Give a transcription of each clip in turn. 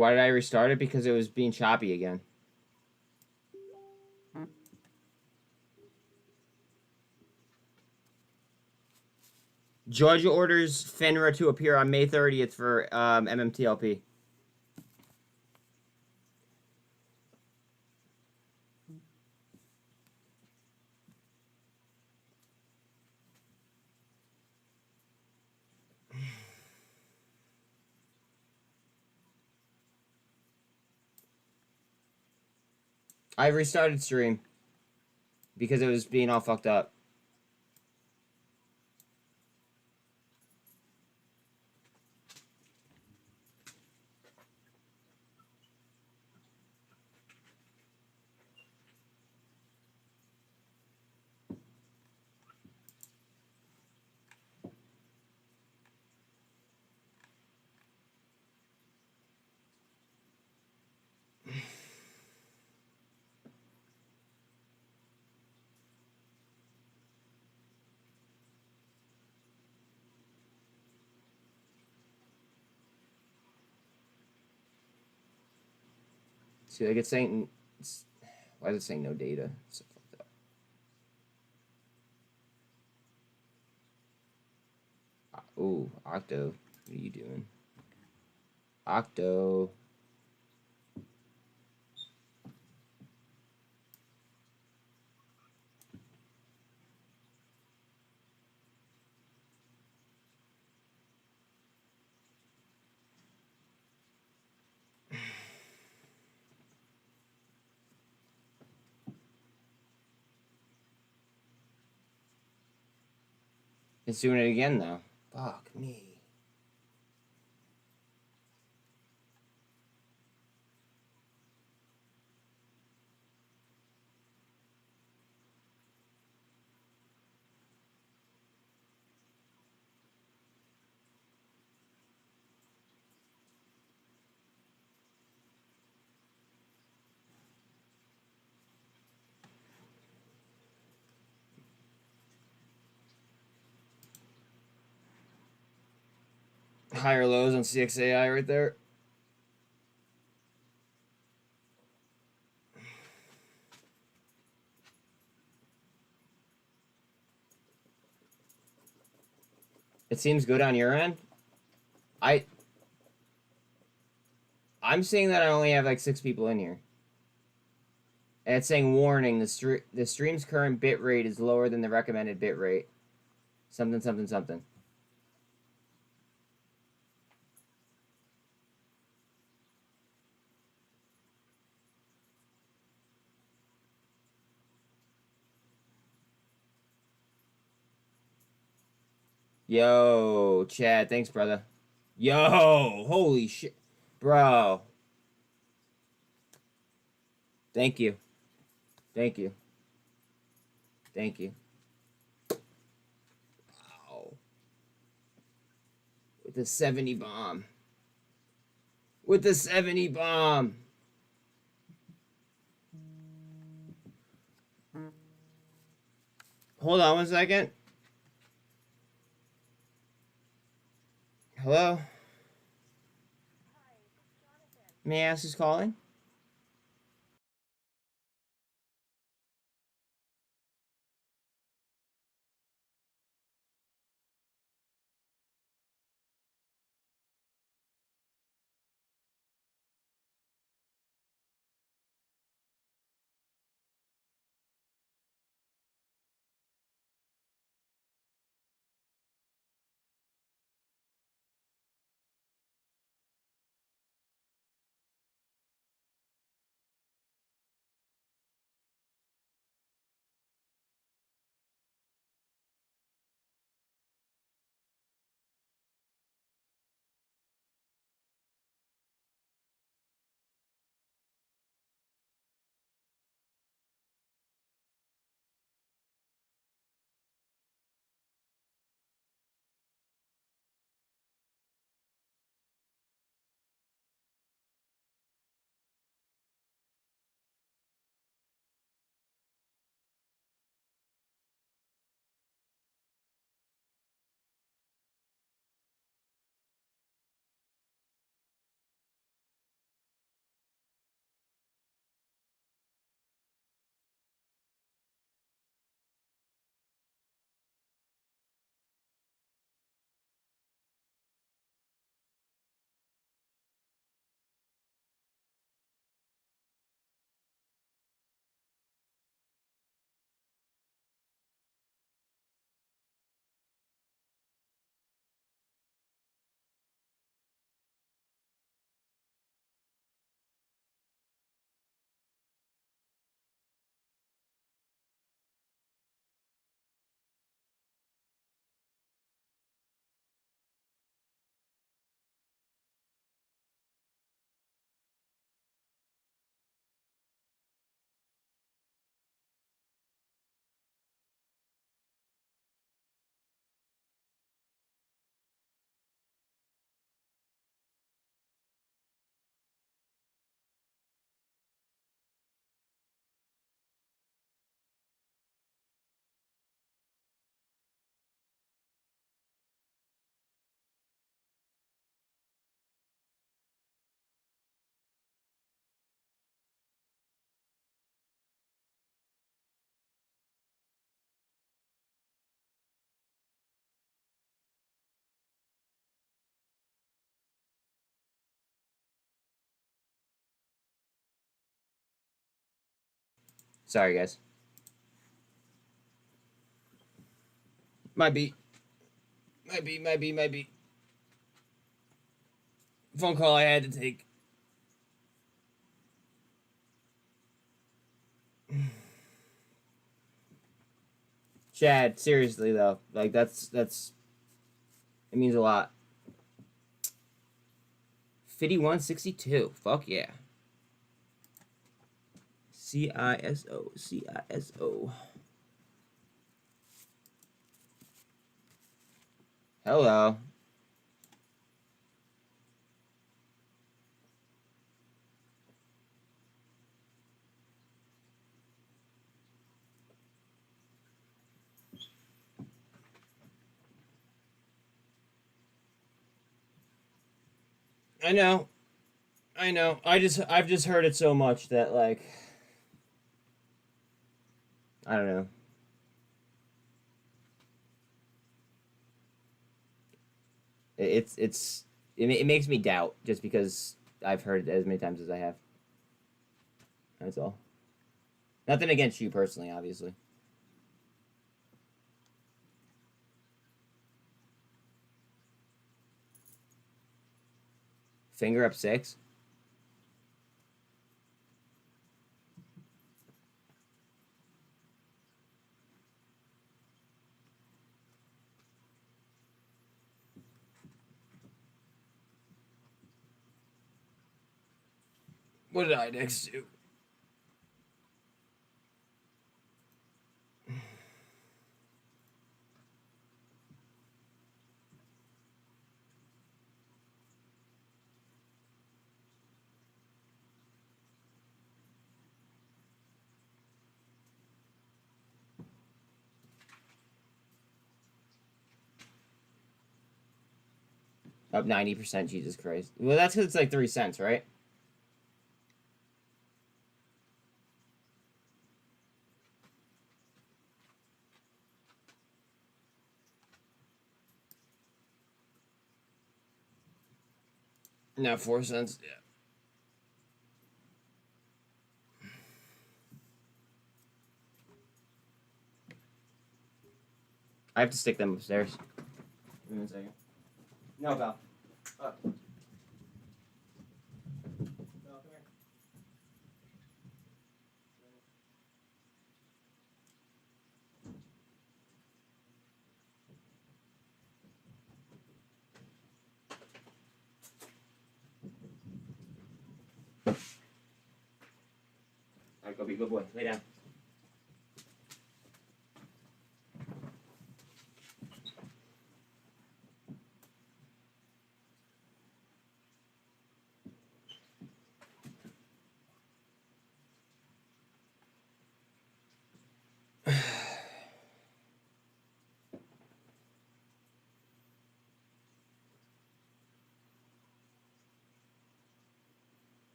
Why did I restart it? Because it was being choppy again. Georgia orders FINRA to appear on May 30th for MMTLP. I restarted stream because it was being all fucked up. See, like it's saying, why is it saying no data? So fucked up. Ooh, Octo, what are you doing? Octo. It's doing it again though. Fuck me. Higher lows on CXAI right there. It seems good on your end. I'm seeing that I only have like 6 people in here. And it's saying warning, the stream's current bit rate is lower than the recommended bit rate. Something, something, something. Yo, Chad, thanks, brother. Yo, holy shit. Bro. Thank you. Thank you. Thank you. Wow. With the 70 bomb. With the 70 bomb. Hold on 1 second. Hello? May I ask who's calling? Sorry, guys. Might be. Phone call I had to take. Chad, seriously though, like that's it means a lot. 5162. Fuck yeah. CISO. Hello. I know. I've just heard it so much that like I don't know. It makes me doubt just because I've heard it as many times as I have. That's all. Nothing against you personally, obviously. Finger up 6. What did I next do? Up 90%, Jesus Christ. Well, that's because it's like 3 cents, right? No, 4 cents. Yeah. I have to stick them upstairs. Give me 1 second. No, pal. Up. No, come here. Alright, go be a good boy. Lay down.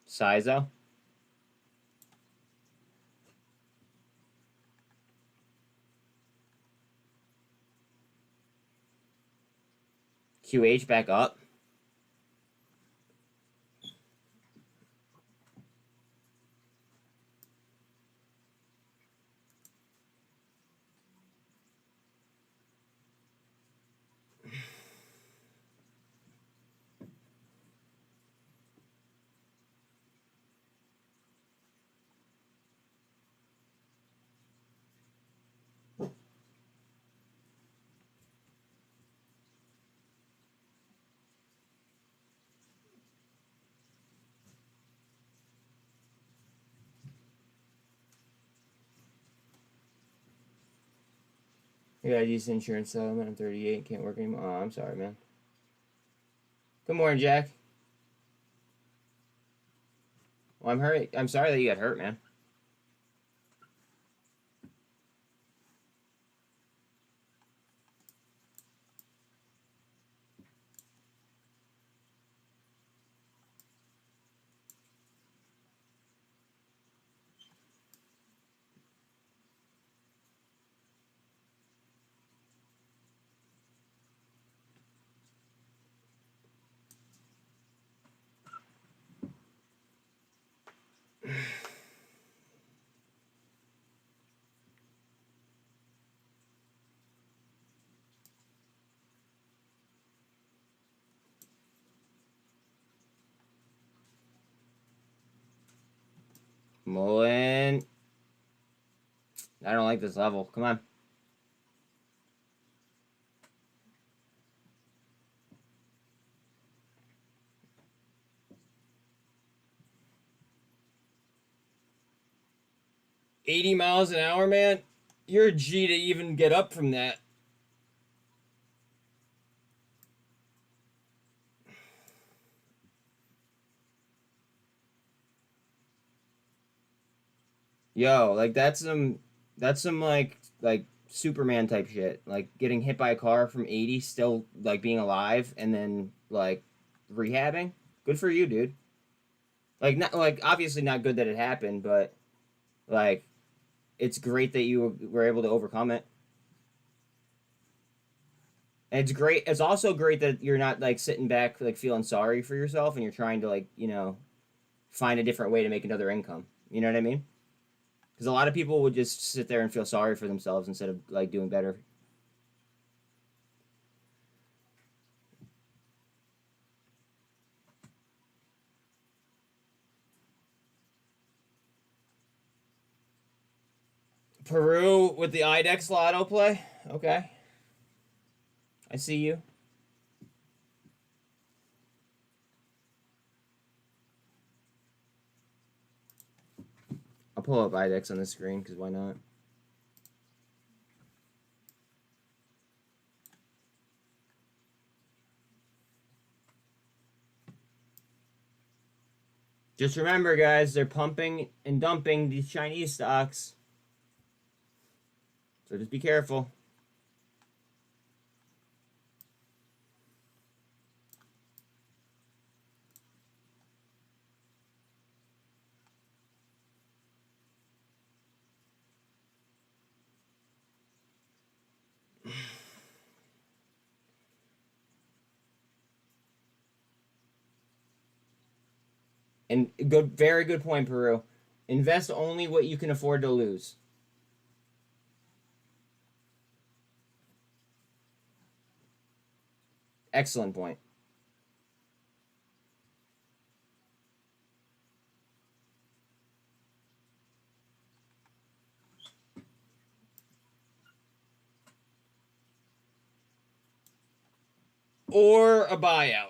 Sizo. QH back up. I got a decent insurance settlement. I'm 38. Can't work anymore. Oh, I'm sorry, man. Good morning, Jack. Well, I'm hurt. I'm sorry that you got hurt, man. Mullen. I don't like this level. Come on. $80 miles an hour, man. You're a G to even get up from that. Yo, like that's some like Superman type shit. Like getting hit by a car from 80, still like being alive, and then like rehabbing. Good for you, dude. Like not like obviously not good that it happened, but like it's great that you were able to overcome it. And it's great. It's also great that you're not like sitting back like feeling sorry for yourself, and you're trying to like find a different way to make another income. You know what I mean? Because a lot of people would just sit there and feel sorry for themselves instead of like doing better. Peru with the IDEX lotto play. Okay, I see you. I'll pull up IDEX on the screen because why not? Just remember, guys, they're pumping and dumping these Chinese stocks. So just be careful. And good, very good point, Peru. Invest only what you can afford to lose. Excellent point. Or a buyout.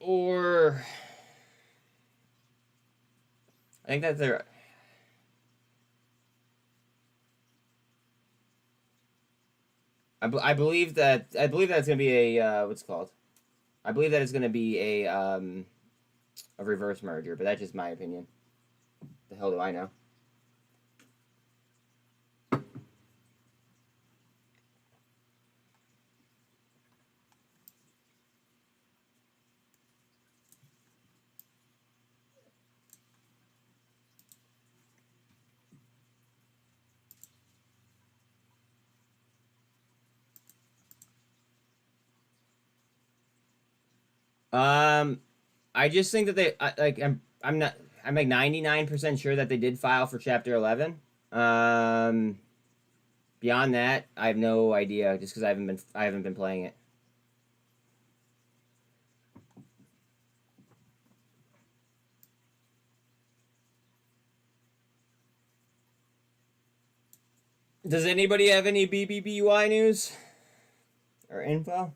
Or I think that's their. I believe that's gonna be a what's it called? I believe that it's gonna be a reverse merger, but that's just my opinion. The hell do I know? Um, I just think that I'm not I'm like 99% sure that they did file for Chapter 11. Um, Beyond that, I have no idea just because I haven't been playing it. Does anybody have any BBBY news or info?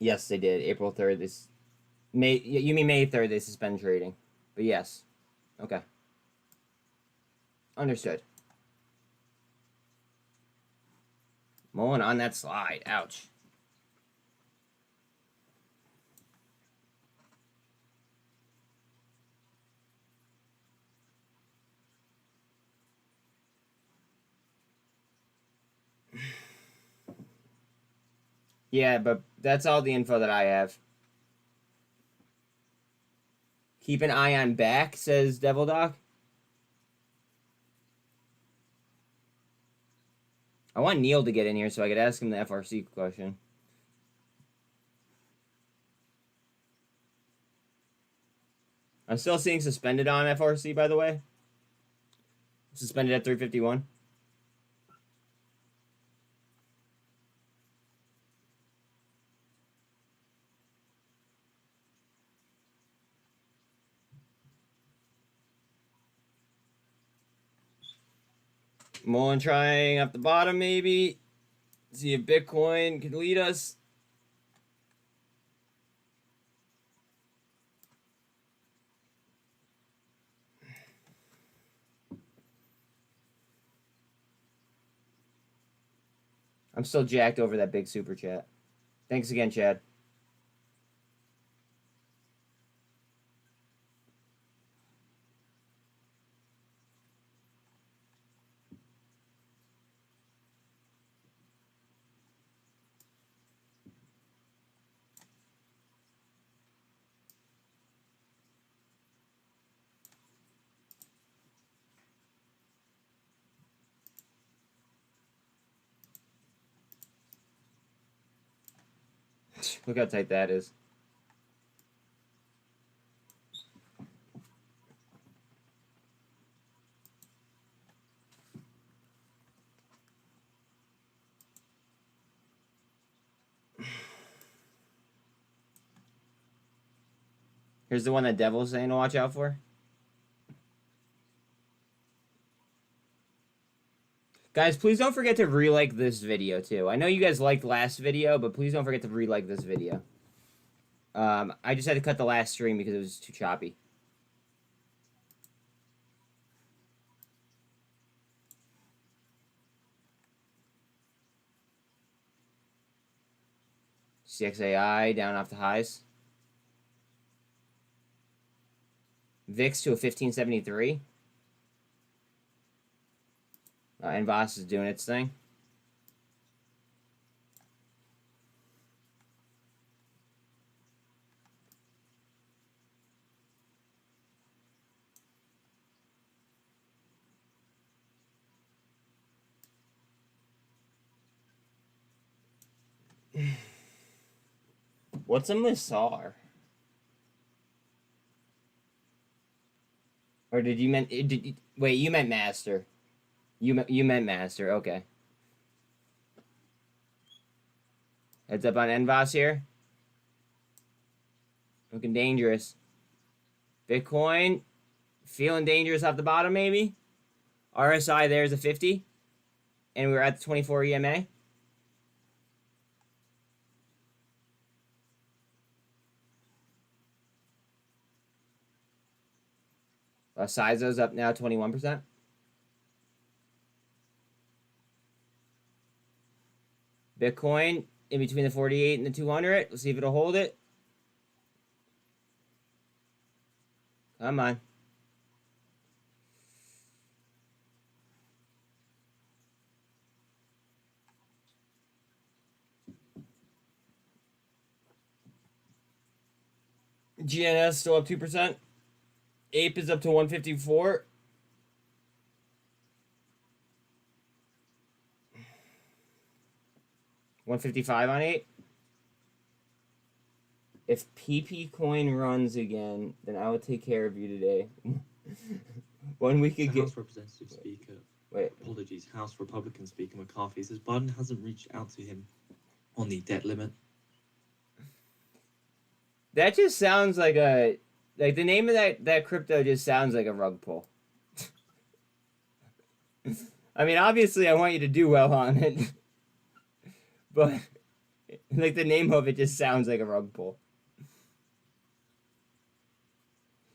Yes, they did. April 3rd. This May. You mean May 3rd? They suspend trading, but yes. Okay, understood. Mullen on that slide. Ouch. Yeah, but that's all the info that I have. Keep an eye on back, says Devil Doc. I want Neil to get in here so I could ask him the FRC question. I'm still seeing suspended on FRC, by the way. Suspended at 351. Mullen trying up the bottom, maybe. See if Bitcoin can lead us. I'm still jacked over that big super chat. Thanks again, Chad. Look how tight that is. Here's the one that Devil's saying to watch out for. Guys, please don't forget to re-like this video, too. I know you guys liked last video, but please don't forget to re-like this video. I just had to cut the last stream because it was too choppy. CXAI down off the highs. VIX to a 1573. NVOS is doing its thing. What's a Massar? Or did you meant wait, you meant master. You meant master. Okay. Heads up on NVOS here. Looking dangerous. Bitcoin feeling dangerous off the bottom maybe. RSI there's a 50. And we're at the 24 EMA. Sizo's up now 21%. Bitcoin in between the 48 and the 200. Let's see if it'll hold it. Come on. GNS still up 2%. Ape is up to 154. $155 on Ape. If PP coin runs again, then I will take care of you today. When we could get House Representative Speaker. Wait. Apologies. House Republican Speaker McCarthy says Biden hasn't reached out to him on the debt limit. That just sounds like a the name of that crypto just sounds like a rug pull. I mean, obviously I want you to do well on it. But like the name of it just sounds like a rug pull.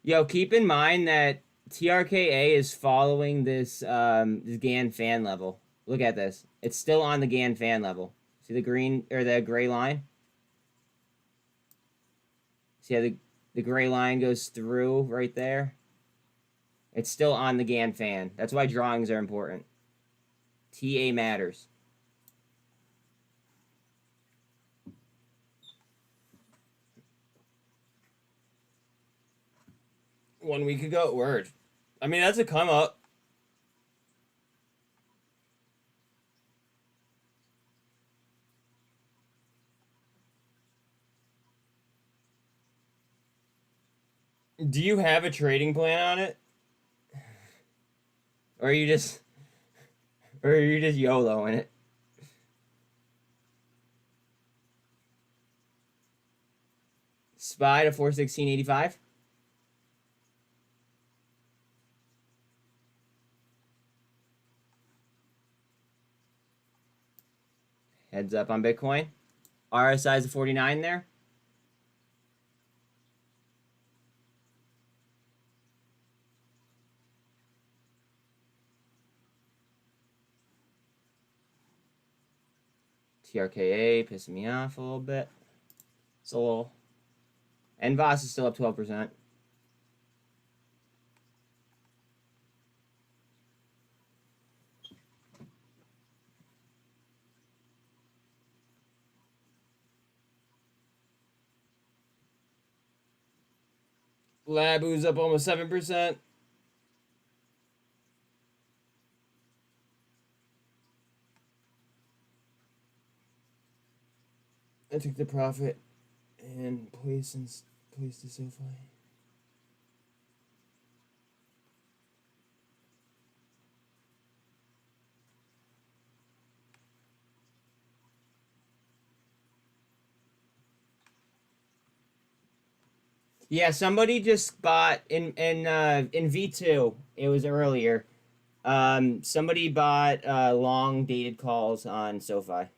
Yo, keep in mind that TRKA is following this this GAN fan level. Look at this. It's still on the GAN fan level. See the green or the gray line? See how the gray line goes through right there? It's still on the GAN fan. That's why drawings are important. TA matters. 1 week ago. Word. I mean, that's a come up. Do you have a trading plan on it? Or are you just YOLOing it? SPY to 416.85. Heads up on Bitcoin. RSI is a 49 there. TRKA pissing me off a little bit. It's a little. NVOS is still up 12%. Labu's up almost 7%. I took the profit and placed the SoFi. Yeah, somebody just bought in V2. It was earlier. Somebody bought long dated calls on SoFi.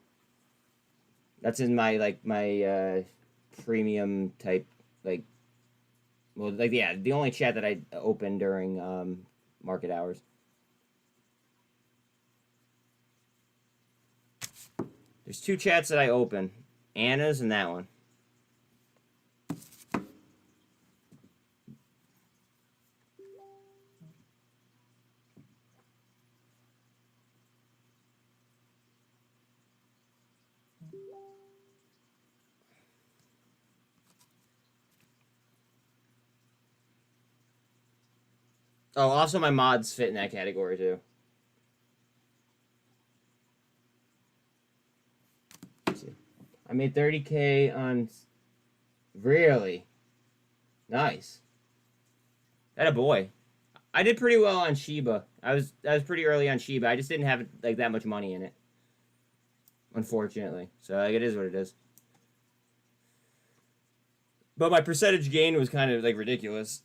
That's in my premium type the only chat that I opened during market hours. There's 2 chats that I open, Anna's and that one. Oh, also my mods fit in that category too. Let's see. I made 30K on. Really? Nice. That a boy. I did pretty well on Shiba. I was pretty early on Shiba. I just didn't have like that much money in it, unfortunately. So like, it is what it is. But my percentage gain was kind of like ridiculous.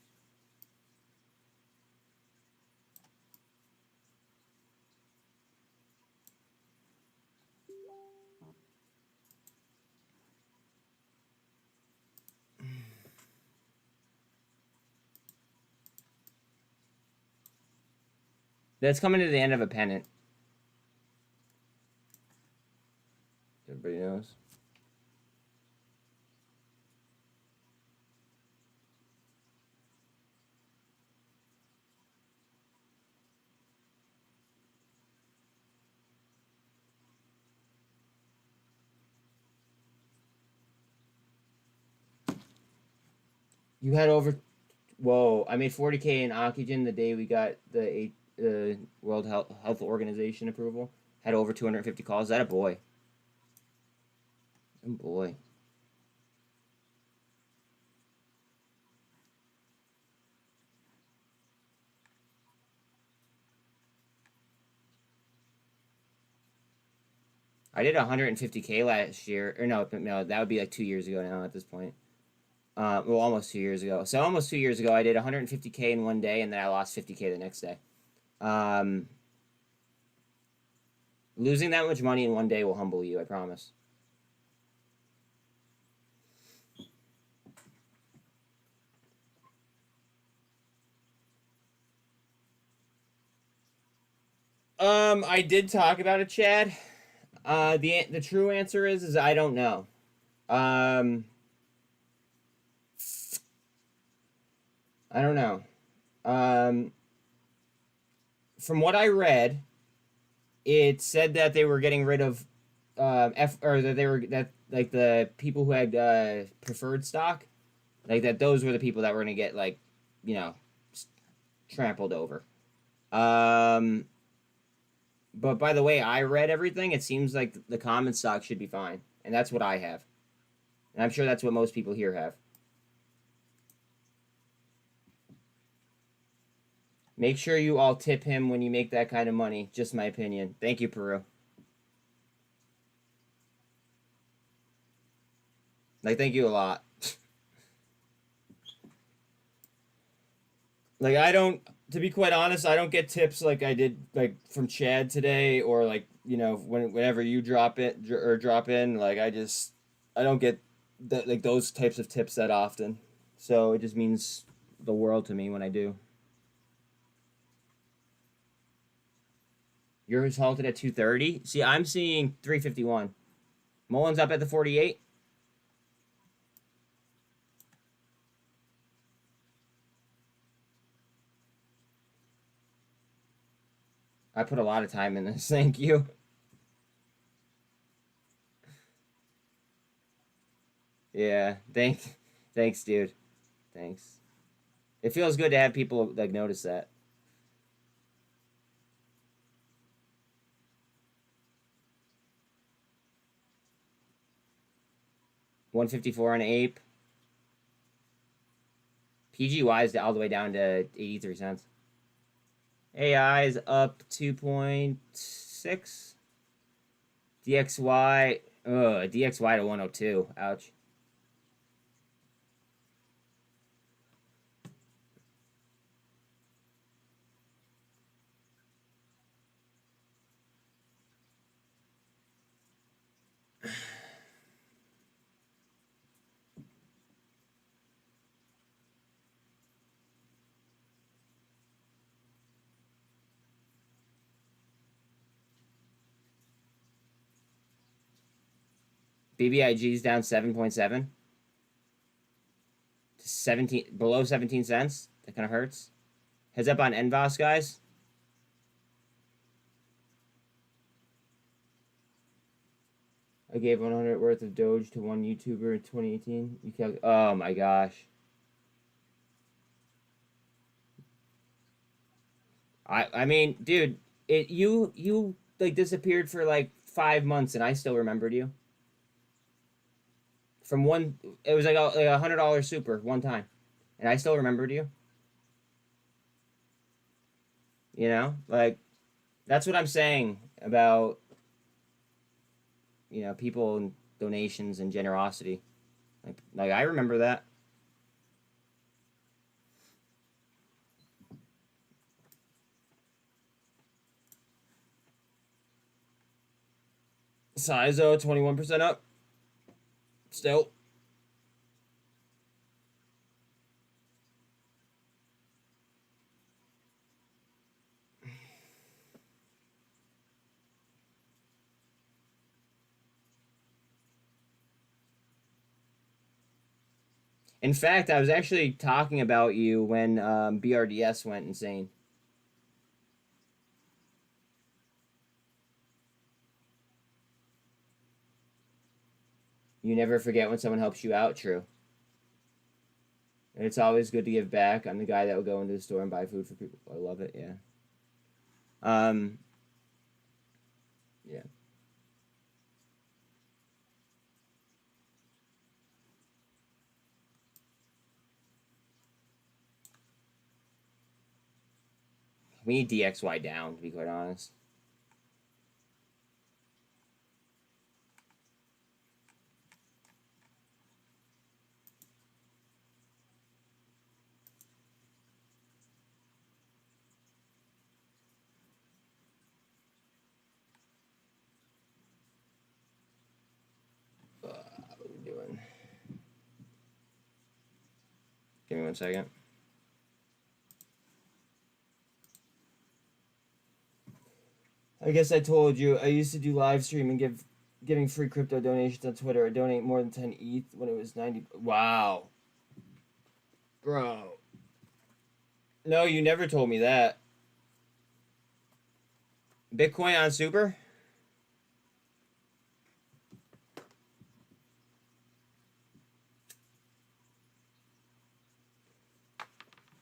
That's coming to the end of a pennant. Everybody knows. You had over. Whoa! I made 40K in oxygen the day we got the World Health Organization approval. Had over 250 calls. That a boy. Oh boy. I did 150K last year, or no, that would be like 2 years ago now at this point. Well, almost 2 years ago. So almost 2 years ago, I did 150K in one day, and then I lost 50K the next day. Losing that much money in one day will humble you, I promise. I did talk about it, Chad. The true answer is I don't know. I don't know. From what I read, it said that they were getting rid of the people who had preferred stock, like that those were the people that were gonna get like, you know, trampled over. But by the way, I read everything. It seems like the common stock should be fine. And that's what I have. And I'm sure that's what most people here have. Make sure you all tip him when you make that kind of money. Just my opinion. Thank you, Peru. Like, thank you a lot. Like, I don't, to be quite honest, I don't get tips like I did, like, from Chad today, or, like, you know, whenever you drop it, or drop in, like, I don't get, like, those types of tips that often. So, it just means the world to me when I do. Yours halted at 230? See, I'm seeing 351. Mullen's up at the 48. I put a lot of time in this. Thank you. Yeah. Thanks, dude. Thanks. It feels good to have people like notice that. $154 on Ape. PGY is all the way down to 83 cents. AI is up 2.6. DXY, DXY to 102. Ouch. BBIG is down 7.7 to 17, below 17 cents. That kind of hurts. Heads up on NVOS, guys. I gave 100 worth of Doge to one YouTuber in 2018. Oh my gosh. I mean, dude, you like disappeared for like 5 months and I still remembered you. From one, it was like a $100 super one time, and I still remembered you. You know, like that's what I'm saying about people and donations and generosity. Like I remember that. Sizo 21% up. Still. In fact, I was actually talking about you when BRDS went insane. You never forget when someone helps you out. True. And it's always good to give back. I'm the guy that would go into the store and buy food for people. I love it. Yeah. Yeah. We need DXY down, to be quite honest. What are we doing? Give me 1 second. I guess I told you I used to do live stream and giving free crypto donations on Twitter. I donate more than 10 ETH when it was 90. Wow. Bro. No, you never told me that. Bitcoin on super?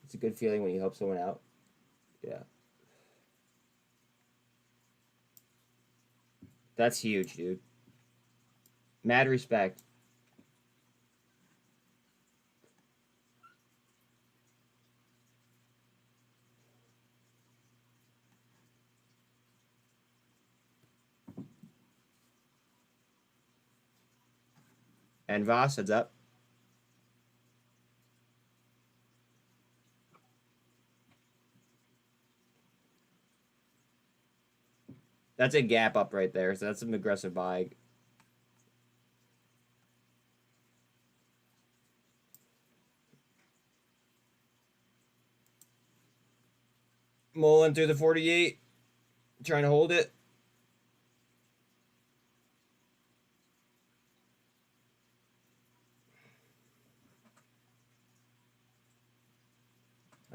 It's a good feeling when you help someone out. That's huge, dude. Mad respect. And Voss, heads up. That's a gap up right there, so that's an aggressive buy. Mullen through the 48. Trying to hold it.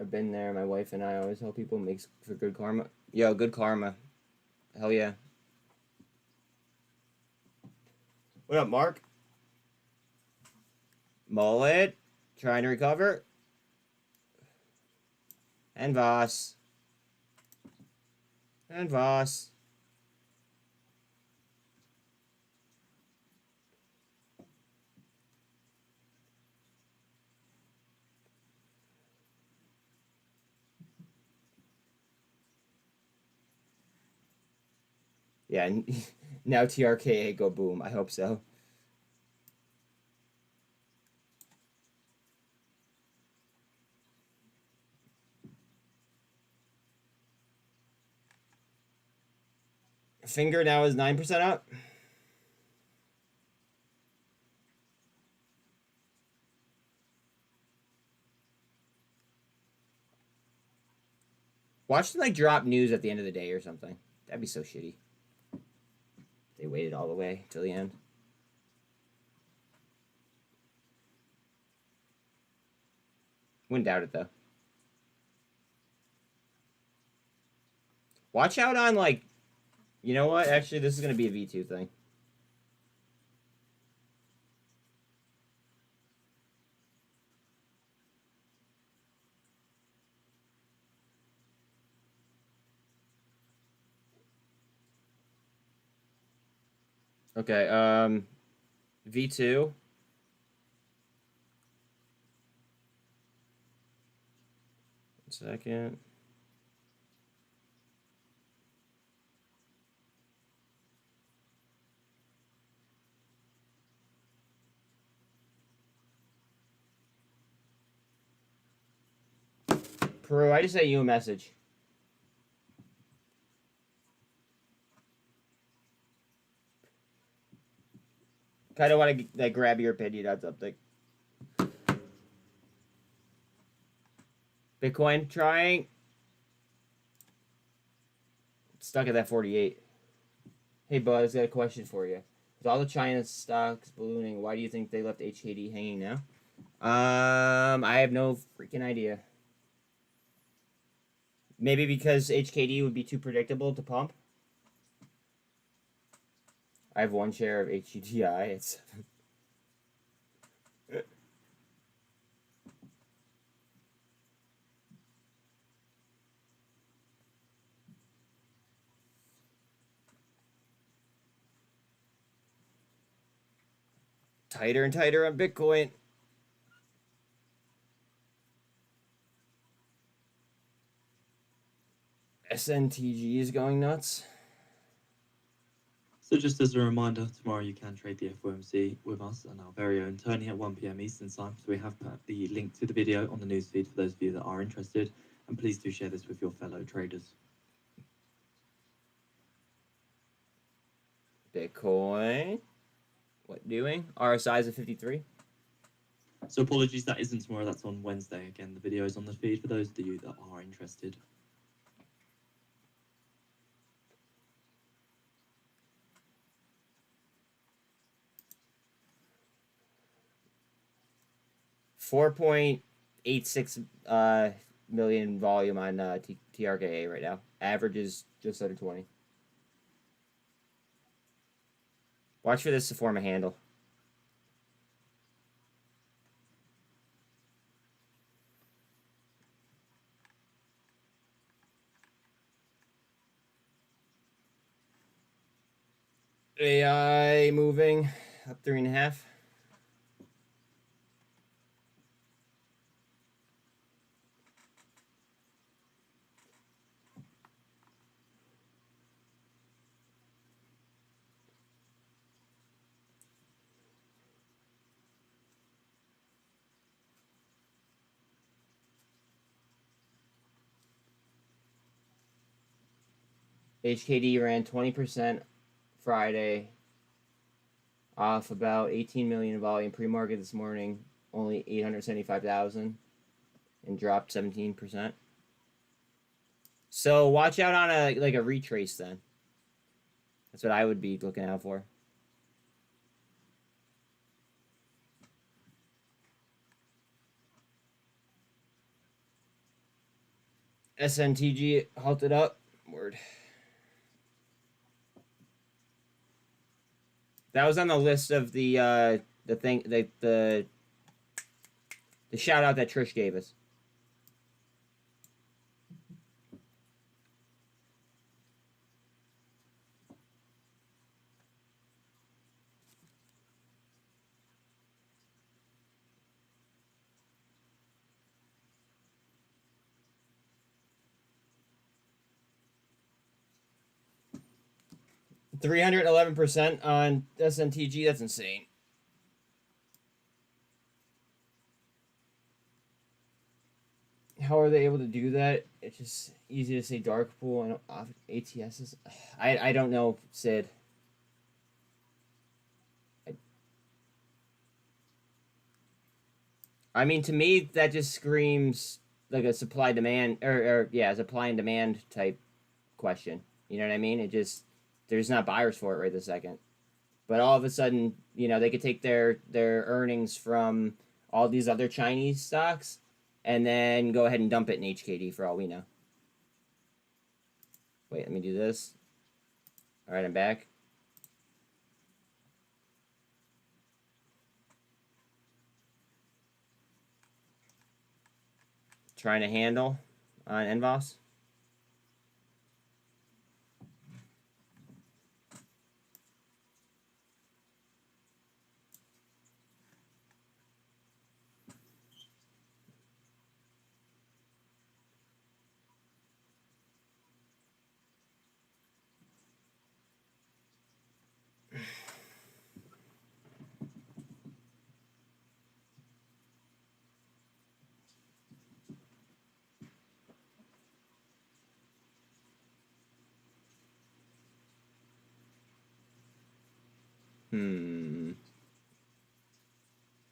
I've been there. My wife and I always tell people makes for good karma. Yo, good karma. Hell yeah. What up, Mark? Mullet. Trying to recover. And Voss. And Voss. Yeah, now TRKA go boom. I hope so. Finger now is 9% up. Watch them like drop news at the end of the day or something. That'd be so shitty. They waited all the way till the end. Wouldn't doubt it though. Watch out on like, you know what? Actually, this is gonna be a V2 thing. Okay, V2. Second. Peru, I just sent you a message. Kind of want to like grab your opinion on something. Bitcoin trying. Stuck at that 48. Hey, Buzz, I got a question for you. With all the China stocks ballooning, why do you think they left HKD hanging now? I have no freaking idea. Maybe because HKD would be too predictable to pump. I have one share of HGTI. It's tighter and tighter on Bitcoin. SNTG is going nuts. So just as a reminder, tomorrow you can trade the FOMC with us and our very own Tony at 1 p.m. Eastern time. So we have put the link to the video on the newsfeed for those of you that are interested. And please do share this with your fellow traders. Bitcoin. What doing? RSI is at 53. So apologies, that isn't tomorrow. That's on Wednesday. Again, the video is on the feed for those of you that are interested. $4.86 million volume on TRKA right now. Average is just under 20. Watch for this to form a handle. AI moving up 3.5. HKD ran 20% Friday off about 18 million in volume. Pre-market this morning, only 875,000 and dropped 17%. So watch out on a retrace then. That's what I would be looking out for. SNTG halted up. Word. That was on the list of the thing the shout out that Trish gave us. $311 on SNTG. That's insane. How are they able to do that? It's just easy to say dark pool and off ATSs. I don't know, Sid. I mean, to me, that just screams like a supply demand or yeah, supply and demand type question. You know what I mean? It just there's not buyers for it right this second. But all of a sudden, you know, they could take their earnings from all these other Chinese stocks and then go ahead and dump it in HKD for all we know. Wait, let me do this. All right, I'm back. Trying to handle on NVOS.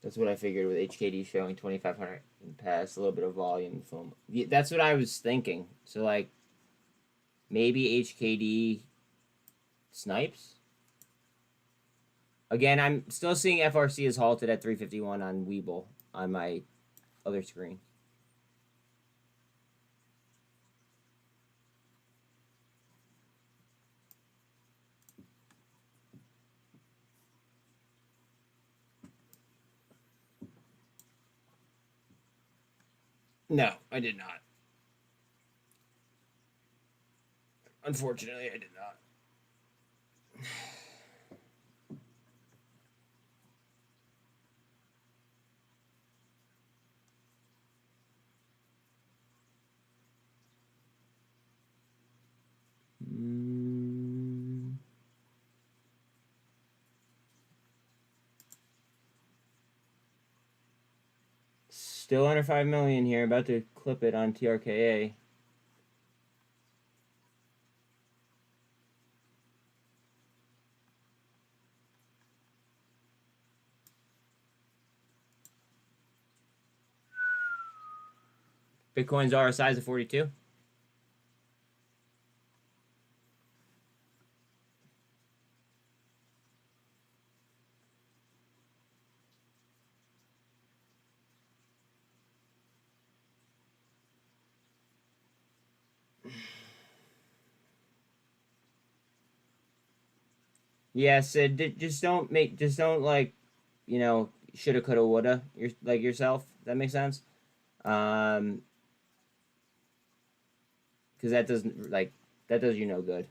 That's what I figured with HKD showing 2,500 and past, a little bit of volume film. Yeah, that's what I was thinking. So, like, maybe HKD snipes? Again, I'm still seeing FRC is halted at 351 on Weeble on my other screen. No, I did not. Unfortunately, I did not. Still under 5 million here. About to clip it on TRKA. Bitcoin's RSI is at 42. Yeah, Sid, just don't like, you know, shoulda, coulda, woulda, yourself. That makes sense. Because that doesn't that does you no good.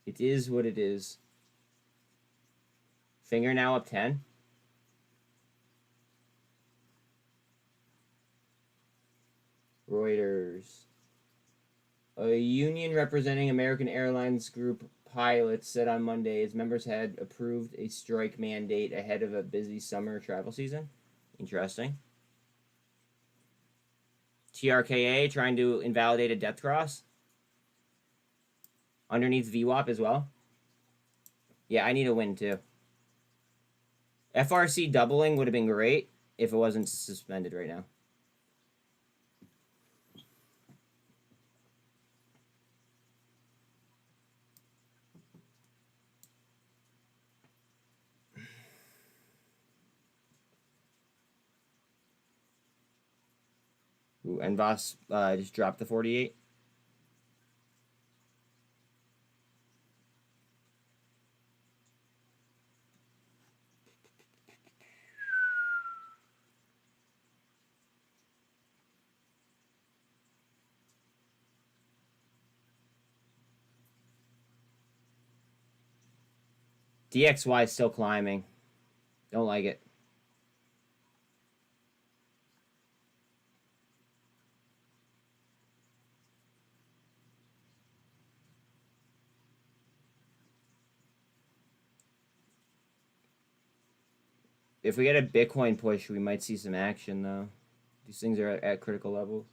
It is what it is. Finger now up 10. Reuters. A union representing American Airlines Group pilots said on Monday its members had approved a strike mandate ahead of a busy summer travel season. Interesting. TRKA trying to invalidate a death cross. Underneath VWAP as well. Yeah, I need a win too. FRC doubling would have been great if it wasn't suspended right now. Ooh, and Voss just dropped the 48. DXY is still climbing. Don't like it. If we get a Bitcoin push, we might see some action, though. These things are at critical levels.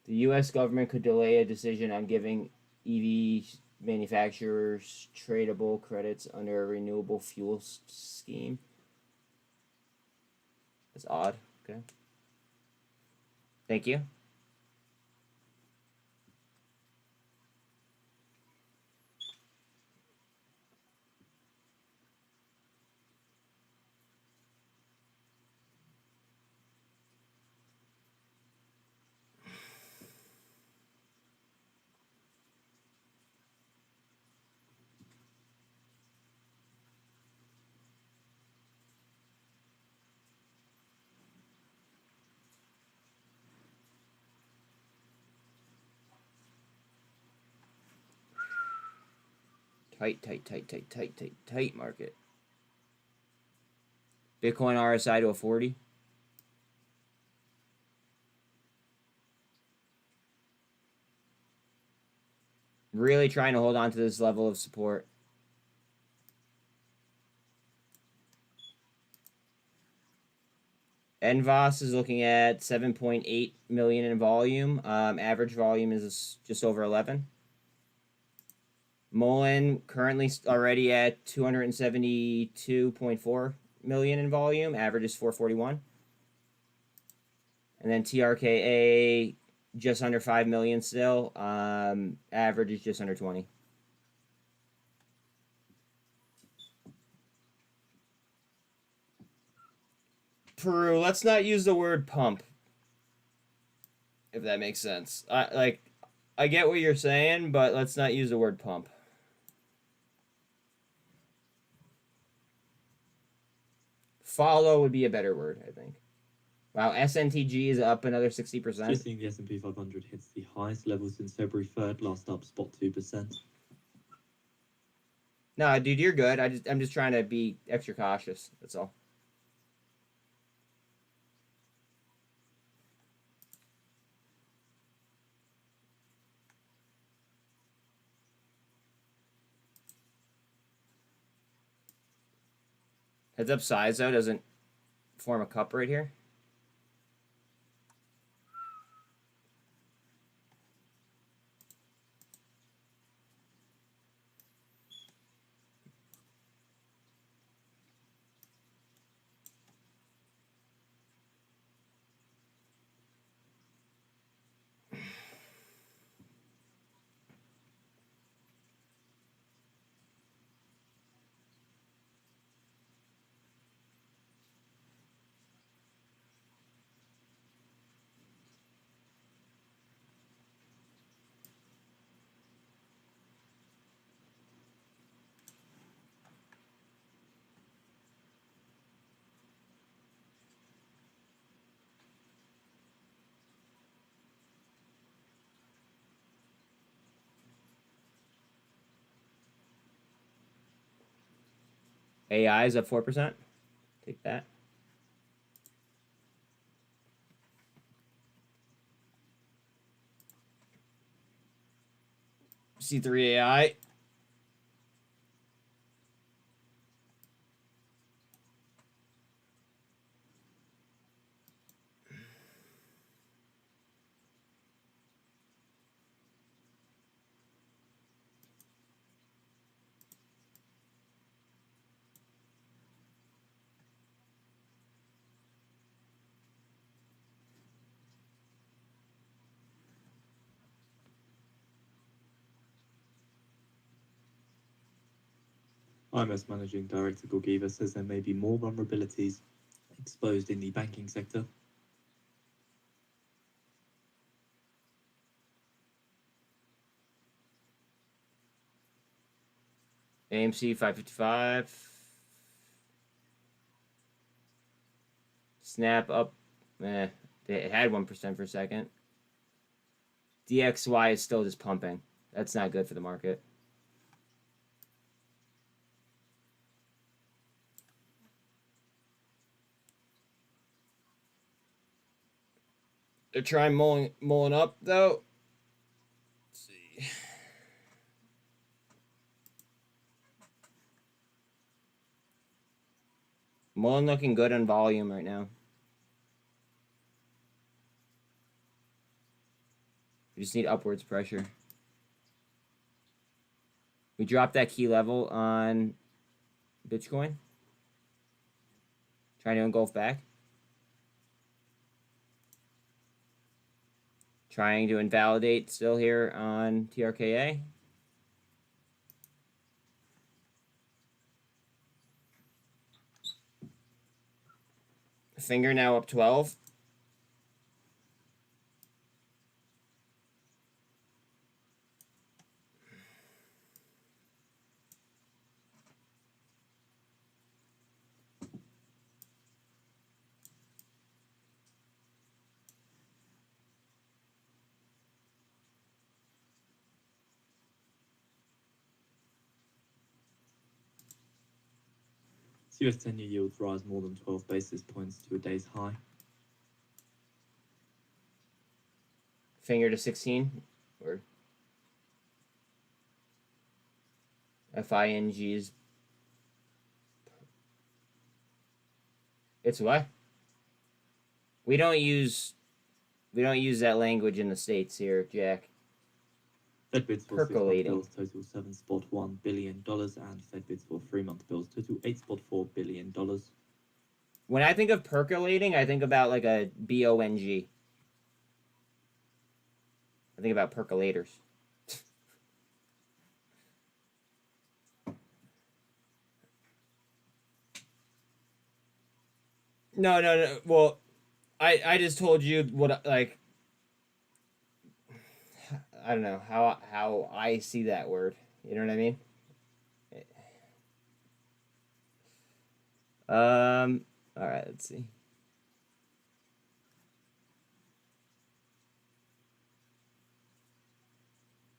The U.S. government could delay a decision on giving EV manufacturers tradable credits under a renewable fuel scheme. That's odd. Okay. Thank you. Tight market. Bitcoin RSI to a 40. Really trying to hold on to this level of support. NVOS is looking at 7.8 million in volume. Average volume is just over 11. Mullen currently already at 272.4 million in volume. Average is 441. And then TRKA just under 5 million still. Average is just under 20. Peru, let's not use the word pump. If that makes sense. I get what you're saying, but let's not use the word pump. Follow would be a better word, I think. Wow, SNTG is up another 60%. Just seeing the S&P 500 hits the highest level since February 3rd, last up spot 2%. No, dude, you're good. I'm just trying to be extra cautious. That's all. Heads up size, though, doesn't form a cup right here. AI is up 4%. Take that. C3 AI. IMS Managing Director Goev says there may be more vulnerabilities exposed in the banking sector. AMC 555. Snap up. It had 1% for a second. DXY is still just pumping. That's not good for the market. They're trying mulling up though. Let's see. Mullen looking good on volume right now. We just need upwards pressure. We dropped that key level on Bitcoin. Trying to engulf back. Trying to invalidate still here on TRKA. Finger now up 12. US 10-year yields rise more than 12 basis points to a day's high. Finger to 16. Or FING's. It's what? We don't use that language in the States here, Jack. Fed bids for Percolating. 6-month bills total $7.1 billion, and Fed bids for 3-month bills total $8.4 billion. When I think of percolating, I think about like a BONG. I think about percolators. No. Well, I just told you what, like, I don't know how I see that word. You know what I mean? All right, let's see.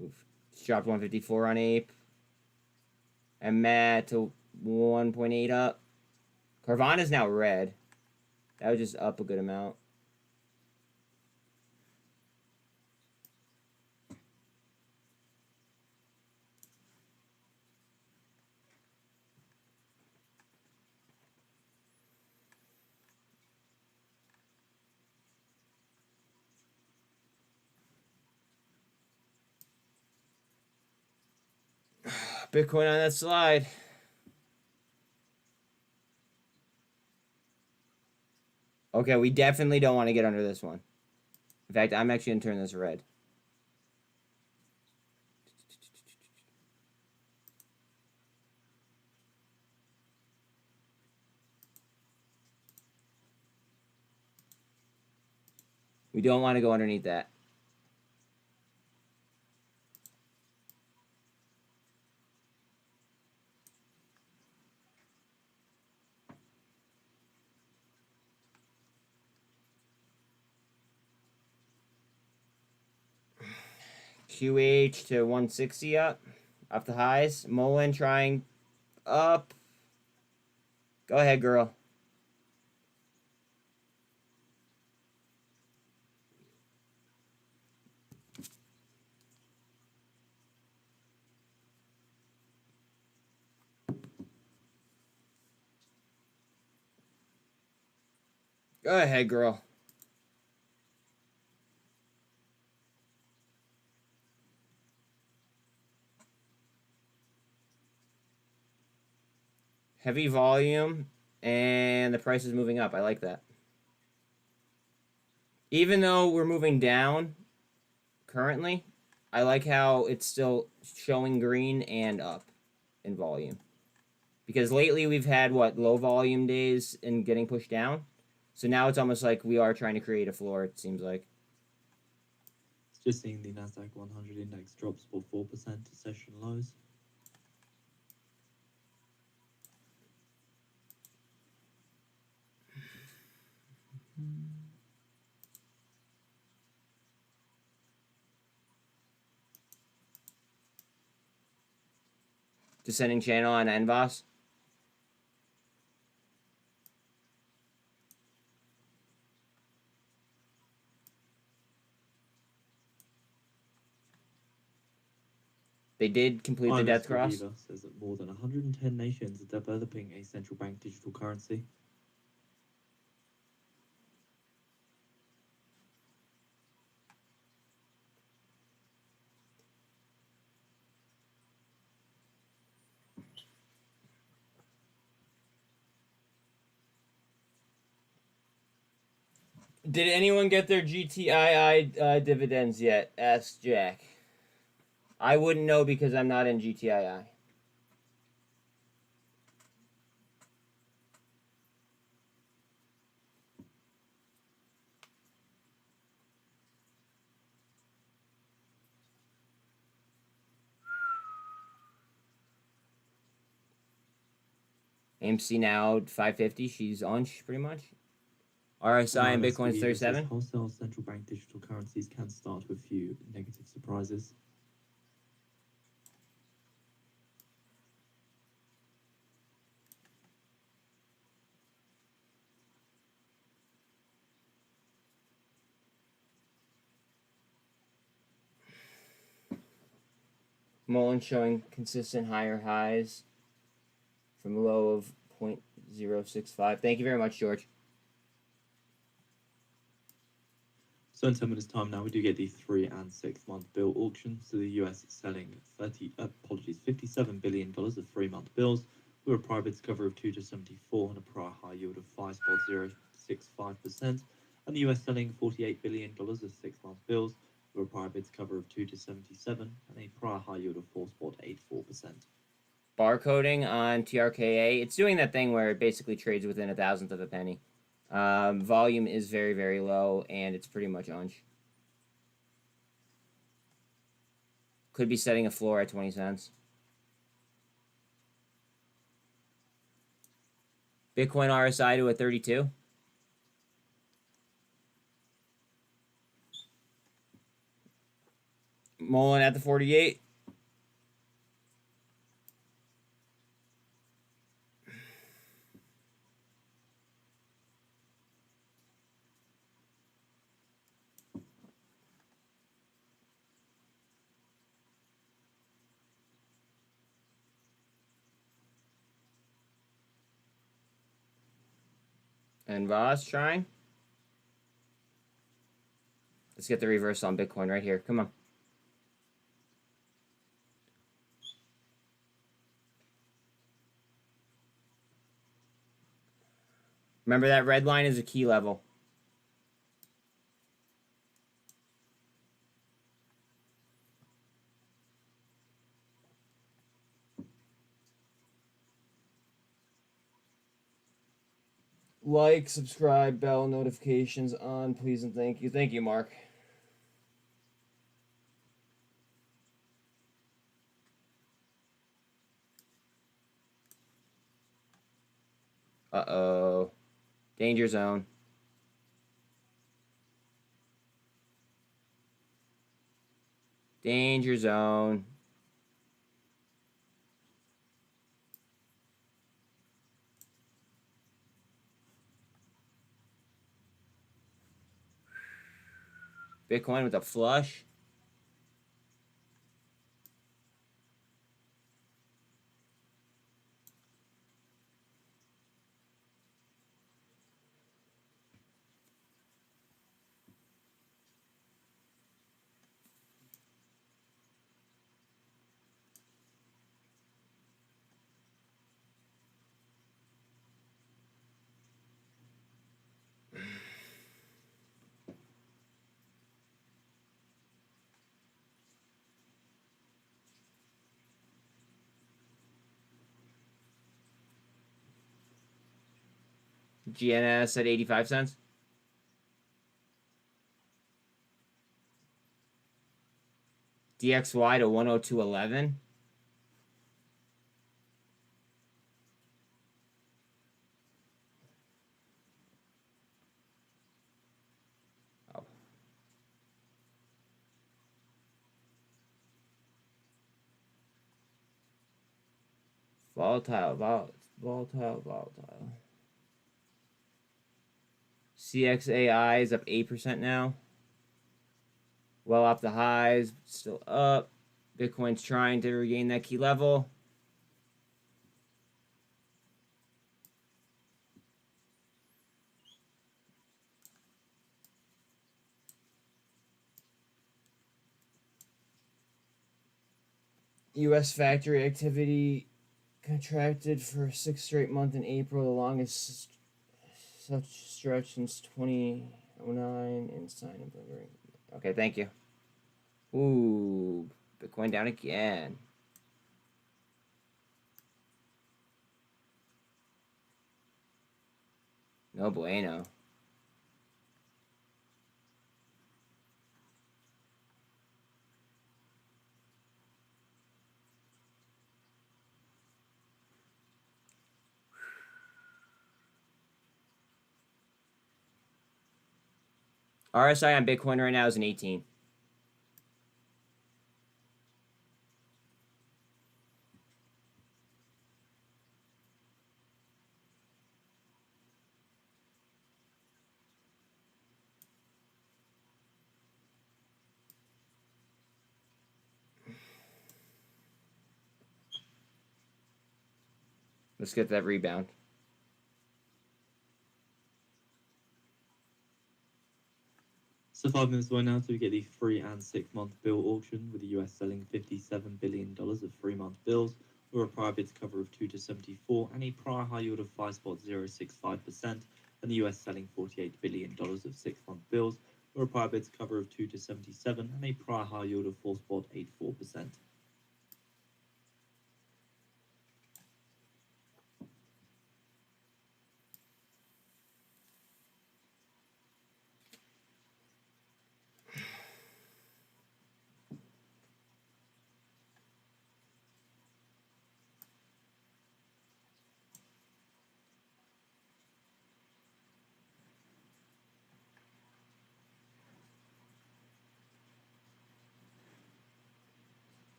Oof. Just dropped 154 on Ape. MMT to 1.8 up. Carvana's now red. That was just up a good amount. Bitcoin on that slide. Okay, we definitely don't want to get under this one. In fact, I'm actually going to turn this red. We don't want to go underneath that. QH to 160 up. Off the highs. Mullen trying up. Go ahead, girl. Go ahead, girl. Heavy volume, and the price is moving up. I like that. Even though we're moving down currently, I like how it's still showing green and up in volume. Because lately we've had, what, low volume days and getting pushed down? So now it's almost like we are trying to create a floor, it seems like. It's just seeing the Nasdaq 100 index drops for 4% to session lows. Descending channel on NVOS. They did complete the death cross. Goev says that more than 110 nations are developing a central bank digital currency. Did anyone get their GTII dividends yet? Asked Jack. I wouldn't know because I'm not in GTII. AMC now 550. She's on pretty much. RSI and Bitcoin's 37. Wholesale central bank digital currencies can start with a few negative surprises. Mullen showing consistent higher highs from a low of 0.065. Thank you very much, George. So in 10 minutes time now, we do get the 3 and 6 month bill auction. So the US is selling $57 billion of 3-month bills with a prior bids cover of 2 to 74 and a prior high yield of 5.065%. And the US selling $48 billion of 6-month bills with a prior bids cover of 2 to 77 and a prior high yield of 4.84%. Barcoding on TRKA. It's doing that thing where it basically trades within a thousandth of a penny. Volume is very, very low, and it's pretty much unch. Could be setting a floor at 20 cents. Bitcoin RSI to a 32. Mullen at the 48. And Voss trying. Let's get the reverse on Bitcoin right here. Come on. Remember that red line is a key level. Like, subscribe, bell notifications on, please and thank you. Thank you, Mark. Uh-oh. Danger zone. Danger zone. Bitcoin with a flush. GNS at 85 cents. DXY to 102.11. Oh. Volatile. CXAI is up 8% now. Well off the highs, still up. Bitcoin's trying to regain that key level. U.S. factory activity contracted for 6th straight month in April, the longest such stretch since 2009 in sign of delivering. Okay, thank you. Ooh, Bitcoin down again. No bueno. RSI on Bitcoin right now is an 18. Let's get that rebound. So 5 minutes away now to get the 3 and 6 month bill auction, with the US selling $57 billion of 3-month bills, or a prior bid cover of 2 to 74 and a prior high yield of 5.065%, and the US selling $48 billion of 6-month bills, or a prior bid cover of 2 to 77 and a prior high yield of 4.84%.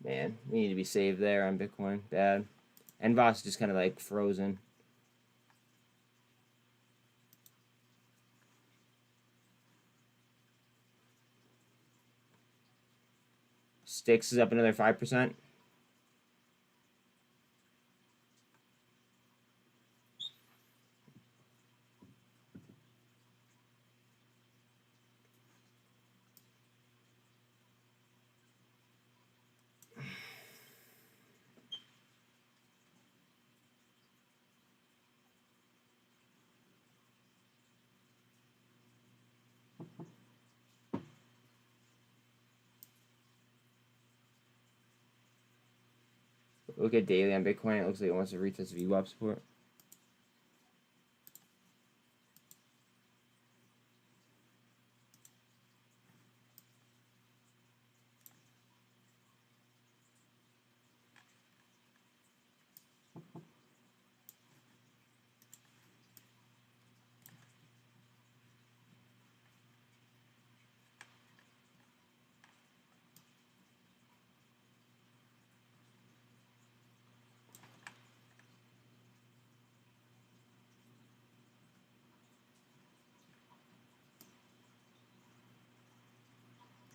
Man, we need to be saved there on Bitcoin. Bad. NVOS just kind of like frozen. Sticks is up another 5%. Look at daily on Bitcoin. It looks like it wants to retest VWAP support.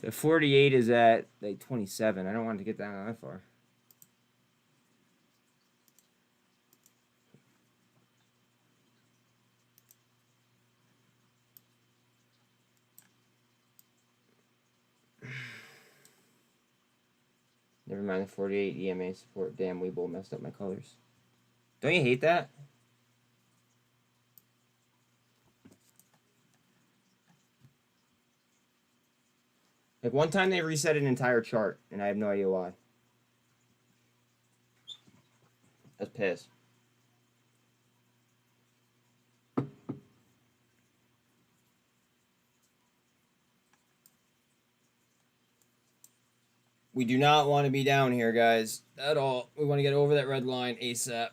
The 48 is at like 27. I don't want to get down that far. Never mind the 48 EMA support. Damn, Weeble messed up my colors. Don't you hate that? Like, one time they reset an entire chart, and I have no idea why. That's pissed. We do not want to be down here, guys, at all. We want to get over that red line ASAP.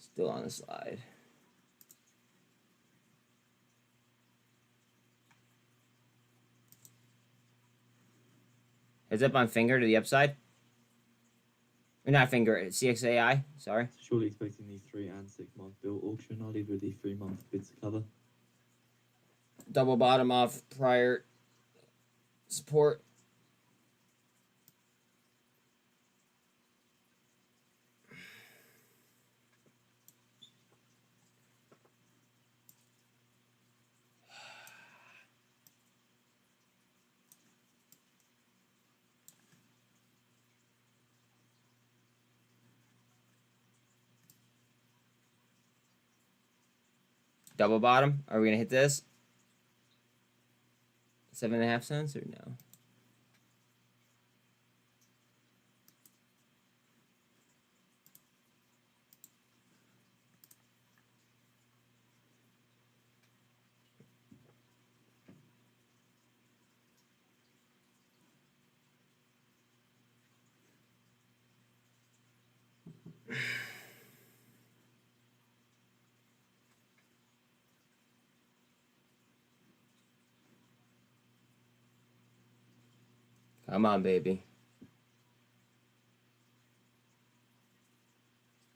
Still on the slide. Heads up on finger to the upside. Or not finger, CXAI, sorry. Surely expecting the 3 and 6 month bill auction. I'll leave with the 3 month bids to cover. Double bottom off prior support. Double bottom. Are we going to hit this? 7.5 cents or no? Come on, baby.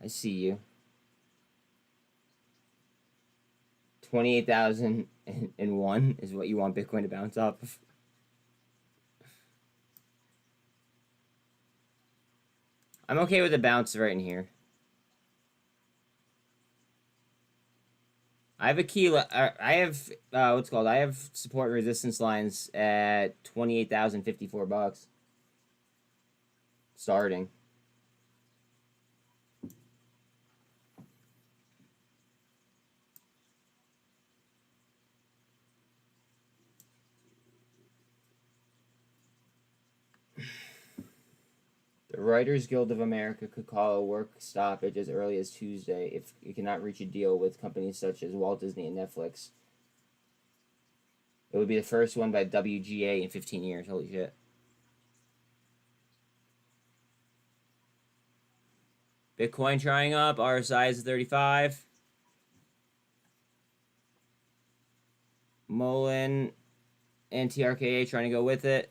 I see you. 28,001 is what you want Bitcoin to bounce off of. I'm okay with a bounce right in here. I have a key. I have what's called. I have support and resistance lines at 28,054 bucks. Starting. The Writers Guild of America could call a work stoppage as early as Tuesday if it cannot reach a deal with companies such as Walt Disney and Netflix. It would be the first one by WGA in 15 years. Holy shit. Bitcoin trying up. RSI is 35. Mullen and TRKA trying to go with it.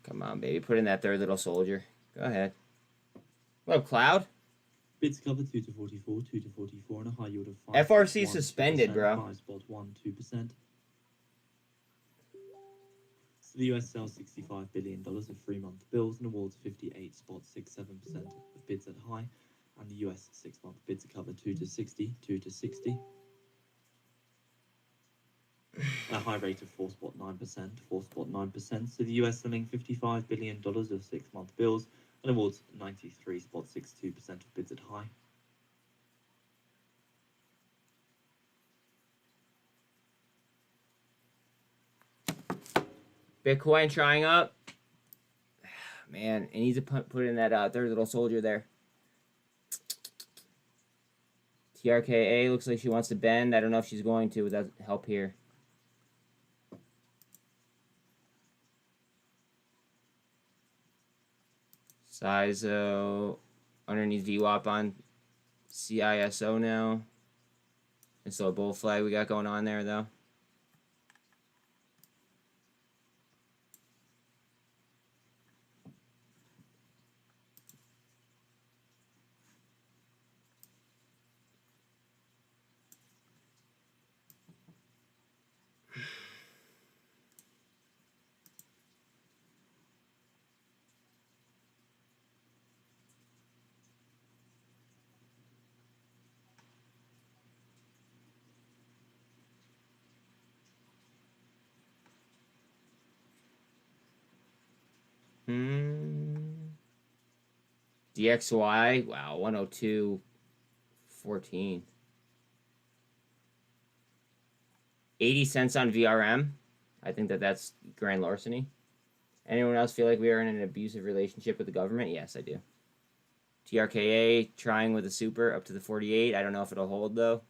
Come on, baby. Put in that third little soldier. Go ahead. What up, Cloud? Bids cover 2 to 44, 2 to 44, and a high yield of 5. FRC suspended, bro. 5.12%. So the US sells $65 billion of 3-month bills and awards 58.67% of bids at high, and the US 6-month bids cover 2 to 60, 2 to 60. a high rate of 4.9%, 4.9%. So the US selling $55 billion of 6-month bills and awards 93.62% of bids at high. Bitcoin trying up. Man, it needs to put in that third little soldier there. TRKA looks like she wants to bend. I don't know if she's going to without help here. CISO underneath VWAP on CISO now. And so a bull flag we got going on there though. DXY, wow, 102.14. 80 cents on VRM. I think that's grand larceny. Anyone else feel like we are in an abusive relationship with the government? Yes, I do. TRKA trying with a super up to the 48. I don't know if it'll hold though.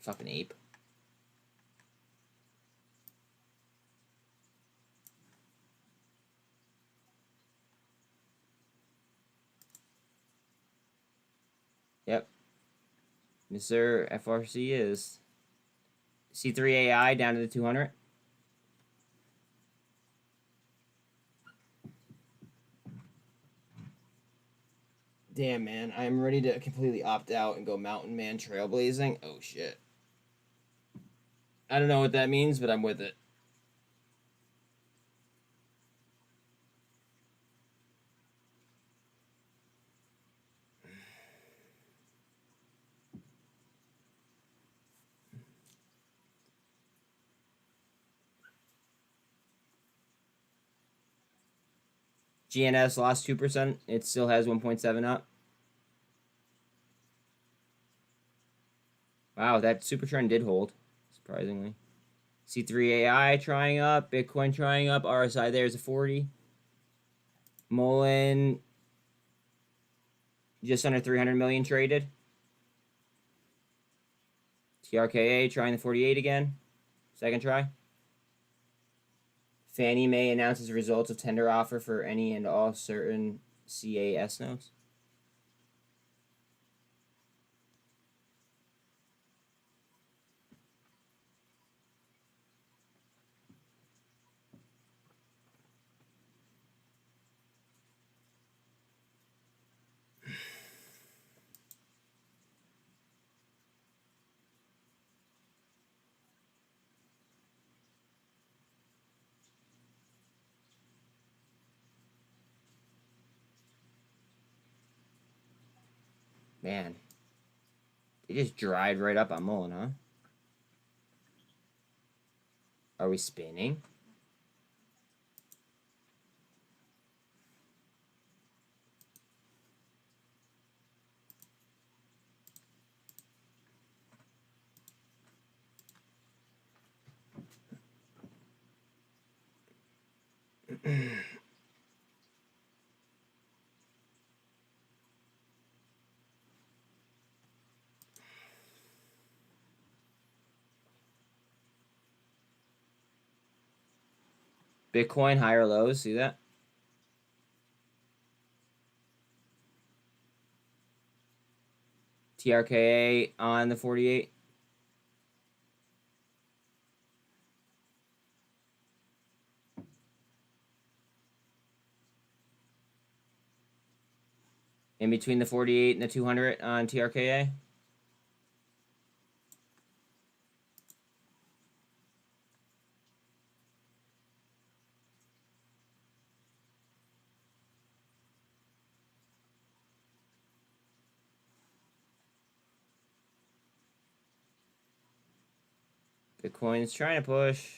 Fucking ape. Yep. Mr. FRC is. C3AI down to the 200. Damn, man. I'm ready to completely opt out and go mountain man trailblazing. Oh, shit. I don't know what that means, but I'm with it. GNS lost 2%. It still has 1.7 up. Wow, that super trend did hold, surprisingly. C3AI trying up. Bitcoin trying up. RSI there is a 40. Mullen just under 300 million traded. TRKA trying the 48 again. Second try. Fannie Mae announces results of tender offer for any and all certain CAS notes. Man, they just dried right up on Mullen, huh? Are we spinning? Bitcoin higher lows, see that? TRKA on the 48. in between the 48 and the 200 on TRKA. Bitcoin's trying to push.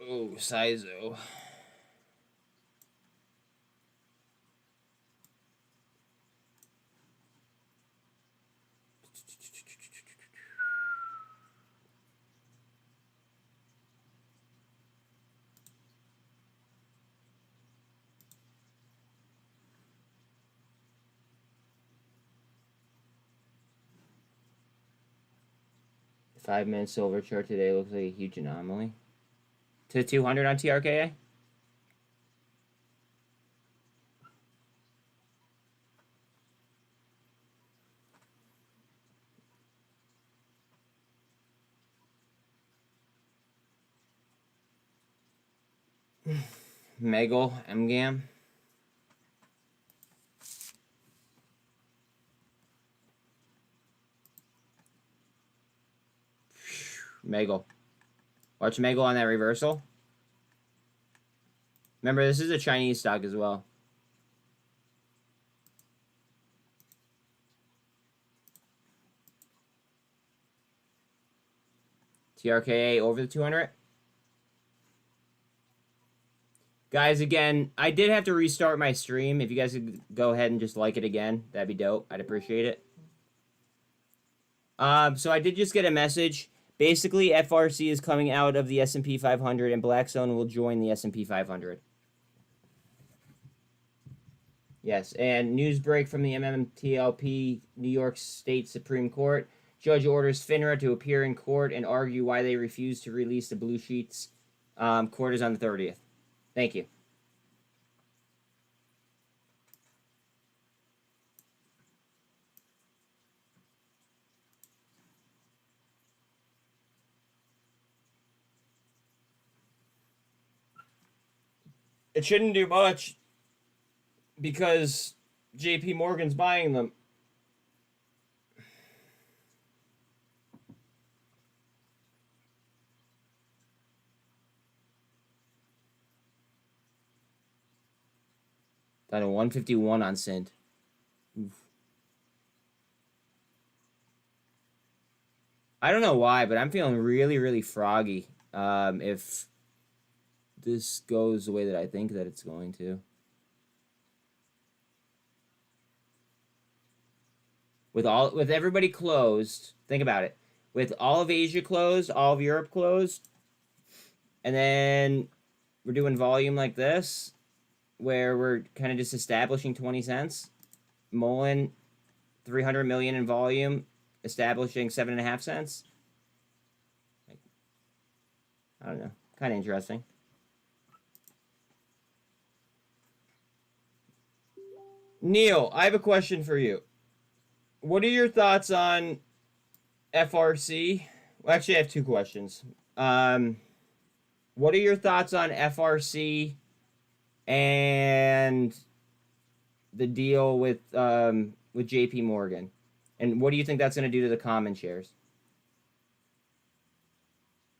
Oh, Sizo. The 5-minute silver chart today looks like a huge anomaly. To 200 on TRKA. Megal, MGAM. Megal. Watch Megal on that reversal. Remember, this is a Chinese stock as well. TRKA over the 200. Guys, again, I did have to restart my stream. If you guys could go ahead and just like it again, that'd be dope. I'd appreciate it. So I did just get a message. Basically, FRC is coming out of the S&P 500, and Blackstone will join the S&P 500. Yes, and news break from the MMTLP, New York State Supreme Court. Judge orders FINRA to appear in court and argue why they refuse to release the blue sheets. Court is on the 30th. Thank you. It shouldn't do much because JP Morgan's buying them. Down to 151 on SINT. Oof. I don't know why, but I'm feeling really, really froggy. If this goes the way that I think that it's going to. With everybody closed, think about it. With all of Asia closed, all of Europe closed, and then we're doing volume like this, where we're kind of just establishing 20 cents. Mullen, 300 million in volume, establishing 7.5 cents. I don't know. Kind of interesting. Neil, I have a question for you. What are your thoughts on FRC? Well, actually, I have two questions. What are your thoughts on FRC and the deal with JP Morgan? And what do you think that's going to do to the common shares?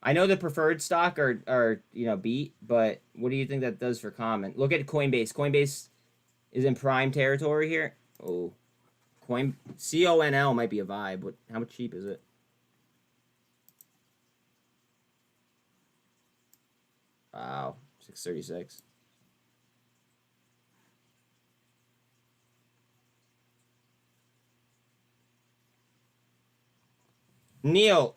I know the preferred stock are beat, but what do you think that does for common? Look at Coinbase. Coinbase is in prime territory here. Oh, CONL might be a vibe. How cheap is it? Wow, 636. Neil,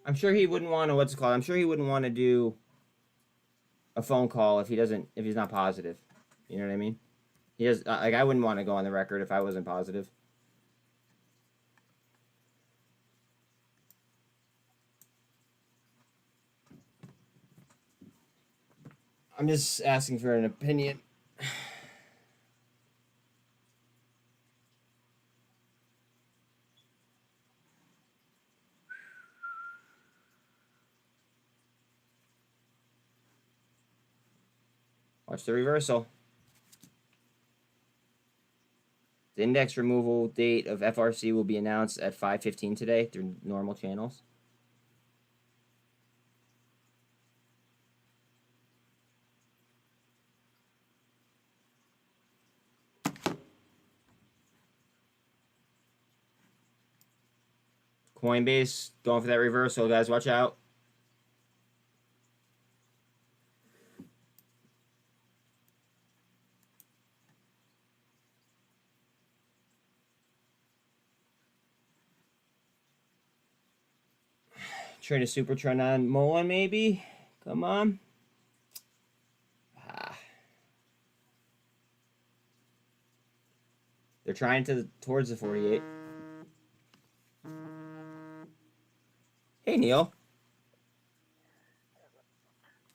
I'm sure he wouldn't want to, I'm sure he wouldn't want to do a phone call if he's not positive. You know what I mean? He does, I wouldn't want to go on the record if I wasn't positive. I'm just asking for an opinion. Watch the reversal. The index removal date of FRC will be announced at 5:15 today through normal channels. Coinbase going for that reversal, guys. Watch out. Trade a super trend on Mullen, maybe. Come on. They're trying towards the 48. Hey, Neil.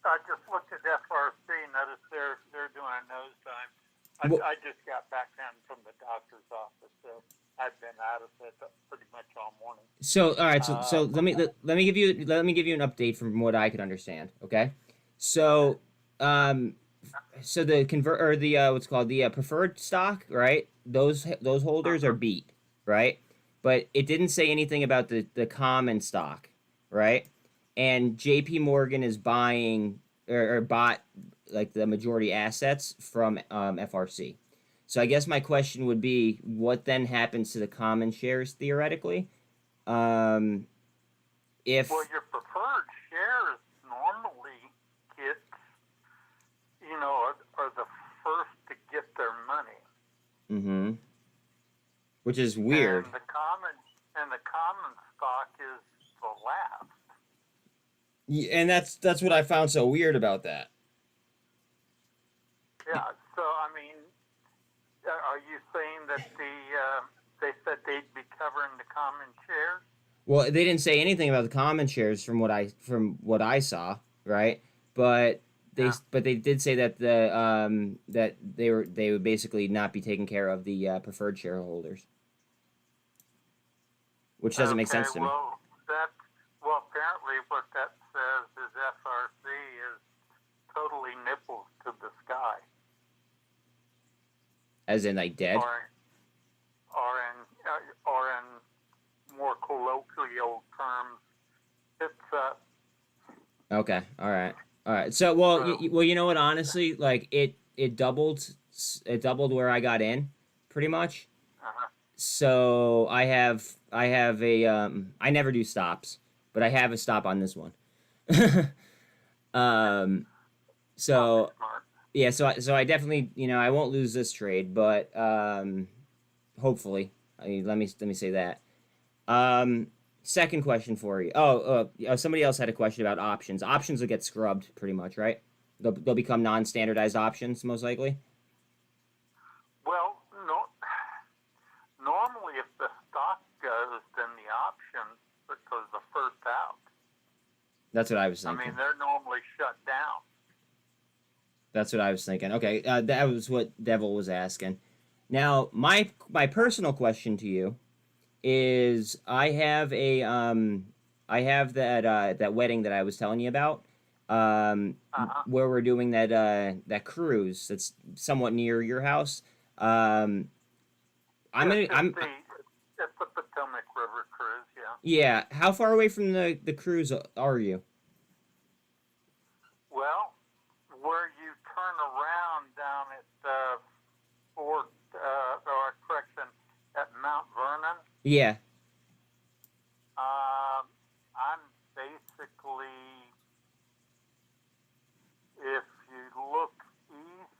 I just looked at FRC, noticed they're doing a nosedive. I just got back in from the doctor's office, so I've been out of it pretty much all morning. So all right, so let me give you an update from what I could understand. Okay, so so the convert or the what's called the preferred stock, right? Those holders are beat, right? But it didn't say anything about the common stock, right? And J.P. Morgan is buying or bought like the majority assets from FRC. So I guess my question would be, what then happens to the common shares theoretically? If well, your preferred shares normally get, are the first to get their money. Which is weird. And the common stock is the last. Yeah, and that's what I found so weird about that. Yeah. So I mean, are you saying that they said they'd be covering the common shares? Well, they didn't say anything about the common shares from what I saw, right? But they did say that that they would basically not be taking care of the preferred shareholders, which doesn't make sense to me. Well, apparently what that says is FRC is totally nipples to the sky. As in, like, dead? Or in more colloquial terms, it's up. Okay, all right. So, well, you know what? Honestly, like it doubled where I got in, pretty much. So I have a I never do stops, but I have a stop on this one. So yeah, so I definitely, I won't lose this trade, but hopefully. Let me say that. Second question for you. Somebody else had a question about options. Options will get scrubbed pretty much, right? They'll become non-standardized options most likely. Well, no. Normally, if the stock goes, then the options because the first out. That's what I was thinking. I mean, they're normally shut down. That's what I was thinking. Okay, that was what Devil was asking. Now, my personal question to you is, I have that wedding that I was telling you about, where we're doing that cruise that's somewhat near your house. It's the Potomac River cruise, yeah. Yeah. How far away from the cruise are you? Well, where you turn around down at at Mount Vernon. Yeah. I'm basically, if you look east,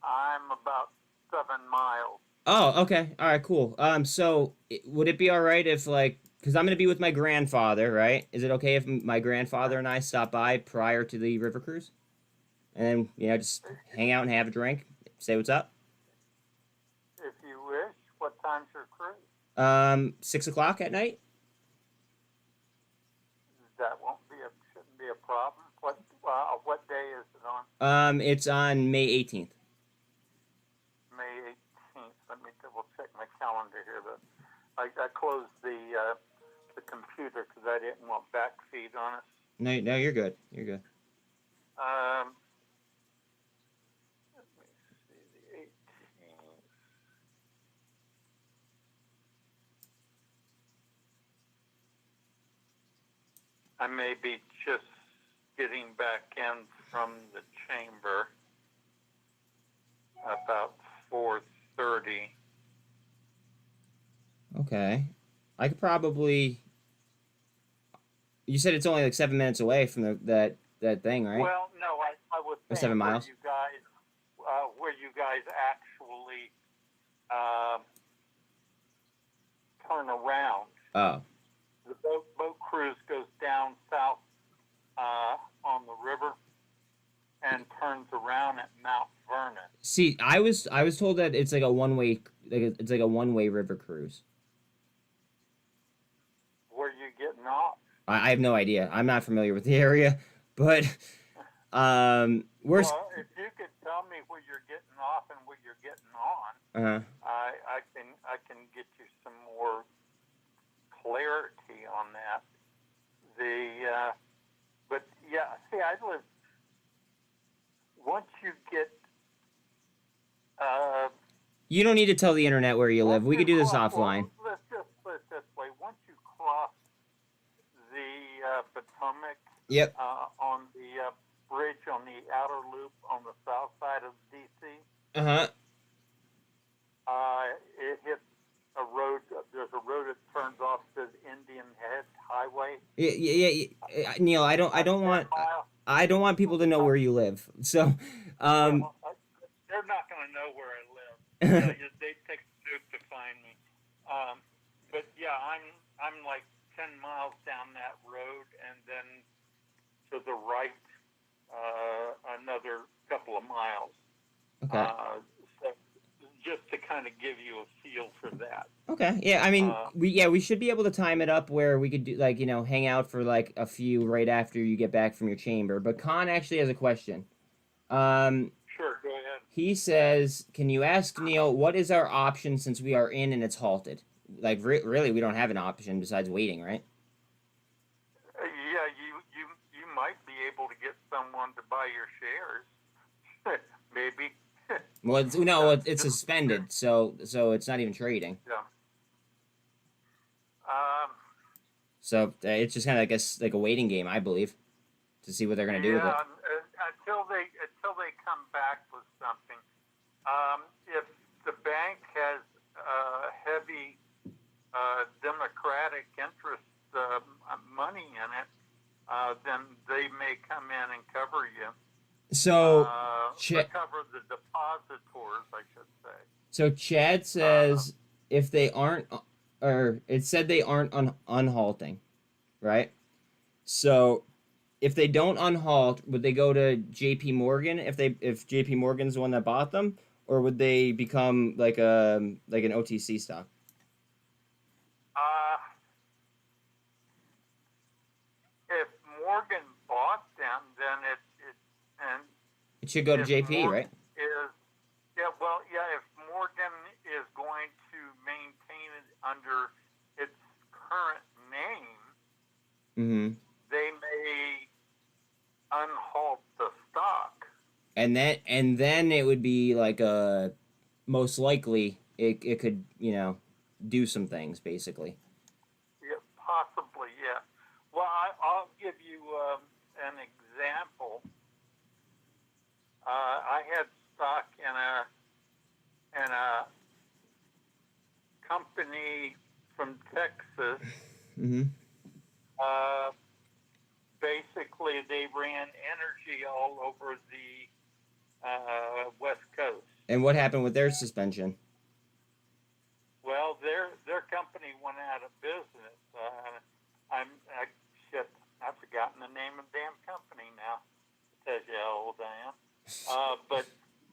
I'm about 7 miles. Oh, okay. All right, cool. So would it be all right if, like, because I'm gonna be with my grandfather, right? Is it okay if my grandfather and I stop by prior to the river cruise, and then just hang out and have a drink, say what's up? If you wish. What time's your cruise? 6 o'clock at night. That shouldn't be a problem. What day is it on? It's on May 18th. May 18th. Let me double check my calendar here. I closed the computer because I didn't want backfeed on it. No, you're good. You're good. I may be just getting back in from the chamber about 4:30. Okay. I could probably. You said it's only like 7 minutes away from that thing, right? Well, no, I was Or saying 7 miles? where you guys actually turn around. Oh. The boat cruise goes down south on the river and turns around at Mount Vernon. See, I was told that it's like a one-way, it's like a one-way river cruise. Where you getting off? I have no idea. I'm not familiar with the area, but we're. Well, if you could tell me where you're getting off and where you're getting on, Uh-huh. I can get you some more clarity on that. But yeah, see, I live. Once you get. You don't need to tell the internet where you live. We could do this offline. Let's just put it this way: once you cross the Potomac, Yep. on the bridge on the outer loop on the south side of DC, Uh-huh. it hits a road. There's a road that turns off to Indian Head Highway. Yeah. Neil, I don't want people to know where you live. So, Well, they're not going to know where I live. They take a snoop to find me. But yeah, I'm like 10 miles down that road, and then to the right, another couple of miles. Okay. So just to kind of give you a feel for that. Okay. Yeah, I mean, we should be able to time it up where we could do like, hang out for like a few right after you get back from your chamber. But Khan actually has a question. Sure, go ahead. He says, "Can you ask Neil what is our option since we are in and it's halted? Like really we don't have an option besides waiting, right?" Yeah, you might be able to get someone to buy your shares. Maybe. Well, it's suspended, so it's not even trading. Yeah. So it's just kind of, I guess, like a waiting game, I believe, to see what they're gonna do with it. Until they come back with something. If the bank has heavy Democratic interest money in it, then they may come in and cover you. So cover the depositors, I should say. So Chad says if they aren't, or it said they aren't unhalting, right? So if they don't unhalt, would they go to JP Morgan if JP Morgan's the one that bought them, or would they become like an OTC stock? If Morgan bought them, then it should go to JP, right? If Morgan is going to maintain it under its current name, they may unhalt the stock. And then it would be like most likely it could do some things basically. Yeah, possibly, yeah. Well, I'll give you an example. I had stock in a company from Texas. Basically, they ran energy all over the West Coast. And what happened with their suspension? Well, their company went out of business. I've forgotten the name of the damn company now. Tells you how old I am. But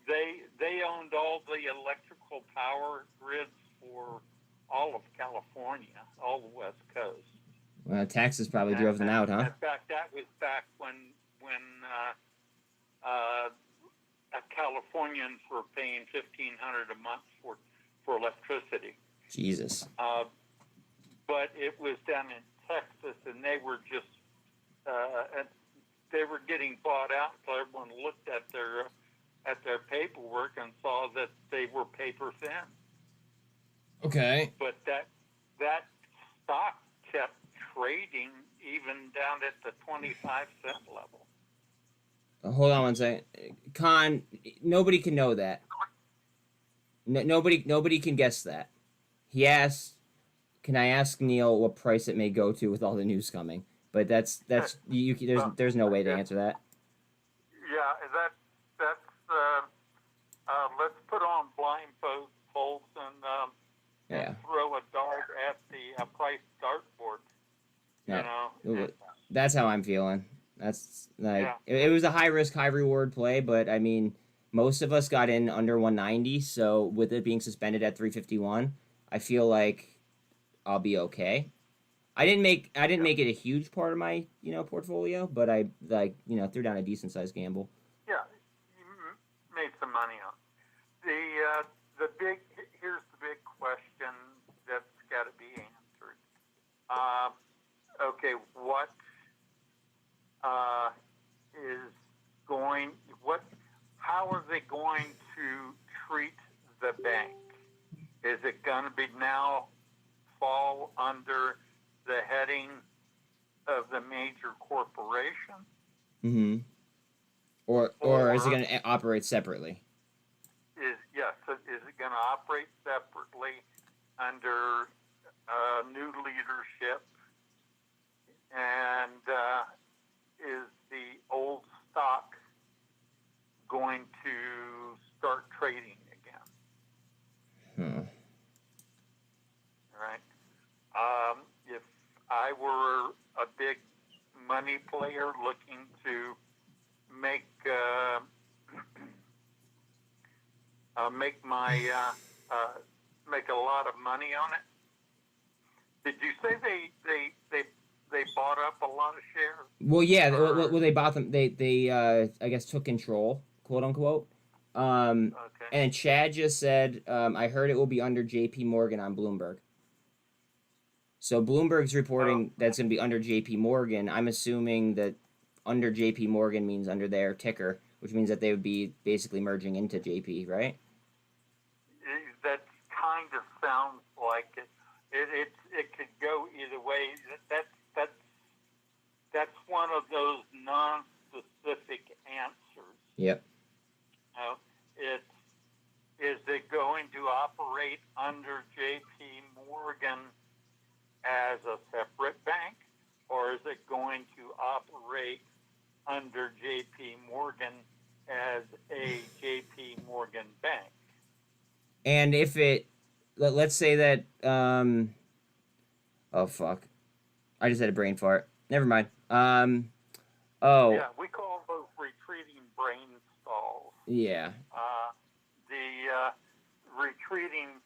they owned all the electrical power grids for all of California, all the West Coast. Well, taxes probably drove them out, huh? In fact, that was back when Californians were paying $1,500 a month for electricity. Jesus. But it was down in Texas, and they were just they were getting bought out. So everyone looked at their paperwork and saw that they were paper thin. Okay. But that stock kept trading even down at the 25-cent level. Hold on one second. Con, nobody can know that. Nobody can guess that. He asked, "Can I ask Neil what price it may go to with all the news coming?" But there's no way to answer that. Yeah, that's let's put on blindfolds and throw a dart at the price dartboard. No. You know, That's how I'm feeling. That's like it was a high risk, high reward play, but I mean, most of us got in under 190, so with it being suspended at 351, I feel like I'll be okay. I didn't make it a huge part of my portfolio, but I threw down a decent sized gamble. Yeah, you made some money on it. Here's the big question that's got to be answered. Okay, what how are they going to treat the bank? Is it going to be now fall under the heading of the major corporation? Mm-hmm. Or is it going to operate separately? Is it going to operate separately under new leadership? And is the old stock going to start trading again? All right. If I were a big money player looking to make make a lot of money on it. Did you say they bought up a lot of shares? Well, yeah. Well, they bought them. They I guess took control, quote unquote. Okay. And Chad just said, I heard it will be under J.P. Morgan on Bloomberg. So Bloomberg's reporting that's going to be under J.P. Morgan. I'm assuming that under J.P. Morgan means under their ticker, which means that they would be basically merging into J.P., right? That kind of sounds like it. It could go either way. That's one of those non-specific answers. Yep. Is it going to operate under J.P. Morgan as a separate bank, or is it going to operate under J.P. Morgan as a J.P. Morgan bank? And if let's say that, oh fuck, I just had a brain fart. Never mind. Yeah, we call those retreating brain stalls. Yeah. The retreating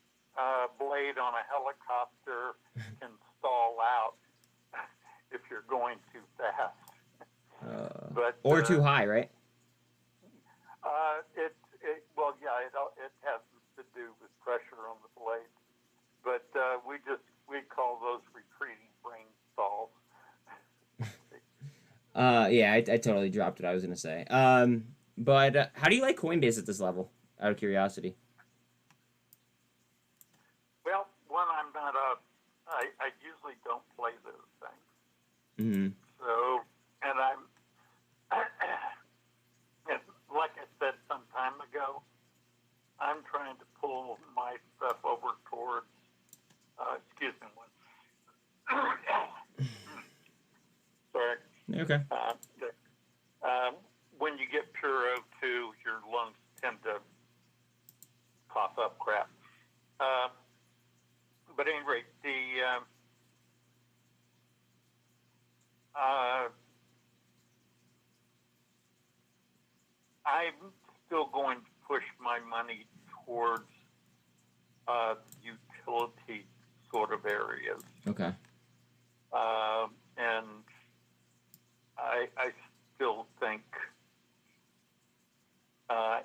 blade on a helicopter can stall out if you're going too fast. Or too high, right? It has to do with pressure on the blade. But we call those retreating brain stalls. Yeah, I totally dropped what I was gonna say. But how do you like Coinbase at this level? Out of curiosity. Well, when I'm not I usually don't play those things. Mm-hmm. So, and and like I said some time ago, I'm trying to pull my stuff over towards. Excuse me one. Sorry. Okay. When you get pure O2, your lungs tend to cough up crap. But at any rate, I'm still going to push my money towards utility sort of areas. Okay. And I still think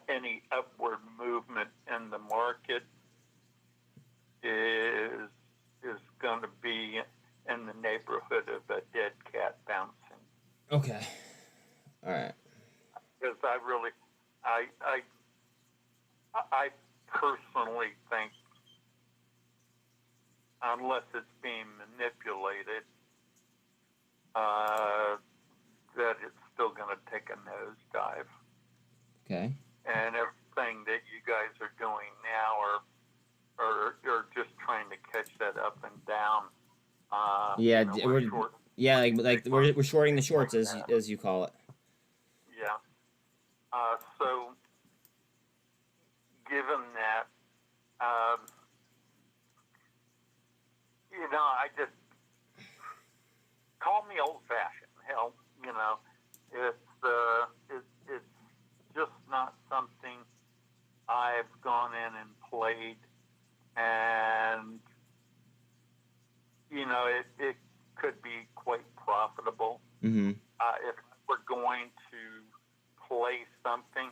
any upward movement in the market is going to be in the neighborhood of a dead cat bouncing. Okay. All right. Because I personally think, unless it's being manipulated, that it's still going to take a nosedive. Okay. And everything that you guys are doing now are just trying to catch that up and down. Yeah, we're short. Yeah, like we're shorting the shorts as you call it. Yeah. So, given that, I just call me old-fashioned. Hell, it's just not something I've gone in and played, and it could be quite profitable. Mm-hmm. If we're going to play something.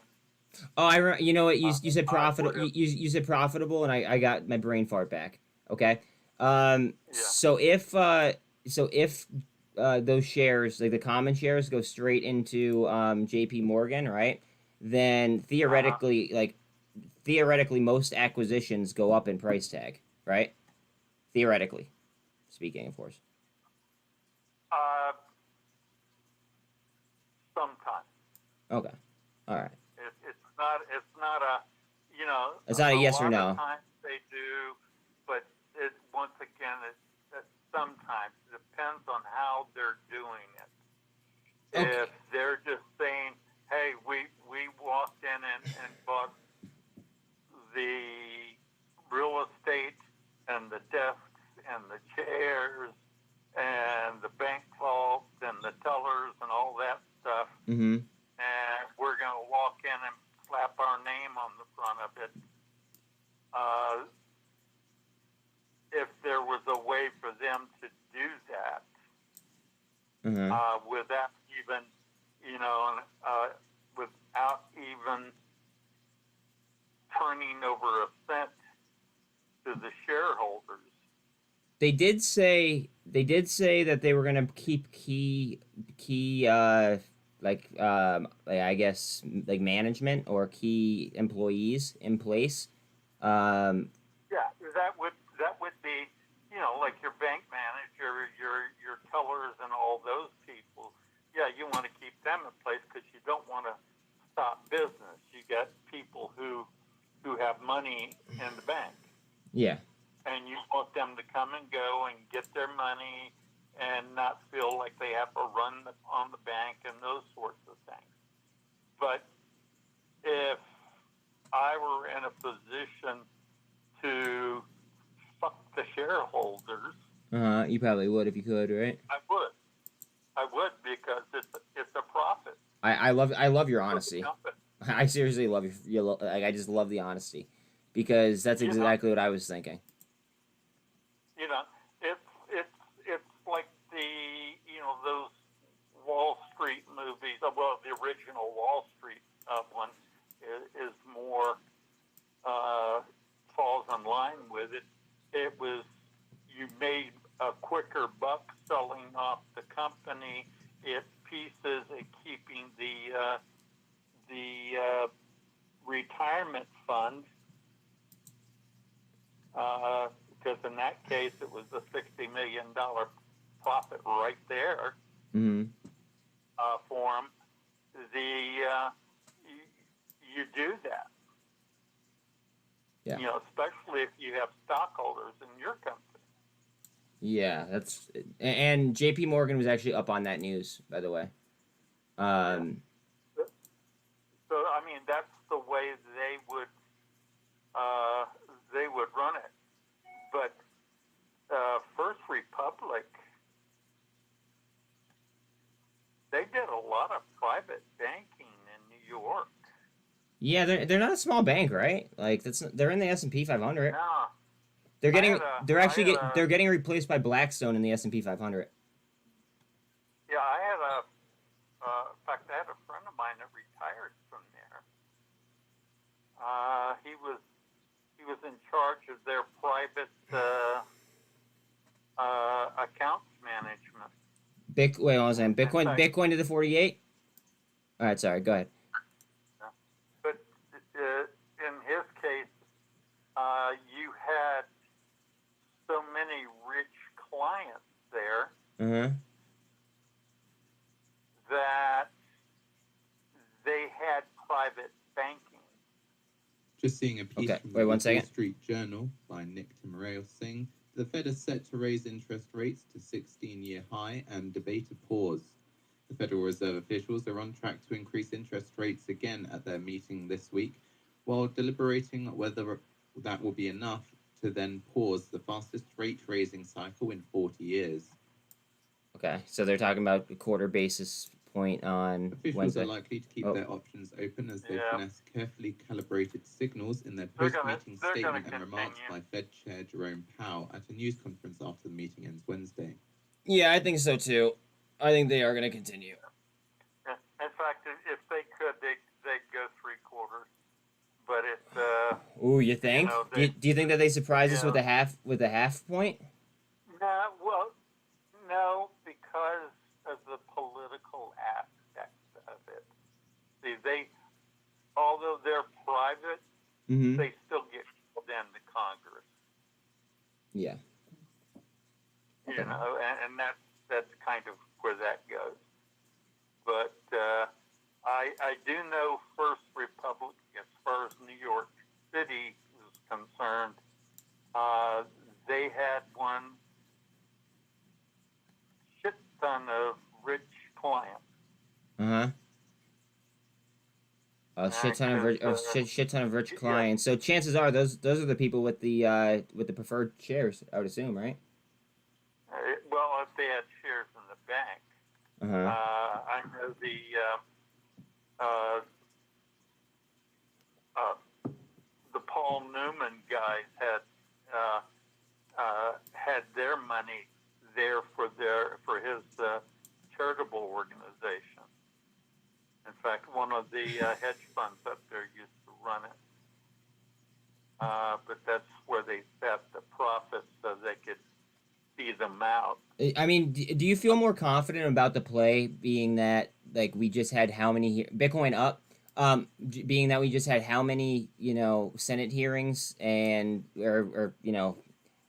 Oh, you know what? You said profitable. You said profitable, and I got my brain fart back. Okay. Yeah. So if those shares, like the common shares, go straight into J.P. Morgan, right? Then theoretically, most acquisitions go up in price tag, right? Theoretically speaking, of course. Sometimes. Okay. All right. It's not a, It's not a yes or no. A lot of times they do, but once again, it sometimes depends on how they're doing it. Okay. If they're just saying, hey, we walked in and bought the real estate and the desks and the chairs and the bank vaults and the tellers and all that stuff, Mm-hmm. and we're going to walk in and slap our name on the front of it. If there was a way for them to do that, without even, without even turning over a cent to the shareholders. They did say that they were gonna keep key I guess like management or key employees in place. Yeah, that would be, like your bank manager, your tellers, and all those people. Yeah, you want to keep them in place because you don't want to stop business. You got people who have money in the bank. Yeah. And you want them to come and go and get their money and not feel like they have to run on the bank and those sorts of things. But if I were in a position to fuck the shareholders, You probably would if you could, right? I would because it's a profit. I love your honesty. I seriously love your I just love the honesty because that's exactly what I was thinking. It's like those Wall Street movies. Well, the original Wall Street one is more falls in line with it. It was you made a quicker buck selling off the company, its pieces, and keeping the retirement fund. Because in that case, it was a $60 million profit right there for them. You do that. Yeah. Especially if you have stockholders in your company. Yeah, and J.P. Morgan was actually up on that news, by the way. So I mean, that's the way they would run it. But First Republic, they did a lot of private banking in New York. Yeah, they're not a small bank, right? Like they're in the S&P 500. No. They're getting replaced by Blackstone in the S&P 500. Yeah, in fact, I had a friend of mine that retired from there. He was in charge of their private accounts management. Wait, hold on a second. Bitcoin to the 48? All right, sorry, go ahead. But in his case, you had so many rich clients there private banking. Just seeing a piece Okay, from wait the 1 Wall second. Street Journal by Nick Timirail saying the Fed is set to raise interest rates to 16-year high and debate a pause. The Federal Reserve officials are on track to increase interest rates again at their meeting this week, while deliberating whether that will be enough to then pause the fastest rate-raising cycle in 40 years. Okay, so they're talking about a quarter basis point on Officials Wednesday. are likely to keep their options open as they Yeah. finesse carefully calibrated signals in their They're gonna- post-meeting they're gonna statement and remarks by continue. Fed Chair Jerome Powell at a news conference after the meeting ends Wednesday. Yeah, I think so too. I think they are going to continue. In fact, if they could, they'd go 3/4. But it's Ooh, you think? know, Do you think that they surprise us Yeah. with a half point? no, because of the political aspect of it. See, although they're private, Mm-hmm. they still get called into Congress. Yeah. You know, and that's kind of where that goes. But I do know First Republic, as far as New York City is concerned, they had one shit ton of rich clients. Uh-huh. A shit ton of shit ton of rich yeah. clients. So chances are those are the people with the preferred shares, I would assume, right? Well, if they had shares in the bank. Uh-huh. I know the Paul Newman guys had their money there for his charitable organization. In fact, one of the hedge funds up there used to run it. But that's where they set the profits so they could see them out. I mean, do you feel more confident about the play being that like we just had how many Bitcoin up? Being that we just had how many Senate hearings and or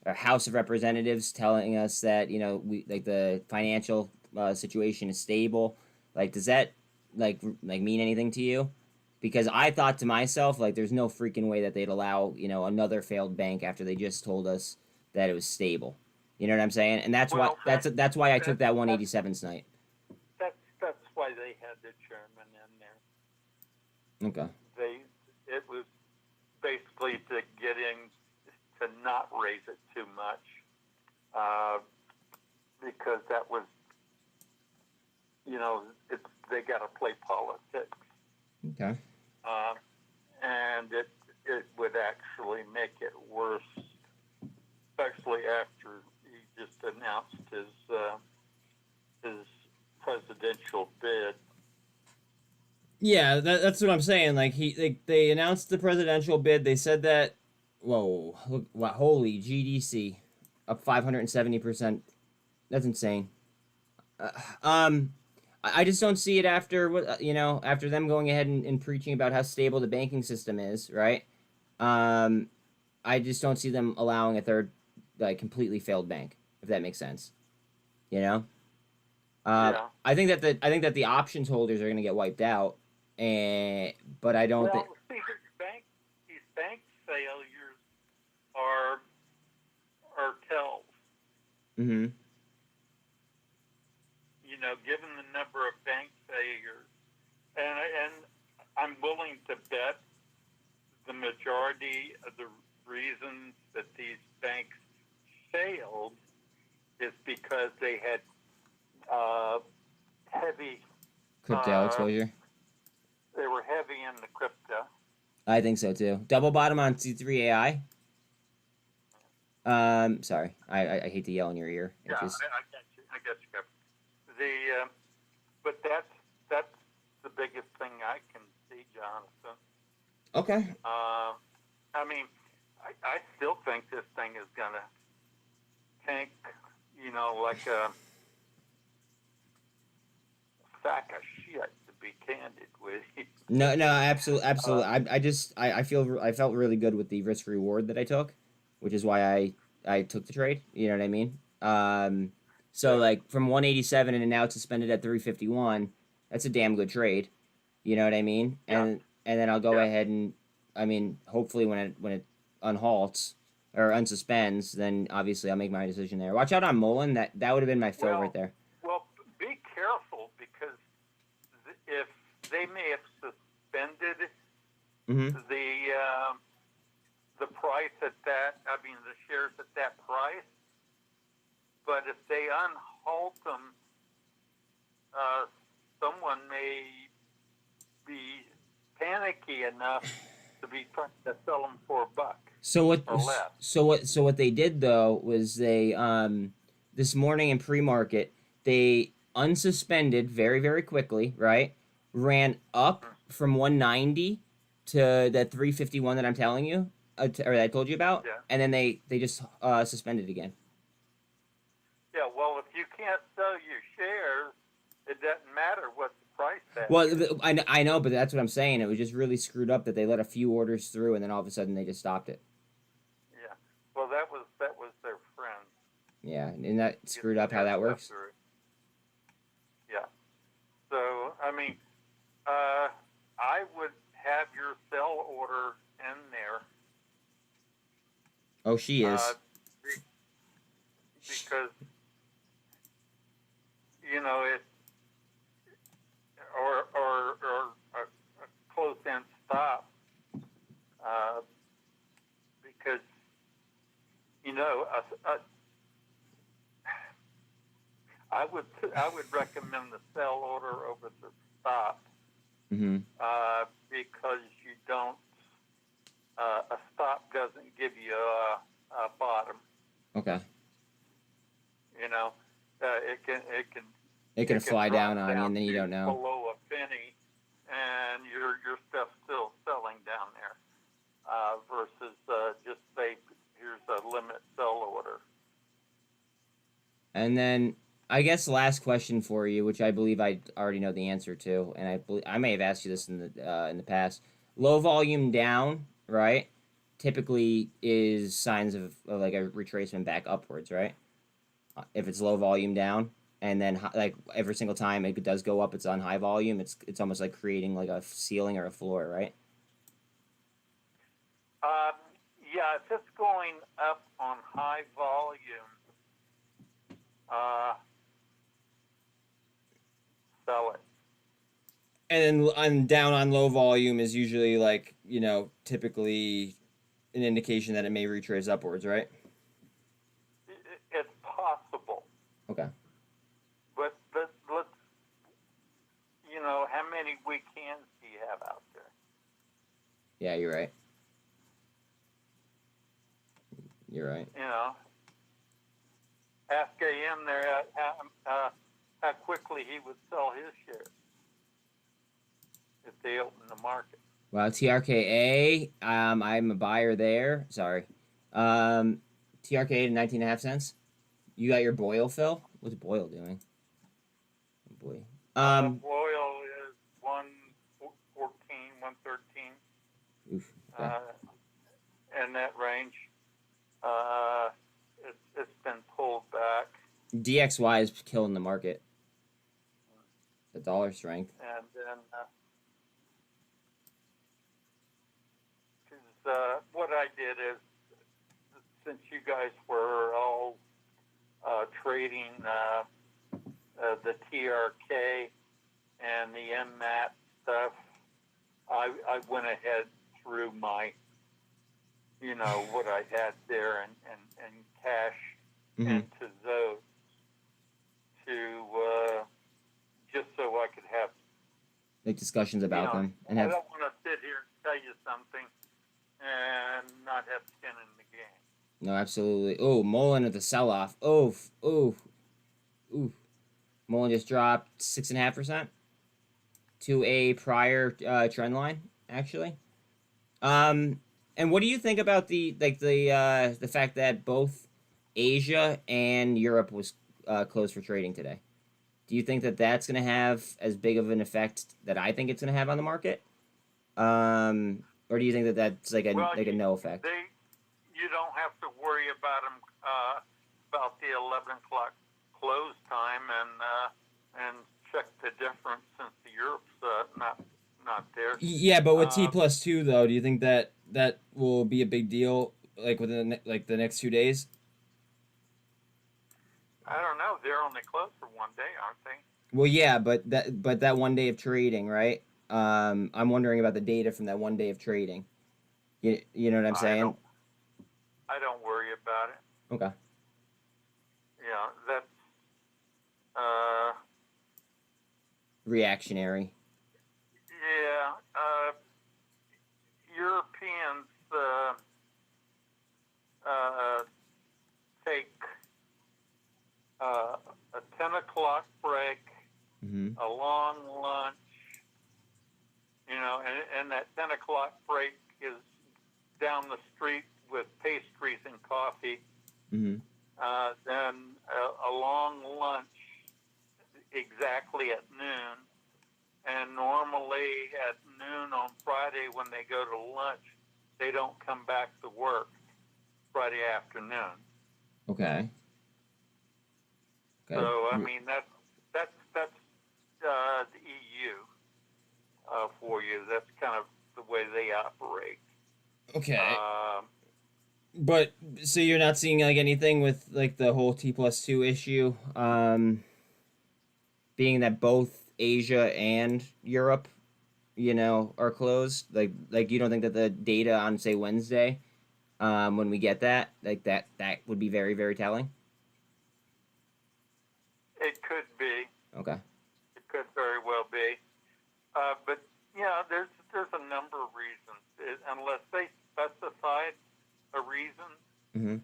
our House of Representatives telling us that we like the financial situation is stable. Like, does that like mean anything to you? Because I thought to myself, like, there's no freaking way that they'd allow another failed bank after they just told us that it was stable. You know what I'm saying? And that's Well, that's why I took that 187 tonight. That's why they had the chairman in there. Okay. It was basically to not raise it too much, because that was, they got to play politics. Okay. And it would actually make it worse, especially after he just announced his presidential bid. Yeah, that's what I'm saying. Like they announced the presidential bid. They said that, whoa, look, wow, holy GDC, up 570%. That's insane. I just don't see it after what after them going ahead and preaching about how stable the banking system is, right? I just don't see them allowing a third, like, completely failed bank, if that makes sense. Yeah. I think that the options holders are going to get wiped out, but I don't think. See, these bank failures are tells. Mm-hmm. Given the number of bank failures, and I'm willing to bet the majority of the reasons that these banks failed is because they had heavy Crypto exposure. They were heavy in the crypto. I think so too. Double bottom on C3 AI. Sorry, I hate to yell in your ear. I got you. I got you. But that's the biggest thing I can see, Jonathan. Okay. I mean, I still think this thing is gonna tank. Like a sack of shit, to be candid with you. No, absolutely. I felt really good with the risk reward that I took, which is why I took the trade. You know what I mean? So like from 187 and now it's suspended at 351. That's a damn good trade. You know what I mean? Yeah. and then I'll go Yeah. ahead and, I mean, hopefully when it unhalts or unsuspends, then obviously I'll make my decision there. Watch out on Mullen. That would have been my fill right there. Well, be careful because if they may have suspended Mm-hmm. the price at that, I mean the shares at that price, but if they unhalt them, someone may be panicky enough to be trying to sell them for $1 So what? or less. So what they did though was they this morning in pre-market they unsuspended very very quickly, right? Ran up from 190 to that 351 that I'm telling you, or that I told you about, Yeah. and then they just suspended again. Yeah, well, if you can't sell your shares, it doesn't matter what the price is. Well, I know, but that's what I'm saying. It was just really screwed up that they let a few orders through, and then all of a sudden they just stopped it. Yeah. Well, that was their friend. Yeah, and that screwed up how that works. Yeah. So, I mean, I would have your sell order in there. Oh, she is. Because, you know, it, or a close-end stop, because, you know, I would recommend the sell order over the stop, Mm-hmm. because you don't, a stop doesn't give you a bottom. Okay. You know, it can fly drop down on you, and then you to don't know. below a penny, and your stuff's still selling down there, versus just say here's a limit sell order. And then I guess last question for you, which I believe I already know the answer to, and I may have asked you this in the past. Low volume down, right? Typically is signs of like a retracement back upwards, right? If it's low volume down, and then like every single time it does go up, it's on high volume. It's almost like creating like a ceiling or a floor, right? Yeah, if it's going up on high volume, sell it. And then on down on low volume is usually like, you know, typically an indication that it may retrace upwards, right? It's possible. Okay. But let's, you know, how many weak hands do you have out there? Yeah, you're right. You're right. You know, ask AM there how quickly he would sell his shares if they open the market. Well, TRKA, I'm a buyer there. Sorry. TRKA to 19.5 cents. You got your Boyle fill? What's Boyle doing? Oh boy. Oil is 114, 113. Oof, okay. In that range. It's been pulled back. DXY is killing the market. The dollar strength. And then, because what I did is, since you guys were all trading the TRK and the mmat stuff, I went ahead through my, you know, what I had there and cash into those to just so I could have like discussions about them and I have. don't want to sit here and tell you something and not have skin in the game. No, absolutely. Oh, Mullen at the sell-off. Oof, oof, oof. Mullen just dropped 6.5% to a prior trend line, actually. And what do you think about the fact that both Asia and Europe was closed for trading today? Do you think that that's going to have as big of an effect that I think it's going to have on the market? Or do you think that that's like a no effect? You don't have to worry about them about the 11 o'clock close time and check the difference since the Europe's not there. Yeah, but with T+2 though, do you think that will be a big deal, like within the next 2 days? I don't know. They're only closed for one day, aren't they? Well, yeah, but that 1 day of trading, right? I'm wondering about the data from that 1 day of trading. You know what I'm saying? I don't worry about it. Okay. Yeah, that's Reactionary. yeah. Europeans take a 10 o'clock break, Mm-hmm. a long lunch, and that 10 o'clock break is down the street with pastries and coffee. Mm-hmm. Then a long lunch exactly at noon. And normally at noon on Friday when they go to lunch, they don't come back to work Friday afternoon. Okay. So I mean that's the EU for you. That's kind of the way they operate. Okay. But so you're not seeing like anything with like the whole T+2 issue, being that both Asia and Europe, are closed. Like you don't think that the data on say Wednesday, when we get that, like that would be very, very telling. It could be. Okay. It could very well be. But there's a number of reasons. Unless they specified a reason, Mm-hmm.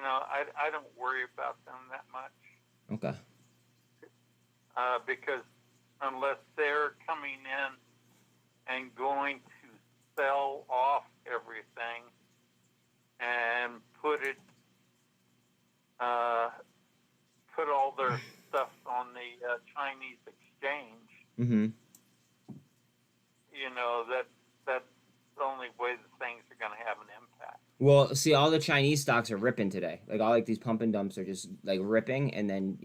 I don't worry about them that much. Okay. Because unless they're coming in and going to sell off everything and put all their stuff on the Chinese exchange, Mm-hmm. that's the only way the things are going to have an impact. Well, see, all the Chinese stocks are ripping today. Like all like these pump and dumps are just like ripping, and then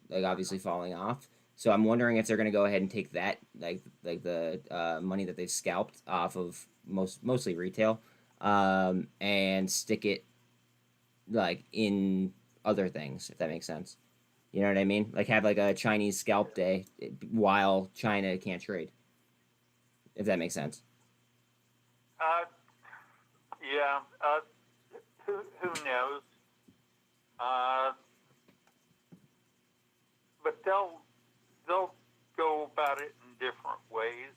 like obviously falling off. So I'm wondering if they're gonna go ahead and take that like the money that they've scalped off of mostly retail, and stick it like in other things, if that makes sense. You know what I mean? Like have like a Chinese scalp day while China can't trade. If that makes sense. Yeah. Who knows? But they'll go about it in different ways.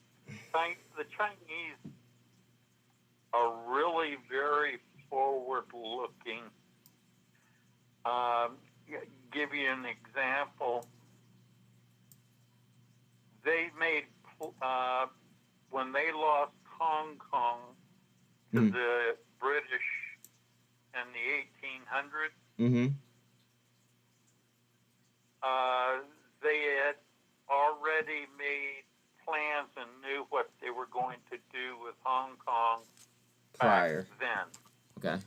The Chinese are really very forward-looking. Give you an example. They made when they lost Hong Kong to the British in the 1800s. Mm-hmm. They had already made plans and knew what they were going to do with Hong Kong Prior. back then. Okay.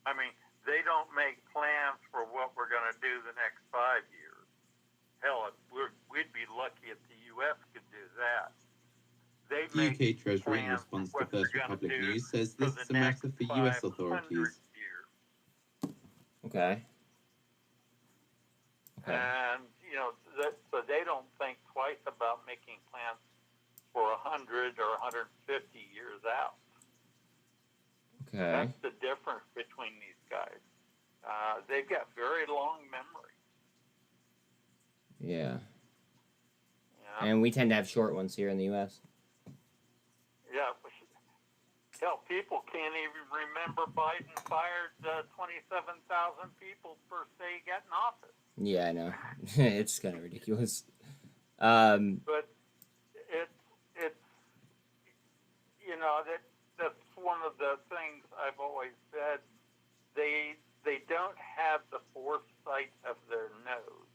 I mean, they don't make plans for what we're going to do the next 5 years. Hell, we'd be lucky if the U.S. could do that. They The make UK Treasury, in plans response for to what they're First gonna Republic do News, says for this the is a matter next for US 500 authorities. years. Okay. And so they don't think twice about making plans for 100 or 150 years out. Okay. That's the difference between these guys. They've got very long memory. Yeah. Yeah. And we tend to have short ones here in the U.S. Yeah. Hell, people can't even remember Biden fired 27,000 people first day he got in office. Yeah, I know. It's kind of ridiculous. But it's that's one of the things I've always said. They don't have the foresight of their nose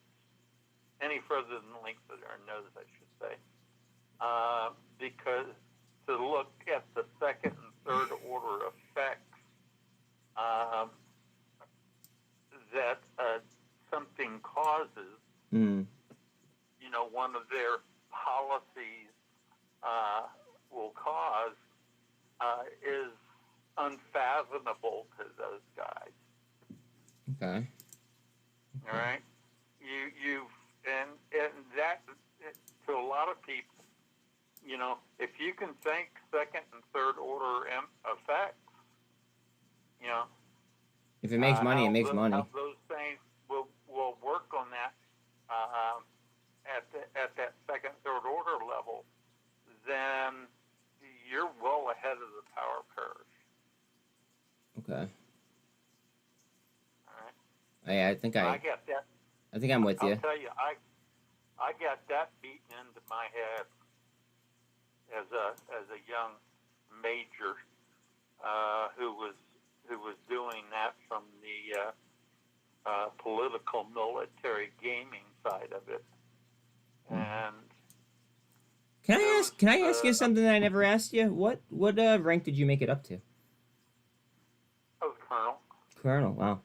any further than the length of their nose, I should say, because to look at the second and third order effects that something causes, one of their policies will cause is unfathomable to those guys. Okay. All right, and that to a lot of people, you know, if you can think second and third order effects, you know, If it makes money, it makes how money. those things will work on that at that second, third order level, then you're well ahead of the power curve. Okay. All right. I think I get that. I think I'm with you. I'll tell you, I got that beaten into my head as a young major who was doing that from the political military gaming side of it. And Can I ask you something that I never asked you? What rank did you make it up to? I was colonel. Colonel. Wow.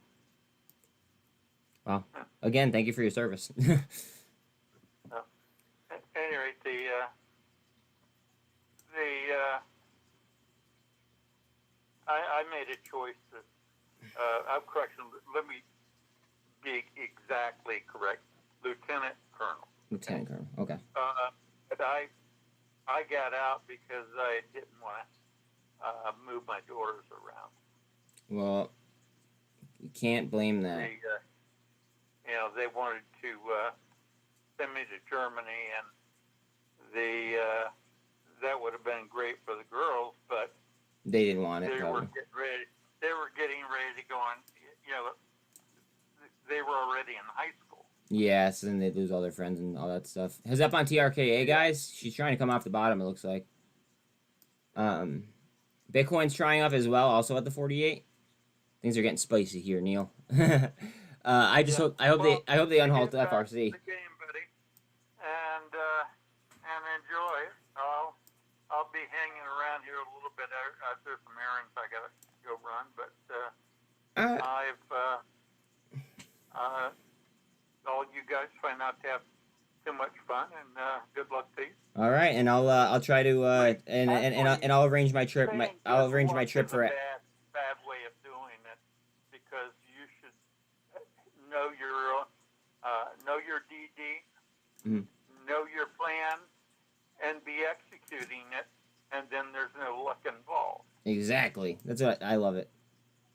Wow. Again, thank you for your service. At any rate, I made a choice that correction. Let me be exactly correct. Lieutenant Colonel. Lieutenant Colonel. Okay. But I got out because I didn't want to move my daughters around. Well, you can't blame that. They wanted to send me to Germany, and that would have been great for the girls, but They didn't want it. they were Probably. getting ready. They were getting ready to go on. They were already in high school. Yeah, so then they lose all their friends and all that stuff. Heads up on TRKA, guys. She's trying to come off the bottom, it looks like. Bitcoin's trying off as well, also at the 48. Things are getting spicy here, Neil. I hope they unhalt the Get back FRC. to the game, buddy, and enjoy it. I'll be hanging around here a little bit. There's some errands I gotta go run, but all you guys try not to have too much fun, and good luck to you. All right, and I'll try to and I'll arrange my trip. I'll arrange my trip for it. Bad way of doing it, because you should know your DD, know your plan, and be executing it, and then there's no luck involved. Exactly. That's what I love it.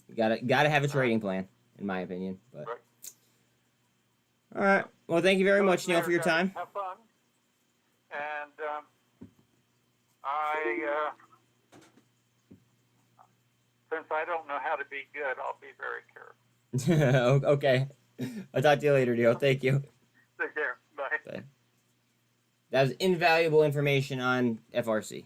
You gotta have a trading plan, in my opinion. But Right. all right. Well, thank you very much, Neil, for your time. Have fun, and since I don't know how to be good, I'll be very careful. Okay. I'll talk to you later, Neil. Thank you. Take care. Bye. Bye. That was invaluable information on FRC.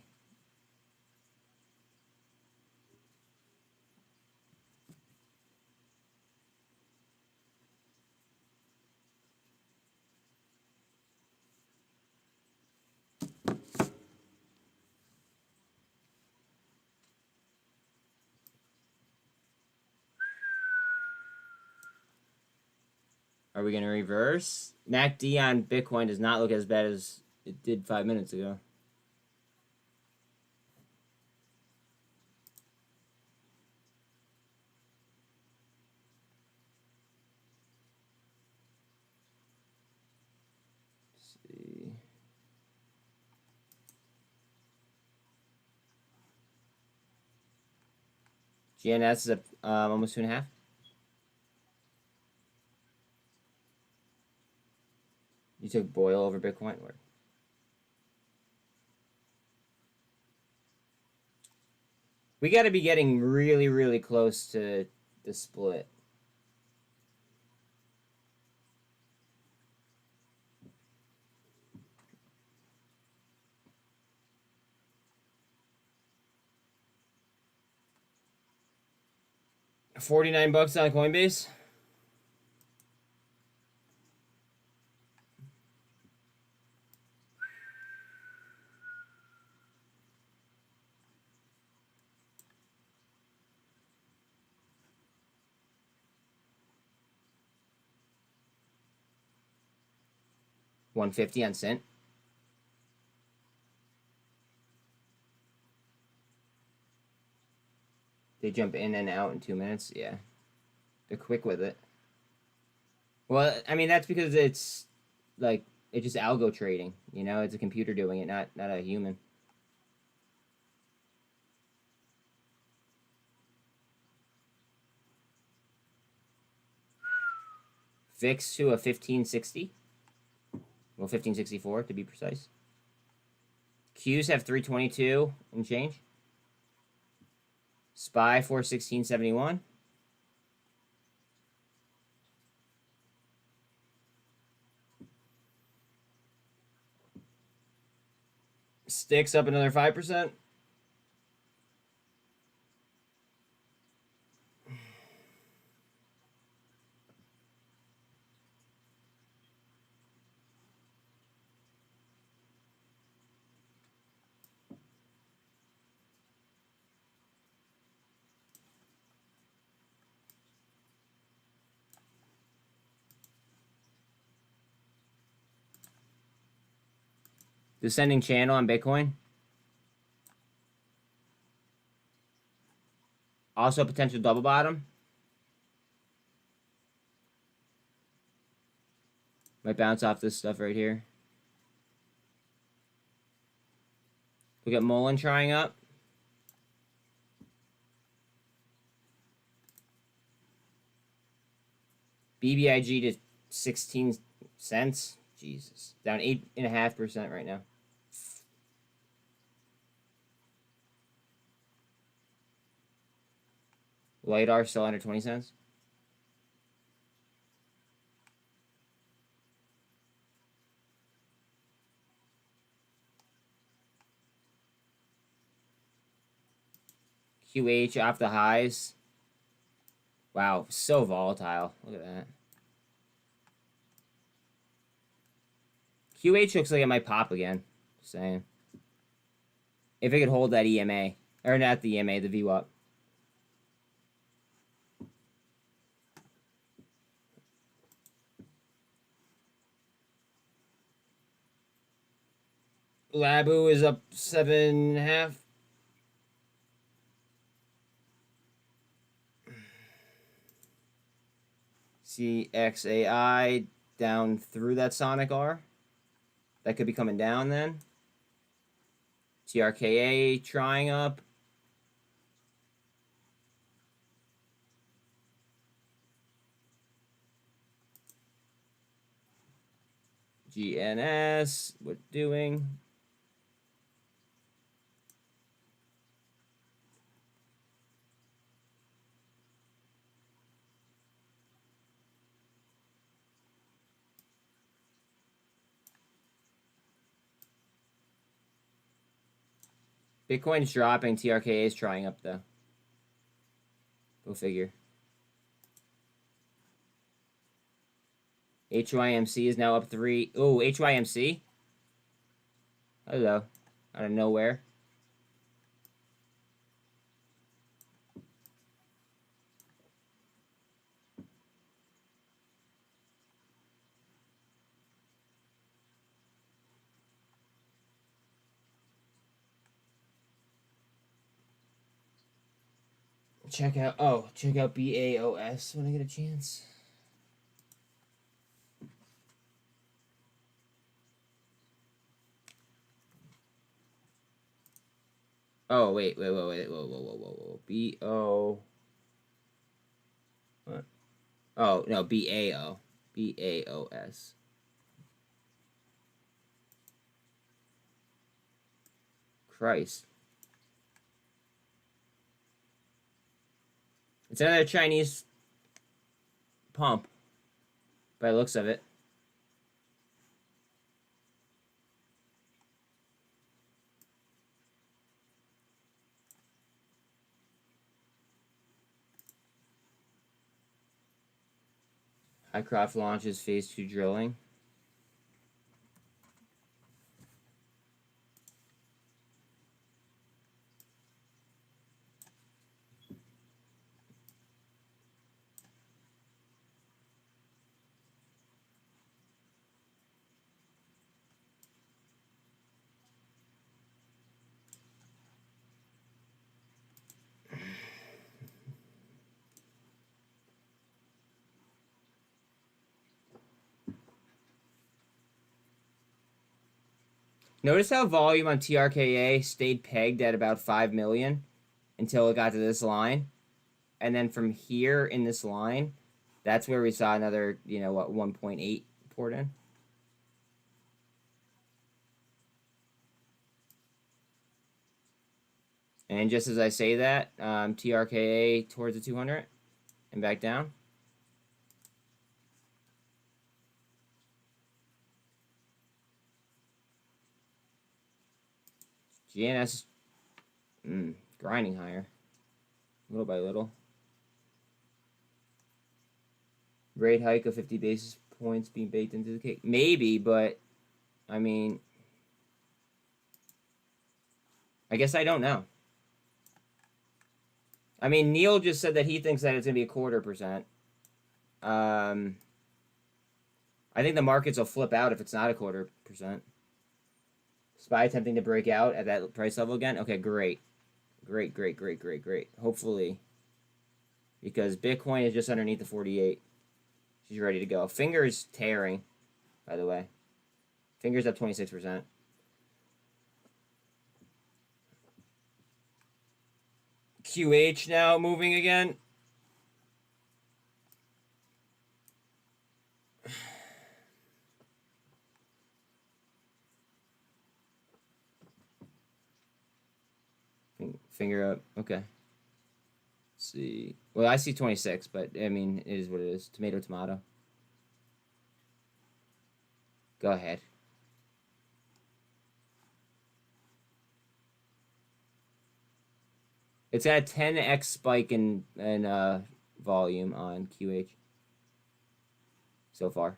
Are we going to reverse? MACD on Bitcoin does not look as bad as it did 5 minutes ago. Let's see. GNS is at almost 2.5. You took Boyle over Bitcoin? Where? We got to be getting really, really close to the split. $49 on Coinbase. $150 on SINT. They jump in and out in 2 minutes. Yeah, they're quick with it. Well, I mean that's because it's like it's just algo trading. You know, it's a computer doing it, not a human. Fix to a 1560. Well, 1564 to be precise. Qs have 322 and change. SPY 416.71. Sticks up another 5%. Descending channel on Bitcoin. Also potential double bottom. Might bounce off this stuff right here. We got Mullen trying up. BBIG to 16 cents. Jesus. Down 8.5% right now. LiDAR still under 20 cents. QH off the highs. Wow, so volatile. Look at that. QH looks like it might pop again. Just saying. If it could hold that EMA. Or not the EMA, the VWAP. Labu is up 7.5. CXAI down through that Sonic R. That could be coming down then. TRKA trying up. GNS, what doing? Bitcoin's dropping, TRKA is trying up though. Go figure. HYMC is now up 3. Oh, HYMC. Hello. Out of nowhere. Check out BAOS when I get a chance. Oh, wait, whoa. B-O... What? Oh, no, B-A-O. B-A-O-S. Christ. It's another Chinese pump, by the looks of it. Hycroft launches phase 2 drilling. Notice how volume on TRKA stayed pegged at about 5 million until it got to this line. And then from here in this line, that's where we saw another, 1.8 poured in. And just as I say that, TRKA towards the 200 and back down. GNS grinding higher, little by little. Rate hike of 50 basis points being baked into the cake. Maybe, but I mean, I guess I don't know. I mean, Neil just said that he thinks that it's going to be 0.25%. I think the markets will flip out if it's not 0.25%. SPY attempting to break out at that price level again. Okay, great. Great. Hopefully. Because Bitcoin is just underneath the 48. She's ready to go. Fingers tearing, by the way. Fingers up 26%. QH now moving again. Finger up. Okay. Let's see. Well, I see 26, but I mean, it is what it is. Tomato, tomato. Go ahead. It's at a 10x spike in volume on QH so far.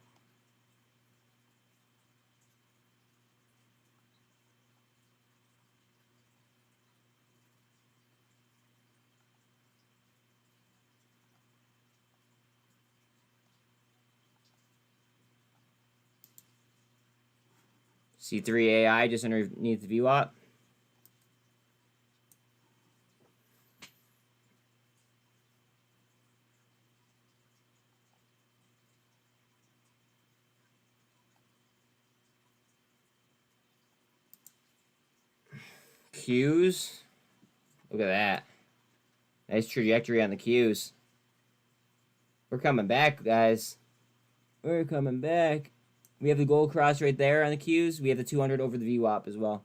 C3 AI just underneath the VWAP. Qs. Look at that. Nice trajectory on the Qs. We're coming back, guys. We're coming back. We have the gold cross right there on the Qs. We have the 200 over the VWAP as well.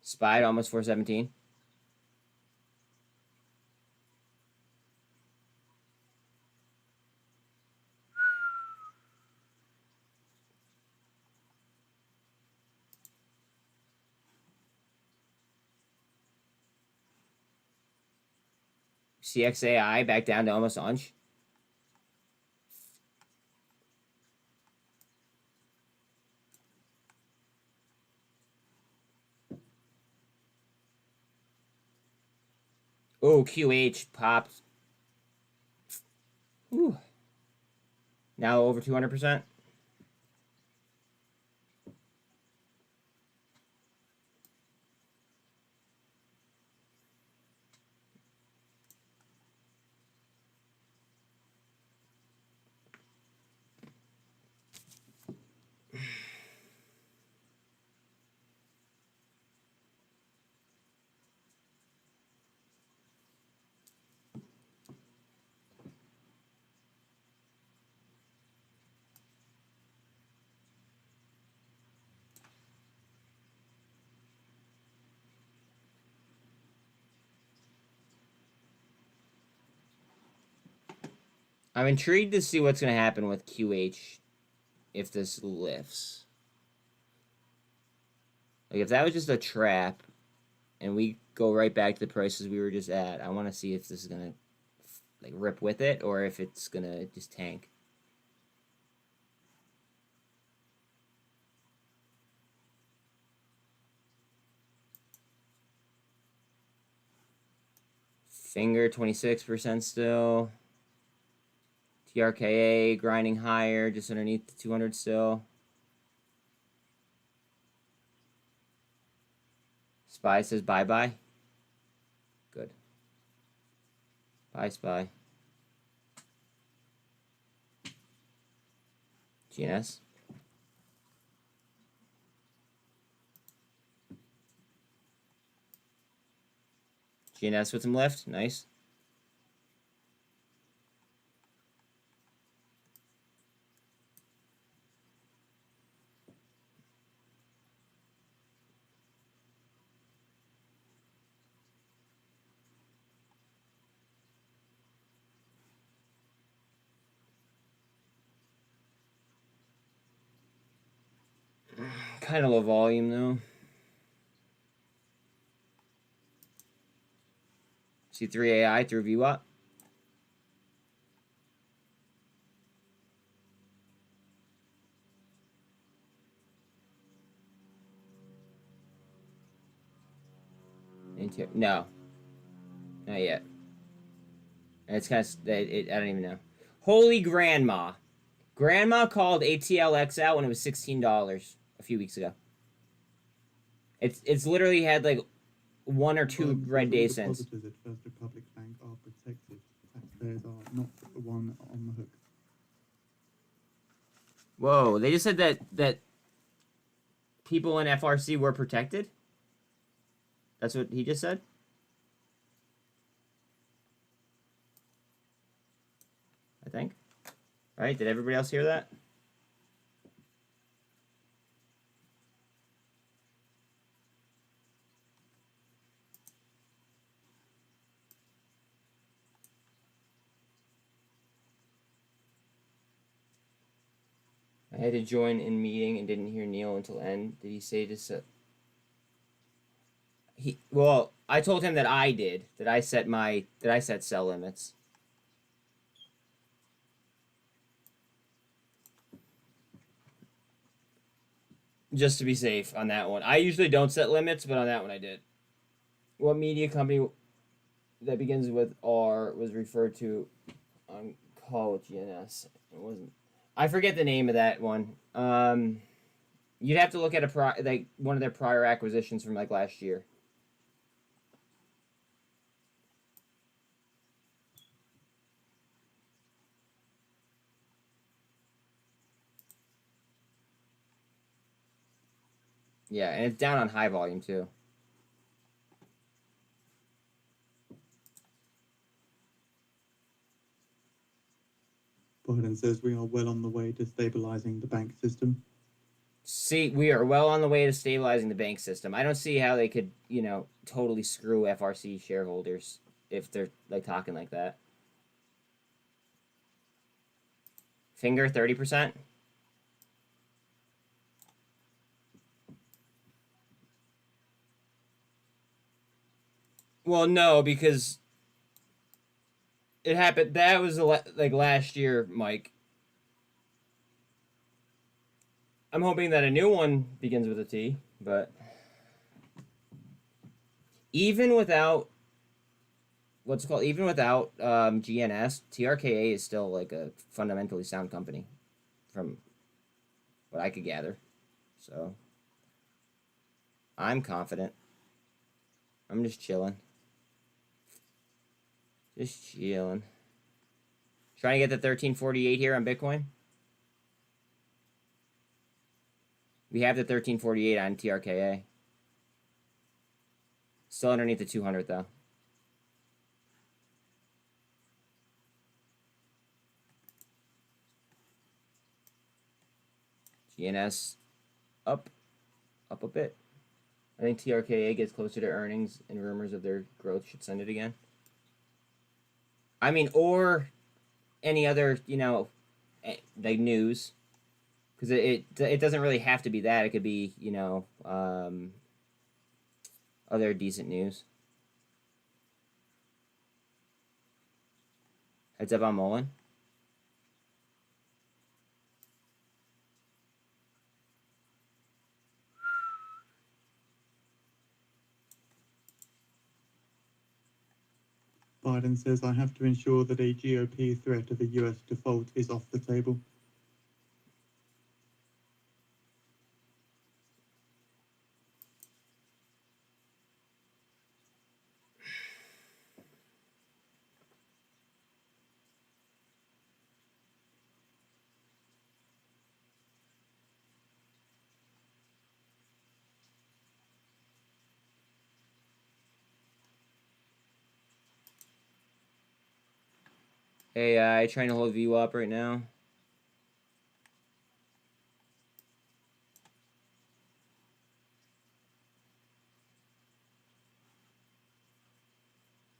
SPY at almost 417. CXAI back down to almost unch. Oh, QH popped. Whew. Now over 200%. I'm intrigued to see what's going to happen with QH if this lifts. Like, if that was just a trap and we go right back to the prices we were just at, I want to see if this is going to, like, rip with it or if it's going to just tank. Finger 26% still. TRKA grinding higher, just underneath the 200 still. SPY says bye-bye. Good. Bye, SPY. GNS. GNS with some lift. Nice. Kind of low volume though. C3 AI through VWAP. No, not yet. And it's kind of I don't even know. Holy grandma. Grandma called ATLX out when it was $16 a few weeks ago. It's literally had like 1 or 2 red days since. Depositors at First Republic Bank are protected. Taxpayers are not the one on the hook. Whoa, they just said that people in FRC were protected? That's what he just said? I think. Right? Did everybody else hear that? I had to join in meeting and didn't hear Neil until end. Did he say to set? Well, I told him that I did. That I set sell limits. Just to be safe on that one. I usually don't set limits, but on that one I did. What media company that begins with R was referred to on call with GNS? It wasn't. I forget the name of that one. You'd have to look at one of their prior acquisitions from like last year. Yeah, and it's down on high volume too. Biden says we are well on the way to stabilizing the bank system. See, we are well on the way to stabilizing the bank system. I don't see how they could, totally screw FRC shareholders if they're like talking like that. Finger 30%. Well, no, because it happened. That was like last year, Mike. I'm hoping that a new one begins with a T, but even without GNS, TRKA is still like a fundamentally sound company, from what I could gather. So I'm confident. I'm just chilling. Just chilling. Trying to get the 1348 here on Bitcoin. We have the 1348 on TRKA. Still underneath the 200 though. GNS up a bit. I think TRKA gets closer to earnings and rumors of their growth should send it again. I mean, or any other, like news, because it doesn't really have to be that. It could be, other decent news. Heads up on Mullen. Biden says I have to ensure that a GOP threat of a US default is off the table. AI trying to hold view up right now.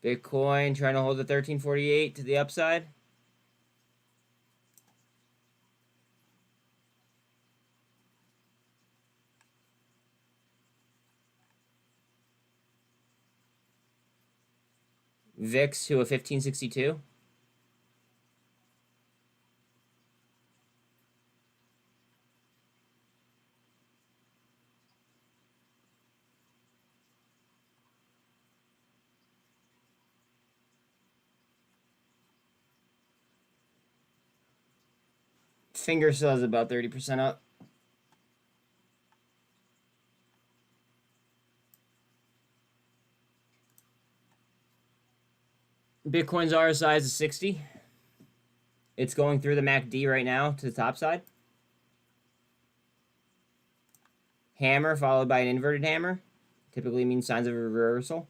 Bitcoin trying to hold the 1348 to the upside. VIX to a 1562. Finger still is about 30% up. Bitcoin's RSI is a 60. It's going through the MACD right now to the top side. Hammer followed by an inverted hammer. Typically means signs of a reversal.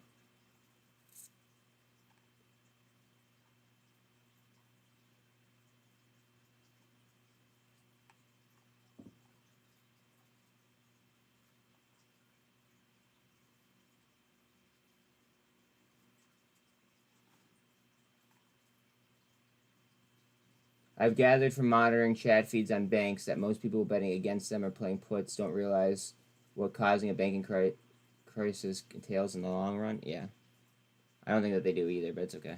I've gathered from monitoring chat feeds on banks that most people betting against them or playing puts don't realize what causing a banking crisis entails in the long run. Yeah. I don't think that they do either, but it's okay.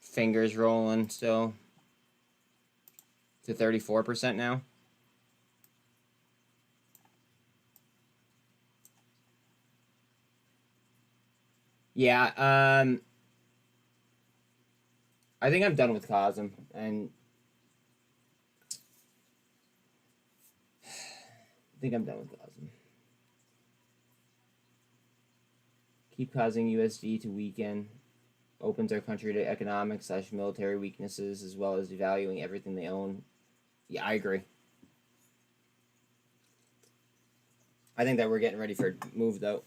Fingers rolling still to 34% now. Yeah, I think I'm done with cosm, and I think I'm done with cosm. Keep causing USD to weaken. Opens our country to economic/military weaknesses, as well as devaluing everything they own. Yeah, I agree. I think that we're getting ready for a move, though.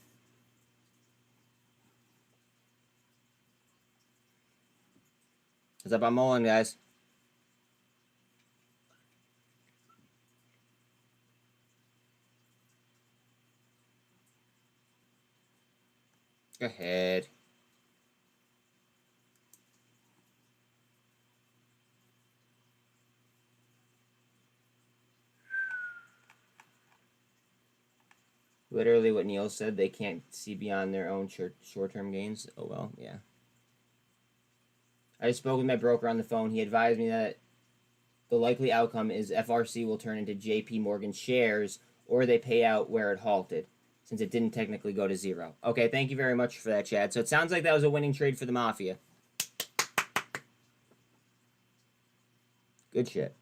What's up? I'm Mullen, guys. Go ahead. Literally what Neil said, they can't see beyond their own short-term gains. Oh, well, yeah. I spoke with my broker on the phone. He advised me that the likely outcome is FRC will turn into JP Morgan shares, or they pay out where it halted, since it didn't technically go to zero. Okay, thank you very much for that, Chad. So it sounds like that was a winning trade for the Mafia. Good shit.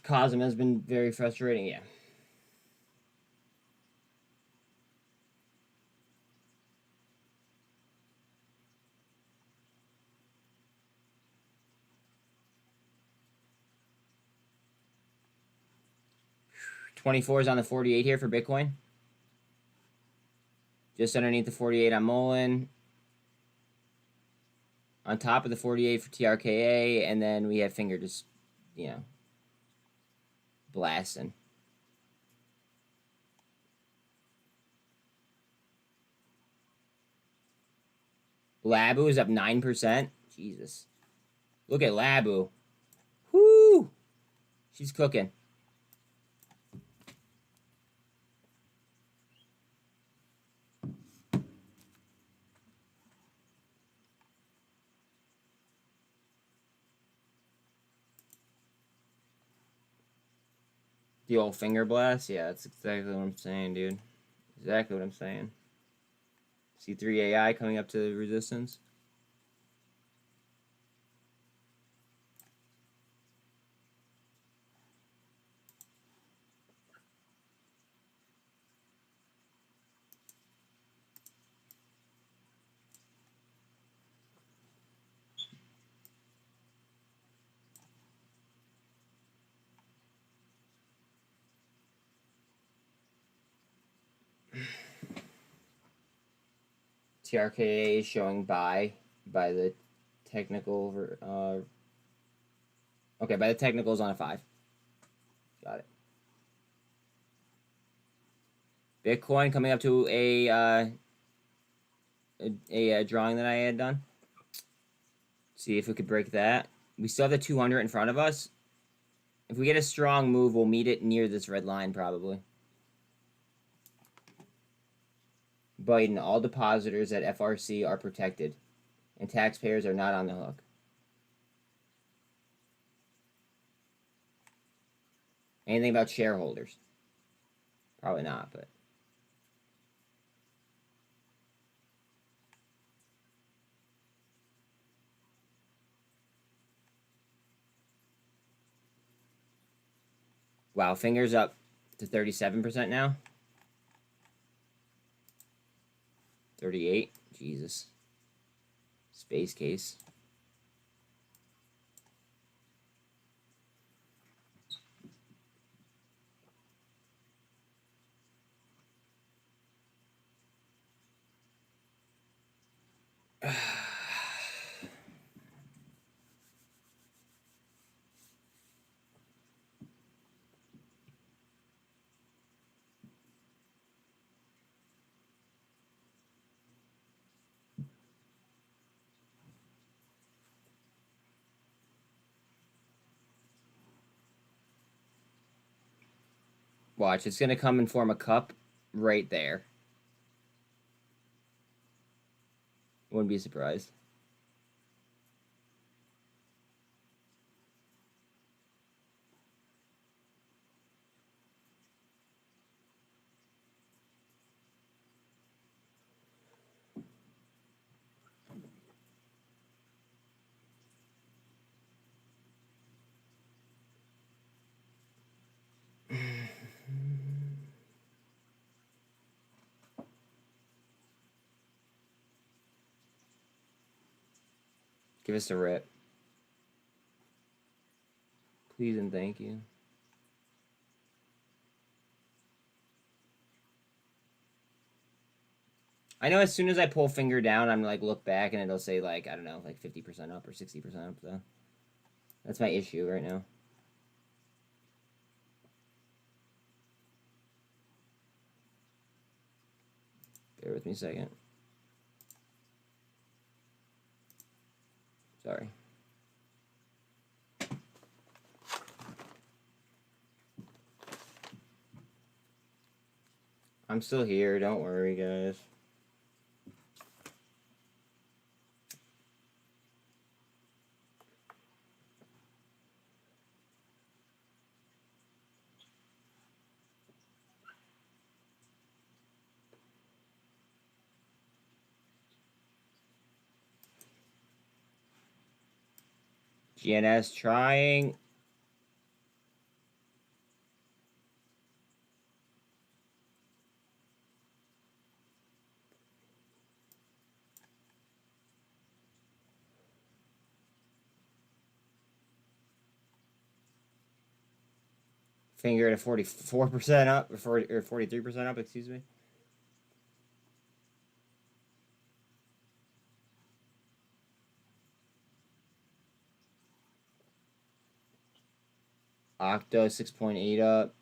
Cosm has been very frustrating, yeah. $24 is on the 48 here for Bitcoin. Just underneath the 48 on Mullen. On top of the 48 for TRKA, and then we have Finger just, you know, blasting. Labu is up 9%. Jesus. Look at Labu. Whoo! She's cooking. The old finger blast? Yeah, that's exactly what I'm saying, dude. Exactly what I'm saying. C3 AI coming up to the resistance. TRKA is showing buy by the technical. Okay, by the technicals on a 5. Got it. Bitcoin coming up to a drawing that I had done. See if we could break that. We still have the 200 in front of us. If we get a strong move, we'll meet it near this red line probably. Biden, all depositors at FRC are protected, and taxpayers are not on the hook. Anything about shareholders? Probably not, but... Wow, fingers up to 37% now. 38. Jesus. Space case. Watch, it's going to come and form a cup right there. Wouldn't be surprised. Give us a rip. Please and thank you. I know as soon as I pull finger down, I'm like, look back and it'll say like, I don't know, like 50% up or 60% up, though. That's my issue right now. Bear with me a second. Sorry. I'm still here, don't worry, guys. GNS trying. Finger at a 44% up, or 43% up, excuse me. Octo 6.8 up.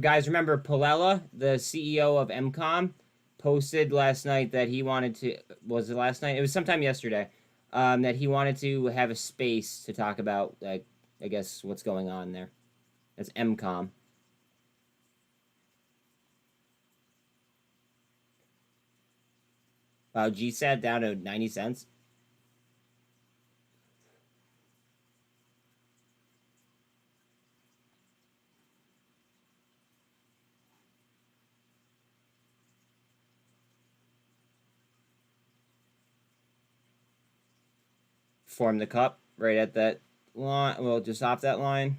Guys, remember Palella, the CEO of MCOM, posted last night that he wanted to, was it last night? It was sometime yesterday, that he wanted to have a space to talk about, like, I guess, what's going on there. That's MCOM. Wow, GSAT down to 90 cents. form the cup right at that line. Well, just off that line.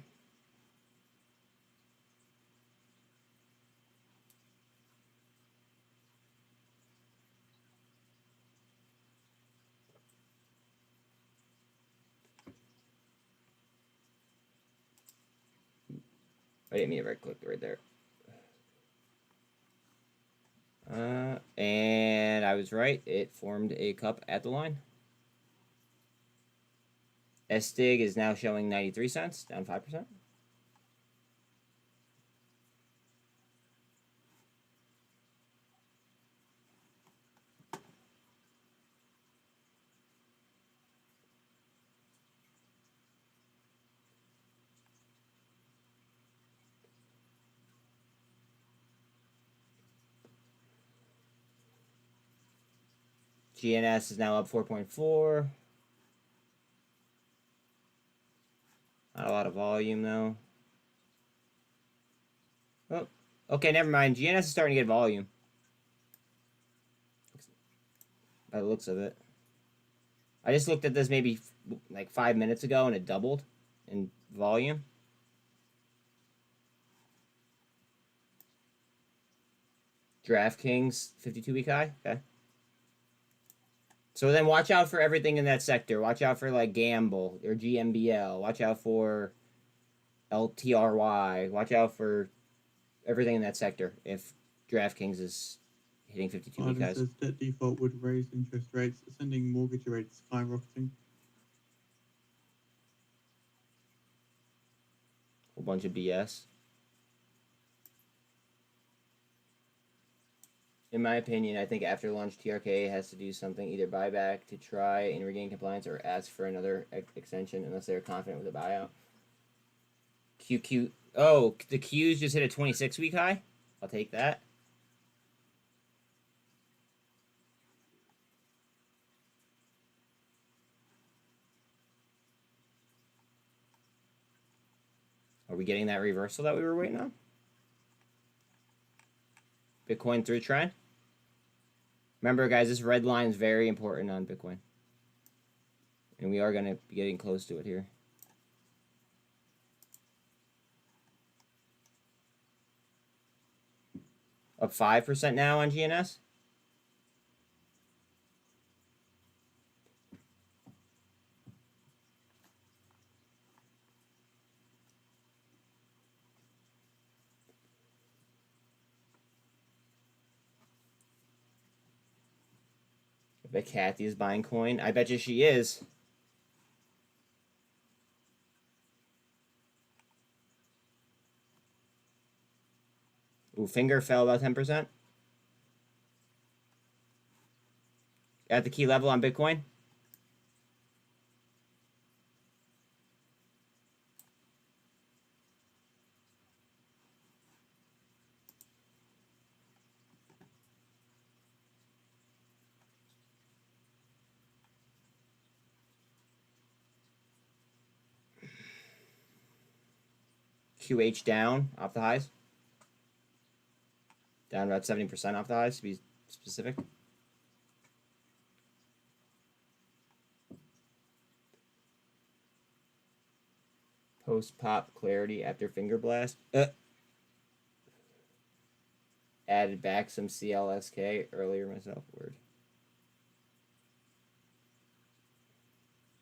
I didn't mean to right click right there. And I was right. It formed a cup at the line. STIG is now showing 93 cents, down 5%. GNS is now up 4.4. Not a lot of volume, though. Oh, okay, never mind. GNS is starting to get volume. By the looks of it. I just looked at this maybe like 5 minutes ago, and it doubled in volume. DraftKings, 52-week high. Okay. So then watch out for everything in that sector. Watch out for like Gamble or GMBL. Watch out for LTRY. Watch out for everything in that sector if DraftKings is hitting 52-week highs. Says debt default would raise interest rates, sending mortgage rates skyrocketing. Whole bunch of BS. In my opinion, I think after lunch, TRKA has to do something, either buy back to try and regain compliance or ask for another extension unless they're confident with a buyout. QQ. Oh, the Qs just hit a 26-week high? I'll take that. Are we getting that reversal that we were waiting on? Bitcoin through trend. Remember, guys, this red line is very important on Bitcoin. And we are going to be getting close to it here. Up 5% now on GNS. I bet Kathy is buying coin. I bet you she is. Ooh, finger fell about 10%. At the key level on Bitcoin. QH down off the highs. Down about 70% off the highs, to be specific. Post-pop clarity after finger blast. Added back some CLSK earlier myself. Word.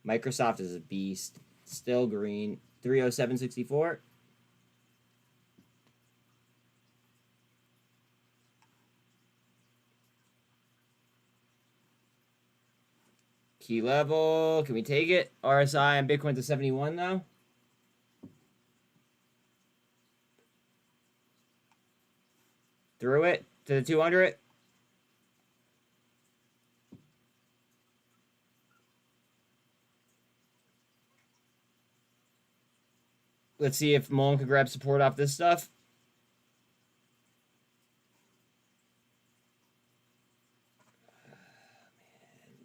Microsoft is a beast. Still green. 307.64. Key level. Can we take it? RSI and Bitcoin to 71 though. Through it to the 200. Let's see if Mullen can grab support off this stuff.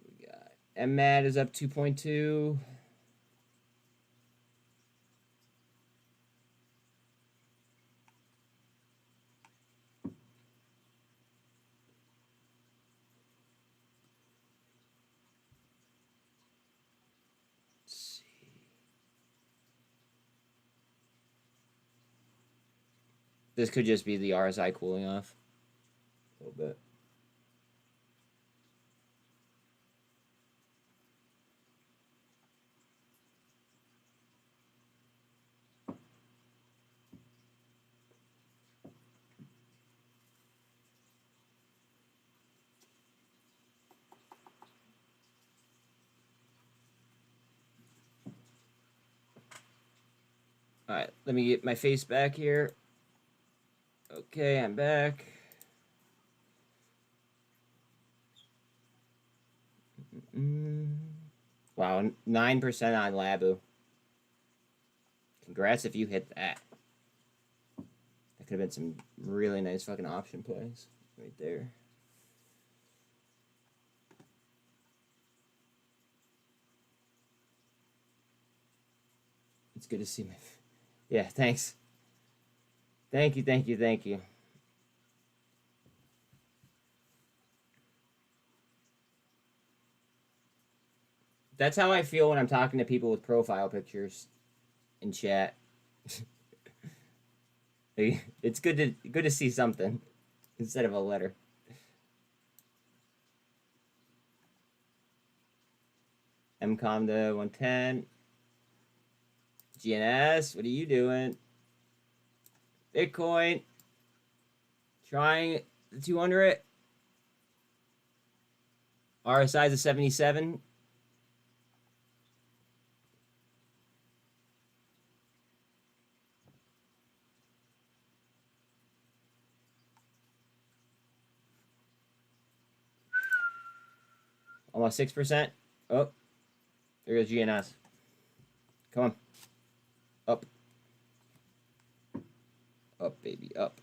We got mmat is up 2.2. This could just be the RSI cooling off a little bit. All right, let me get my face back here. Okay, I'm back. Wow, 9% on Labu. Congrats if you hit that. That could have been some really nice fucking option plays right there. It's good to see my... Yeah, thanks. Thank you, thank you, thank you. That's how I feel when I'm talking to people with profile pictures in chat. It's good to see something instead of a letter. MCOM to 110. GNS, what are you doing? Bitcoin. Trying the 200. RSI is a 77. Almost 6%. Oh, there goes GNS. Come on. Up. Up, baby, up.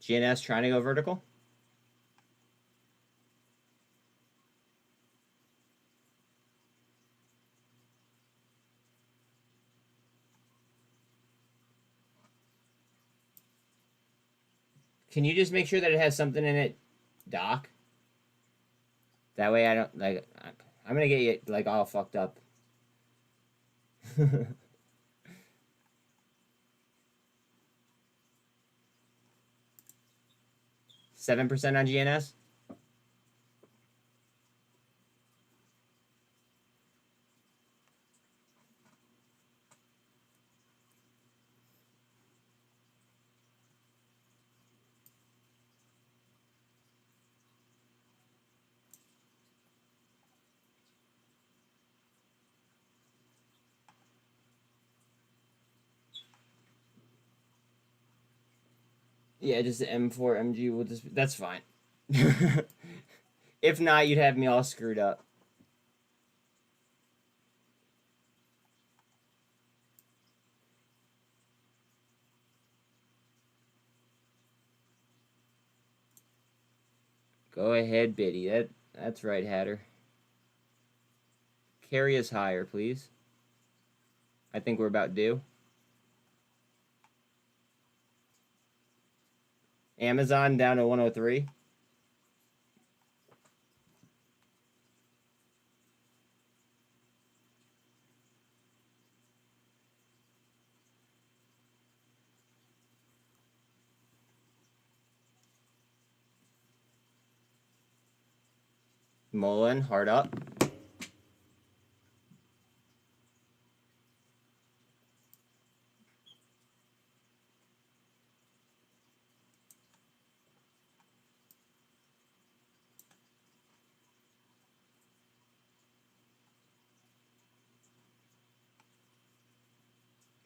GNS trying to go vertical. Can you just make sure that it has something in it, Doc? That way I don't, like, I'm gonna get you, like, all fucked up. 7% on GNS? Yeah, just the M4 MG will just, that's fine. If not, you'd have me all screwed up. Go ahead, Biddy. That's right, Hatter. Carry us higher, please. I think we're about due. Amazon down to 103. Mullen, hard up.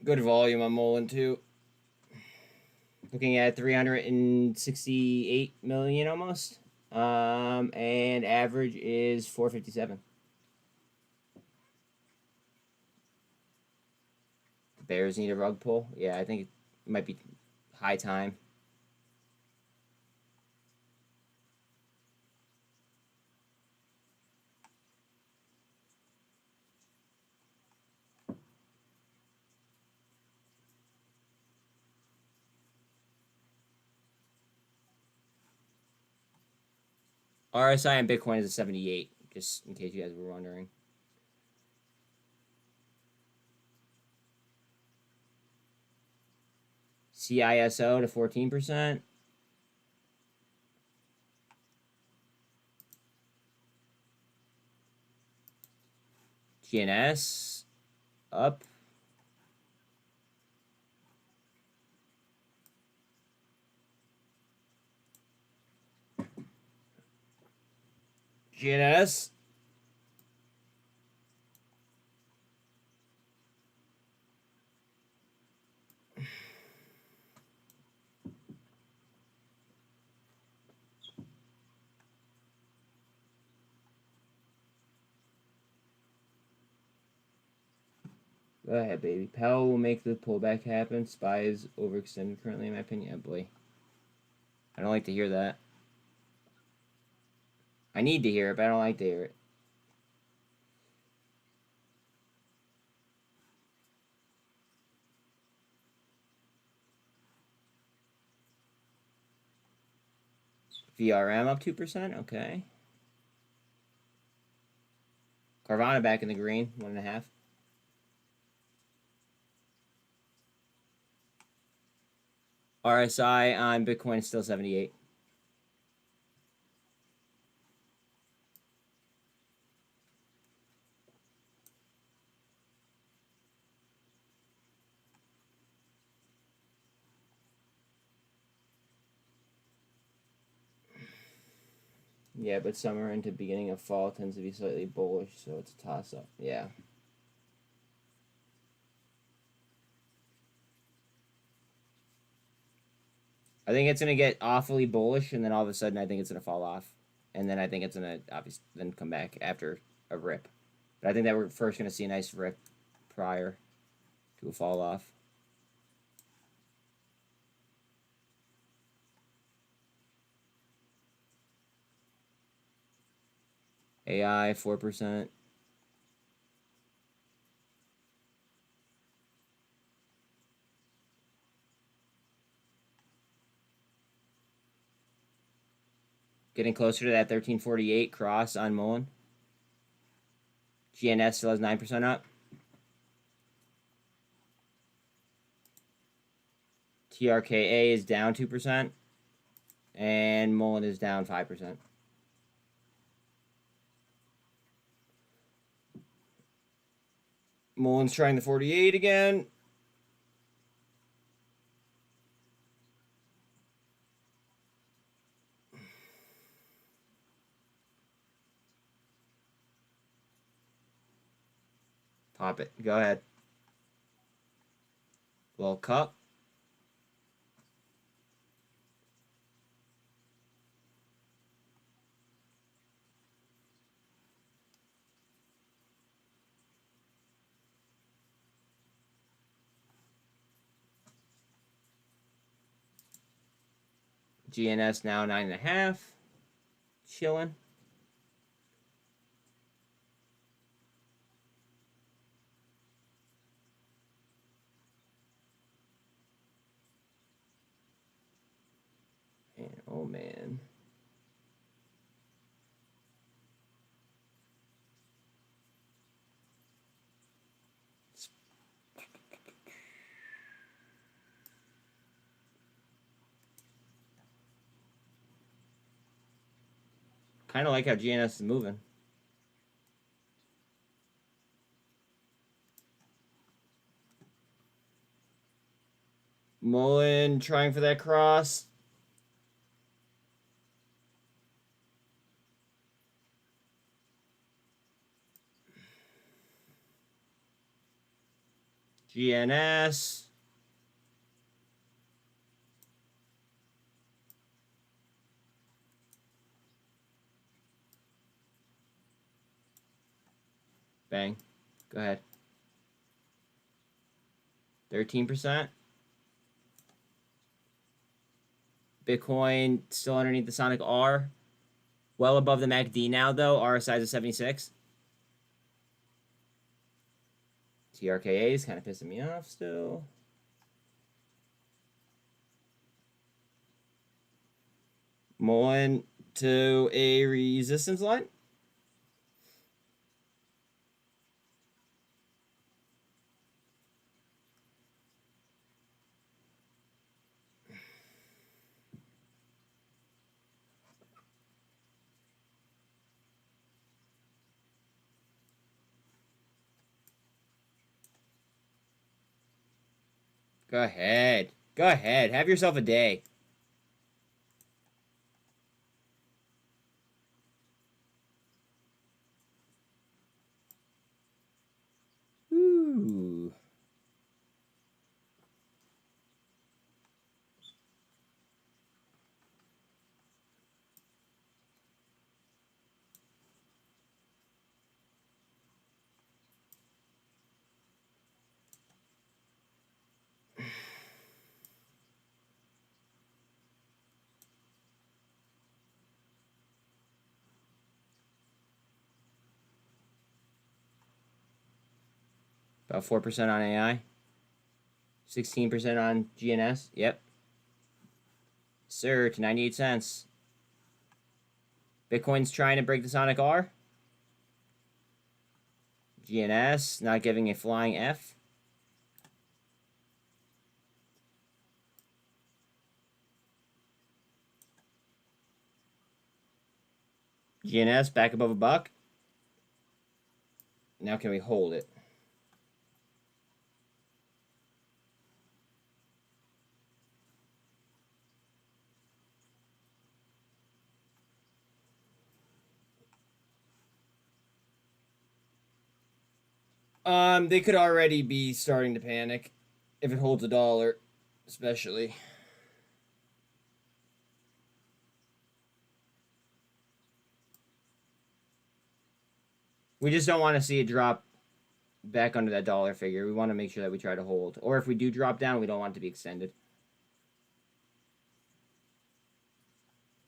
Good volume on Mullen, too. Looking at 368 million almost. And average is 457. The Bears need a rug pull. Yeah, I think it might be high time. RSI and Bitcoin is a 78. just in case you guys were wondering. CISO to 14%. GNS up. GNS. Go ahead, baby. Powell will make the pullback happen. SPY is overextended currently, in my opinion. Oh, boy. I don't like to hear that. I need to hear it, but I don't like to hear it. VRM up 2%. Okay. Carvana back in the green. 1.5. RSI on Bitcoin is still 78. Yeah, but summer into beginning of fall tends to be slightly bullish, so it's a toss-up. Yeah. I think it's going to get awfully bullish, and then all of a sudden I think it's going to fall off. And then I think it's going to obviously then come back after a rip. But I think that we're first going to see a nice rip prior to a fall off. AI, 4%. Getting closer to that 1348 cross on Mullen. GNS still has 9% up. TRKA is down 2%. And Mullen is down 5%. Mullen's trying the 48 again. Pop it. Go ahead. Little cup. GNS now 9.5. Chilling. And oh man. Kind of like how GNS is moving. Mullen trying for that cross. GNS. Bang. Go ahead. 13%. Bitcoin still underneath the Sonic R. Well above the MACD now, though. RSI is a 76. TRKA is kind of pissing me off still. Mullen to a resistance line. Go ahead. Go ahead. Have yourself a day. Ooh. About 4% on AI. 16% on GNS. Yep. Sir, to 98 cents. Bitcoin's trying to break the Sonic R. GNS not giving a flying F. GNS back above $1. Now can we hold it? They could already be starting to panic if it holds $1, especially. We just don't want to see it drop back under that dollar figure. We want to make sure that we try to hold. Or if we do drop down, we don't want it to be extended.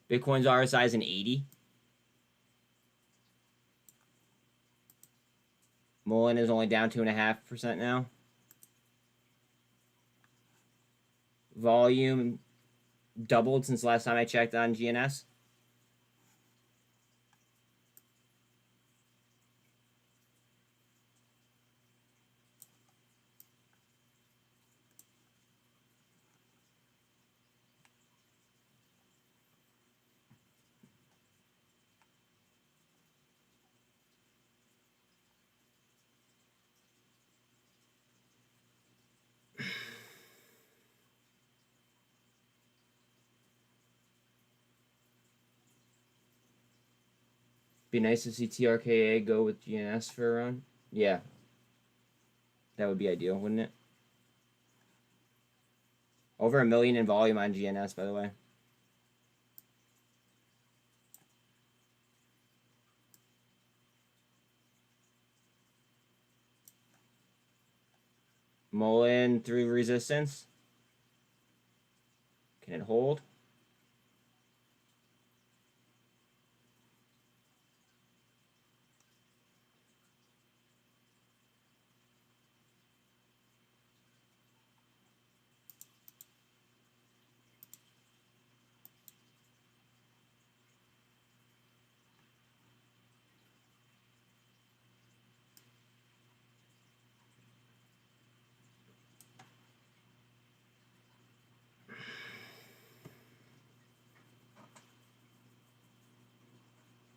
Bitcoin's RSI is an 80. Mullen is only down 2.5% now. Volume doubled since last time I checked on GNS. Be nice to see TRKA go with GNS for a run. Yeah. That would be ideal, wouldn't it? Over 1 million in volume on GNS, by the way. Mullen through resistance. Can it hold?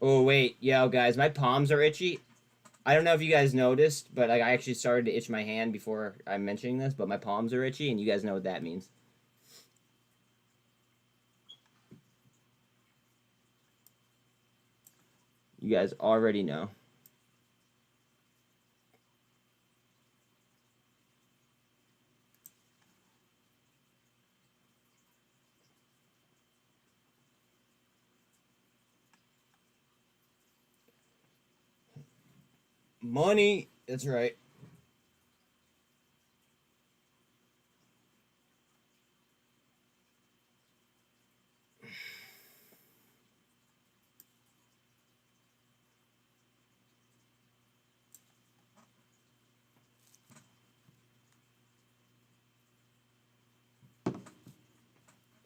Oh, wait. Yo, guys, my palms are itchy. I don't know if you guys noticed, but like I actually started to itch my hand before I'm mentioning this, but my palms are itchy, and you guys know what that means. You guys already know. Money. That's right.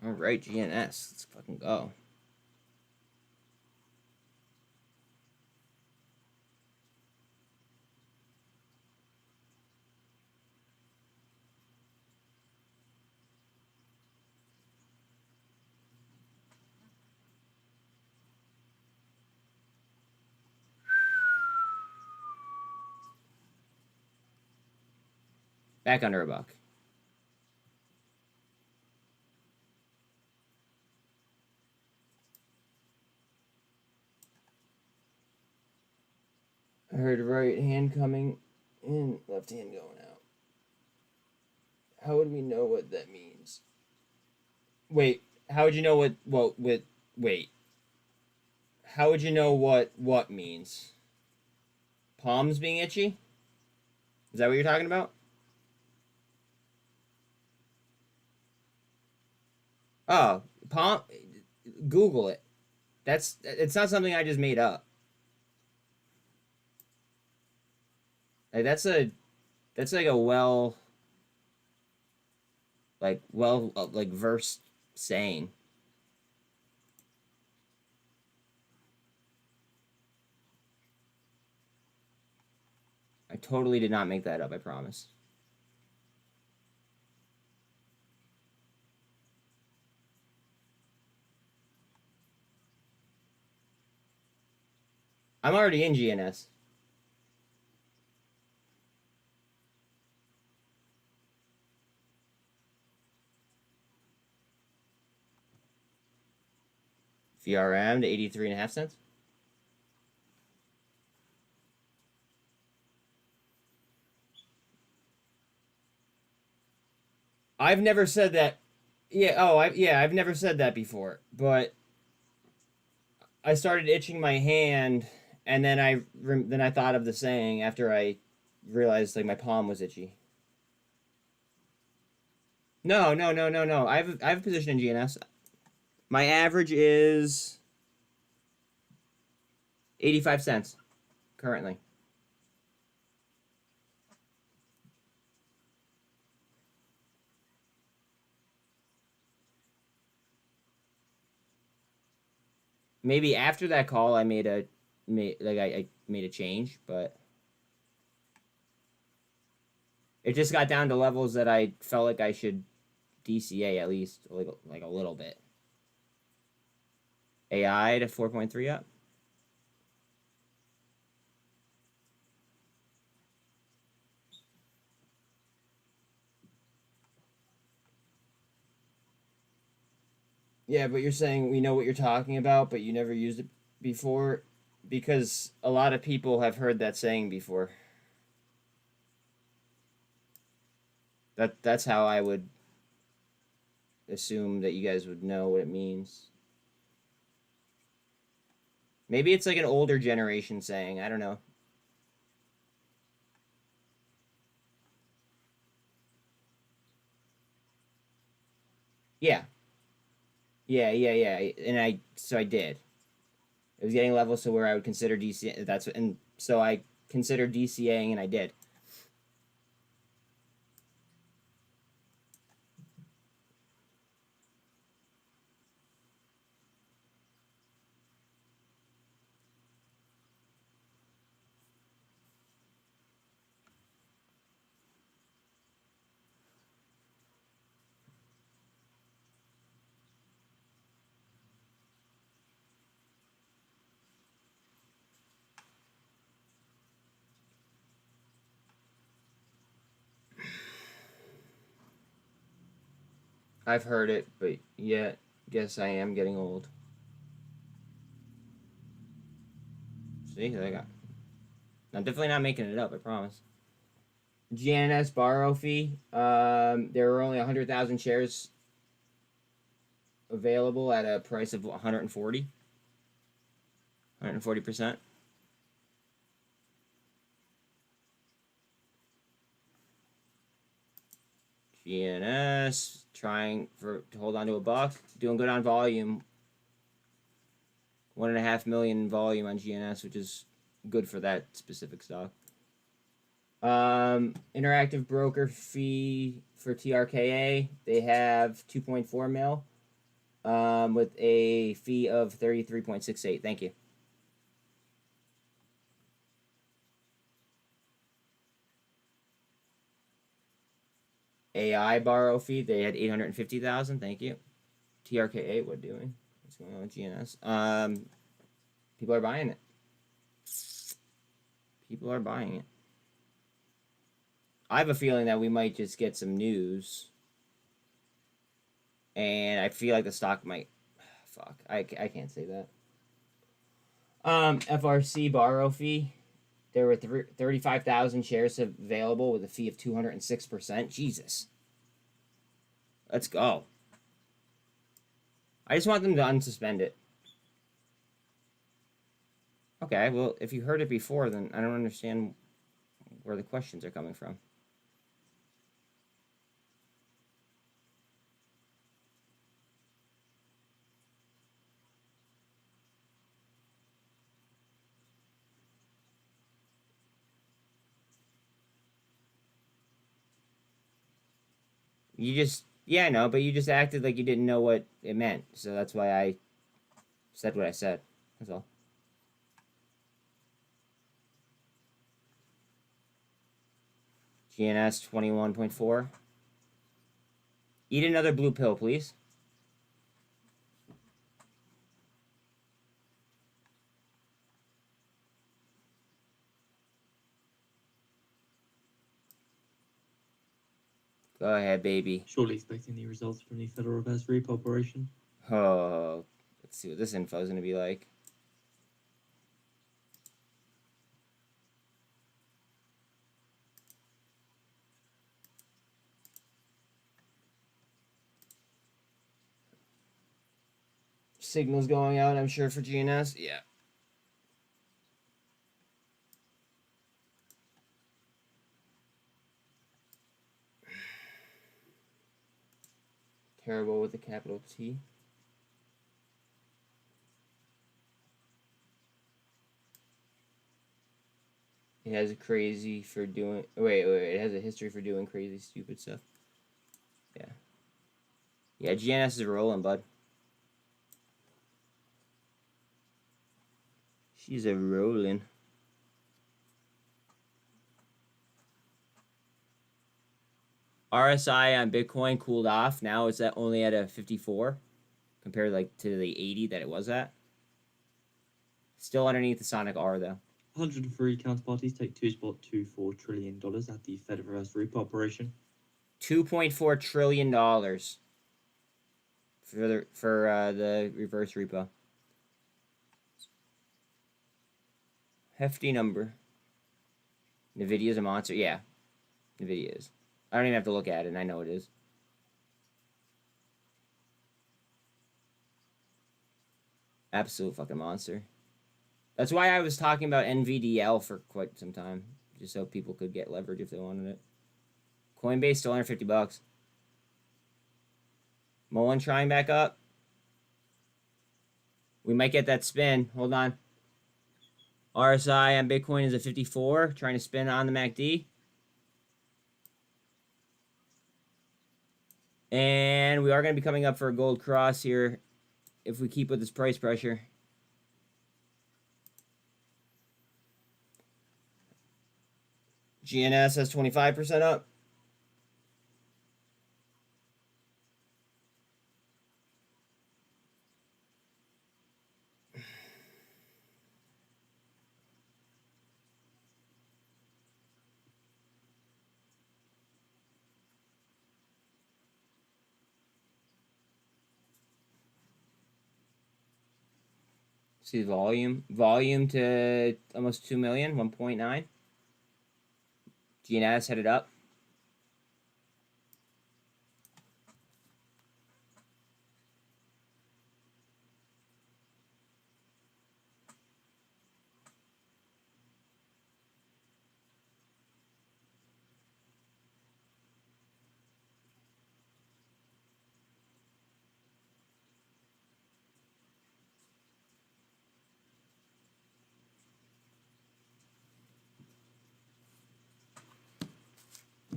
All right, GNS. Let's fucking go. Back under $1. heard right hand coming in, left hand going out. How would we know what that means? Wait, how would you know wait. How would you know what means? Palms being itchy? Is that what you're talking about? Oh, palm. Google it. It's not something I just made up. Like that's like a like versed saying. I totally did not make that up, I promise. I'm already in GNS. VRM to 83.5 cents. I've never said that. Yeah, I've never said that before, but I started itching my hand, and then I thought of the saying after I realized like my palm was itchy. No. I have a position in GNS. My average is 85 cents currently. Maybe after that call, I made a change, but it just got down to levels that I felt like I should DCA at least like a little bit. AI to 4.3 up. Yeah, but you're saying we know what you're talking about, but you never used it before, because a lot of people have heard that saying before. That's how I would assume that you guys would know what it means. Maybe it's like an older generation saying. I don't know. Yeah. And I did. It was getting levels to where I would consider DC. And so I considered DCAing, and I did. I've heard it, but yet, guess I am getting old. See, I got. I'm definitely not making it up, I promise. GNS borrow fee. There were only 100,000 shares available at a price of 140. 140%. GNS trying to hold on to a buck, doing good on volume. 1.5 million volume on GNS, which is good for that specific stock. Interactive broker fee for TRKA, they have 2.4 mil, with a fee of 33.68. Thank you. AI borrow fee, they had 850,000. Thank you. TRKA, what doing? What's going on with GNS? People are buying it. People are buying it. I have a feeling that we might just get some news, and I feel like the stock might. Fuck, I can't say that. FRC borrow fee. there were 35,000 shares available with a fee of 206%. Jesus. Let's go. I just want them to unsuspend it. Okay, well, if you heard it before, then I don't understand where the questions are coming from. You just, yeah, I know, but you just acted like you didn't know what it meant. So that's why I said what I said. That's all. GNS 21.4. Eat another blue pill, please. Go ahead, baby. Surely expecting the results from the Federal Reserve repo operation. Oh, let's see what this info is going to be like. Signals going out, I'm sure, for GNS. Yeah. Terrible with a capital T. It has a crazy for doing... Wait. It has a history for doing crazy, stupid stuff. Yeah. Yeah, GNS is rolling, bud. She's a rolling. RSI on Bitcoin cooled off. Now it's only at a 54 compared like to the 80 that it was at. Still underneath the Sonic R though. 103 counterparties take $2.24 trillion at the Federal Reserve repo operation. $2.4 trillion for the reverse repo. Hefty number. Nvidia's a monster. Yeah, Nvidia is. I don't even have to look at it, and I know it is. Absolute fucking monster. That's why I was talking about NVDL for quite some time, just so people could get leverage if they wanted it. Coinbase still under $50. Mullen trying back up. We might get that spin. Hold on. RSI on Bitcoin is at 54, trying to spin on the MACD. And we are going to be coming up for a gold cross here if we keep with this price pressure. GNS has 25% up. See volume. Volume to almost 2 million, 1.9. GNS headed up.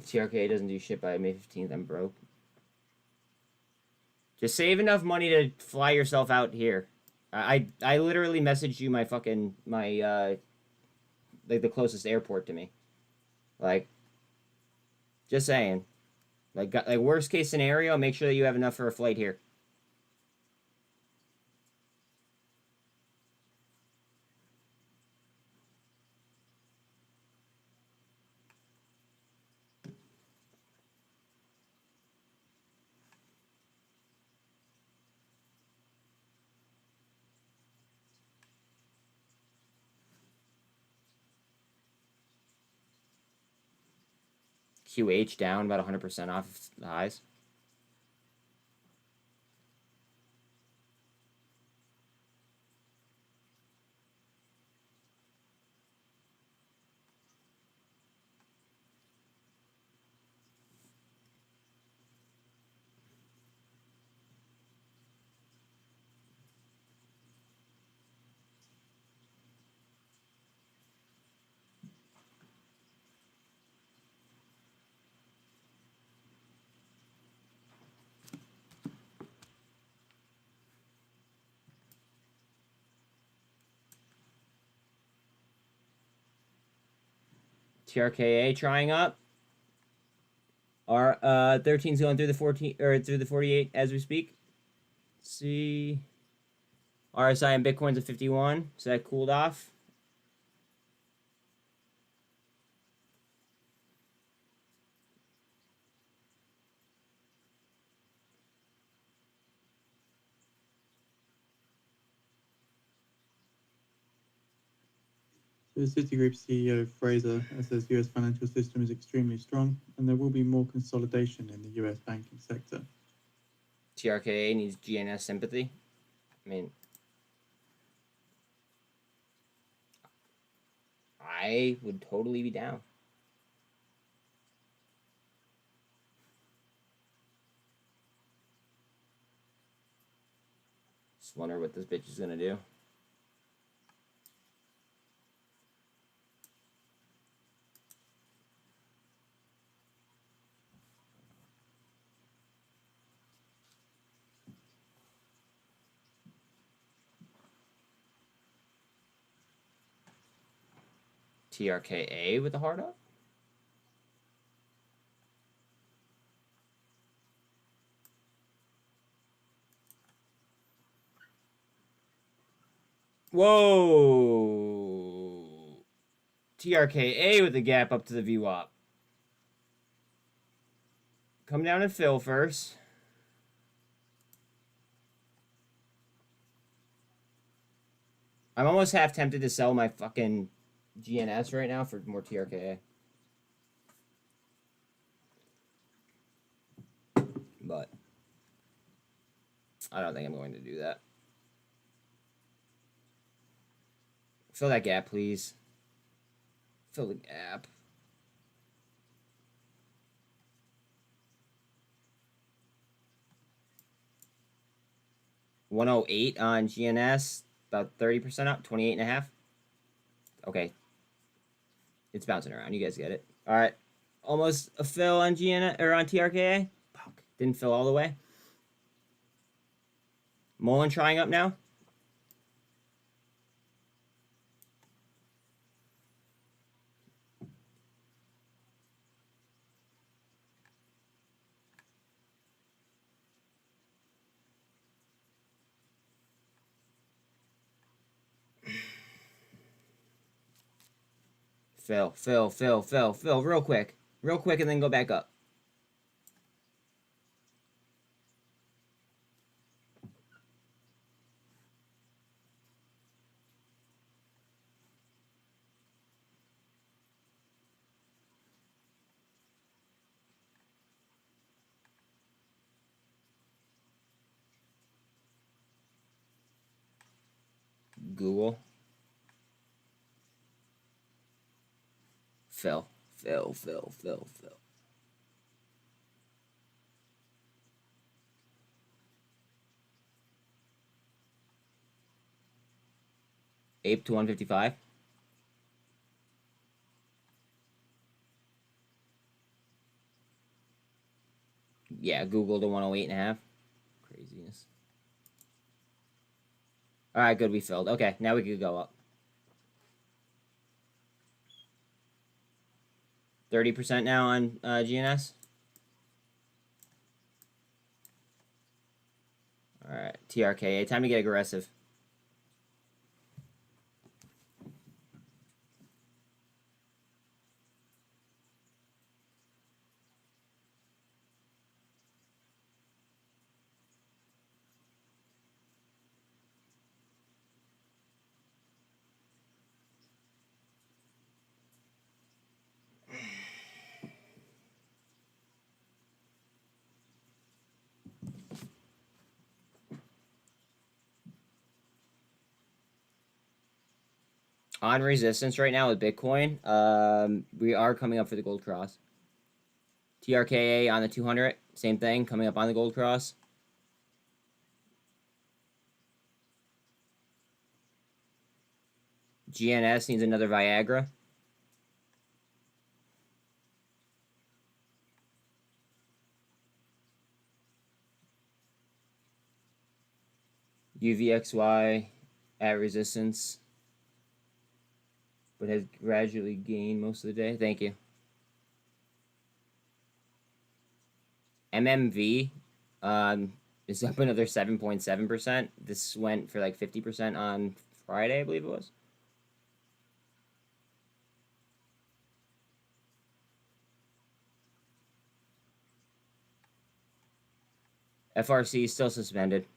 TRKA doesn't do shit by May 15th. I'm broke. Just save enough money to fly yourself out here. I literally messaged you my fucking like the closest airport to me. Like, just saying. Like worst case scenario, make sure that you have enough for a flight here. QH down about 100% off the highs. TRKA trying up. Our 13's going through the 14 or through the 48 as we speak. Let's see. RSI and Bitcoin's at 51, so that cooled off. So Citigroup CEO Fraser says the US financial system is extremely strong and there will be more consolidation in the US banking sector. TRKA needs GNS sympathy. I mean, I would totally be down. Just wonder what this bitch is gonna do. TRKA with the hard up? Whoa! TRKA with the gap up to the VWAP. Come down and fill first. I'm almost half tempted to sell my fucking GNS right now for more TRKA. But I don't think I'm going to do that. Fill that gap, please. Fill the gap. $108 on GNS, about 30% up, 28.5. Okay. It's bouncing around. You guys get it. All right. Almost a fill on GNS or on TRKA. Fuck. Didn't fill all the way. Mullen trying up now. Fill, real quick. Real quick, and then go back up. Google. Fill. Ape to 155. Yeah, Google to 108.5. Craziness. All right, good. We filled. Okay, now we could go up. 30% now on GNS. All right, TRKA. Time to get aggressive. On resistance right now with Bitcoin, we are coming up for the gold cross. TRKA on the 200, same thing, coming up on the gold cross. GNS needs another Viagra. UVXY at resistance, but has gradually gained most of the day. Thank you. MMV is up another 7.7%. This went for like 50% on Friday, I believe it was. FRC is still suspended,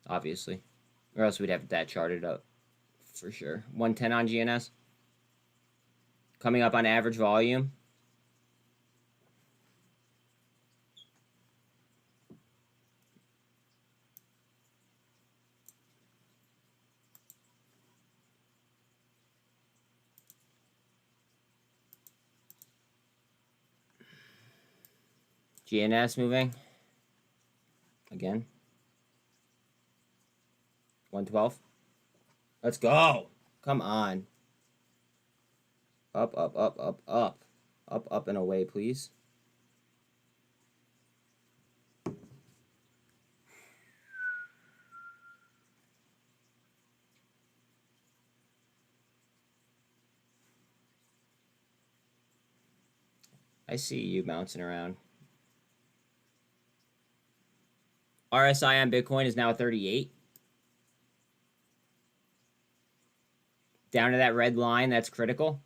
obviously, or else we'd have that charted up for sure. 110 on GNS. Coming up on average volume. GNS moving. Again. 112. Let's go. Come on. Up, up, up, up, up. Up, up, and away, please. I see you bouncing around. RSI on Bitcoin is now 38. Down to that red line, that's critical.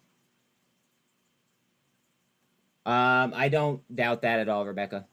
I don't doubt that at all, Rebecca.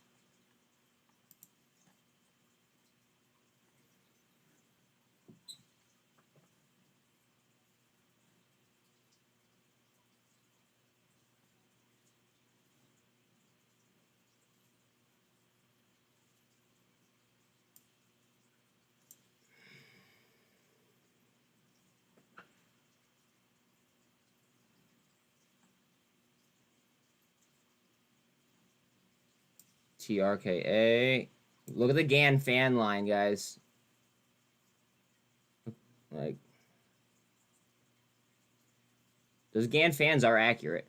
TRKA. Look at the GAN fan line, guys. Like, those GAN fans are accurate.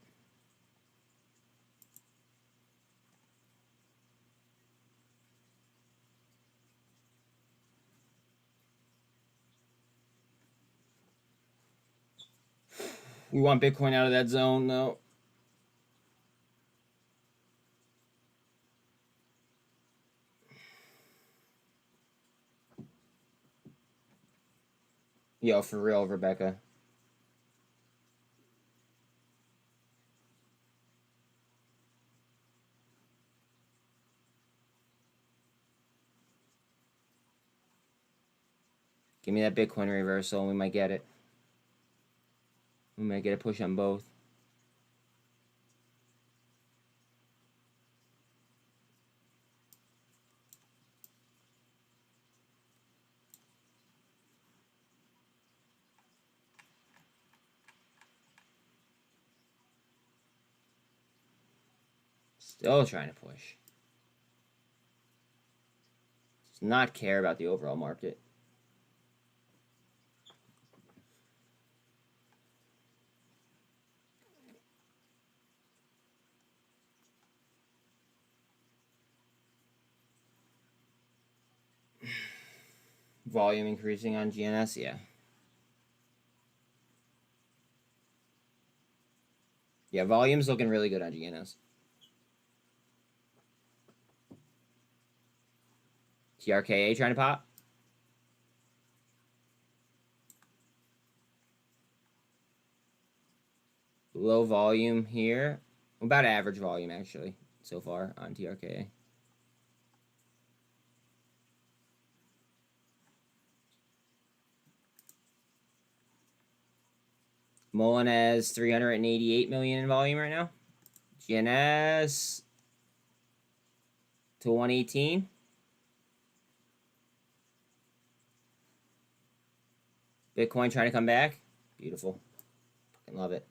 We want Bitcoin out of that zone, though. Yo, for real, Rebecca. Give me that Bitcoin reversal and we might get it. We might get a push on both. Still trying to push. Does not care about the overall market. Volume increasing on GNS, yeah. Yeah, volume's looking really good on GNS. TRKA trying to pop. Low volume here. About average volume, actually, so far on TRKA. Mullen has 388 million in volume right now. GNS to 118. Bitcoin trying to come back. Beautiful. Fucking love it.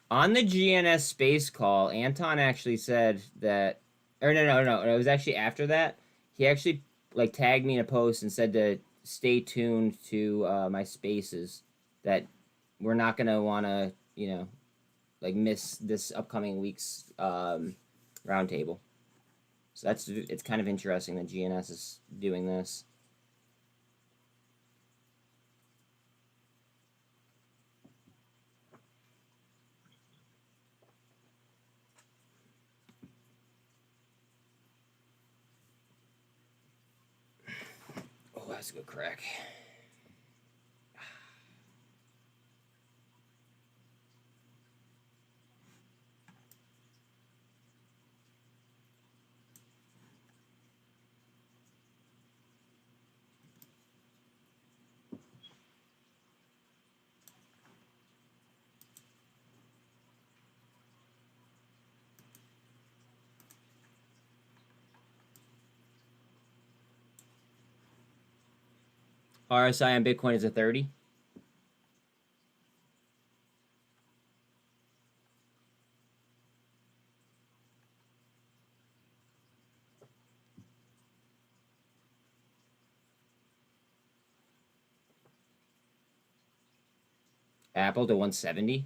On the GNS space call, Anton actually said that, or no, it was actually after that. He actually like tagged me in a post and said to stay tuned to my spaces, that we're not gonna want to, you know, like miss this upcoming week's roundtable. So it's kind of interesting that GNS is doing this. Oh, that's a good crack. RSI on Bitcoin is a 30. Apple to 170.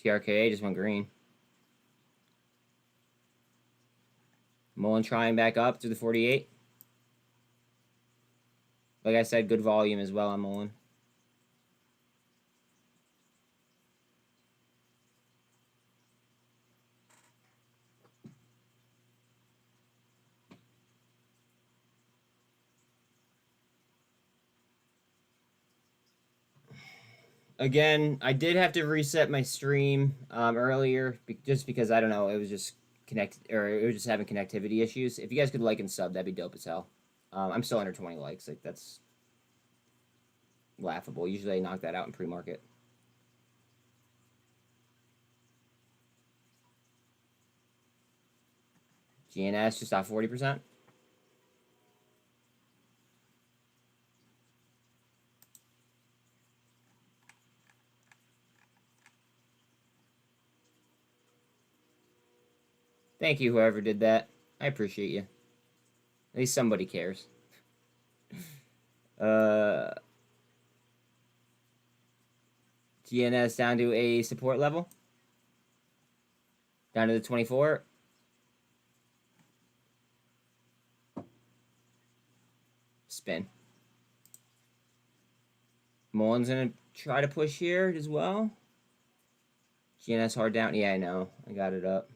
TRKA just went green. Mullen trying back up through the 48. Like I said, good volume as well on Mullen. Again, I did have to reset my stream earlier, just because, I don't know, it was just connected, or it was just having connectivity issues. If you guys could like and sub, that'd be dope as hell. I'm still under 20 likes. Like, that's laughable. Usually I knock that out in pre-market. GNS just off 40%. Thank you, whoever did that. I appreciate you. At least somebody cares. GNS down to a support level. Down to the 24. Spin. Mullen's gonna try to push here as well. GNS hard down. Yeah, I know. I got it up.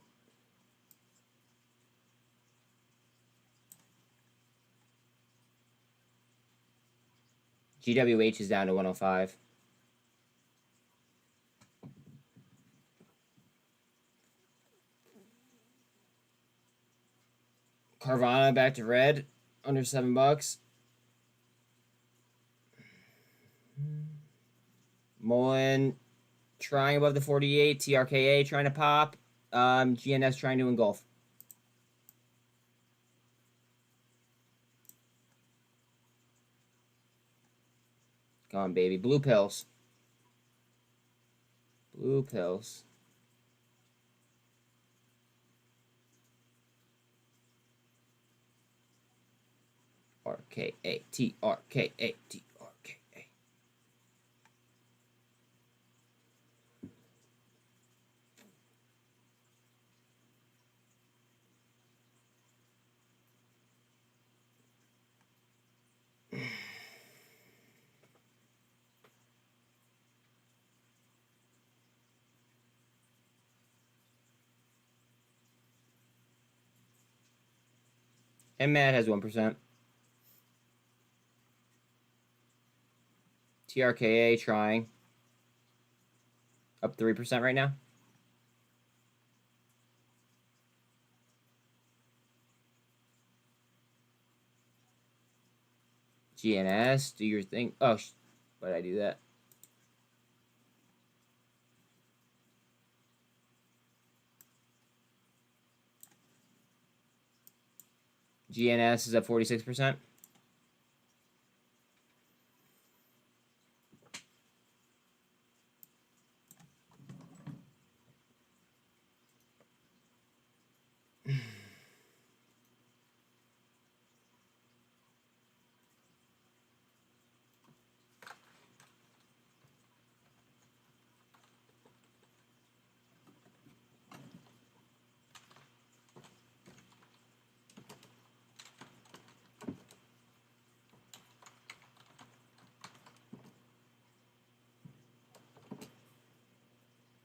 GWH is down to 105. Carvana back to red, under $7. Mullen trying above the 48. TRKA trying to pop. GNS trying to engulf. Come on, baby. Blue pills. Blue pills. RKA, TRKA, TRKA. mmat has 1%. TRKA trying. Up 3% right now. GNS, do your thing. Oh, why did I do that? GNS is at 46%.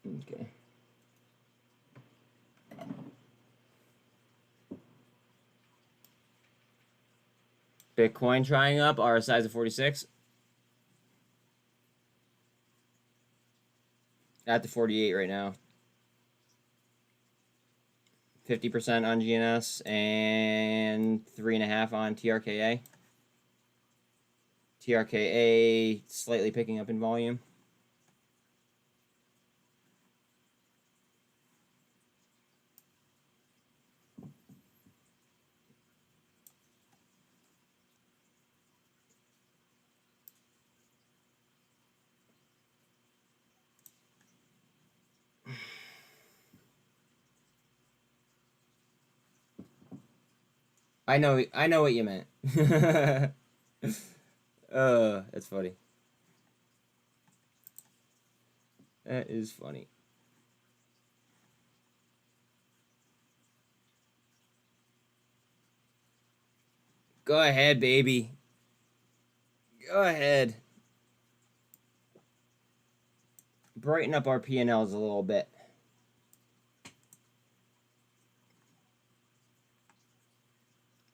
Okay. Bitcoin trying up, RSI is at 46. At the 48 right now. 50% on GNS and 3.5 on TRKA. TRKA slightly picking up in volume. I know what you meant. That's funny. That is funny. Go ahead, baby. Go ahead. Brighten up our P&Ls a little bit.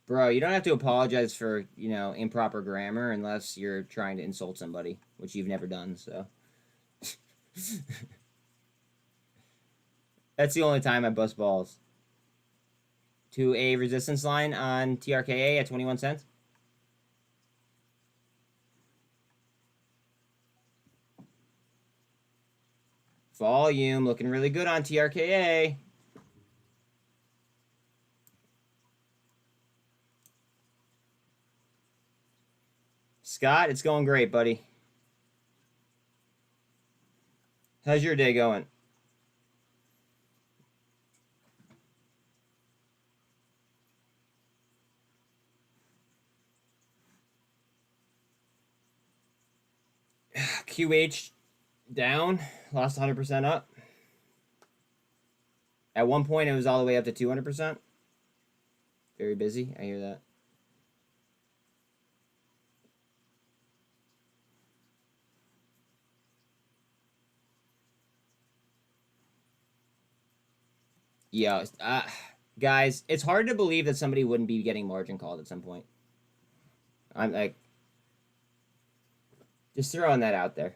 Bro, you don't have to apologize for, you know, improper grammar unless you're trying to insult somebody, which you've never done, so. That's the only time I bust balls. To a resistance line on TRKA at 21 cents. Volume looking really good on TRKA. Scott, it's going great, buddy. How's your day going? QH down, lost 100% up. At one point, it was all the way up to 200%. Very busy, I hear that. Yeah, guys, it's hard to believe that somebody wouldn't be getting margin called at some point. I'm like, just throwing that out there.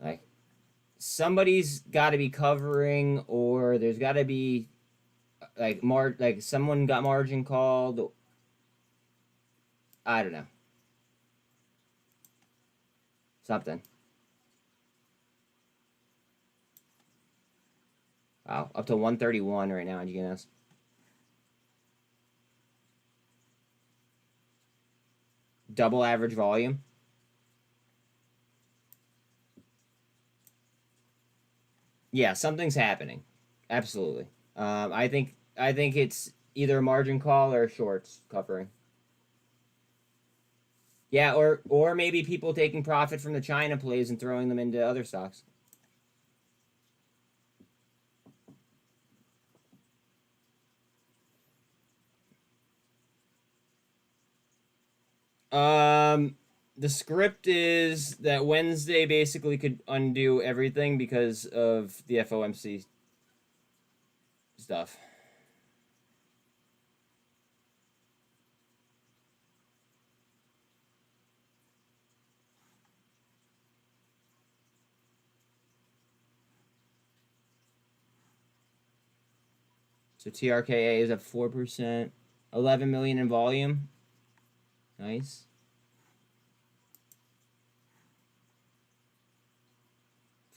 Like, somebody's got to be covering, or there's got to be like someone got margin called. I don't know. Something. Wow, up to 131 right now on GNS. Double average volume. Yeah, something's happening. Absolutely. I think it's either a margin call or shorts covering. Yeah, or maybe people taking profit from the China plays and throwing them into other stocks. The script is that Wednesday basically could undo everything because of the FOMC stuff. So TRKA is up 4%. 11 million in volume. Nice.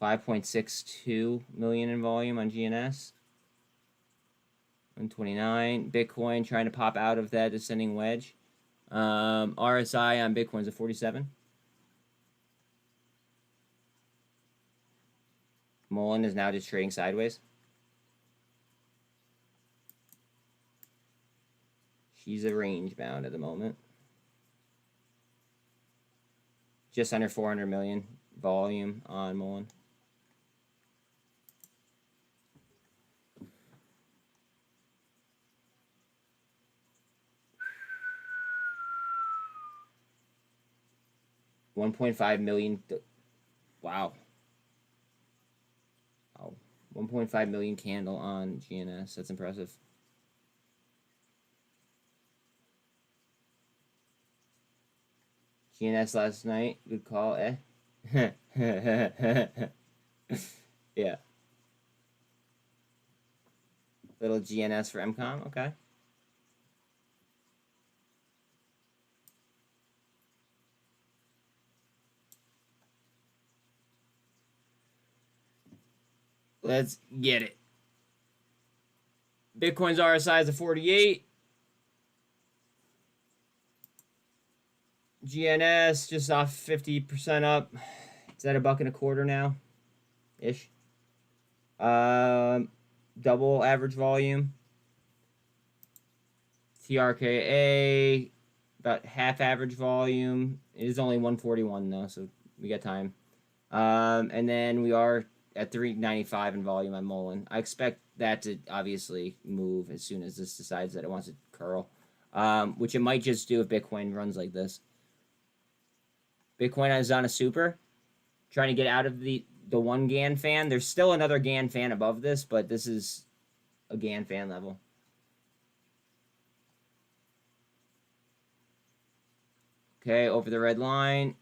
$5.62 million in volume on GNS. 129. Bitcoin trying to pop out of that descending wedge. RSI on Bitcoin's at 47. Mullen is now just trading sideways. She's a range bound at the moment. Just under 400 million volume on Mullen. $1.5 million. Wow. Wow. 1.5 million candle on GNS. That's impressive. GNS last night. Good call, eh? Yeah. Little GNS for MCOM. Okay. Let's get it. Bitcoin's RSI is a 48. GNS just off 50% up. It's at $1.25 now, ish. Double average volume. TRKA about half average volume. It is only 141 though, so we got time. And then we are at 395 in volume on Mullen. I expect that to obviously move as soon as this decides that it wants to curl, which it might just do if Bitcoin runs like this. Bitcoin is on a super, trying to get out of the one GAN fan. There's still another GAN fan above this, but this is a GAN fan level. Okay, over the red line.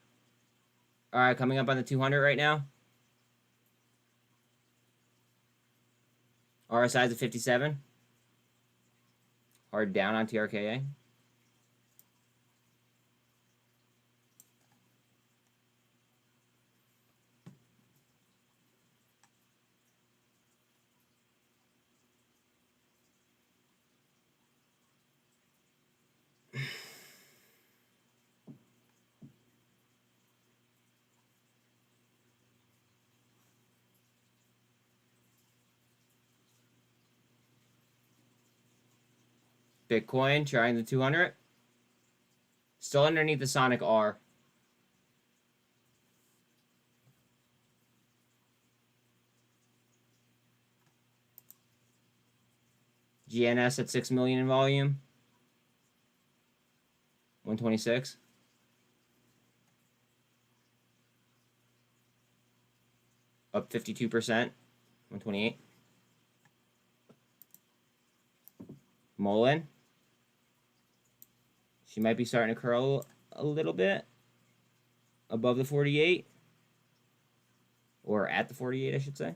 All right, coming up on the 200 right now. RSI is at 57. Hard down on TRKA. Bitcoin trying the 200. Still underneath the Sonic R. GNS at 6 million in volume. 126. Up 52%. 128. Mullen. She might be starting to curl a little bit above the 48. Or at the 48, I should say.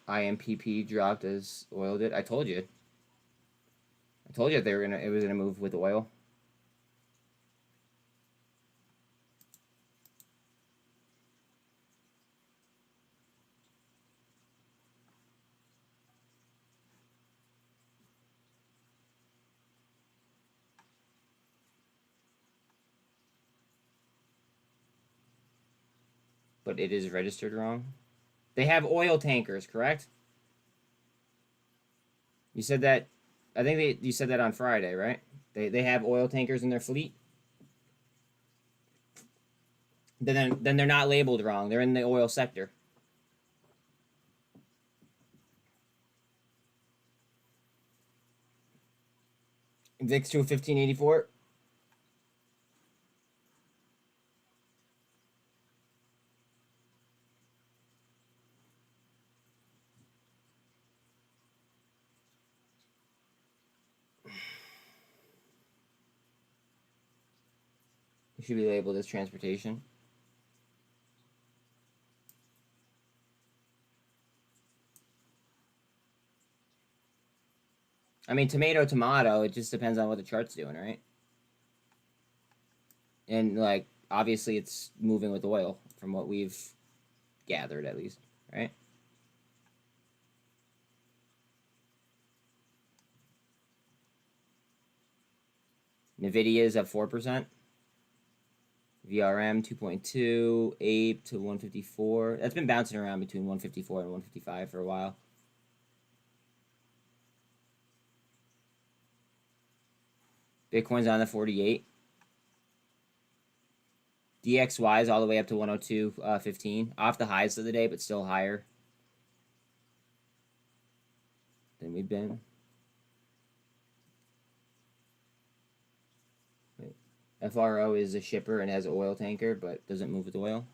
IMPP dropped as oil did. I told you. I told you it was gonna move with oil. But it is registered wrong. They have oil tankers, correct? You said that. I think you said that on Friday, right? They have oil tankers in their fleet. Then they're not labeled wrong. They're in the oil sector. VIX to 1584. It should be labeled as transportation. I mean, tomato, it just depends on what the chart's doing, right? And, like, obviously it's moving with oil, from what we've gathered, at least, right? NVIDIA is at 4%. VRM 2.2, APE to 154. That's been bouncing around between 154 and 155 for a while. Bitcoin's on the 48. DXY is all the way up to 102.15. Off the highs of the day, but still higher than we've been. Wait. FRO is a shipper and has an oil tanker, but doesn't move with oil.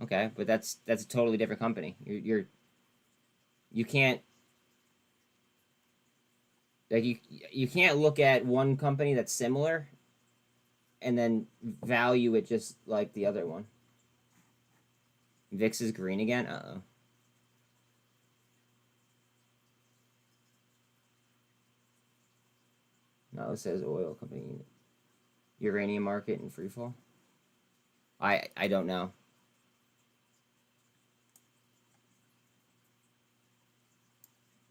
Okay, but that's a totally different company. You can't, like, you can't look at one company that's similar and then value it just like the other one. VIX is green again. Uh-oh. No, it says oil company. Uranium market and free fall. I don't know.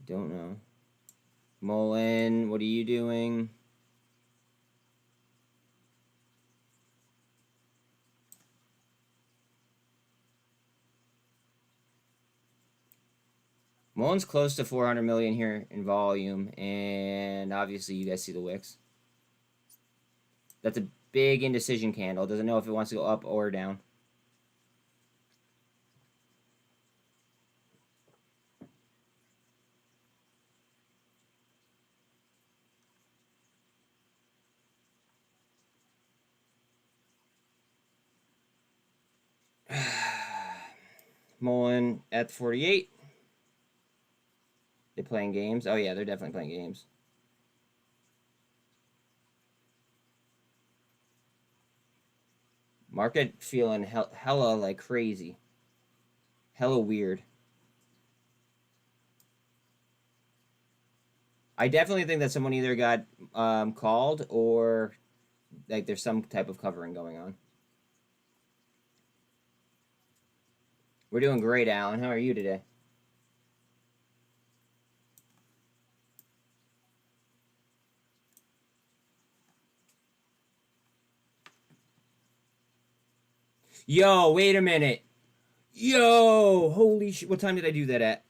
Don't know. Mullen, what are you doing? Mullen's close to 400 million here in volume, and obviously you guys see the wicks. That's a big indecision candle. Doesn't know if it wants to go up or down. Mullen at 48. They're playing games. Oh yeah, they're definitely playing games. Market feeling hella like crazy. Hella weird. I definitely think that someone either got called or like there's some type of covering going on. We're doing great, Alan. How are you today? Yo, wait a minute. Yo, holy shit. What time did I do that at?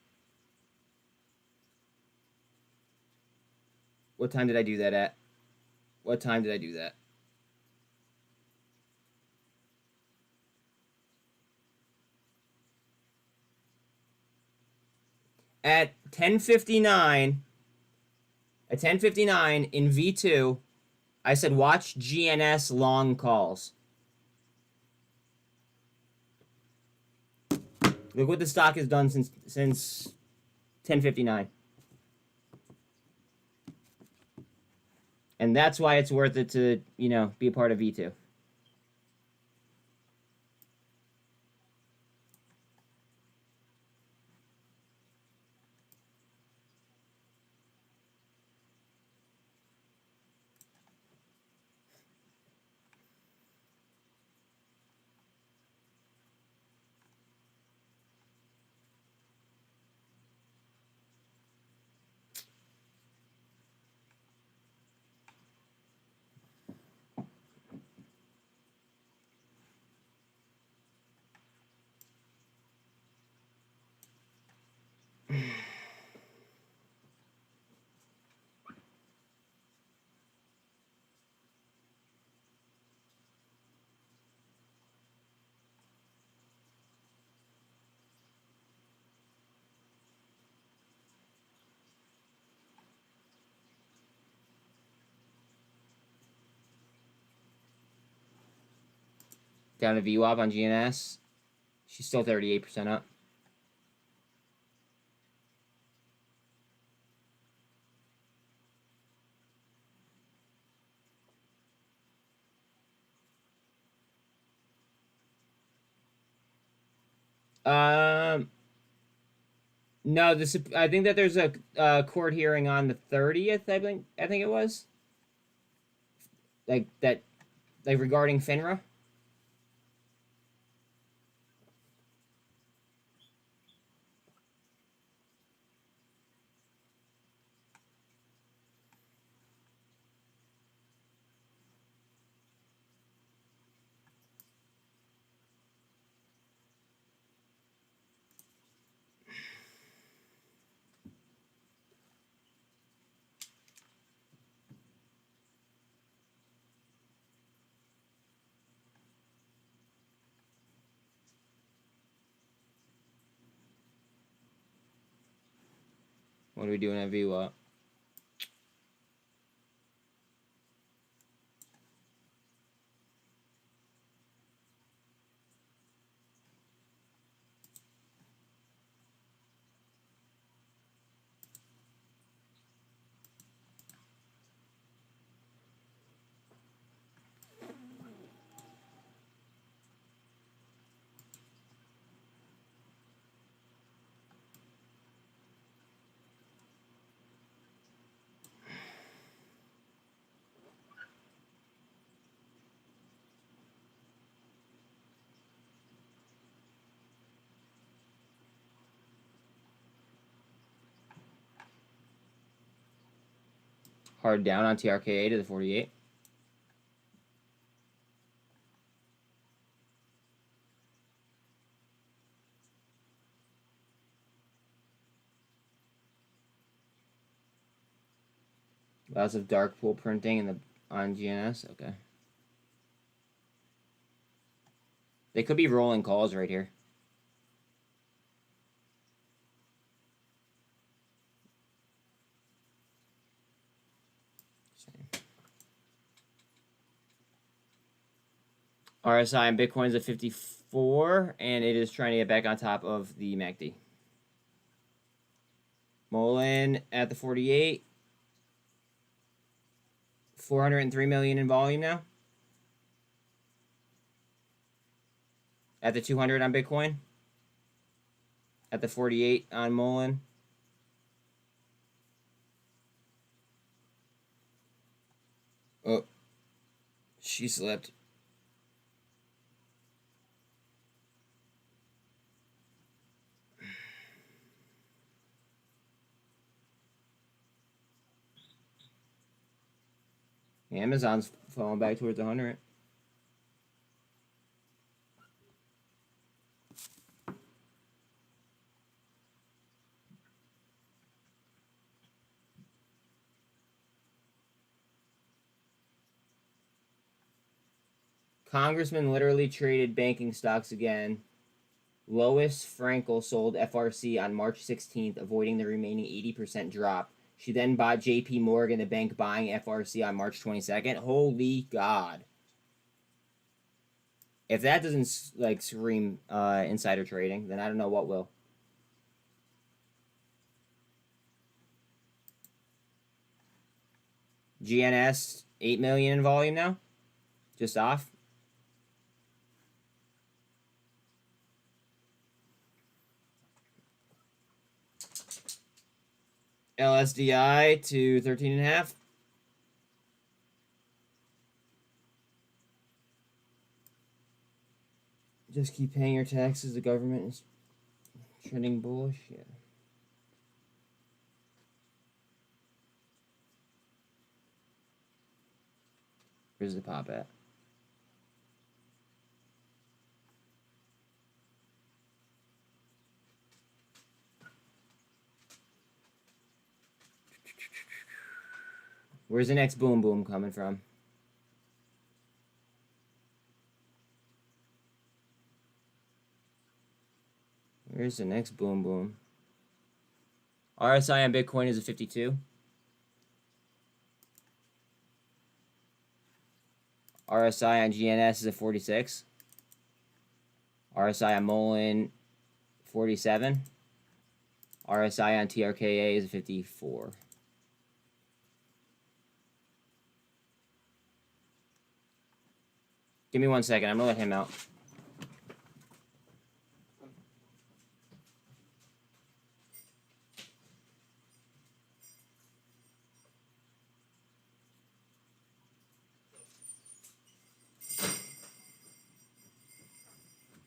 What time did I do that at? What time did I do that? At 10:59, at 10:59 in V2, I said watch GNS long calls. Look what the stock has done since 10:59. And that's why it's worth it to, you know, be a part of V2. Down to VWAP on GNS. She's still 38% up. No, I think that there's a court hearing on the 30th. I think it was. Like regarding FINRA. What are we doing at VWAP? Hard down on TRKA to the 48. Lots of dark pool printing on GNS. Okay. They could be rolling calls right here. RSI and Bitcoin is at 54, and it is trying to get back on top of the MACD. Mullen at the 48. 403 million in volume now. At the 200 on Bitcoin. At the 48 on Mullen. Oh, she slipped. Amazon's falling back towards 100. Congressman literally traded banking stocks again. Lois Frankel sold FRC on March 16th, avoiding the remaining 80% drop. She then bought JP Morgan, the bank, buying FRC on March 22nd. Holy God. If that doesn't, like, scream insider trading, then I don't know what will. GNS, 8 million in volume now. Just off. LSDI to 13.5. Just keep paying your taxes. The government is trending bullish. Yeah. Where's the pop at? Where's the next boom boom coming from? Where's the next boom boom? RSI on Bitcoin is a 52. RSI on GNS is a 46. RSI on Mullen 47. RSI on TRKA is 54. Give me 1 second. I'm gonna let him out.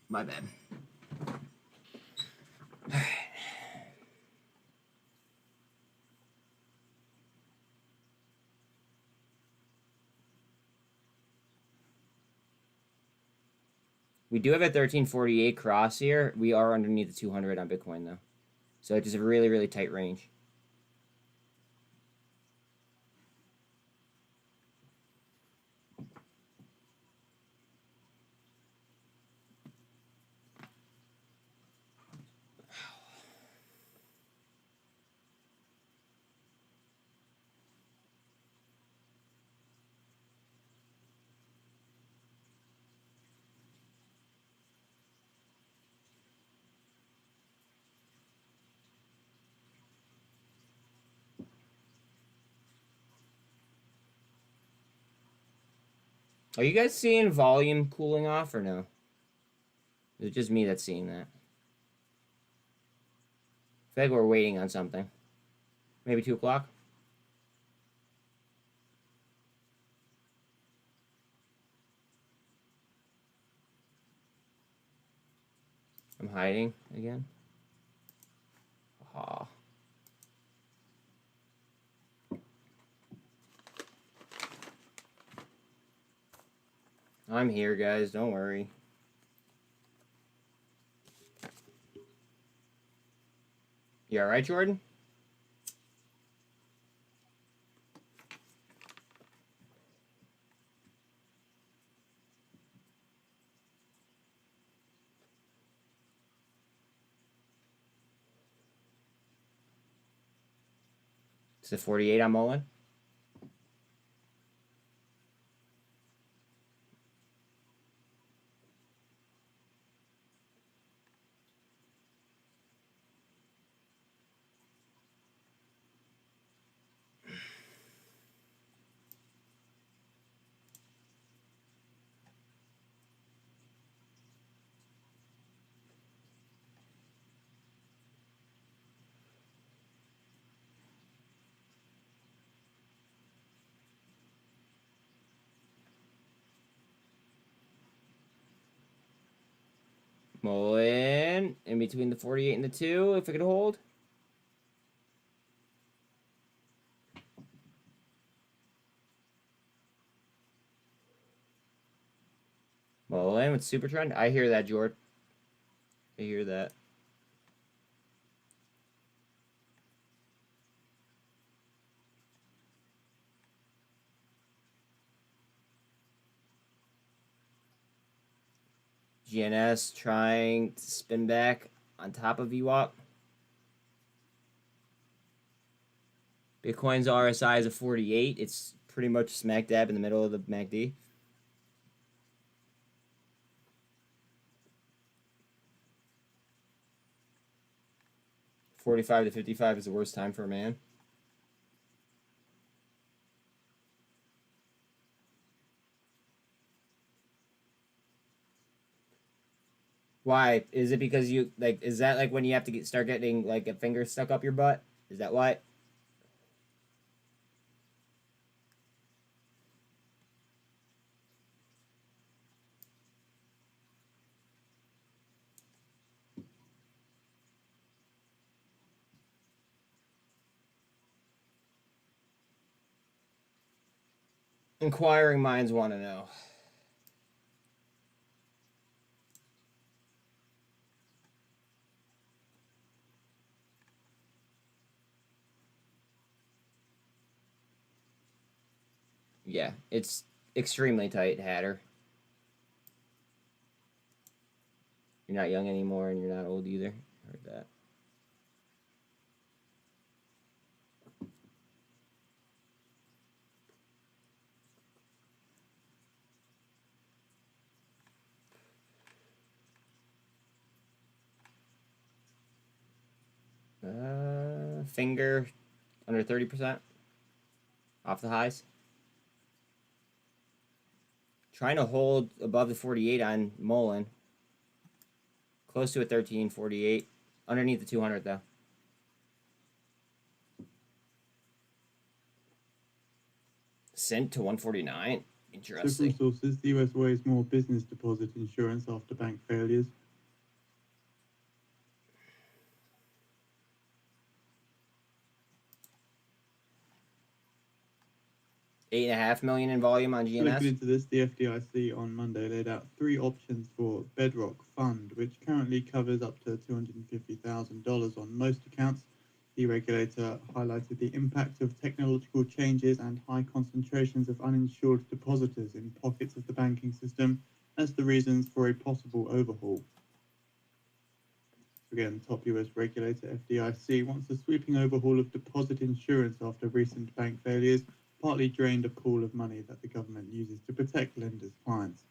My bad. All right. We do have a 1348 cross here. We are underneath the 200 on Bitcoin, though. So it's just a really, really tight range. Are you guys seeing volume cooling off or no? Is it just me that's seeing that? I feel like we're waiting on something. Maybe 2 o'clock? I'm hiding again. Ah. I'm here, guys. Don't worry. You alright, Jordan? It's the 48 I'm Mullen. Mullen in between the 48 and the 2, if it could hold. Mullen with super trend. I hear that, Jord. I hear that. GNS trying to spin back on top of VWAP. Bitcoin's RSI is a 48. It's pretty much smack dab in the middle of the MACD. $45 to $55 is the worst time for a man. Why? Is it because you like? Is that like when you have to start getting like a finger stuck up your butt? Is that why? Inquiring minds want to know. Yeah, it's extremely tight, Hatter. You're not young anymore, and you're not old either. Heard that. finger under 30% off the highs. Trying to hold above the 48 on Mullen. Close to a 1348. Underneath the 200 though. SINT to 149. Interesting. So from sources, the US weighs more business deposit insurance after bank failures. $8.5 million in volume on GNS. Looking into this, the FDIC on Monday laid out 3 options for Bedrock Fund, which currently covers up to $250,000 on most accounts. The regulator highlighted the impact of technological changes and high concentrations of uninsured depositors in pockets of the banking system as the reasons for a possible overhaul. Again, top US regulator FDIC wants a sweeping overhaul of deposit insurance after recent bank failures partly drained a pool of money that the government uses to protect lenders' clients.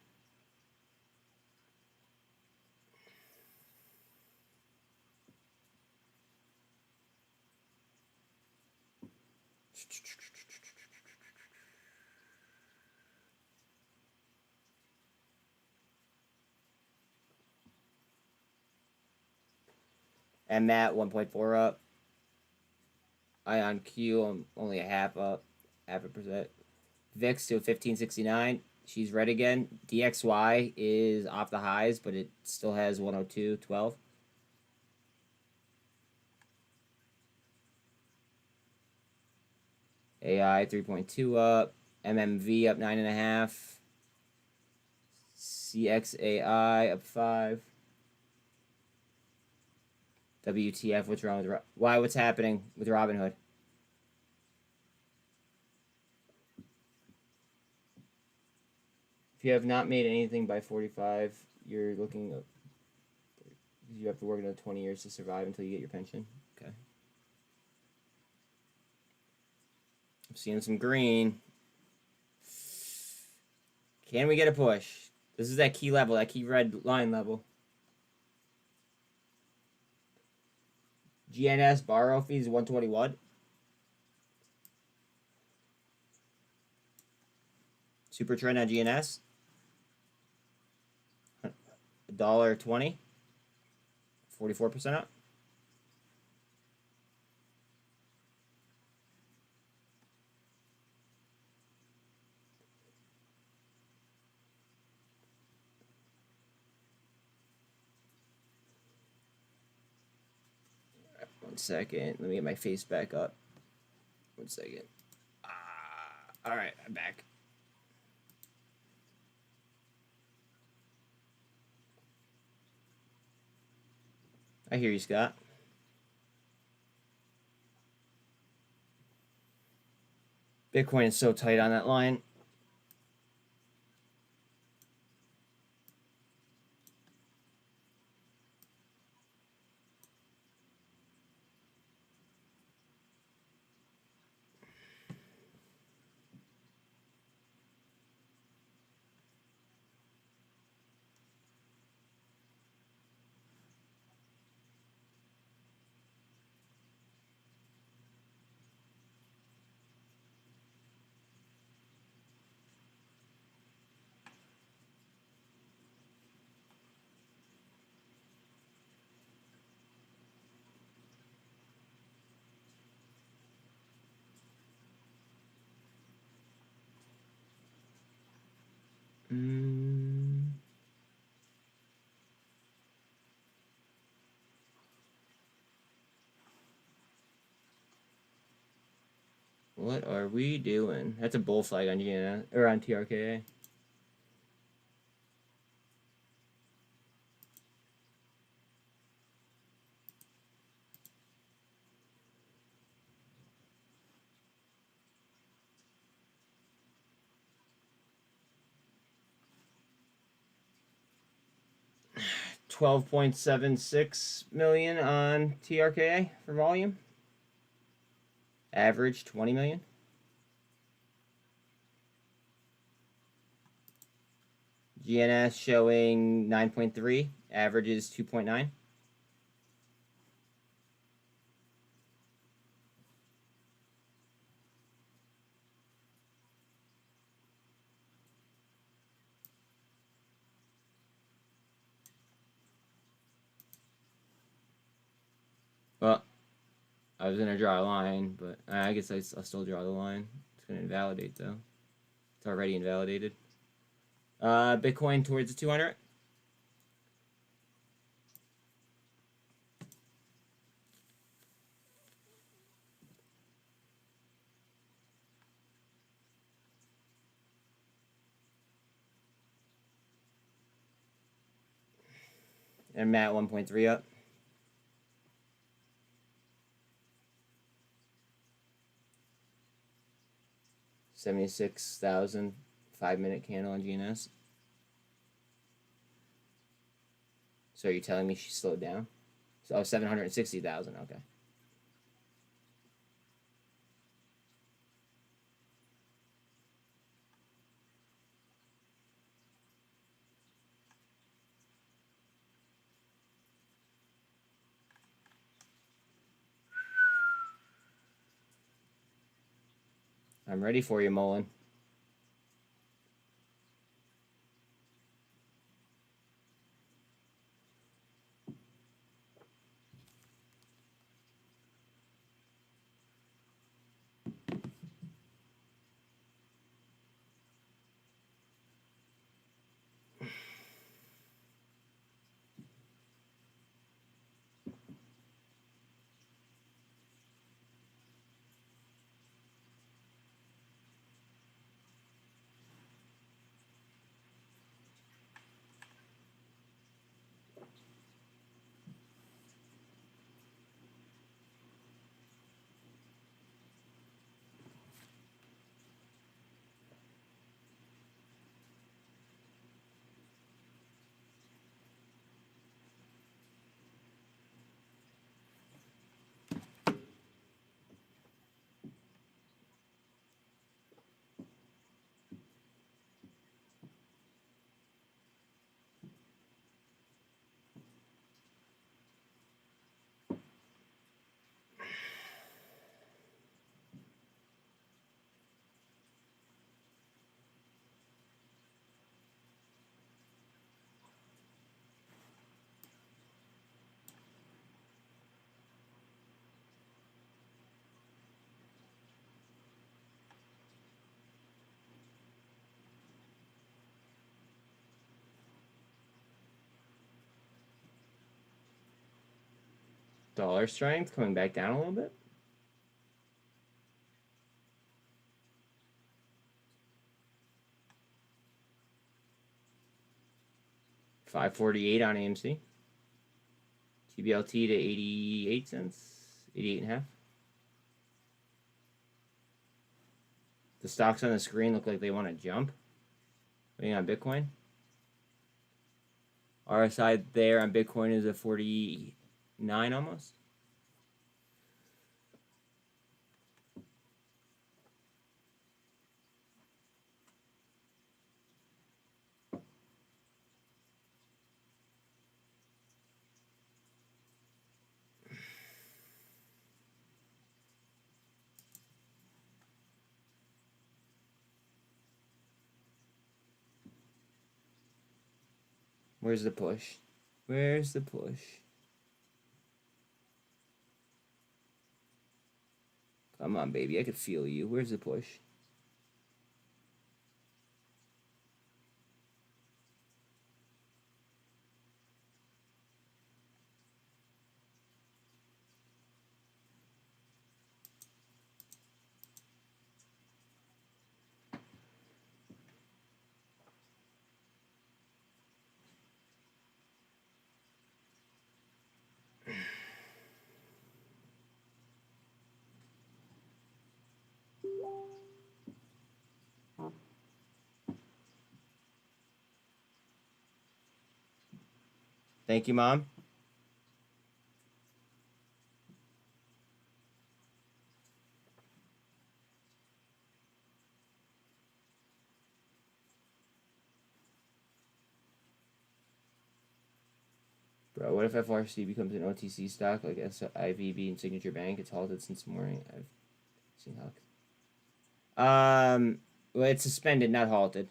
mmat 1.4 up. IonQ, I'm only a half up. Half a percent. VIX to 1569. She's red again. DXY is off the highs, but it still has 102.12. AI 3.2 up. MMV up 9.5. CXAI up 5. WTF, what's wrong with what's happening with Robinhood? If you have not made anything by 45, you're looking up. You have to work another 20 years to survive until you get your pension. Okay. I'm seeing some green. Can we get a push? This is that key level, that key red line level. GNS borrow fees 121. Super trend on GNS. $1.20. 44% up. One second. Let me get my face back up. One second. All right, I'm back. I hear you, Scott. Bitcoin is so tight on that line. What are we doing? That's a bull flag on GNS or on TRKA. $12.76 million on TRKA for volume. Average 20 million. GNS showing 9.3. Average is 2.9. I was gonna draw a line, but I guess I'll still draw the line. It's gonna invalidate though. It's already invalidated. Bitcoin towards the 200. And Matt 1.3 up. $76,000 5-minute candle on GNS. So you're telling me she slowed down? So 760,000. Okay. I'm ready for you, Mullen. Dollar strength coming back down a little bit. $5.48 on AMC. tblt to 88 cents. 88.5. The stocks on the screen look like they want to jump. Waiting on Bitcoin. RSI there on Bitcoin is at 49 almost. Where's the push? Where's the push? Come on, baby. I could feel you. Where's the push? Thank you, Mom. Bro, what if FRC becomes an OTC stock like IVB and Signature Bank? It's halted since morning. I've seen how. Well, it's suspended, not halted.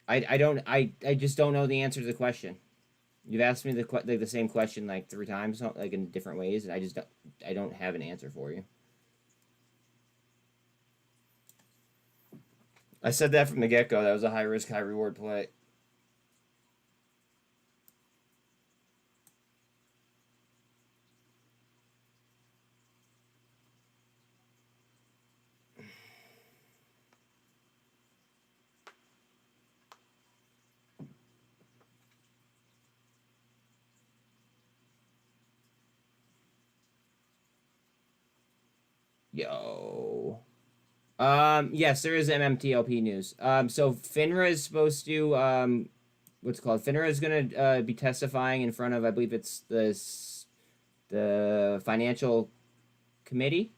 I just don't know the answer to the question. You've asked me the same question like 3 times, like in different ways, and I don't have an answer for you. I said that from the get-go. That was a high risk, high reward play. Yo. Yes, there is MMTLP news. So FINRA is supposed to, what's it called? FINRA is going to be testifying in front of, I believe it's the Financial Committee,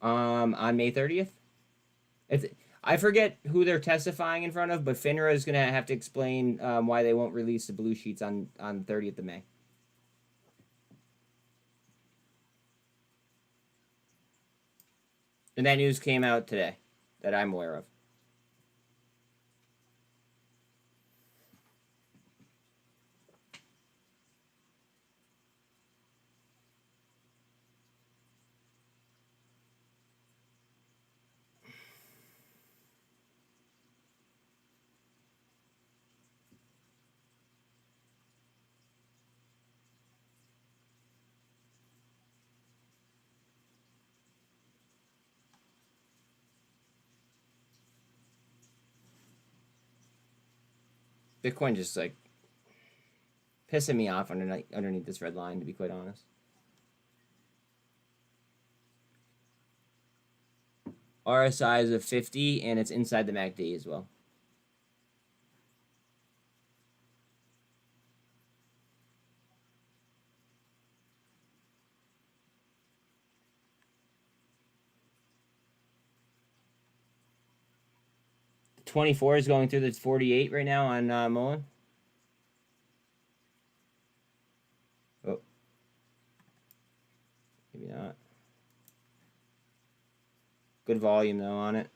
on May 30th. I forget who they're testifying in front of, but FINRA is going to have to explain why they won't release the blue sheets on the 30th of May. And that news came out today that I'm aware of. Bitcoin just like pissing me off underneath this red line, to be quite honest. RSI is of 50, and it's inside the MACD as well. The 24 is going through the 48 right now on Mullen. Oh. Maybe not. Good volume, though, on it.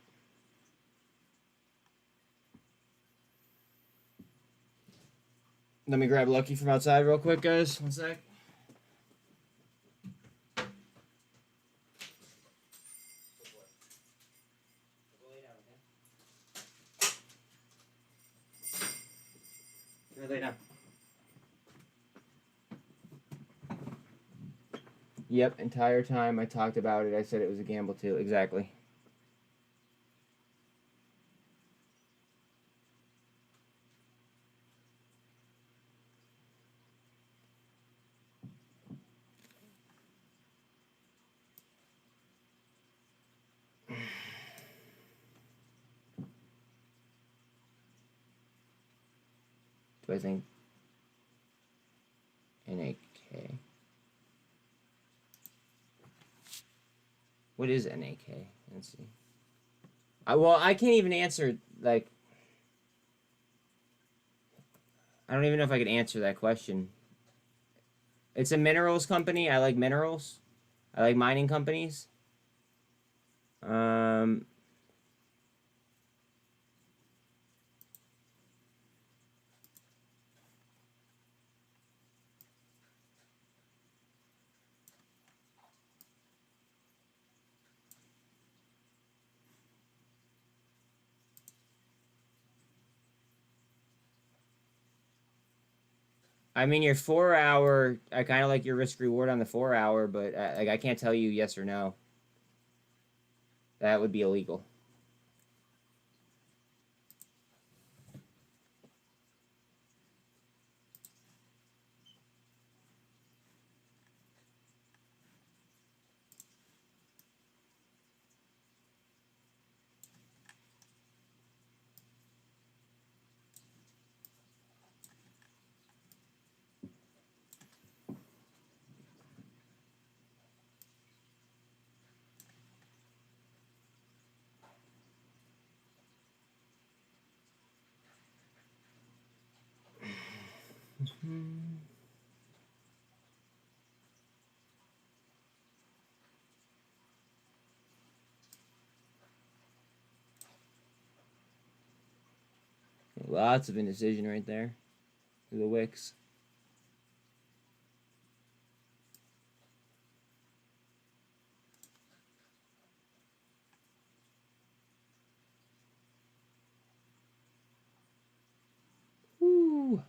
Let me grab Lucky from outside real quick, guys. One sec. Lay down. Yep, entire time I talked about it, I said it was a gamble too. Exactly. Do I think NAK? What is NAK? Let's see. Well, I can't even answer, like, I don't even know if I could answer that question. It's a minerals company. I like minerals. I like mining companies. I mean, your 4 hour, I kind of like your risk reward on the 4 hour, but like I can't tell you yes or no. That would be illegal. Lots of indecision right there. through the wicks. Woo.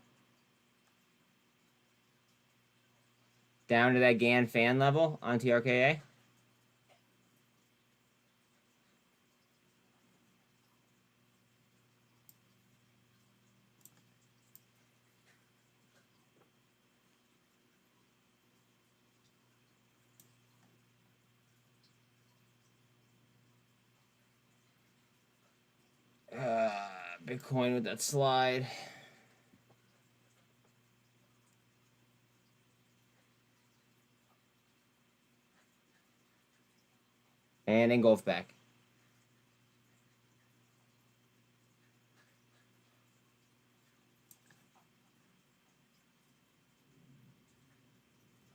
Down to that GAN fan level on TRKA. Bitcoin with that slide. And engulf back.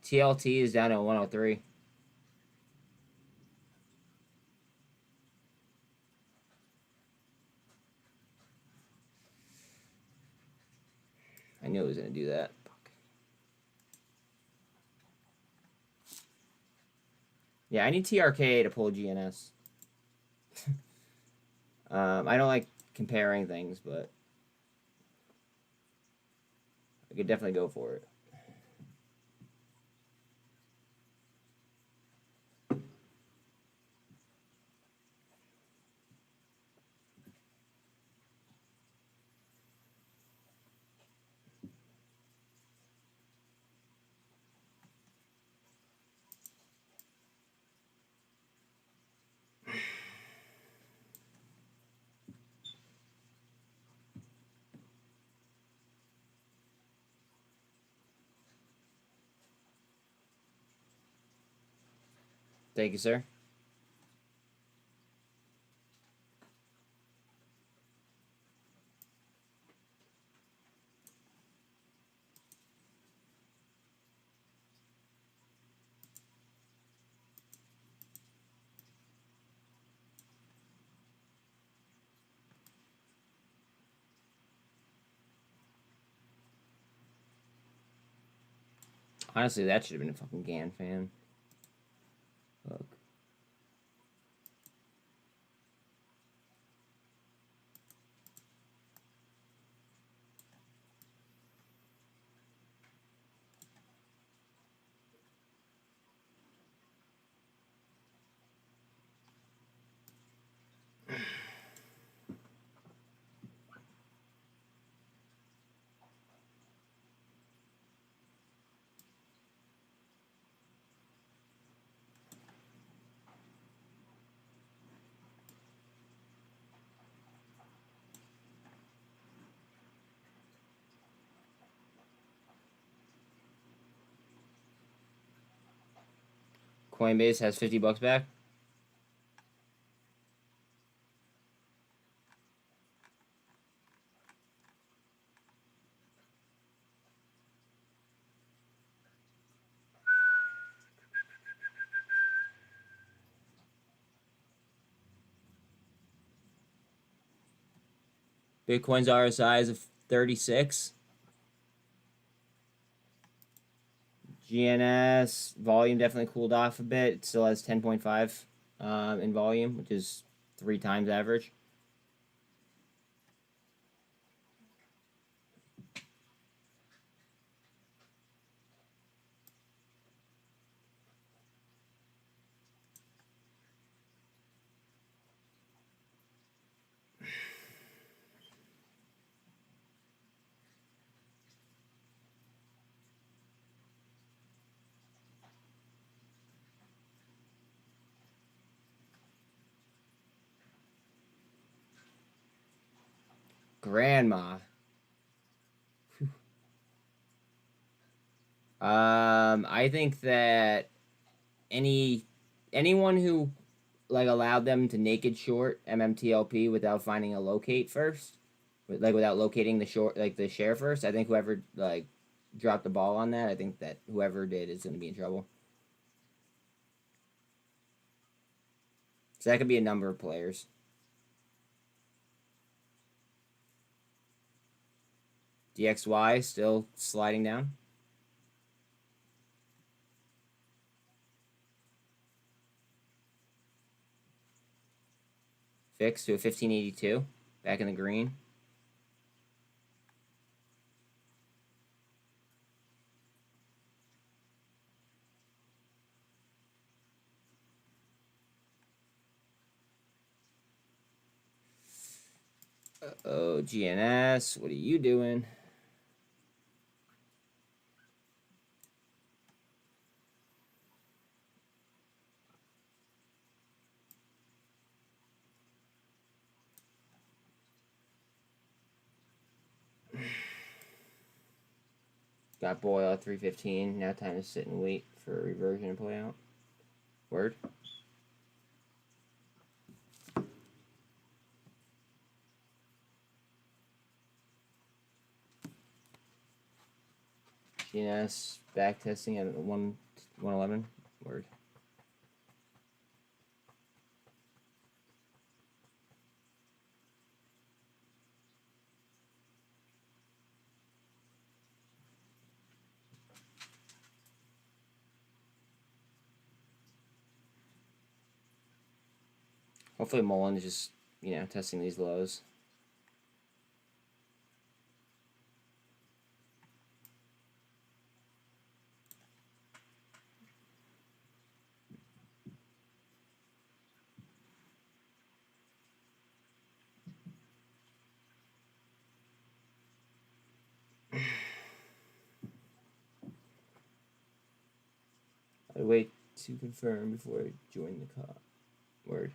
TLT is down at 103. I knew it was going to do that. Fuck. Yeah, I need TRKA to pull GNS. I don't like comparing things, but I could definitely go for it. Thank you, sir. Honestly, that should have been a fucking GAN fan. Look. Coinbase has $50 back. Bitcoin's RSI is of 36. GNS volume definitely cooled off a bit. It still has 10.5 in volume, which is 3 times average. Grandma. I think that anyone who like allowed them to naked short MMTLP without finding a locate first, without locating the short the share first, I think whoever like dropped the ball on that, I think that whoever did is going to be in trouble. So that could be a number of players. DXY still sliding down. Fixed to a 1582, back in the green. Uh-oh, GNS, what are you doing? Got Boyle at 315. Now time to sit and wait for a reversion to play out. Word. GNS back testing at 111. Word. Hopefully Mullen is just, testing these lows. I wait to confirm before I join the call. Word.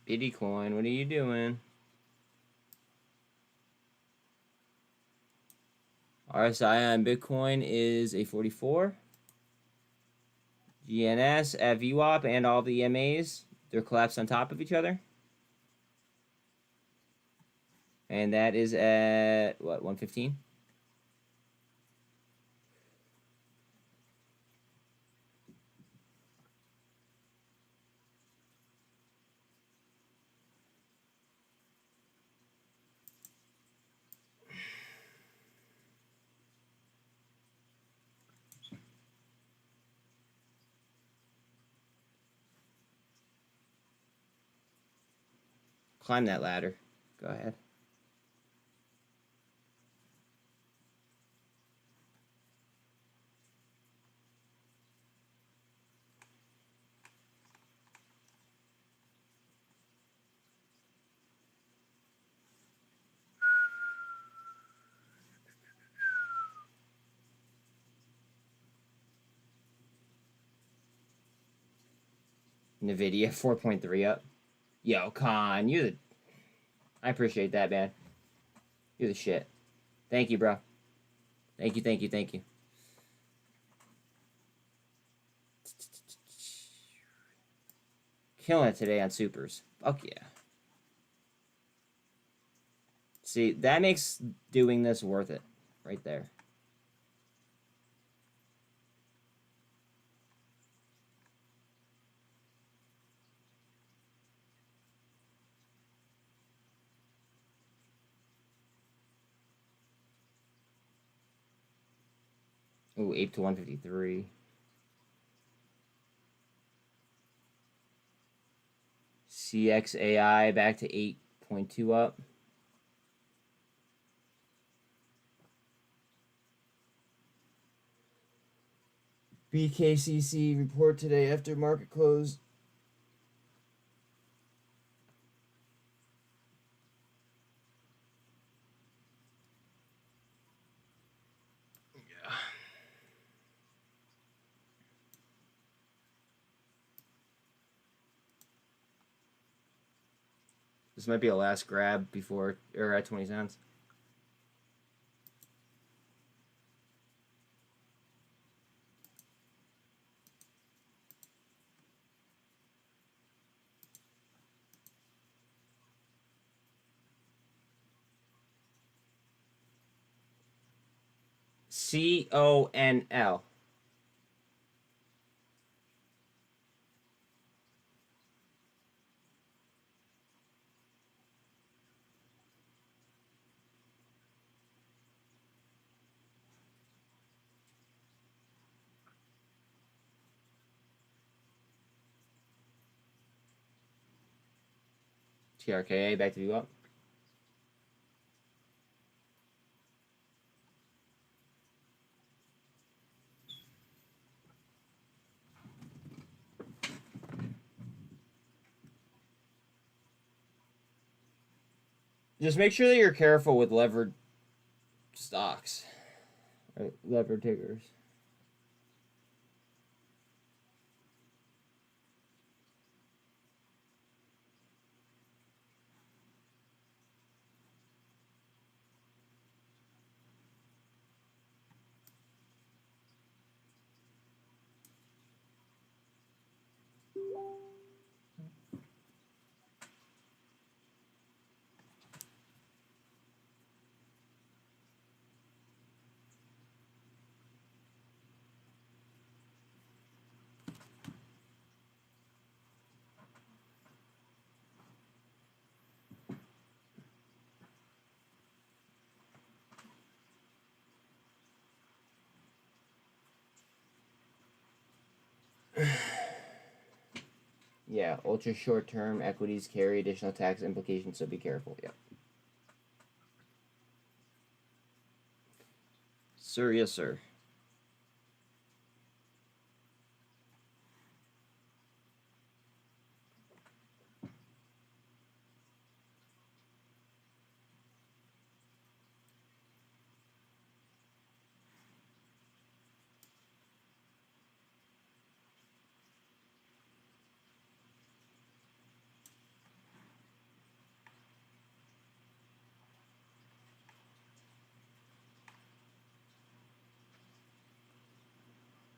Bitcoin, what are you doing? RSI on Bitcoin is a 44. GNS at VWAP and all the EMAs, they're collapsed on top of each other. And that is at, what, 115? Climb that ladder. Go ahead. NVIDIA 4.3 up. Yo, Con, you're the... I appreciate that, man. You're the shit. Thank you, bro. Thank you, thank you, thank you. Killing it today on supers. Fuck yeah. See, that makes doing this worth it. Right there. Ooh, ape to 153. CXAI back to 8.2 up. BKCC report today after market close. Yeah. This might be a last grab before, or at 20 cents. CONL. TRKA, back to you up. Just make sure that you're careful with levered stocks, right? Levered tickers. Yeah, ultra short term equities carry additional tax implications, so be careful. Yep. Sir, yes, sir.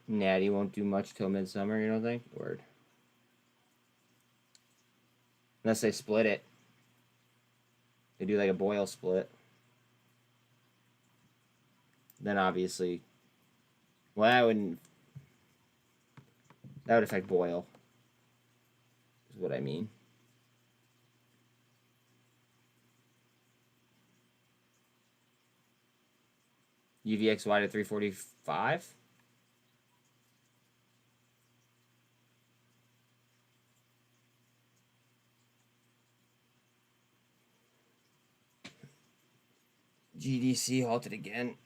Natty won't do much till midsummer, you don't think? Word. Unless they split it. They do like a Boyle split. Then obviously, well, that would affect Boyle, is what I mean. UVXY to 345? GDC halted again.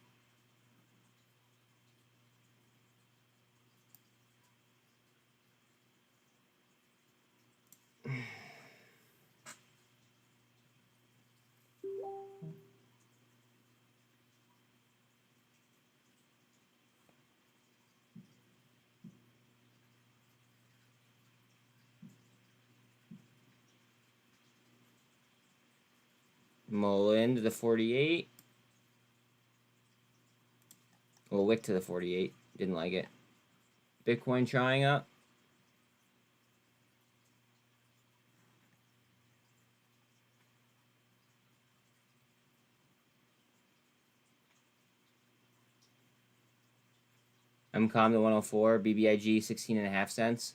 Mullen to the 48. Well, Wick to the 48. Didn't like it. Bitcoin trying up. MCOM to 104. BBIG 16.5 cents.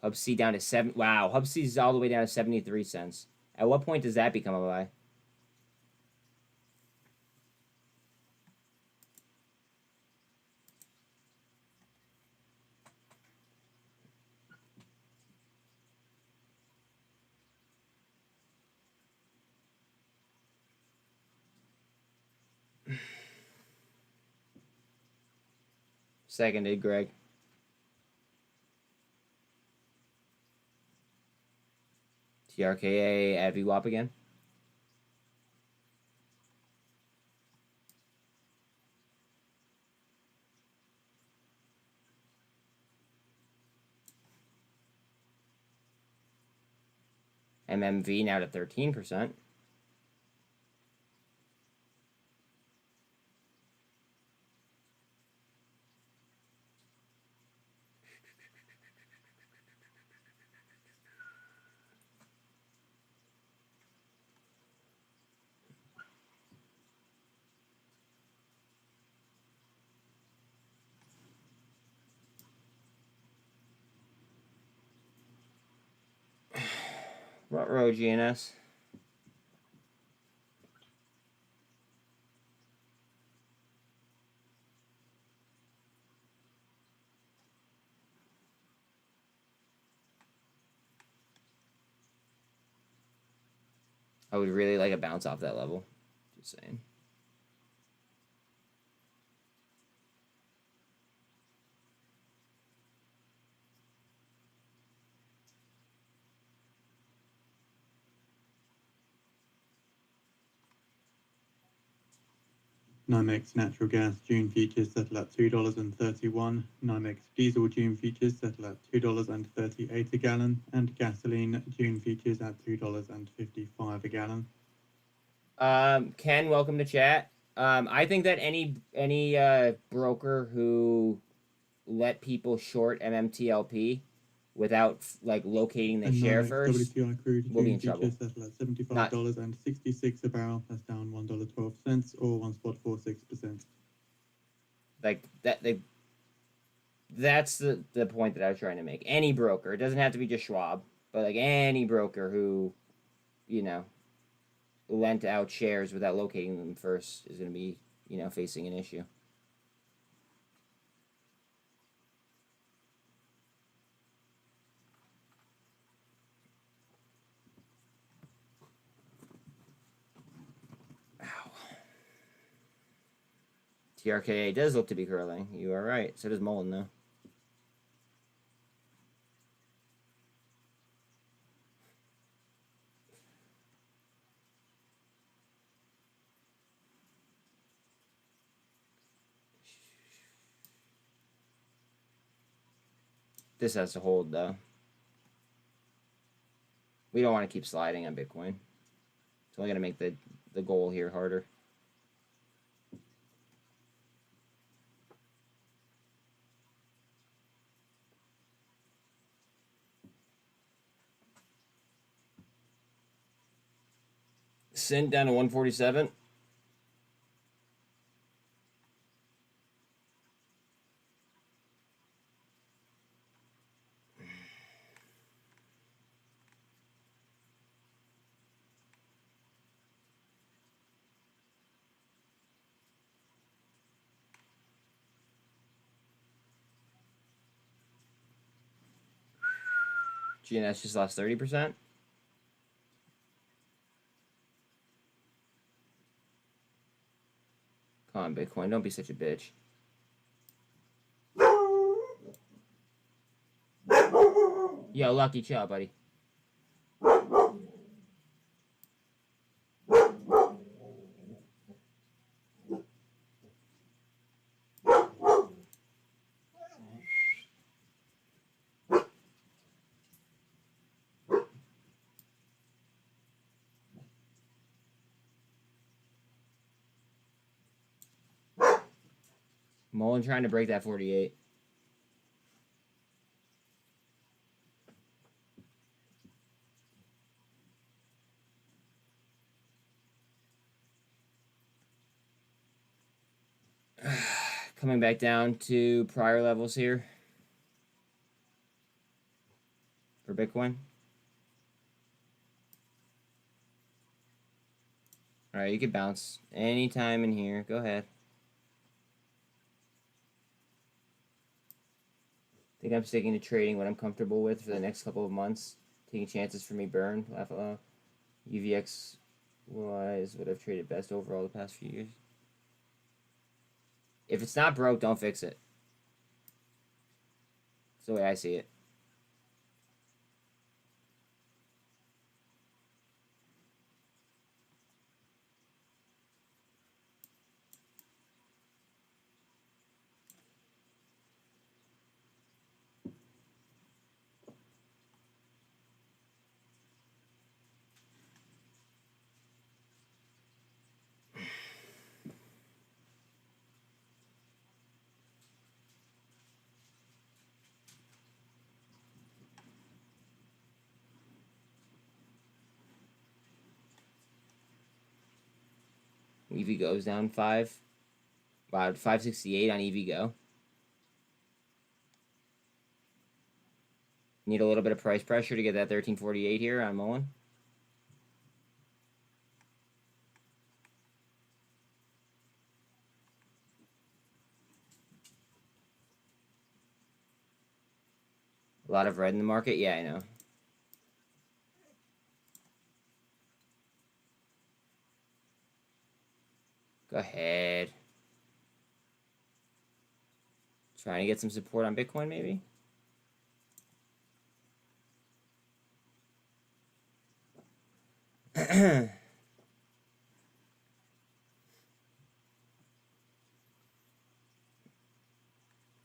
Hub C down to 7. Wow, Hub C is all the way down to 73 cents. At what point does that become a buy? Seconded, Greg. TRKA at VWAP again. MMV now to 13%. Front row GNS. I would really like a bounce off that level. Just saying. NYMEX natural gas June futures settle at $2.31. NYMEX diesel June futures settle at $2.38 a gallon, and gasoline June futures at $2.55 a gallon. Ken, welcome to chat. I think that any broker who let people short MMTLP without like locating the And share NYMEX first WTI crude will be June in trouble. futures settle at $75.66 a barrel. That's down $1.12 or 1.46%. Like that that's the point that I was trying to make. Any broker, it doesn't have to be just Schwab, but like any broker who, you know, lent out shares without locating them first is going to be, you know, facing an issue. Ow. TRKA does look to be curling. You are right. So does Mullen, though. This has to hold, though. We don't want to keep sliding on Bitcoin. It's only going to make the goal here harder. SINT down to 147. GNS just lost 30%. Come on, Bitcoin. Don't be such a bitch. Yo, Lucky, chill out, buddy. Mullen trying to break that 48. Coming back down to prior levels here for Bitcoin. All right, you can bounce anytime in here. Go ahead. I think I'm sticking to trading what I'm comfortable with for the next couple of months. Taking chances for me burn. UVX is what I've traded best overall the past few years. If it's not broke, don't fix it. That's the way I see it. EV goes down 5. Wow, 568 on EV go. Need a little bit of price pressure to get that 1348 here on Mullen. lot of red in the market. Yeah, I know. Go ahead. Trying to get some support on Bitcoin, maybe?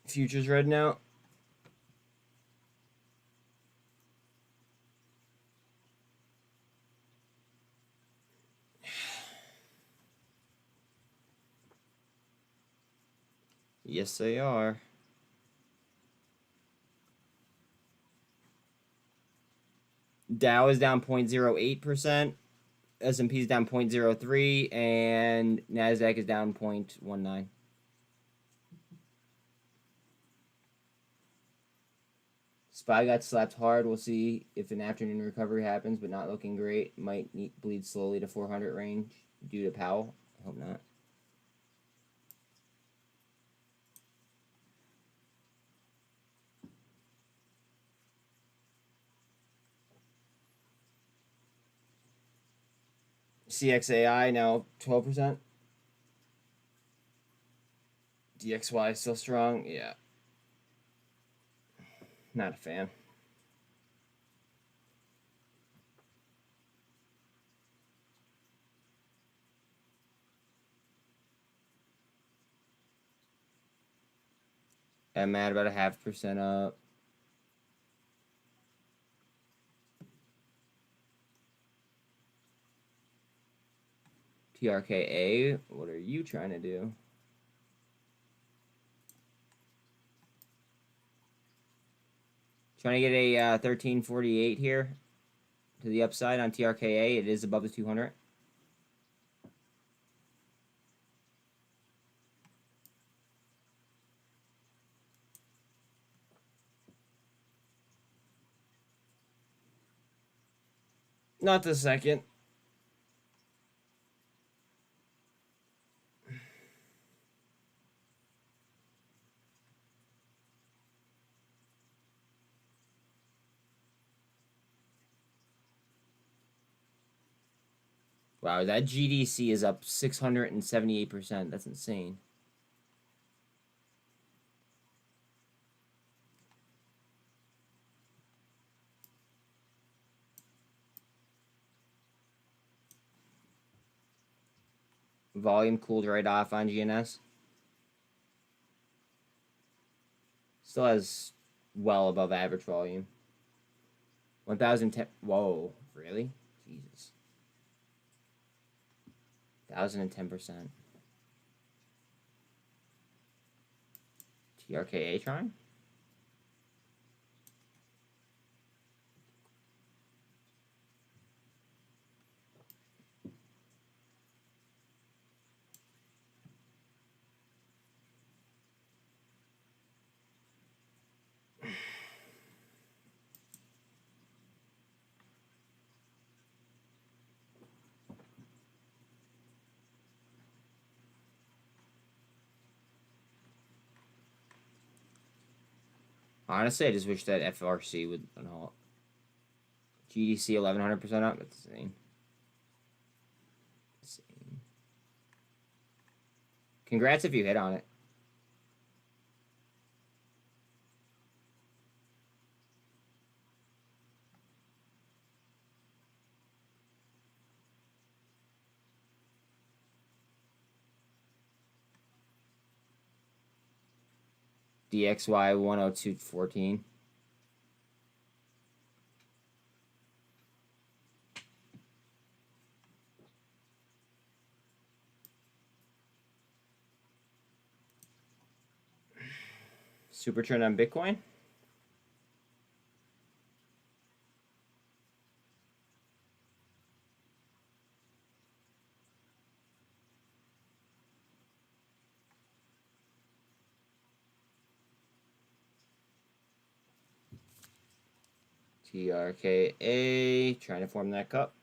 Futures red now. Yes, they are. Dow is down 0.08%. S&P is down 0.03%, and NASDAQ is down 0.19%. SPY got slapped hard. We'll see if an afternoon recovery happens, but not looking great. Might bleed slowly to 400 range due to Powell. I hope not. CXAI now 12%. DXY is still strong. Yeah. Not a fan. mmat about 0.5% up. TRKA, what are you trying to do? Trying to get a 1348 here to the upside on TRKA. It is above the 200. Not the second. Wow, that GDC is up 678%. That's insane. Volume cooled right off on GNS. Still has well above average volume. 1,010. Whoa, really? Jesus. 1,010%. TRKA trying? Honestly, I just wish that FRC would unhalt. GDC 1,100% up. That's insane. Insane. Congrats if you hit on it. DXY 102.14. Super trend on Bitcoin. TRKA trying to form that cup.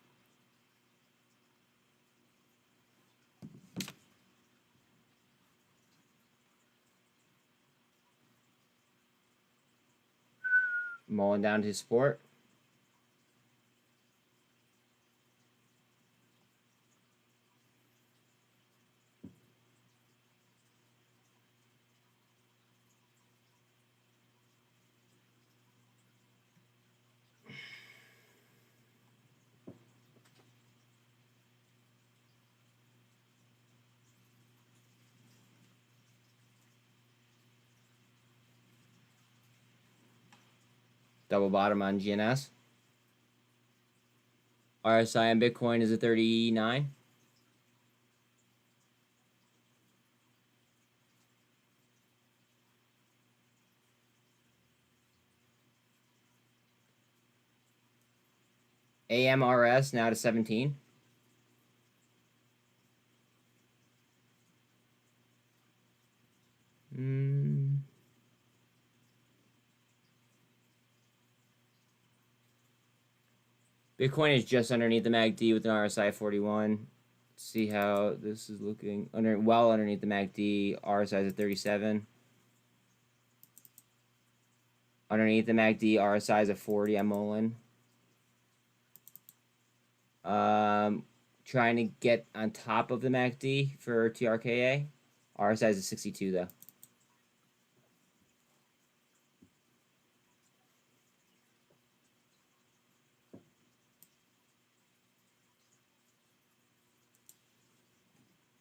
Mullen down to support. Double bottom on GNS. RSI on Bitcoin is at 39. AMRS now to 17. Bitcoin is just underneath the MACD with an RSI of 41. Let's see how this is looking. Well underneath the MACD, RSI is at 37. Underneath the MACD, RSI is at 40. I'm Mullen. Trying to get on top of the MACD for TRKA. RSI is at 62 though.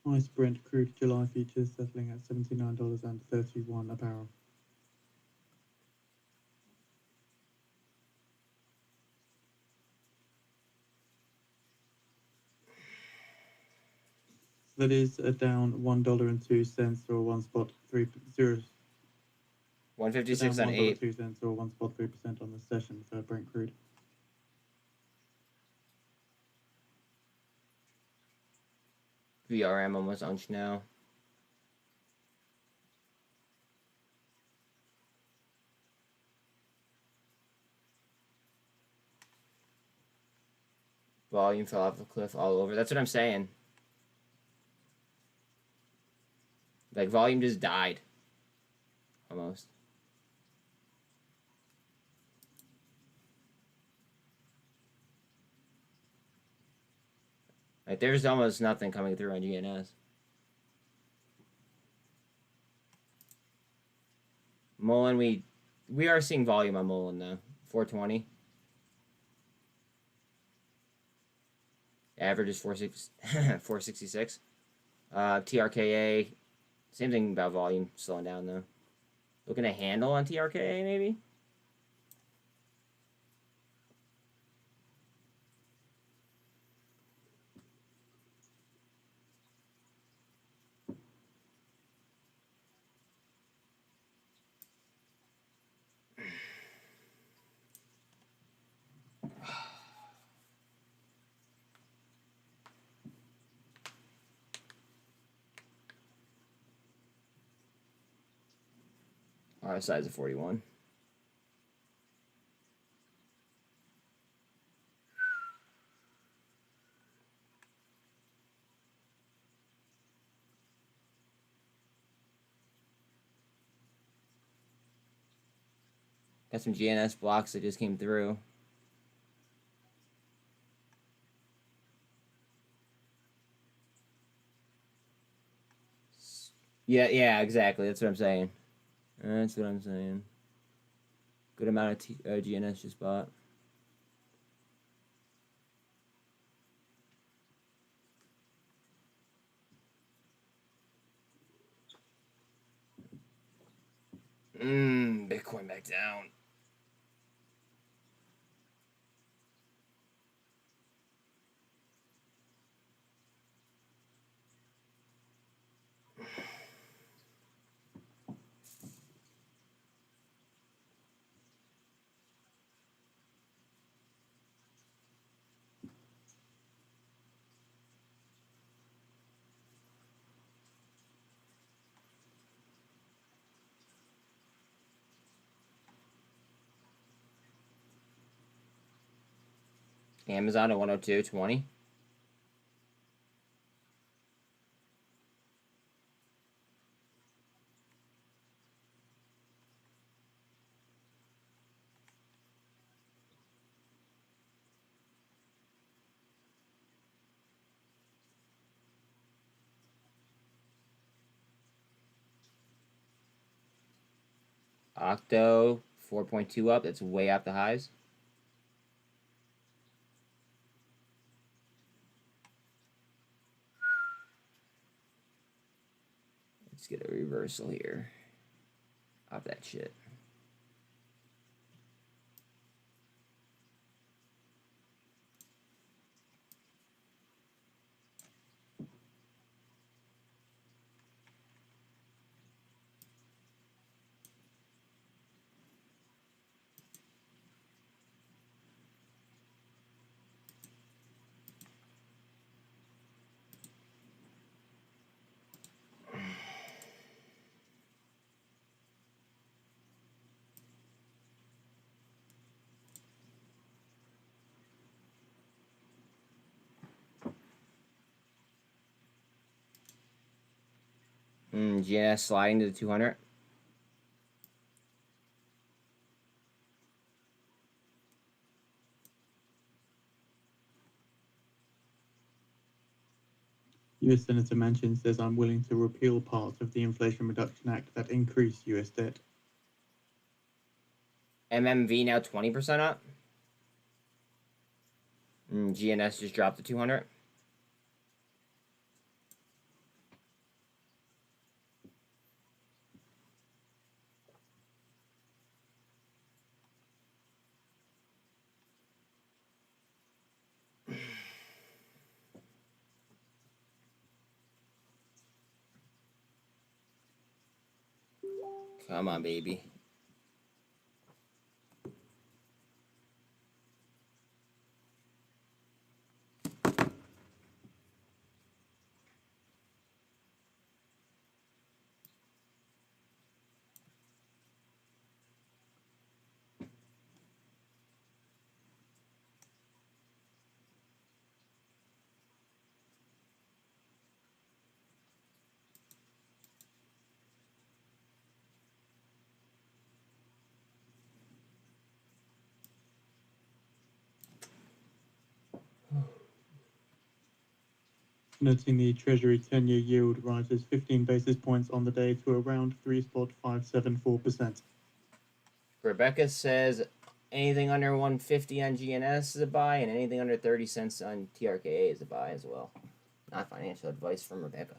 Nice Brent crude July futures settling at $79.31 a barrel. That is a down $1.02 or 156 on 8. $1.02 or 1.3% on the session for Brent crude. VRM almost unched now. Volume fell off the cliff all over. That's what I'm saying. Like, volume just died. Almost. Like, there's almost nothing coming through on GNS. Mullen, we are seeing volume on Mullen though. 420. Average is 466. TRKA, same thing about volume slowing down though. Looking at handle on TRKA maybe? RSI is a 41. Got some GNS blocks that just came through. Yeah, exactly. That's what I'm saying. That's what I'm saying. Good amount of GNS just bought. Bitcoin back down. Amazon at 102.20. Octo 4.2 up. That's way out the highs. Let's get a reversal here. Off that shit. GNS sliding to the 200. US Senator Manchin says, I'm willing to repeal parts of the Inflation Reduction Act that increase US debt. MMV now 20% up. GNS just dropped to 200. Come on, baby. Noting the Treasury 10-year yield rises 15 basis points on the day to around 3.574%. Rebecca says anything under 150 on GNS is a buy, and anything under 30 cents on TRKA is a buy as well. Not financial advice from Rebecca.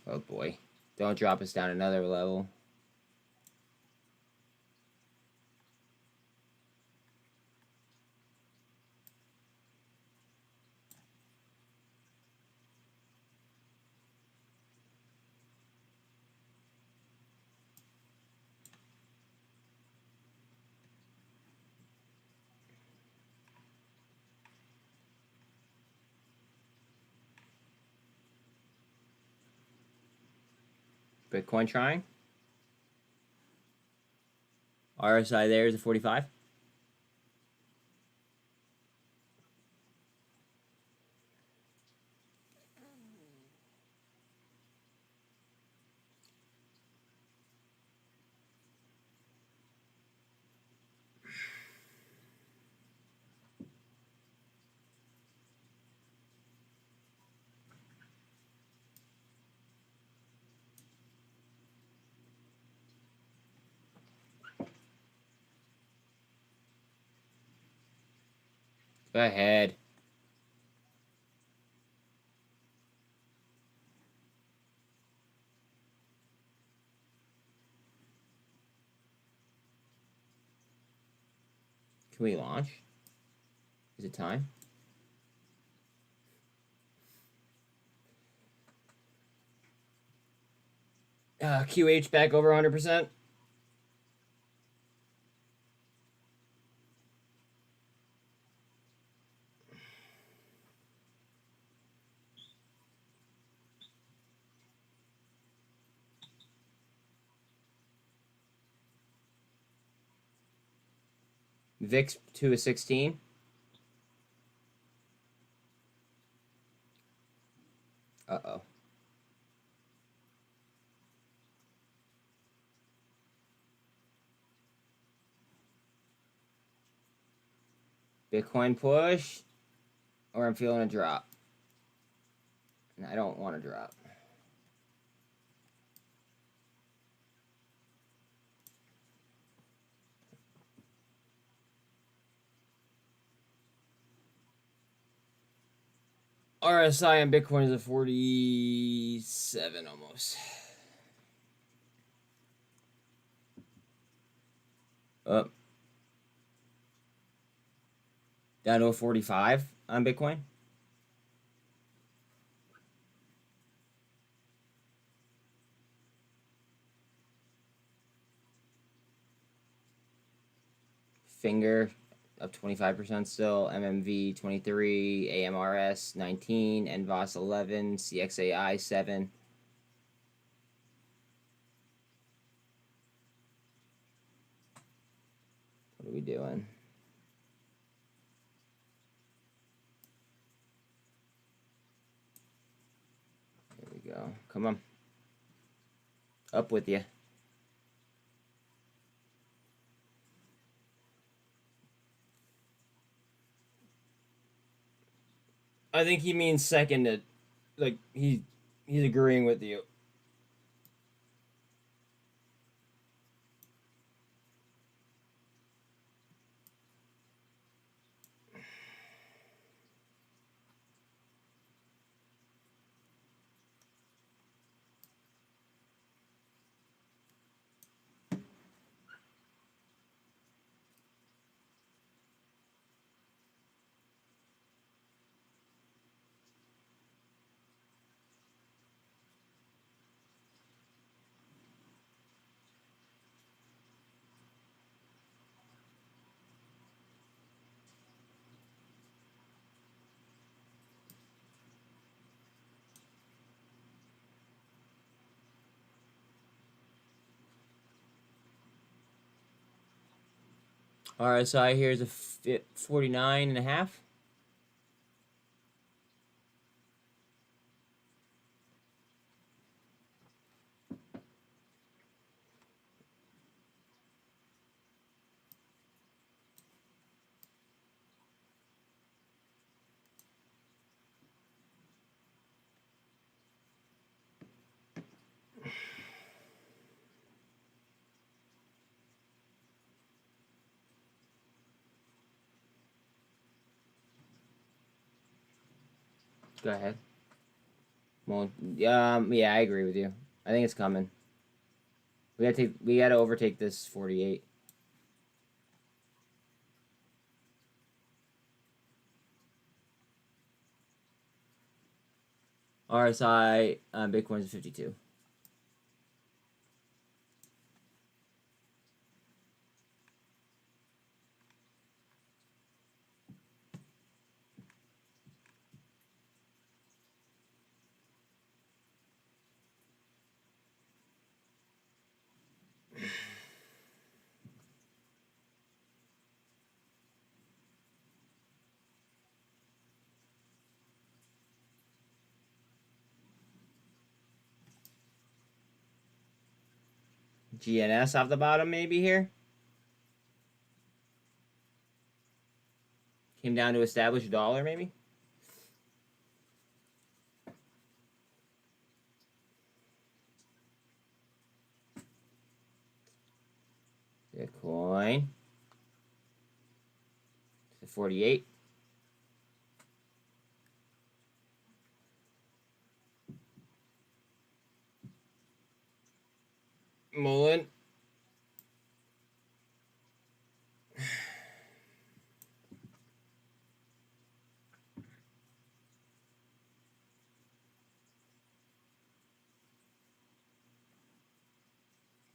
Oh boy. Don't drop us down another level. Bitcoin trying. RSI there is a 45. Go ahead. Can we launch? Is it time? QH back over 100%. VIX 2 is 16. Uh-oh. Bitcoin push, or I'm feeling a drop. And I don't want to drop. RSI on Bitcoin is at 47 almost. Up. Down to a 45 on Bitcoin. Finger up 25% still. MMV 23, AMRS 19, NVOS 11, CXAI 7. What are we doing? There we go. Come on. Up with you. I think he means second at, like, he's agreeing with you. RSI here is a 49.5. Go ahead. Well, yeah, I agree with you. I think it's coming. We gotta overtake this 48. RSI on Bitcoin is 52. GNS off the bottom maybe here. Came down to establish dollar maybe. Bitcoin to 48. Mullen.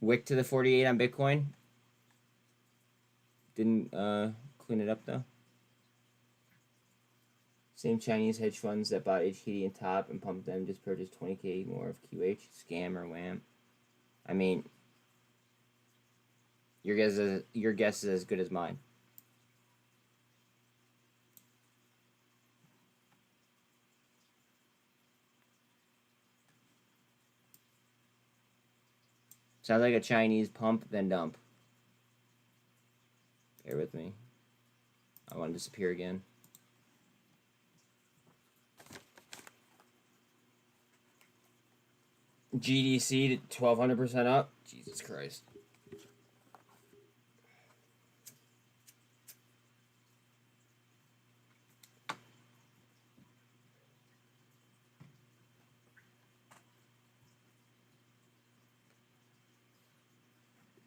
Wick to the 48 on Bitcoin. Didn't clean it up though. Same Chinese hedge funds that bought HKD and top and pumped them just purchased 20k more of QH. Scam or wham. I mean, your guess is as good as mine. Sounds like a Chinese pump, then dump. Bear with me. I want to disappear again. GDC to 1200% up. Jesus Christ.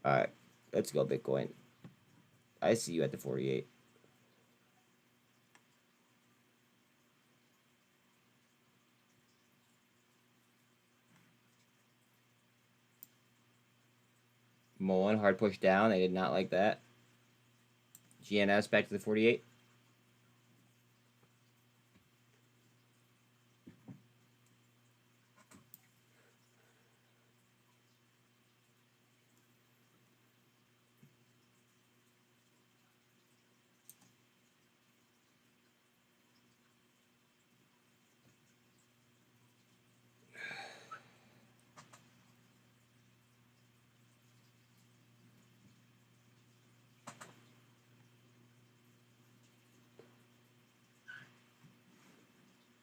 Alright, let's go Bitcoin. I see you at the 48. Mullen, hard push down. They did not like that. GNS back to the 48.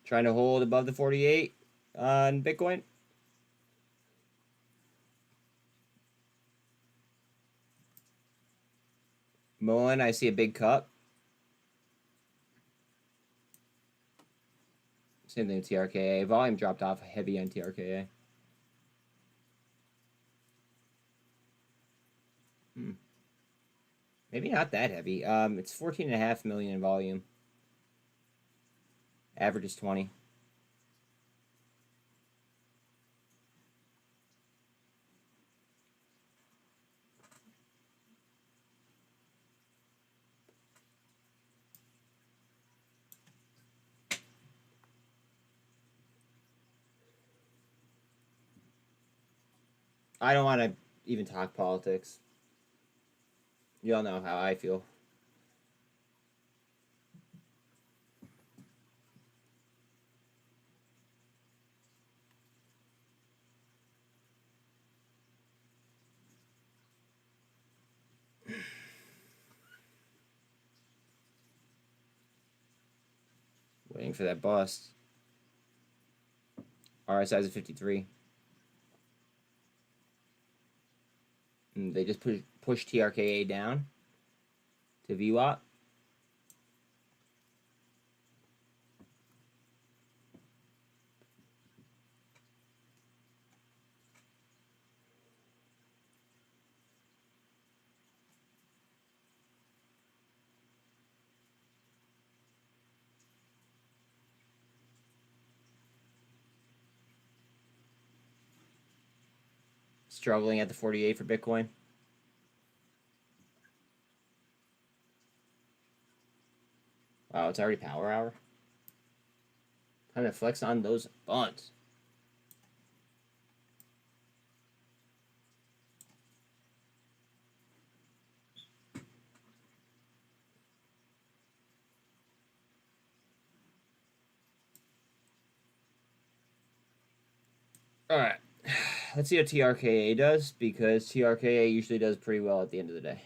Trying to hold above the 48 on Bitcoin. Mullen, I see a big cup. Same thing with TRKA. Volume dropped off heavy on TRKA. Maybe not that heavy. It's 14.5 million in volume. Average is 20. I don't want to even talk politics. You all know how I feel. Waiting for that bust. RSI is at 53. And they just push TRKA down to VWAP. Struggling at the 48 for Bitcoin. Wow, it's already power hour. Time to flex on those buns. Alright. Let's see what TRKA does, because TRKA usually does pretty well at the end of the day.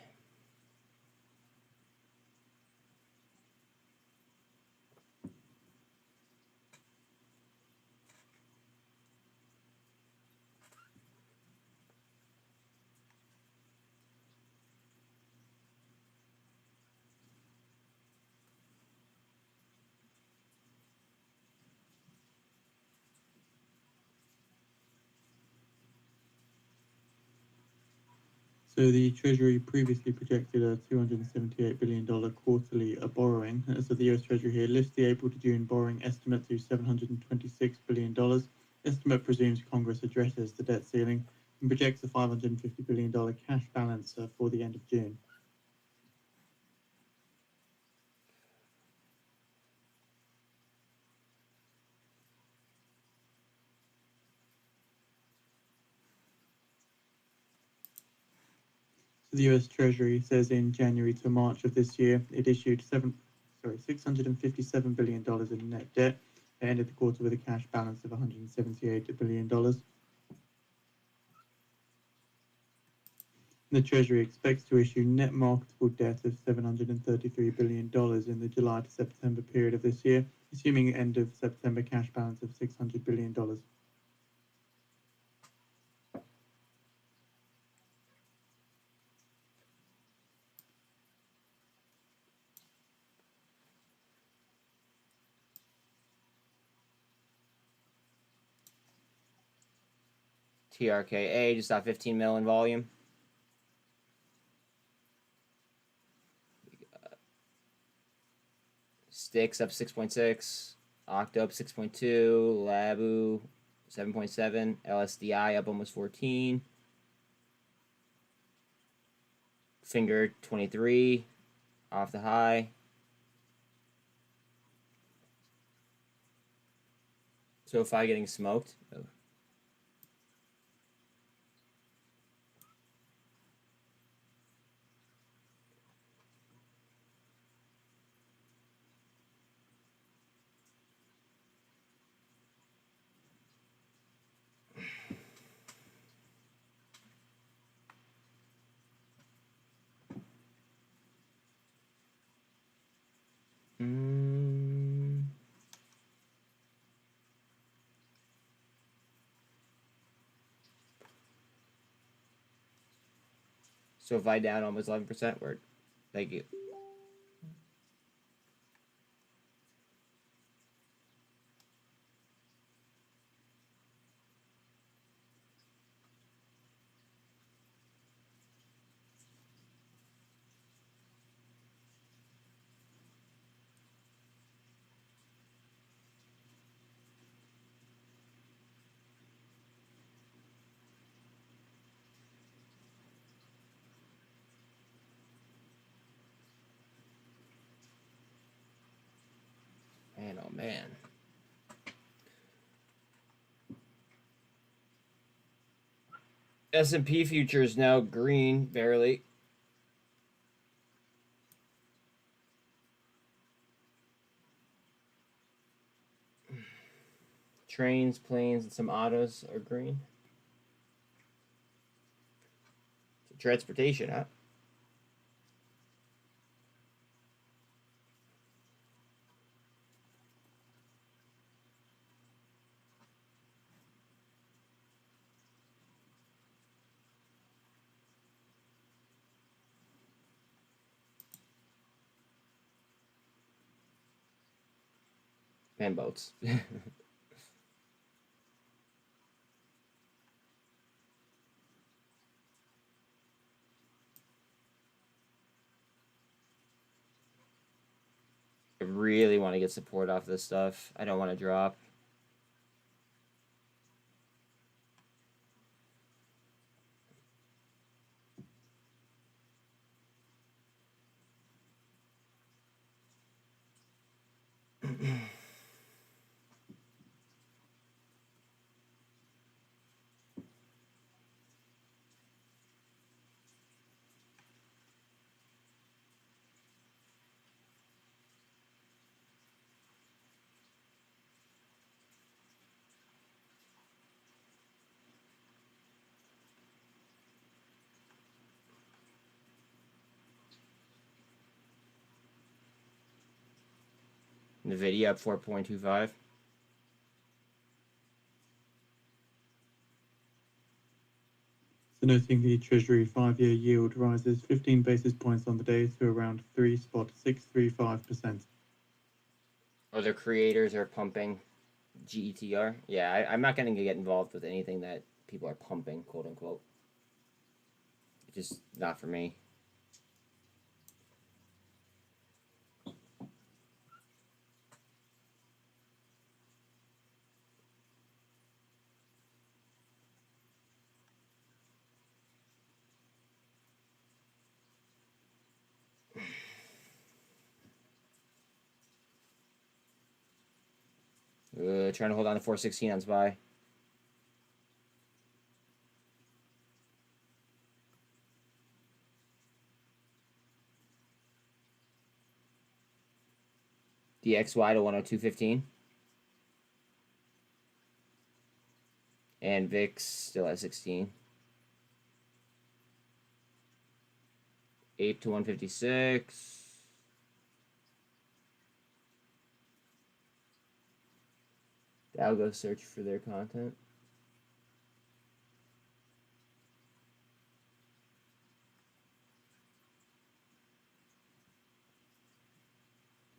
So the Treasury previously projected a $278 billion quarterly borrowing. So the US Treasury here lifts the April to June borrowing estimate to $726 billion. Estimate presumes Congress addresses the debt ceiling and projects a $550 billion cash balance for the end of June. The US Treasury says in January to March of this year, it issued $657 billion in net debt. It ended the quarter with a cash balance of $178 billion. The Treasury expects to issue net marketable debt of $733 billion in the July to September period of this year, assuming an end of September cash balance of $600 billion. TRKA just off 15 mil in volume. Sticks up 6.6, Octa up 6.2, Labu 7.7, LSDI up almost 14, Finger 23 off the high. SoFi getting smoked. Oh. SoFi down almost 11%. Word. Thank you. Man, oh man. S&P futures now green, barely. Trains, planes, and some autos are green. So transportation, huh? And boats. I really want to get support off this stuff. I don't want to drop. NVIDIA up 4.25. So noting the Treasury 5-year yield rises 15 basis points on the day to around 3.635%. Other creators are pumping GETR. Yeah, I'm not going to get involved with anything that people are pumping, quote unquote. Just not for me. Trying to hold on to 416 on SPY. DXY to 102.15. And VIX still at 16. 8 to 156. I'll go search for their content.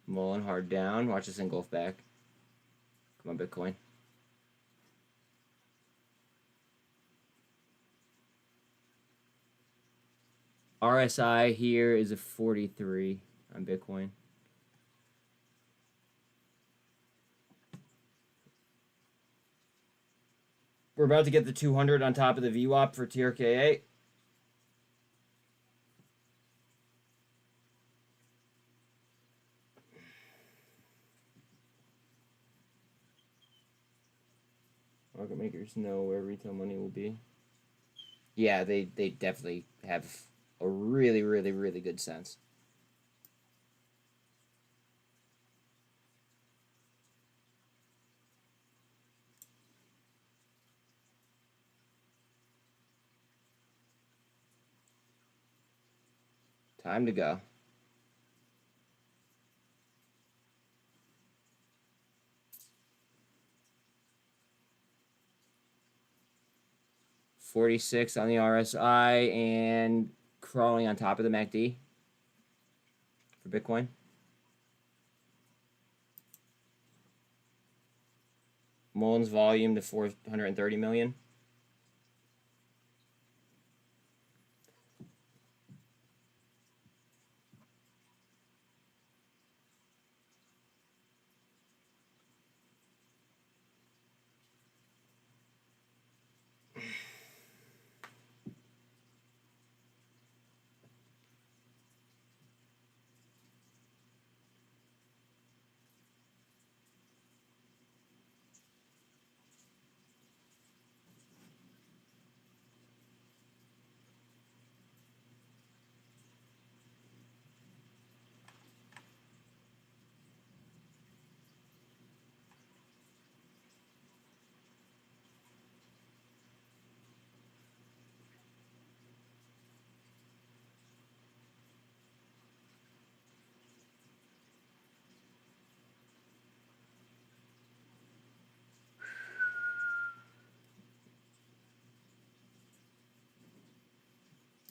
Mullen hard down. Watch this engulf back. Come on, Bitcoin. RSI here is a 43 on Bitcoin. We're about to get the 200 on top of the VWAP for TRKA. Market makers know where retail money will be. Yeah, they definitely have a really, really, really good sense. Time to go. $46 on the RSI and crawling on top of the MACD for Bitcoin. Mullen's volume to 430 million.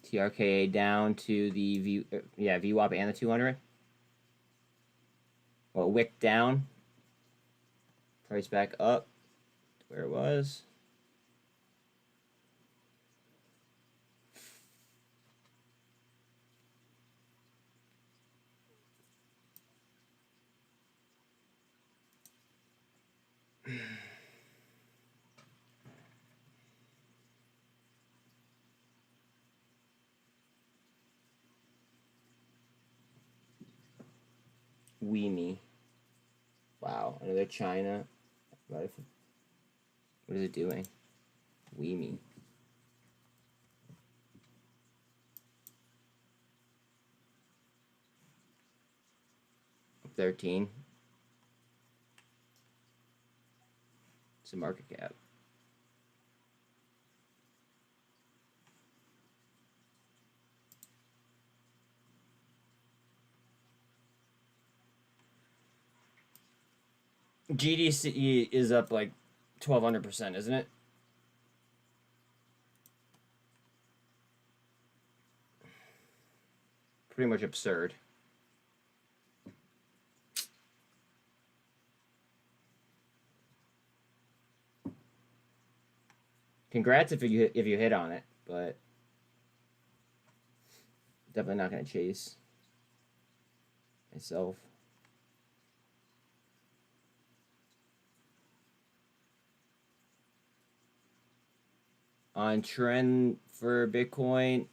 TRKA down to the VWAP and the 200. Well, wick down. Price back up to where it was. Weemy. Wow, another China. What is it doing? Weemy. $13. It's a market cap. GDC is up like 1,200%, isn't it? Pretty much absurd. Congrats if you hit on it, but definitely not gonna chase myself. On trend for Bitcoin,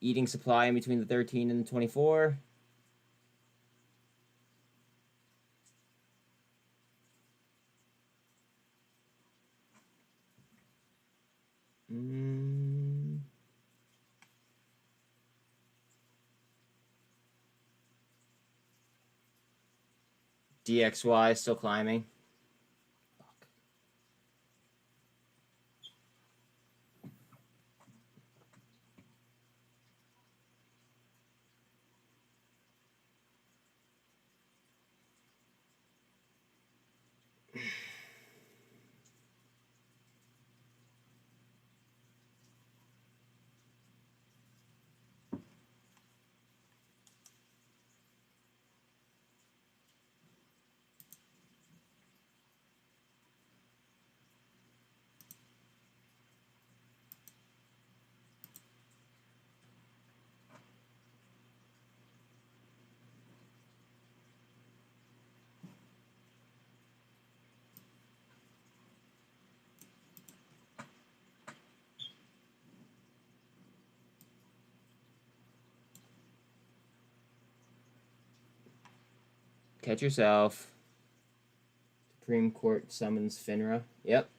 eating supply in between the 13 and the 24. DXY still climbing. Fuck. Catch yourself. Supreme Court summons FINRA. Yep.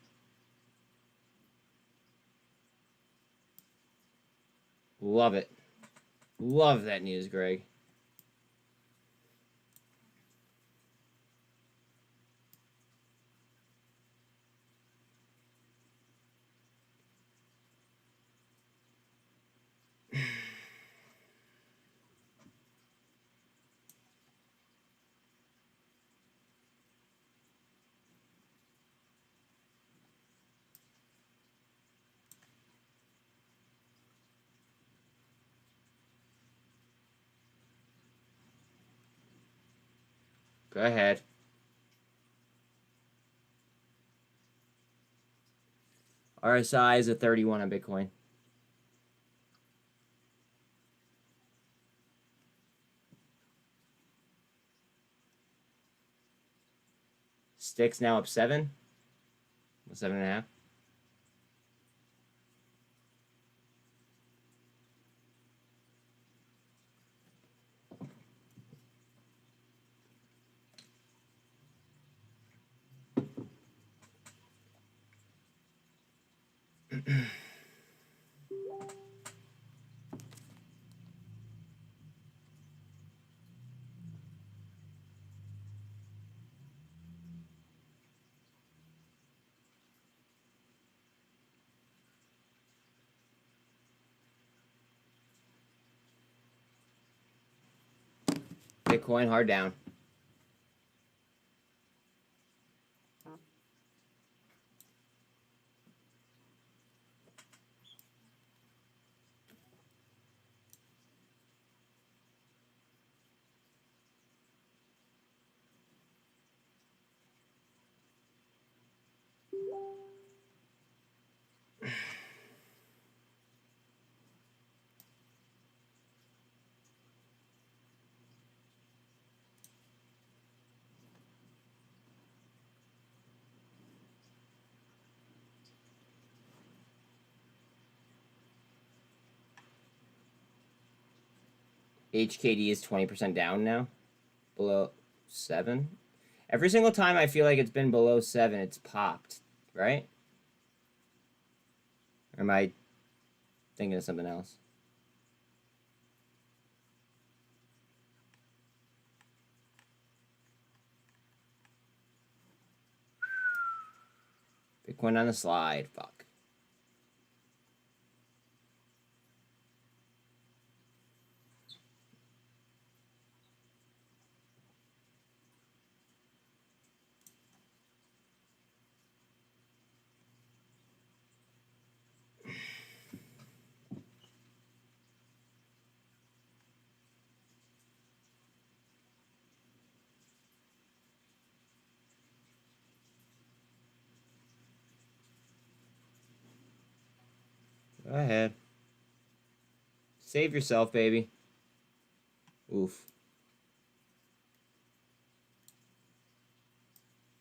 Love it. Love that news, Greg. Go ahead. RSI is a 31 on Bitcoin. Sticks now up 7. 7.5. Bitcoin hard down. HKD is 20% down now. Below 7. Every single time I feel like it's been below 7, it's popped, right? Or am I thinking of something else? Bitcoin on the slide. Fuck. Go ahead. Save yourself, baby. Oof.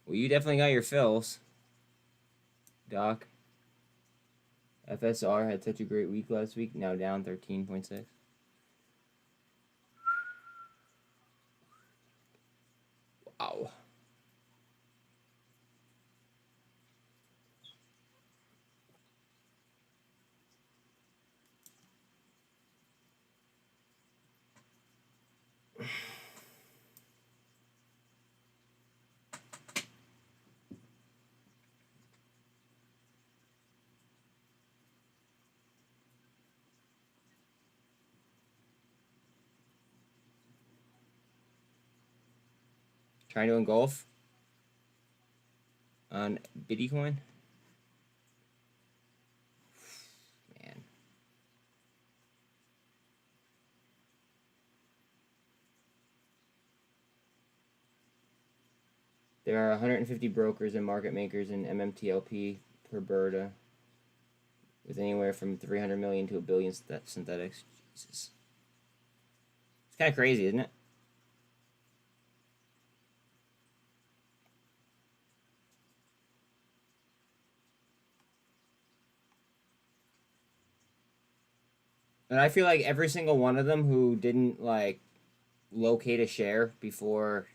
Well, you definitely got your fills, Doc. FSR had such a great week last week, now down 13.6. Wow. Trying to engulf on Bitcoin. Man. There are 150 brokers and market makers in MMTLP per Berta, with anywhere from 300 million to a billion synthetics. Jesus. It's kind of crazy, isn't it? And I feel like every single one of them who didn't, like, locate a share before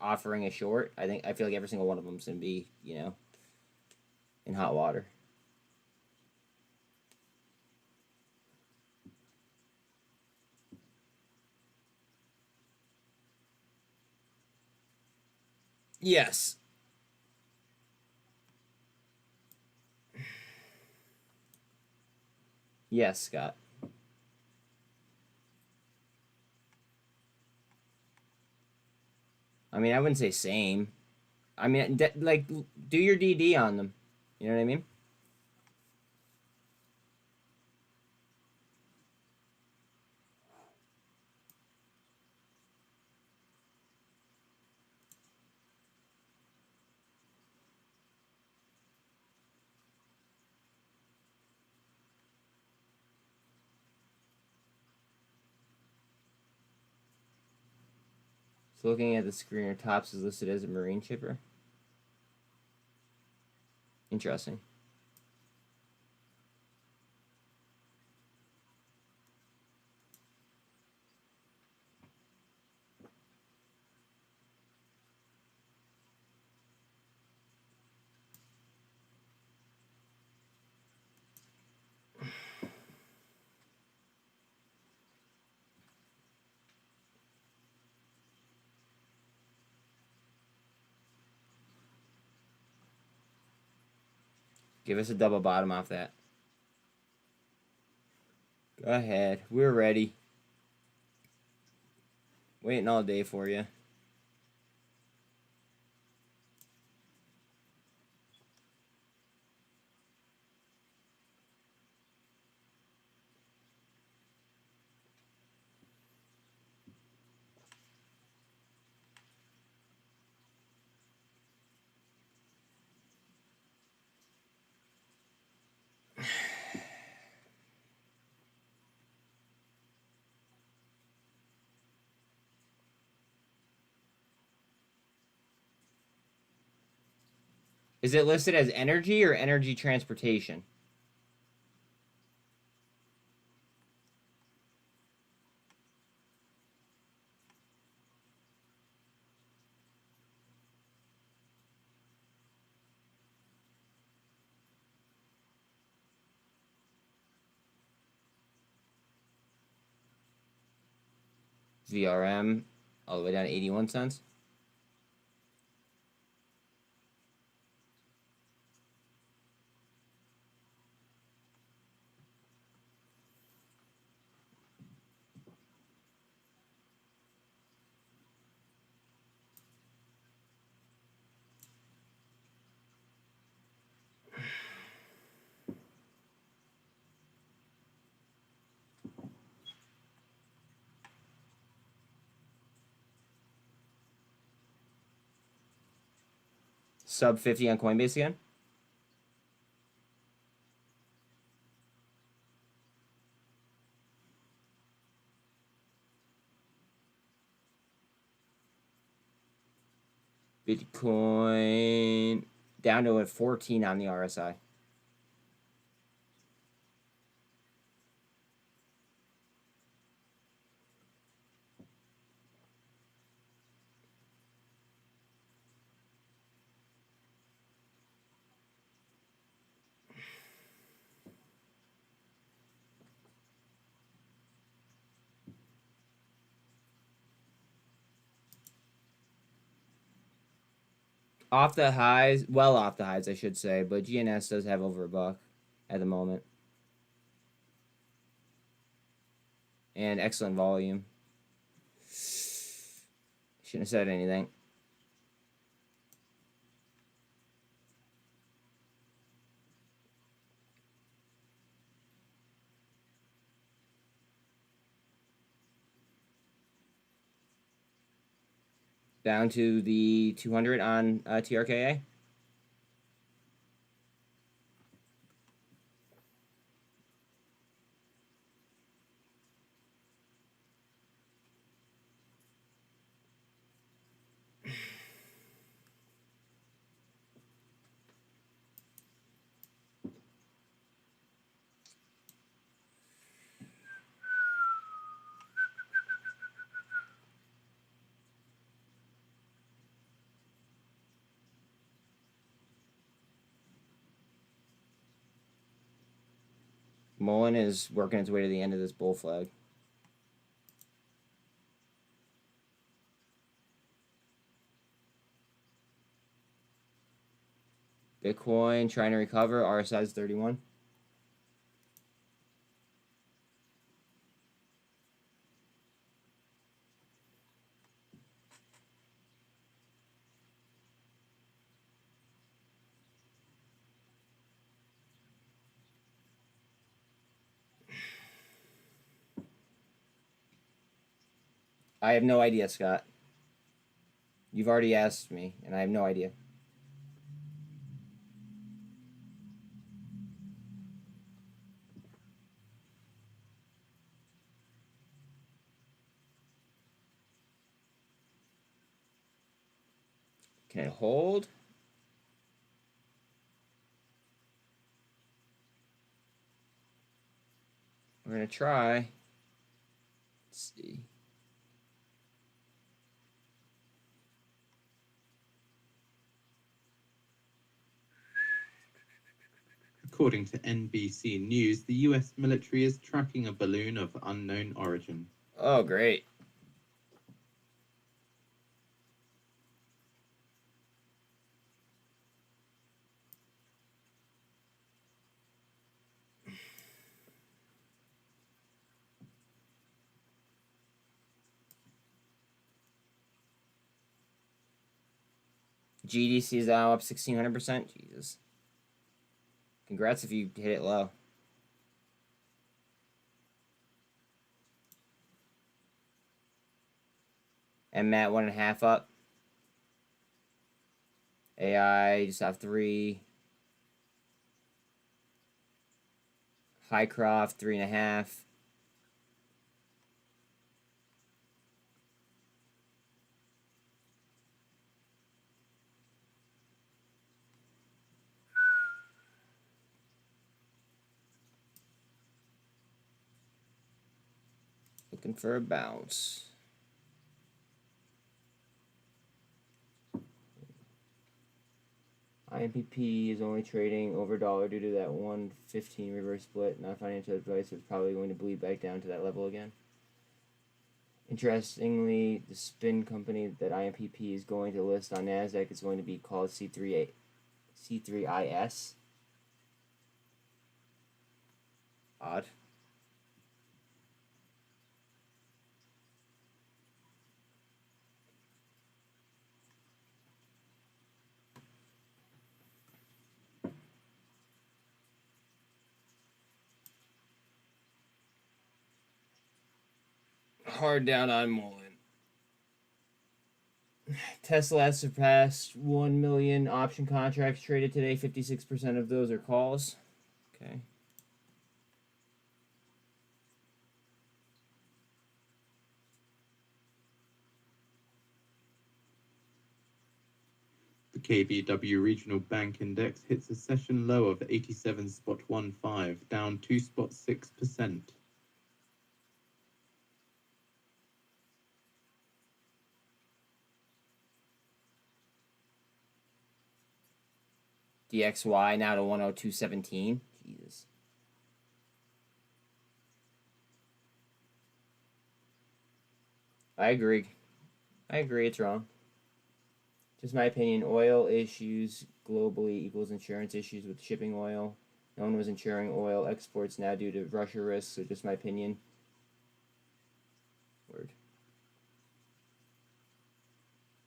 offering a short, I feel like every single one of them's gonna be, you know, in hot water. Yes. Yes, Scott. I mean, I wouldn't say same. I mean, like, do your DD on them. You know what I mean? So looking at the screener, Tops is listed as a marine chipper. Interesting. Give us a double bottom off that. Go ahead. We're ready. Waiting all day for you. Is it listed as energy or energy transportation? VRM all the way down to 81 cents. Sub 50 on Coinbase again. Bitcoin down to a 14 on the RSI. Off the highs, well off the highs, I should say, but GNS does have over $1 at the moment. And excellent volume. Shouldn't have said anything. Down to the 200 on TRKA. Mullen is working its way to the end of this bull flag. Bitcoin trying to recover. RSI is 31. I have no idea, Scott. You've already asked me, and I have no idea. Can it hold? We're going to try. Let's see. According to NBC News, the US military is tracking a balloon of unknown origin. Oh, great. GDC is now up 1,600%. Jesus. Congrats if you hit it low. MMat 1.5 up. AI just have 3. Highcroft 3.5. Looking for a bounce. INPP is only trading over dollar due to that 115 reverse split. Not financial advice, it's probably going to bleed back down to that level again. Interestingly, the spin company that INPP is going to list on NASDAQ is going to be called C3IS. Odd. Hard down on Mullen. Tesla has surpassed 1 million option contracts traded today. 56% of those are calls. Okay. The KBW Regional Bank Index hits a session low of 87.15, down 2.6%. DXY now to 102.17. Jesus. I agree. It's wrong. Just my opinion. Oil issues globally equals insurance issues with shipping oil. No one was insuring oil exports now due to Russia risks. So just my opinion. Word.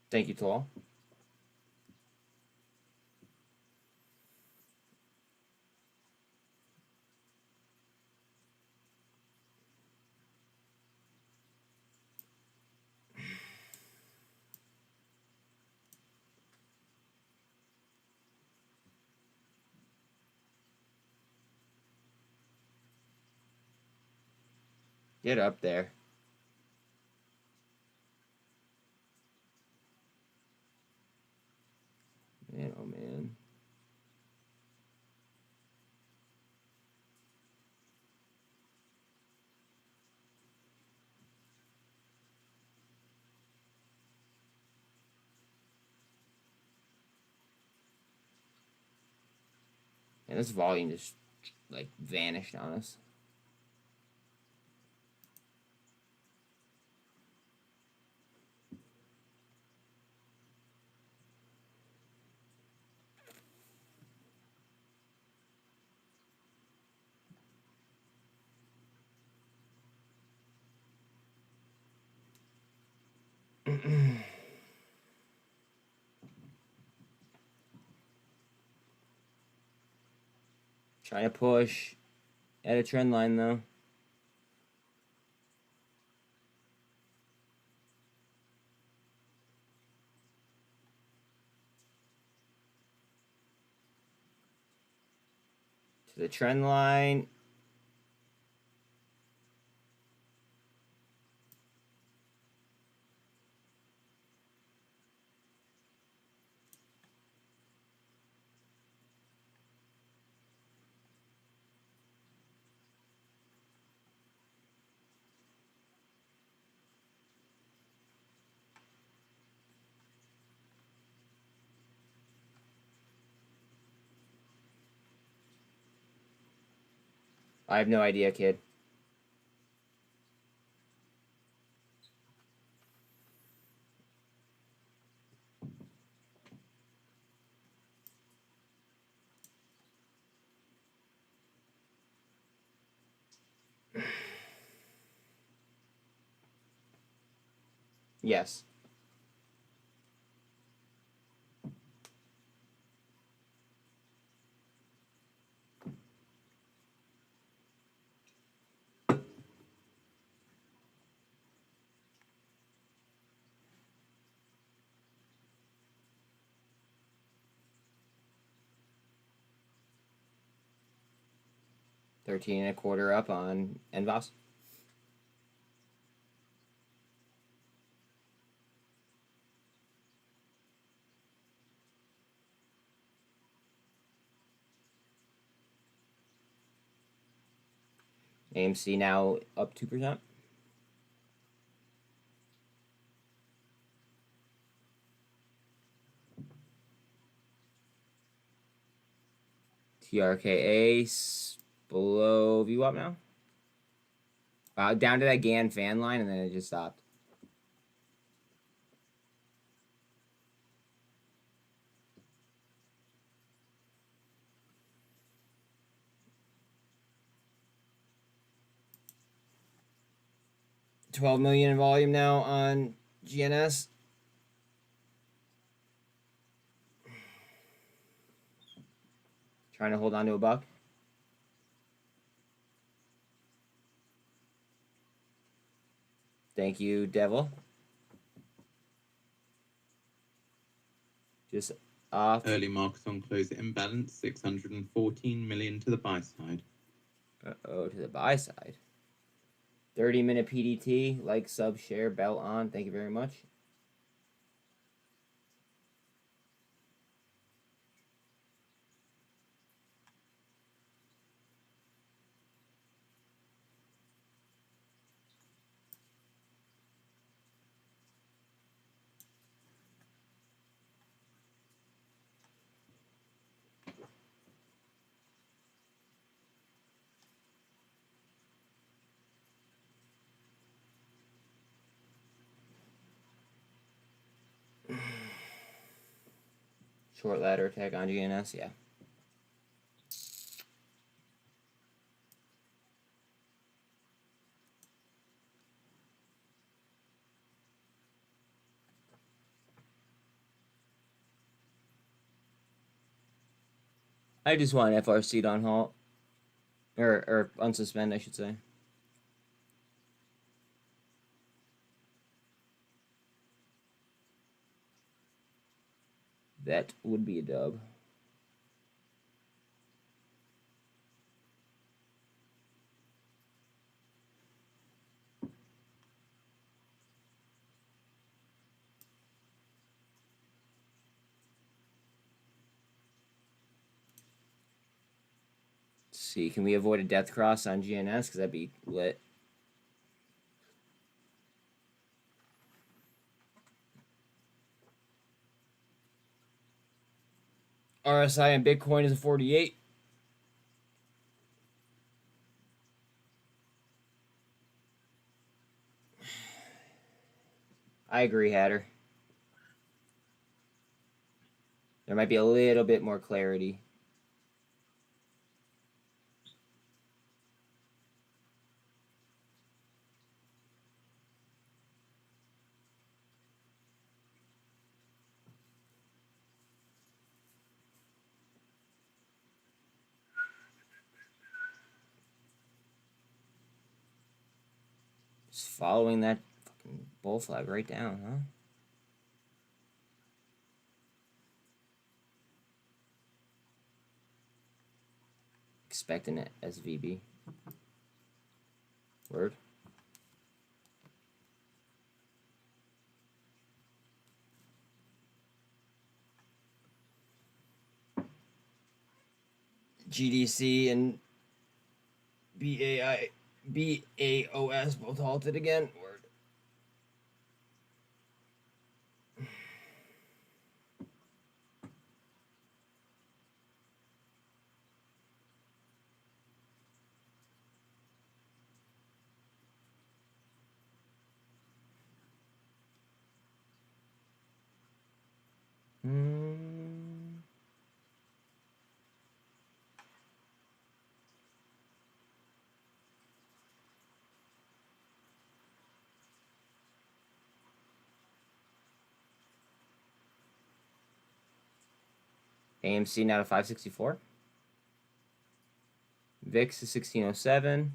Thank you to all. Get up there. Man, oh man. And this volume just like vanished on us. Trying to push at a trend line though. To the trend line. I have no idea, kid. Yes. $13.25 up on NVOS. AMC now up 2%. TRKA below VWAP now. Down to that GAN fan line, and then it just stopped. $12 million in volume now on GNS. Trying to hold on to a buck. Thank you, Devil. Just off. Early markets on close imbalance, 614 million to the buy side. Uh-oh, to the buy side. 30-minute PDT, like, sub, share, bell on. Thank you very much. Short ladder attack on GNS, yeah. I just want FRC on halt. Or unsuspend, I should say. That would be a dub. Let's see, can we avoid a death cross on GNS? Because that'd be lit. RSI and Bitcoin is a 48. I agree, Hatter. There might be a little bit more clarity. Just following that fucking bull flag right down, huh? Expecting it as VB. Word. GDC and BAOS both halted again. Word. AMC now to 564. VIX is 1607.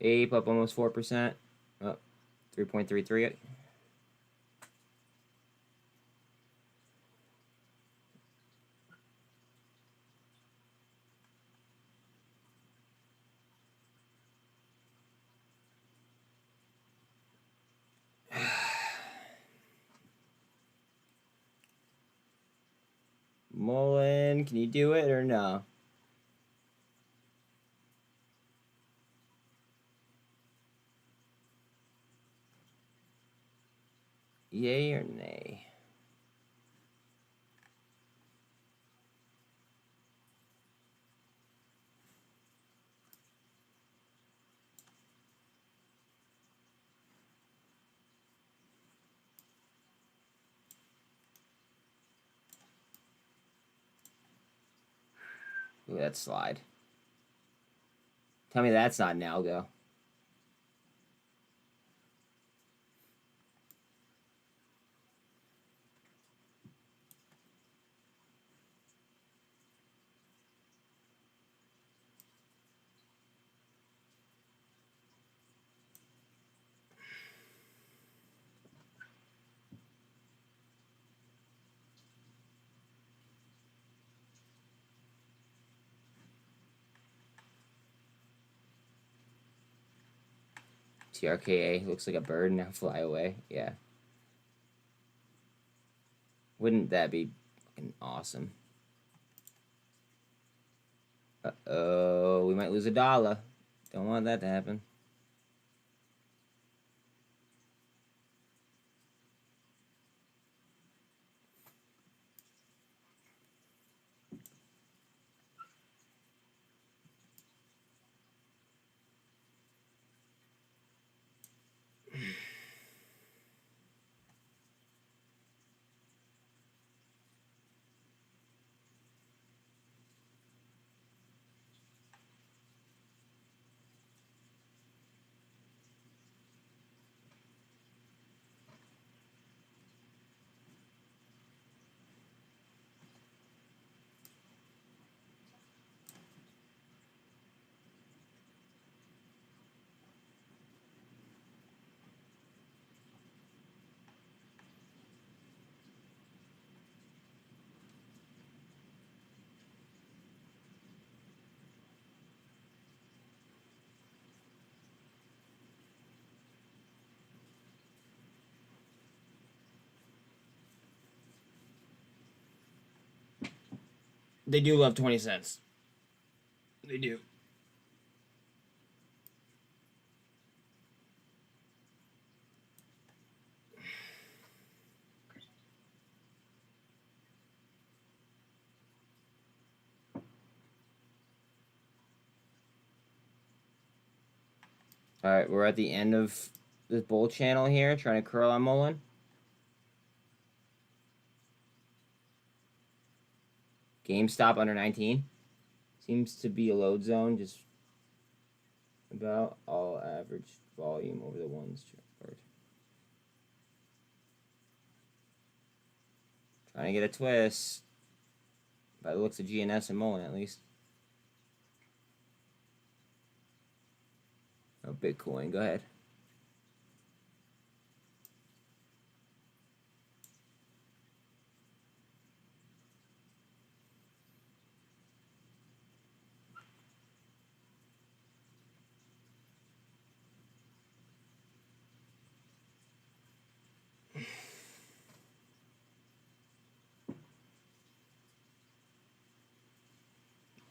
APE up almost 4%. Up 3.33. Mullen, can you do it or no? Yay or nay? Ooh, that slide. Tell me that's not an algo. TRKA looks like a bird now fly away. Yeah. Wouldn't that be fucking awesome? Uh-oh, we might lose $1. Don't want that to happen. They do love 20 cents. They do. All right, we're at the end of this bull channel here, trying to curl on Mullen. GameStop under 19. Seems to be a load zone, just about all average volume over the ones chart. Trying to get a twist. By the looks of GNS and Mullen, at least. Oh, Bitcoin, go ahead.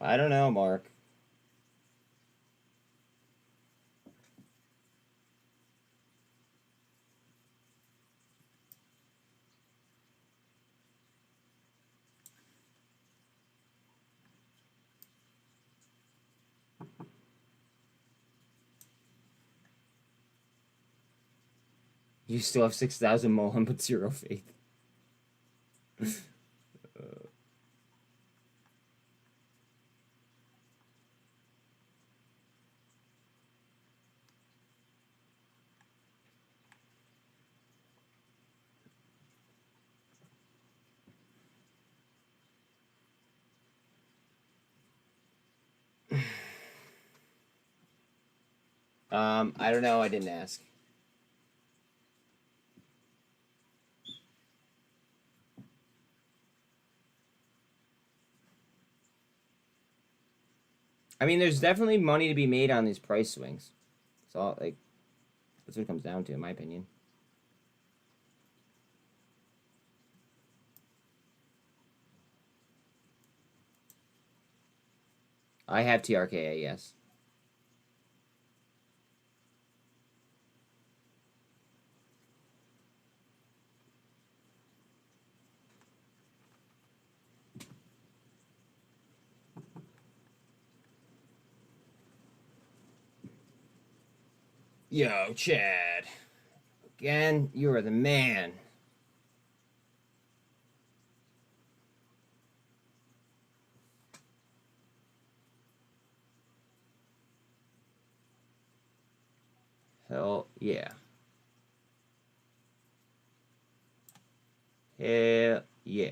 I don't know, Mark. You still have 6,000 Mullen, but 0 faith. I don't know. I didn't ask. I mean, there's definitely money to be made on these price swings. It's all like that's what it comes down to, in my opinion. I have TRKA, yes. Yo, Chad. Again, you are the man. Hell yeah. Hell yeah.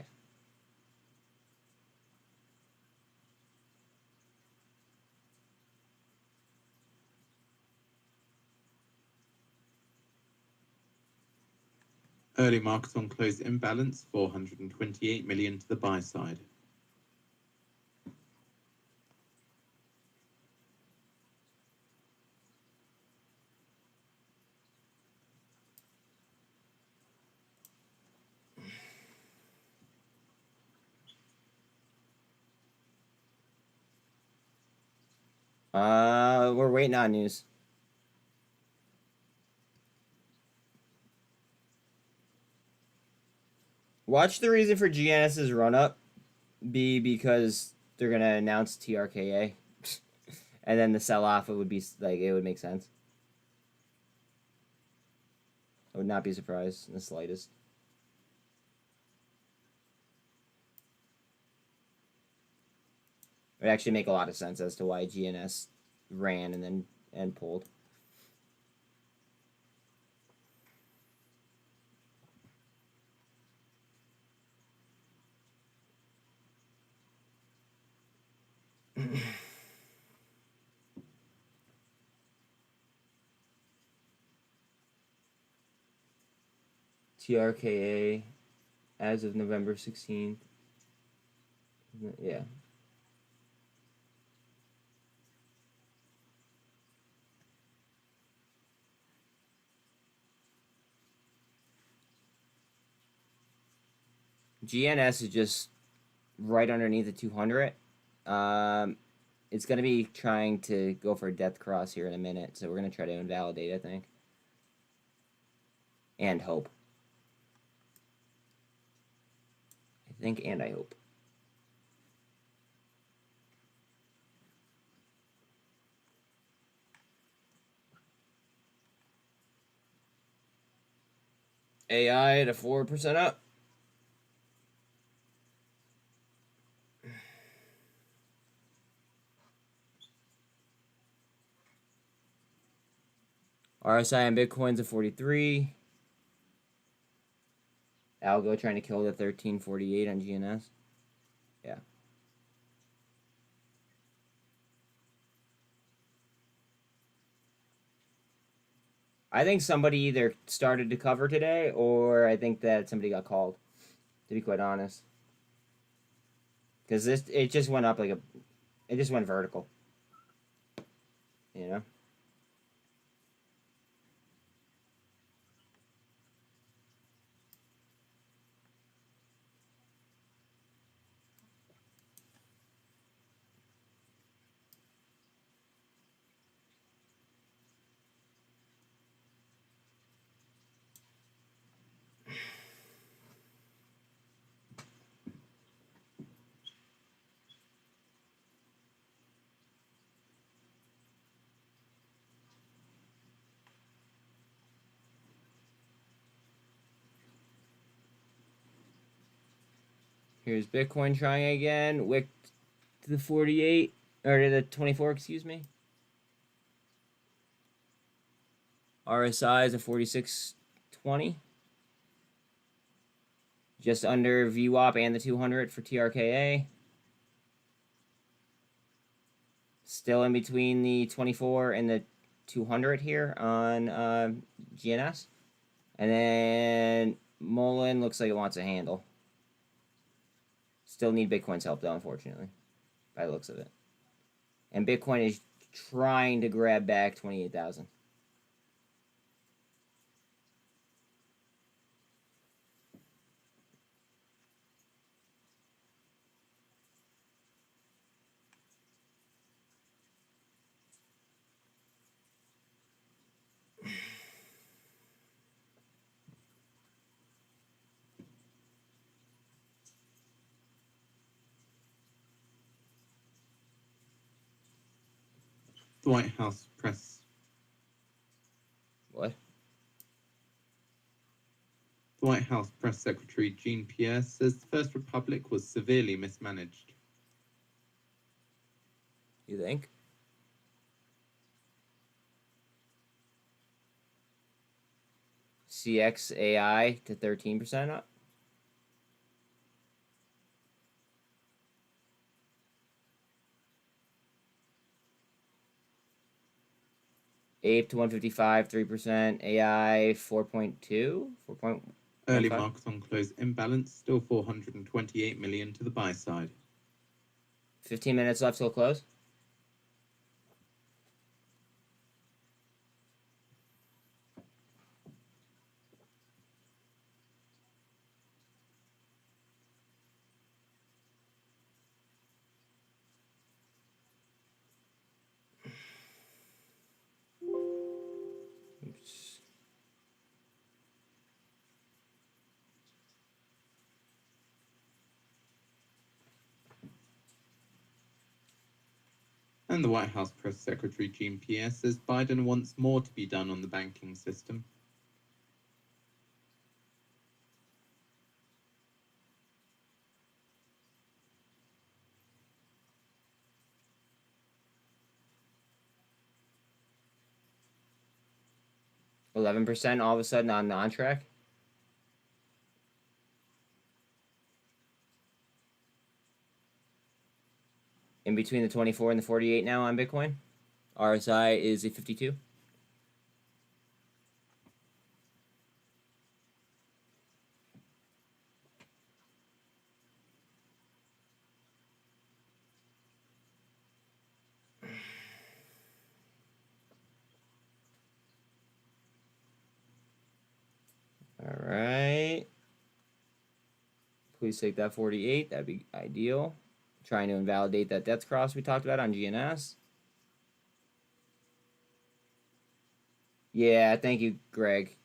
Early market on close imbalance, 428 million to the buy side. We're waiting on news. Watch the reason for GNS's run up be because they're gonna announce TRKA, and then the sell off. It would be like it would make sense. I would not be surprised in the slightest. It would actually make a lot of sense as to why GNS ran and then pulled. TRKA as of November 16th. Yeah. GNS is just right underneath the 200. It's going to be trying to go for a death cross here in a minute, so we're going to try to invalidate, I think. And hope. I think and I hope. AI to 4% up. RSI and Bitcoin's at 43. Algo trying to kill the 1348 on GNS. Yeah. I think somebody either started to cover today, or I think that somebody got called, to be quite honest. Because it just went up like it just went vertical. You know? Here's Bitcoin trying again. Wick to the 48, or to the 24, excuse me. RSI is a 46.20. Just under VWAP and the 200 for TRKA. Still in between the 24 and the 200 here on GNS. And then Mullen looks like it wants a handle. Still need Bitcoin's help, though, unfortunately, by the looks of it. And Bitcoin is trying to grab back 28,000. The White House press. What? The White House press secretary Jean Pierre says the First Republic was severely mismanaged. You think? CXAI to 13% up. Ape to 155, 3%. AI 4.2, 4.1. Early markets on close imbalance, still 428 million to the buy side. 15 minutes left till close. Oops. And the White House press secretary Jean Pierre says Biden wants more to be done on the banking system. %11 all of a sudden on non-track. In between the 24 and the 48 now on Bitcoin. RSI is a 52. All right. Please take that 48. That'd be ideal. Trying to invalidate that death cross we talked about on GNS. Yeah, thank you, Greg.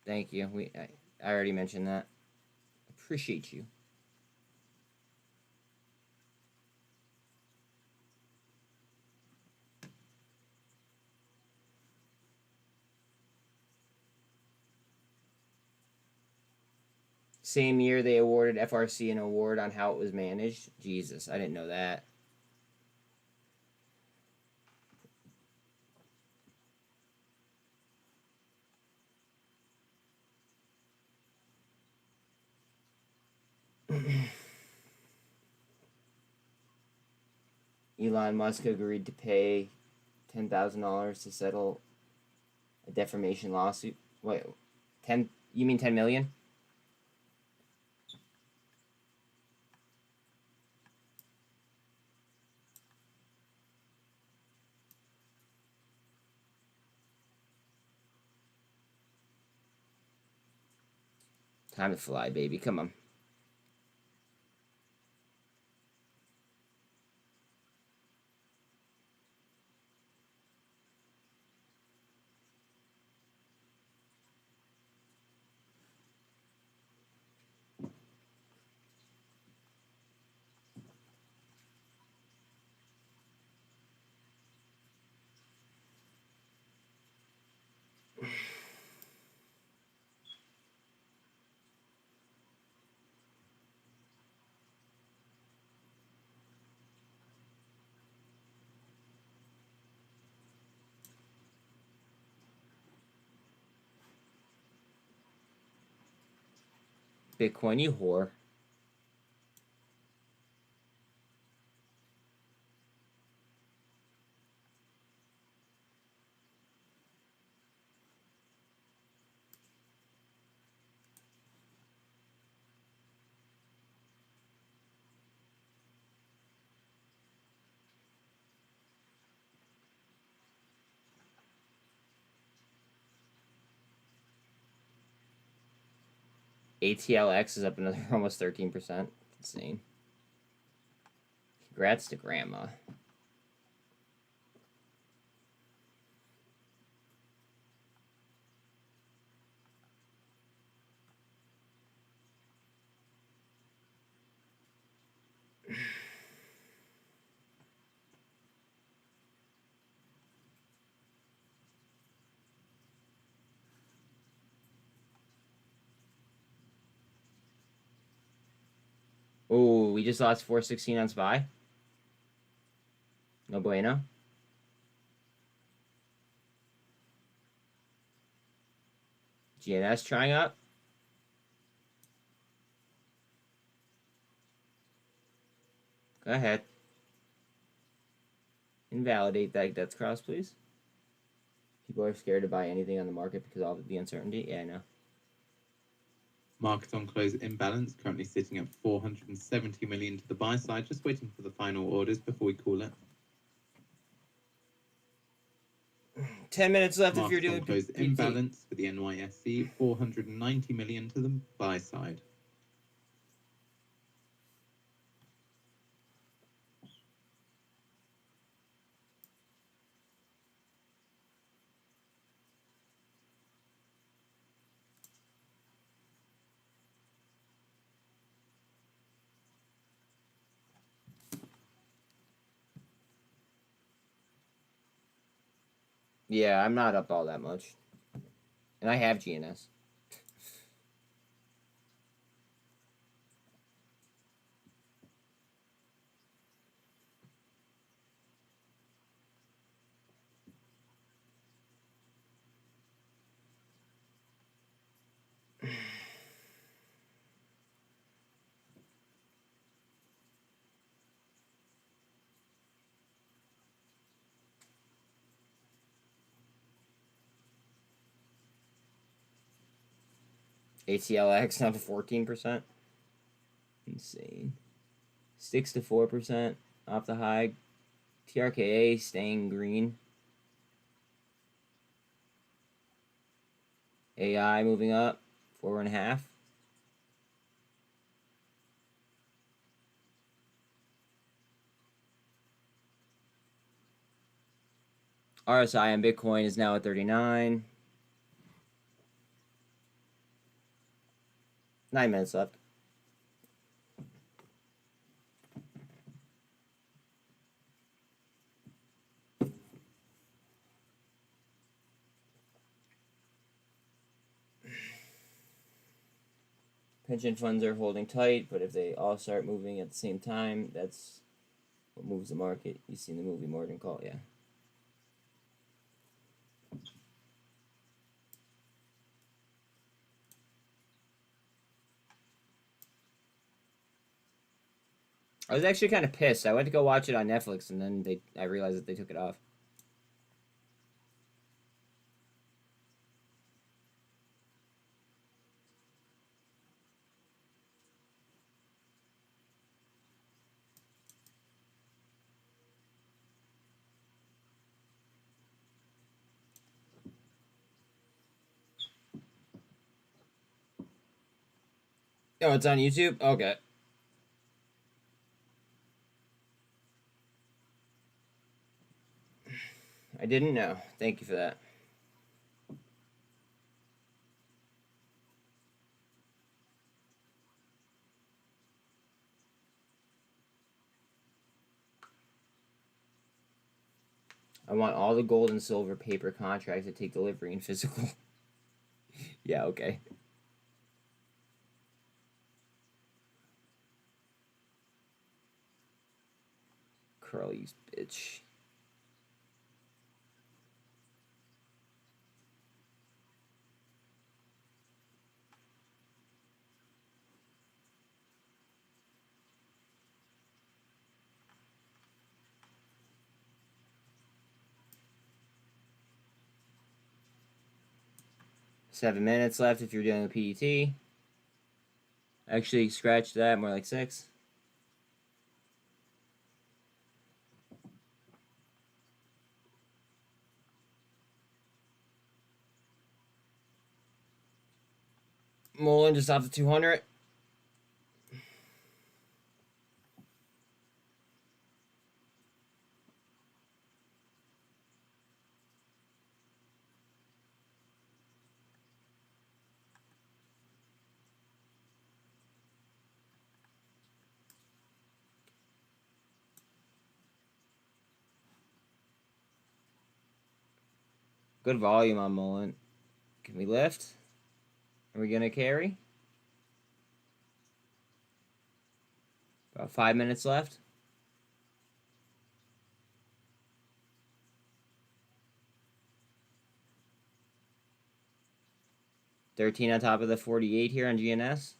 Thank you. I already mentioned that. Appreciate you. Same year, they awarded FRC an award on how it was managed. Jesus, I didn't know that. Elon Musk agreed to pay $10,000 to settle a defamation lawsuit. Wait, 10? You mean 10 million? Time to fly, baby. Come on. Bitcoin, you whore. ATLX is up another almost 13%. Insane. Congrats to Grandma. Oh, we just lost 416 on SPY. No bueno. GNS trying up. Go ahead. Invalidate that death cross, please. People are scared to buy anything on the market because of all the uncertainty. Yeah, I know. Market on close imbalance, currently sitting at 470 million to the buy side, just waiting for the final orders before we call it. 10 minutes left if you're Market doing on close PT. imbalance for the NYSE, 490 million to the buy side. Yeah, I'm not up all that much. And I have GNS. ATLX down to 14%. Insane. 6 to 4% off the high. TRKA staying green. AI moving up 4.5. RSI on Bitcoin is now at 39. 9 minutes left. Pension funds are holding tight, but if they all start moving at the same time, that's what moves the market. You seen the movie Morgan Call, yeah. I was actually kind of pissed. I went to go watch it on Netflix, and then I realized that they took it off. Oh, it's on YouTube? Okay. I didn't know. Thank you for that. I want all the gold and silver paper contracts to take delivery in physical. Yeah, okay. Curly's bitch. Seven minutes left if you're doing a PET. Actually, scratch that, more like 6. Mullen just off the 200. Good volume on Mullen. Can we lift? Are we going to carry? About 5 minutes left. $13 on top of the 48 here on GNS.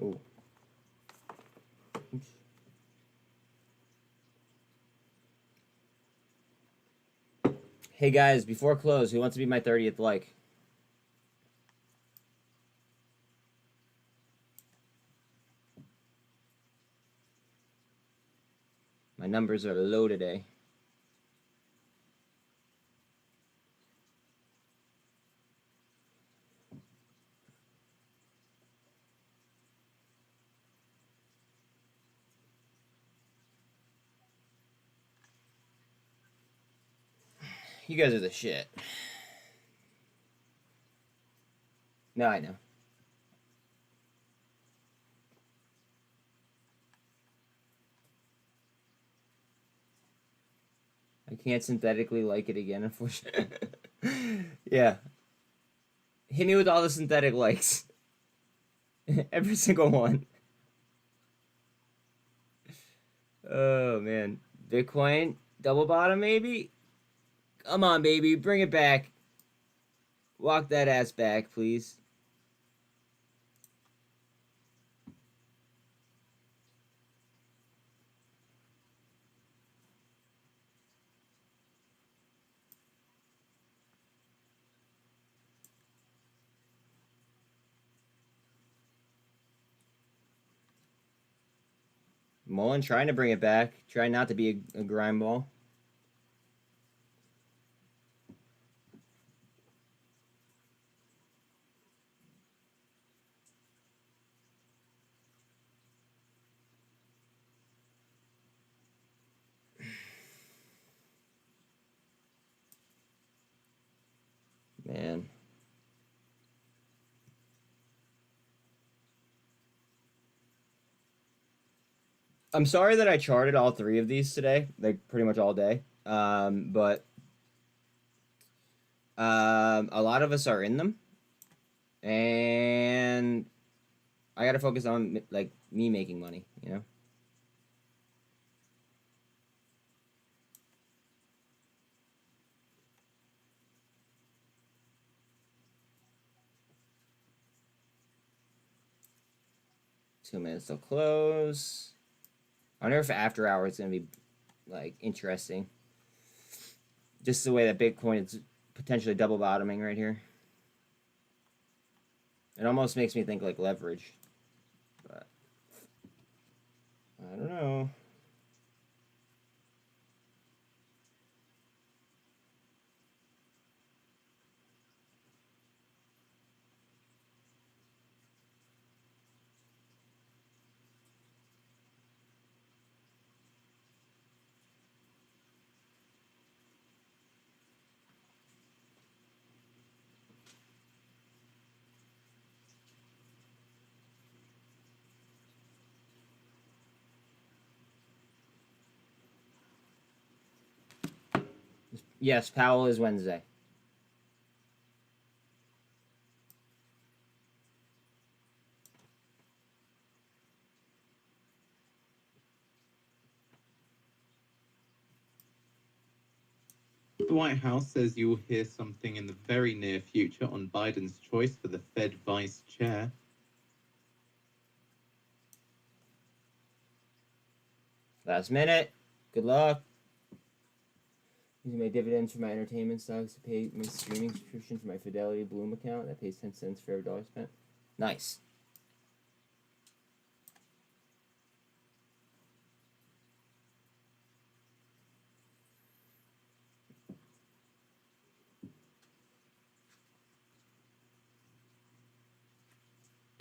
Oh. Oops. Hey guys, before close, who wants to be my 30th like? My numbers are low today. You guys are the shit. No, I know. I can't synthetically like it again, unfortunately. Yeah. Hit me with all the synthetic likes. Every single one. Oh, man. Bitcoin, double bottom, maybe? Come on, baby. Bring it back. Walk that ass back, please. Mullen trying to bring it back. Trying not to be a grind ball. Man. I'm sorry that I charted all three of these today, like pretty much all day. But a lot of us are in them, and I gotta focus on like me making money, you know. Two minutes till close. I wonder if after hours is gonna be like interesting. Just the way that Bitcoin is potentially double bottoming right here. It almost makes me think like leverage, but I don't know. Yes, Powell is Wednesday. The White House says you will hear something in the very near future on Biden's choice for the Fed vice chair. Last minute. Good luck. Using my dividends for my entertainment stocks to pay my streaming subscription for my Fidelity Bloom account that pays 10 cents for every dollar spent. Nice.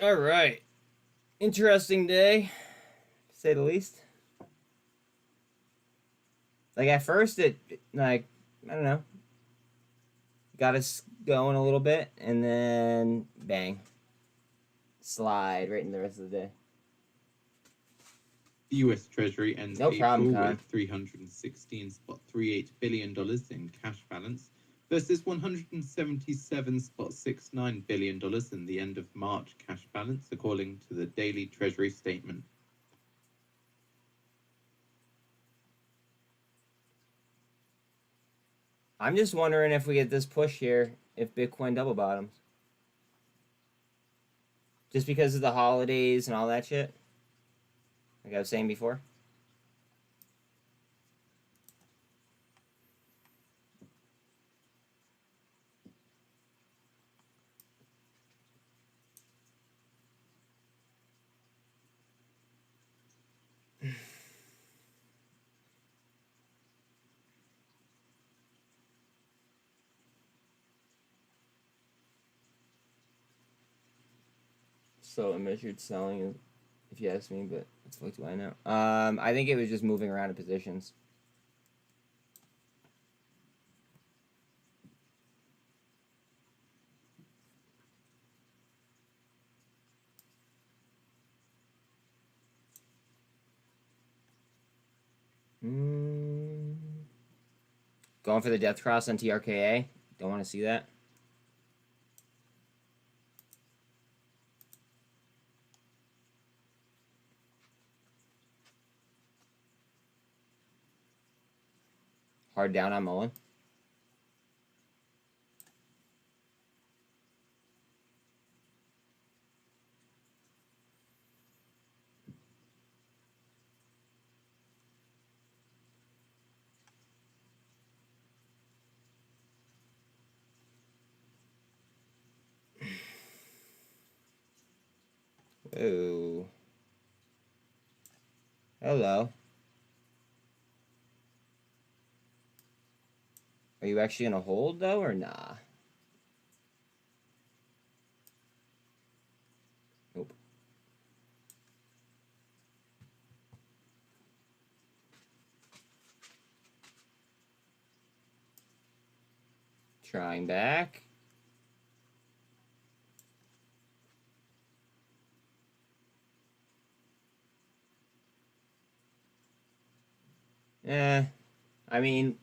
All right. Interesting day, to say the least. Like, at first, it, like, I don't know, got us going a little bit, and then, bang. Slide right in the rest of the day. The US Treasury ends No problem, April Con. with $316.38 billion in cash balance versus $177.69 billion in the end of March cash balance, according to the daily Treasury statement. I'm just wondering if we get this push here, if Bitcoin double bottoms. Just because of the holidays and all that shit. Like I was saying before. So a measured selling, if you ask me, but what the fuck do I know? I think it was just moving around in positions. Going for the death cross on TRKA. Don't want to see that. Hard down on Mullen. Oh. Hello. Are you actually gonna hold though, or nah? Nope. Trying back. I mean,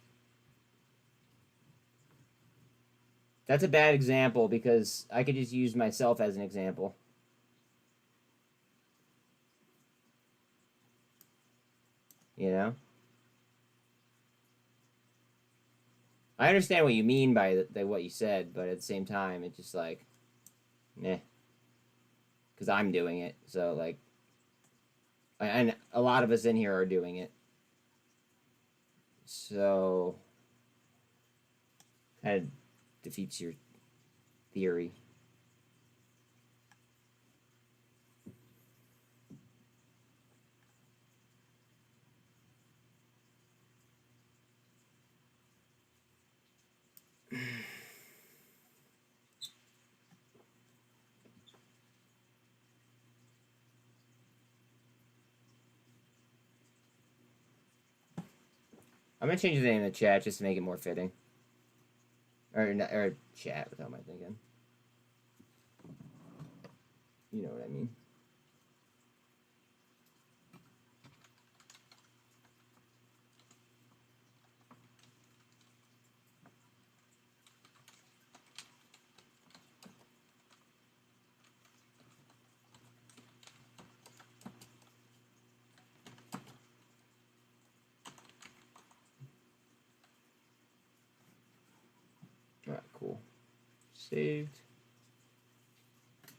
that's a bad example because I could just use myself as an example. You know? I understand what you mean by what you said, but at the same time, it's just like, meh. Because I'm doing it, so like, and a lot of us in here are doing it. So, kind of defeats your theory. I'm gonna change the name of the chat just to make it more fitting. Or chat, what am I thinking? You know what I mean. Alright, cool. Saved.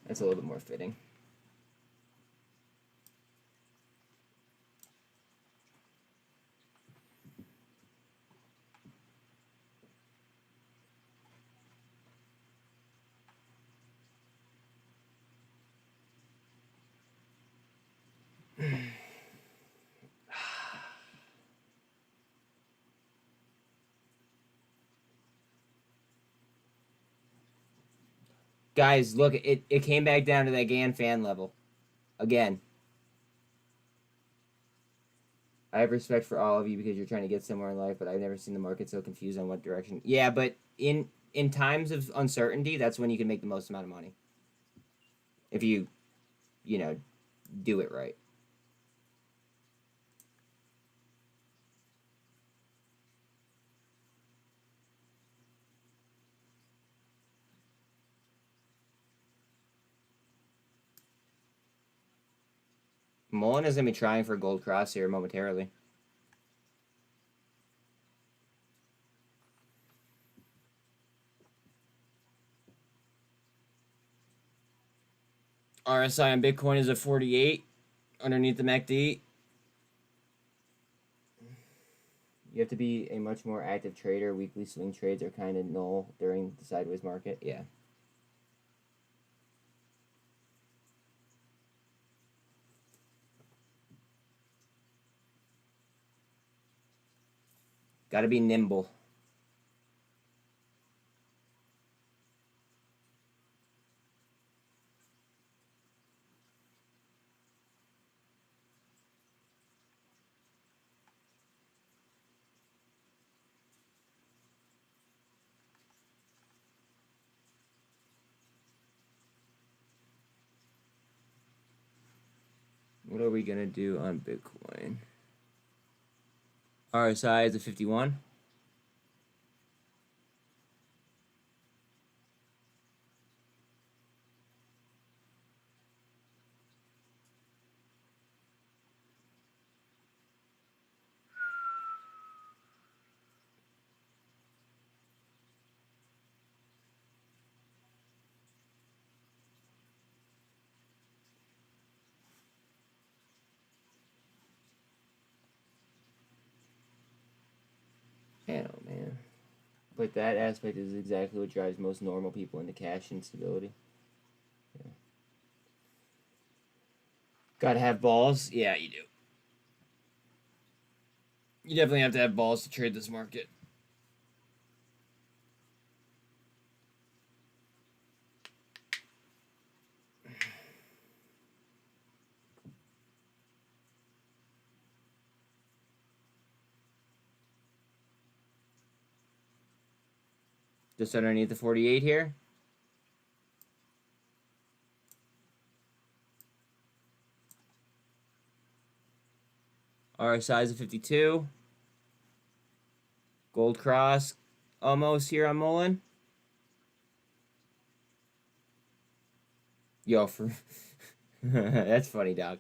That's a little bit more fitting. Guys, look, it came back down to that GAN fan level. Again. I have respect for all of you because you're trying to get somewhere in life, but I've never seen the market so confused on what direction. Yeah, but in times of uncertainty, that's when you can make the most amount of money. If you know, do it right. Mullen is going to be trying for gold cross here momentarily. RSI on Bitcoin is at 48 underneath the MACD. You have to be a much more active trader. Weekly swing trades are kind of null during the sideways market. Yeah. Got to be nimble. What are we going to do on Bitcoin? RSI is at 51. Hell, man. But that aspect is exactly what drives most normal people into cash instability. Yeah. Gotta have balls? Yeah, you do. You definitely have to have balls to trade this market. Just underneath the 48 here. RSI is a 52. Gold cross almost here on Mullen. Yo, for that's funny, Doc.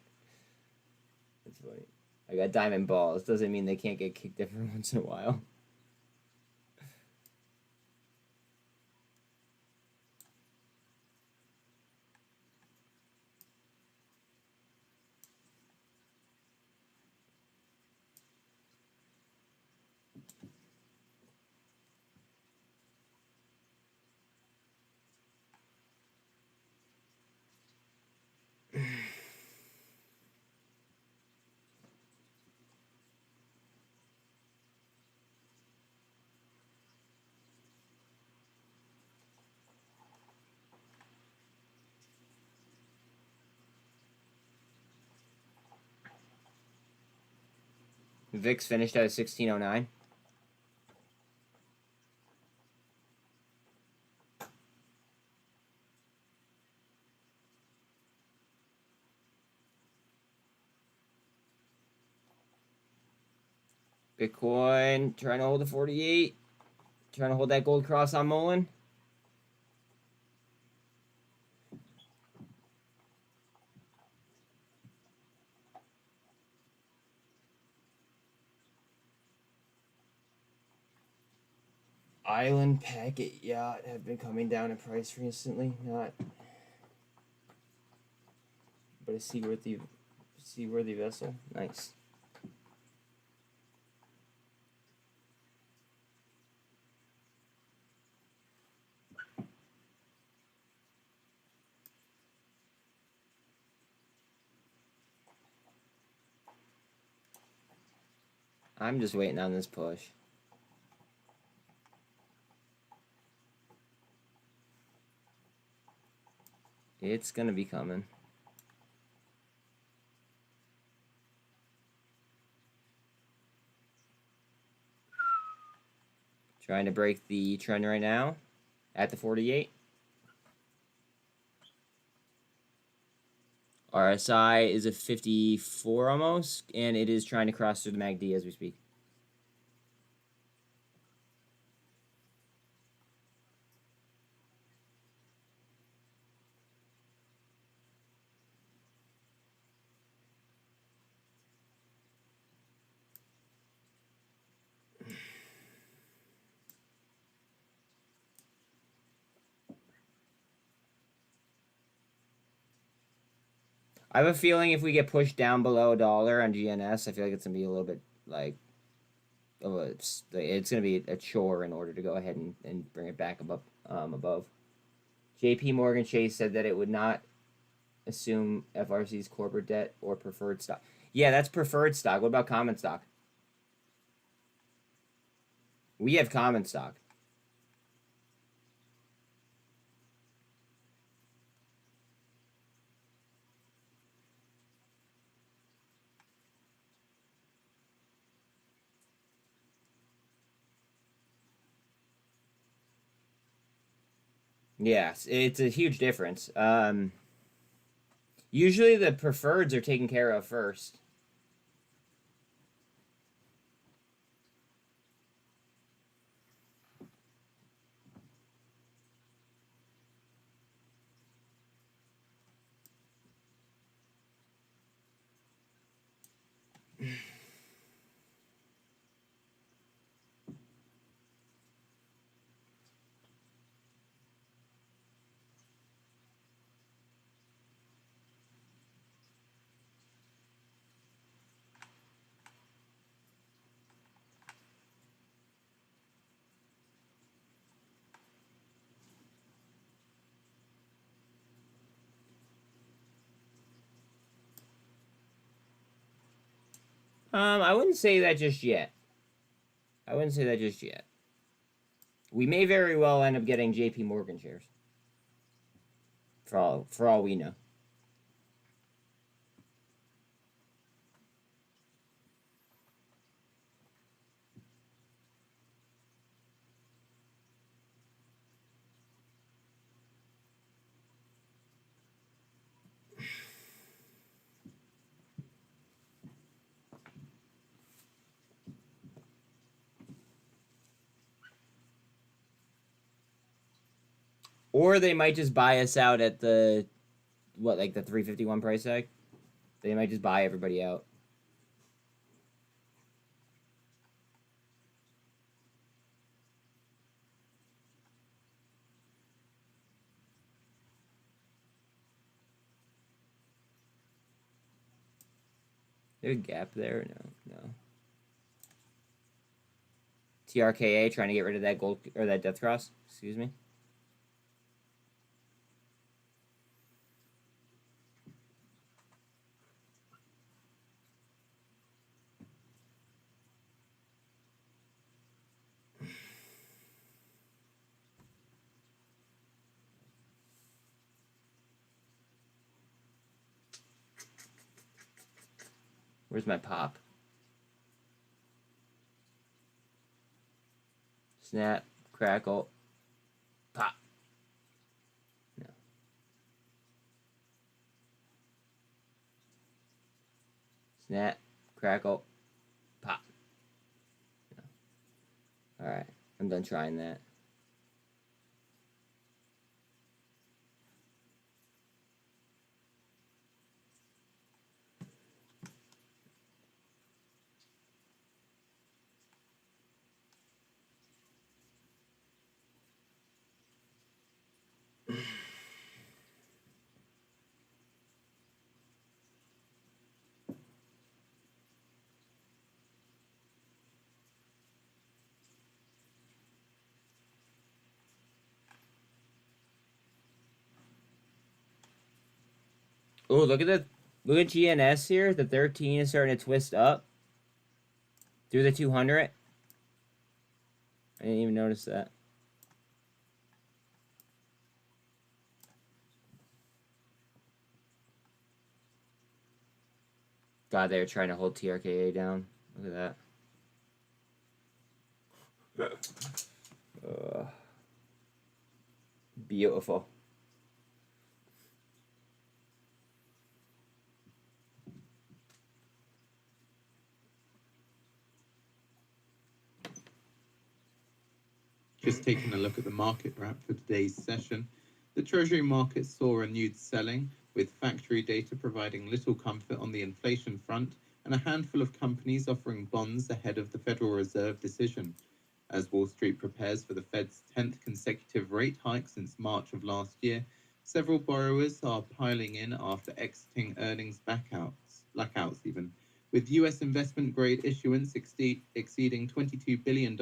That's funny. I got diamond balls. Doesn't mean they can't get kicked every once in a while. VIX finished at 1609. Bitcoin trying to hold the 48. Trying to hold that gold cross on Mullen. Island packet yacht have been coming down in price recently. Not, but a seaworthy vessel. Nice. I'm just waiting on this push. It's gonna be coming. Trying to break the trend right now at the 48. RSI is a 54 almost, and it is trying to cross through the MACD as we speak. I have a feeling if we get pushed down below $1 on GNS, I feel like it's gonna be a little bit like, it's gonna be a chore in order to go ahead and bring it back above. JP Morgan Chase said that it would not assume FRC's corporate debt or preferred stock. Yeah, that's preferred stock. What about common stock? We have common stock. Yes, it's a huge difference. Usually the preferreds are taken care of first. I wouldn't say that just yet. I wouldn't say that just yet. We may very well end up getting JP Morgan shares. For all we know. Or they might just buy us out at the, what, like the 351 price tag? They might just buy everybody out. There's a gap there? No. TRKA trying to get rid of that gold, or that death cross. Excuse me. Where's my pop? Snap, crackle, pop. No. Snap, crackle, pop. No. Alright, I'm done trying that. Oh, look at GNS here. The 13 is starting to twist up through the 200. I didn't even notice that. God, they're trying to hold TRKA down. Look at that. Beautiful. Just taking a look at the market wrap for today's session, the Treasury market saw renewed selling, with factory data providing little comfort on the inflation front and a handful of companies offering bonds ahead of the Federal Reserve decision. As Wall Street prepares for the Fed's 10th consecutive rate hike since March of last year, several borrowers are piling in after exiting earnings blackouts even, with U.S. investment-grade issuance exceeding $22 billion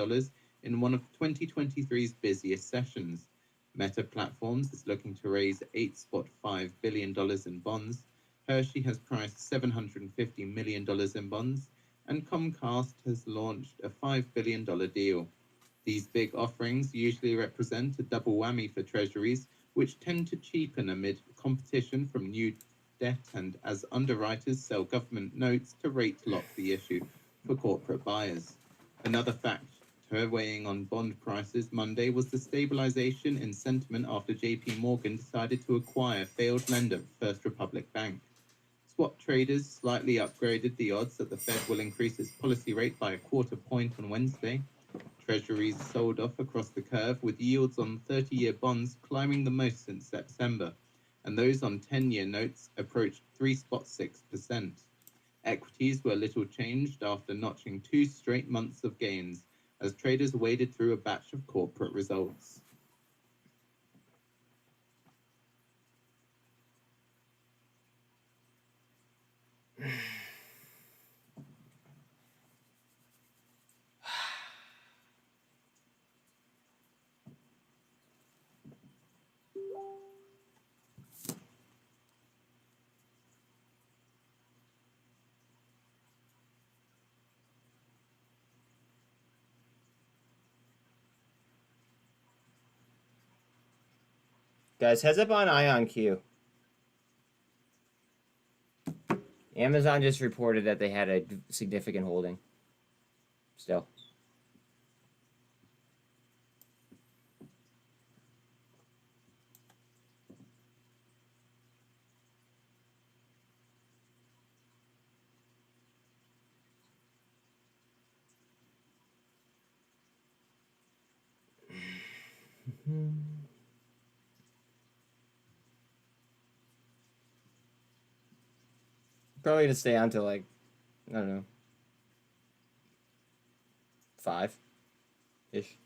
in one of 2023's busiest sessions. Meta Platforms is looking to raise $8.5 billion in bonds. Hershey has priced $750 million in bonds, and Comcast has launched a $5 billion deal. These big offerings usually represent a double whammy for treasuries, which tend to cheapen amid competition from new debt and as underwriters sell government notes to rate lock the issue for corporate buyers. Another factor weighing on bond prices Monday was the stabilization in sentiment after JP Morgan decided to acquire failed lender First Republic Bank. Swap traders slightly upgraded the odds that the Fed will increase its policy rate by a quarter point on Wednesday. Treasuries sold off across the curve, with yields on 30-year bonds climbing the most since September, and those on 10-year notes approached 3.6%. Equities were little changed after notching 2 straight months of gains, as traders waded through a batch of corporate results. Guys, heads up on IonQ. Amazon just reported that they had a significant holding. Still. Probably to stay on till like, I don't know, 5-ish.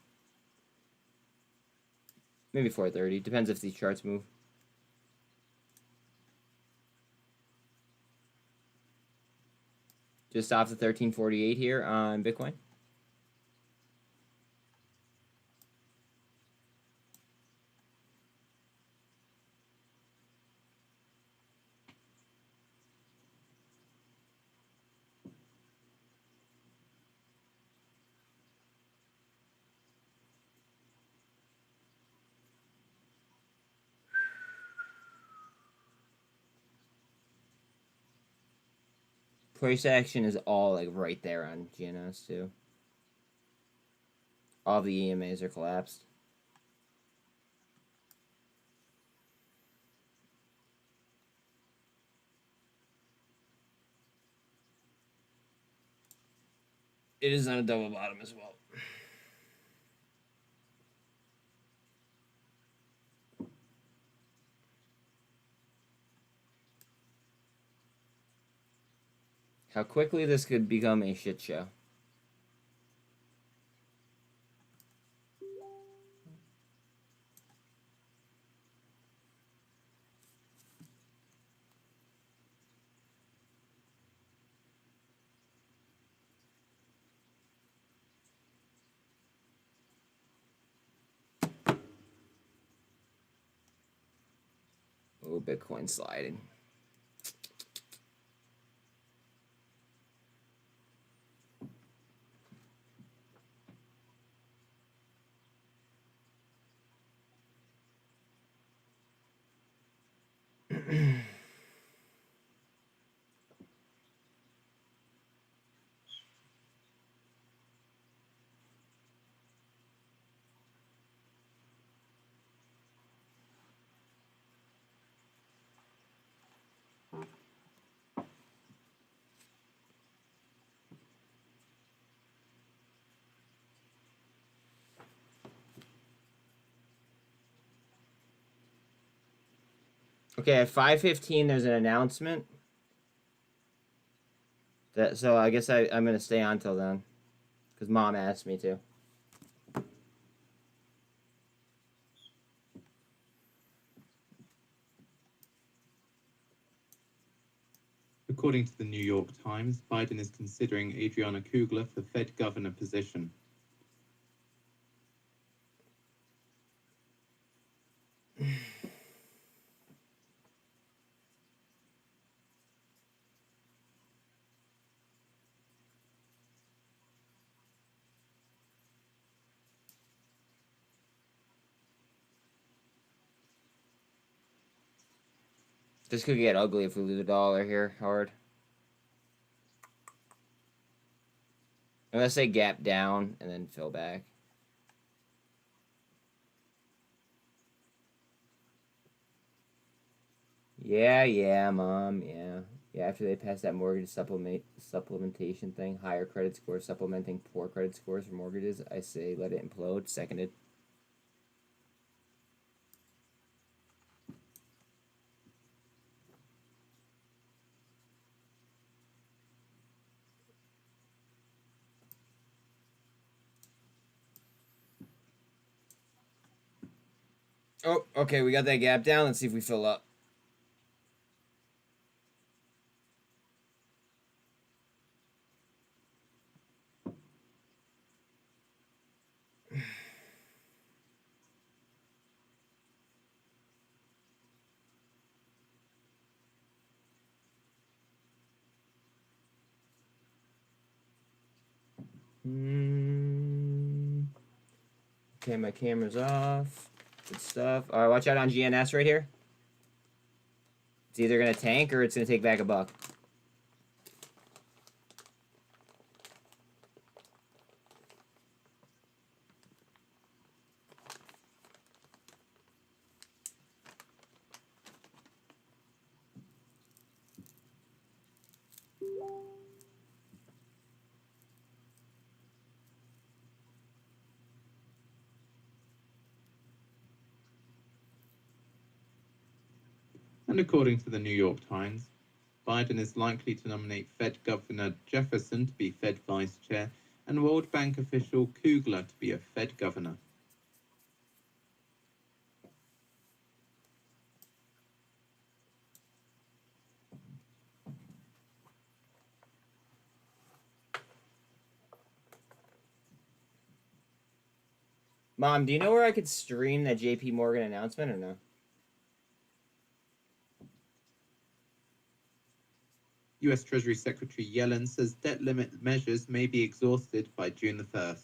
Maybe 4:30. Depends if these charts move. Just off the 1348 here on Bitcoin. Price action is all like right there on GNS too. All the EMAs are collapsed. It is on a double bottom as well. How quickly this could become a shit show. Oh, Bitcoin sliding. Okay, at 5:15, there's an announcement. So I guess I'm going to stay on till then. Because Mom asked me to. According to the New York Times, Biden is considering Adriana Kugler for Fed governor position. This could get ugly if we lose $1 here hard. Unless they gap down and then fill back. Yeah, Mom, yeah. Yeah, after they pass that mortgage supplementation thing, higher credit scores supplementing poor credit scores for mortgages, I say let it implode. Seconded. Oh, okay, we got that gap down. Let's see if we fill up. Okay, my camera's off. Good stuff. All right, watch out on GNS right here. It's either going to tank or it's going to take back a buck. And according to the New York Times, Biden is likely to nominate Fed Governor Jefferson to be Fed Vice Chair and World Bank official Kugler to be a Fed Governor. Mom, do you know where I could stream that JP Morgan announcement or no? U.S. Treasury Secretary Yellen says debt limit measures may be exhausted by June the 1st.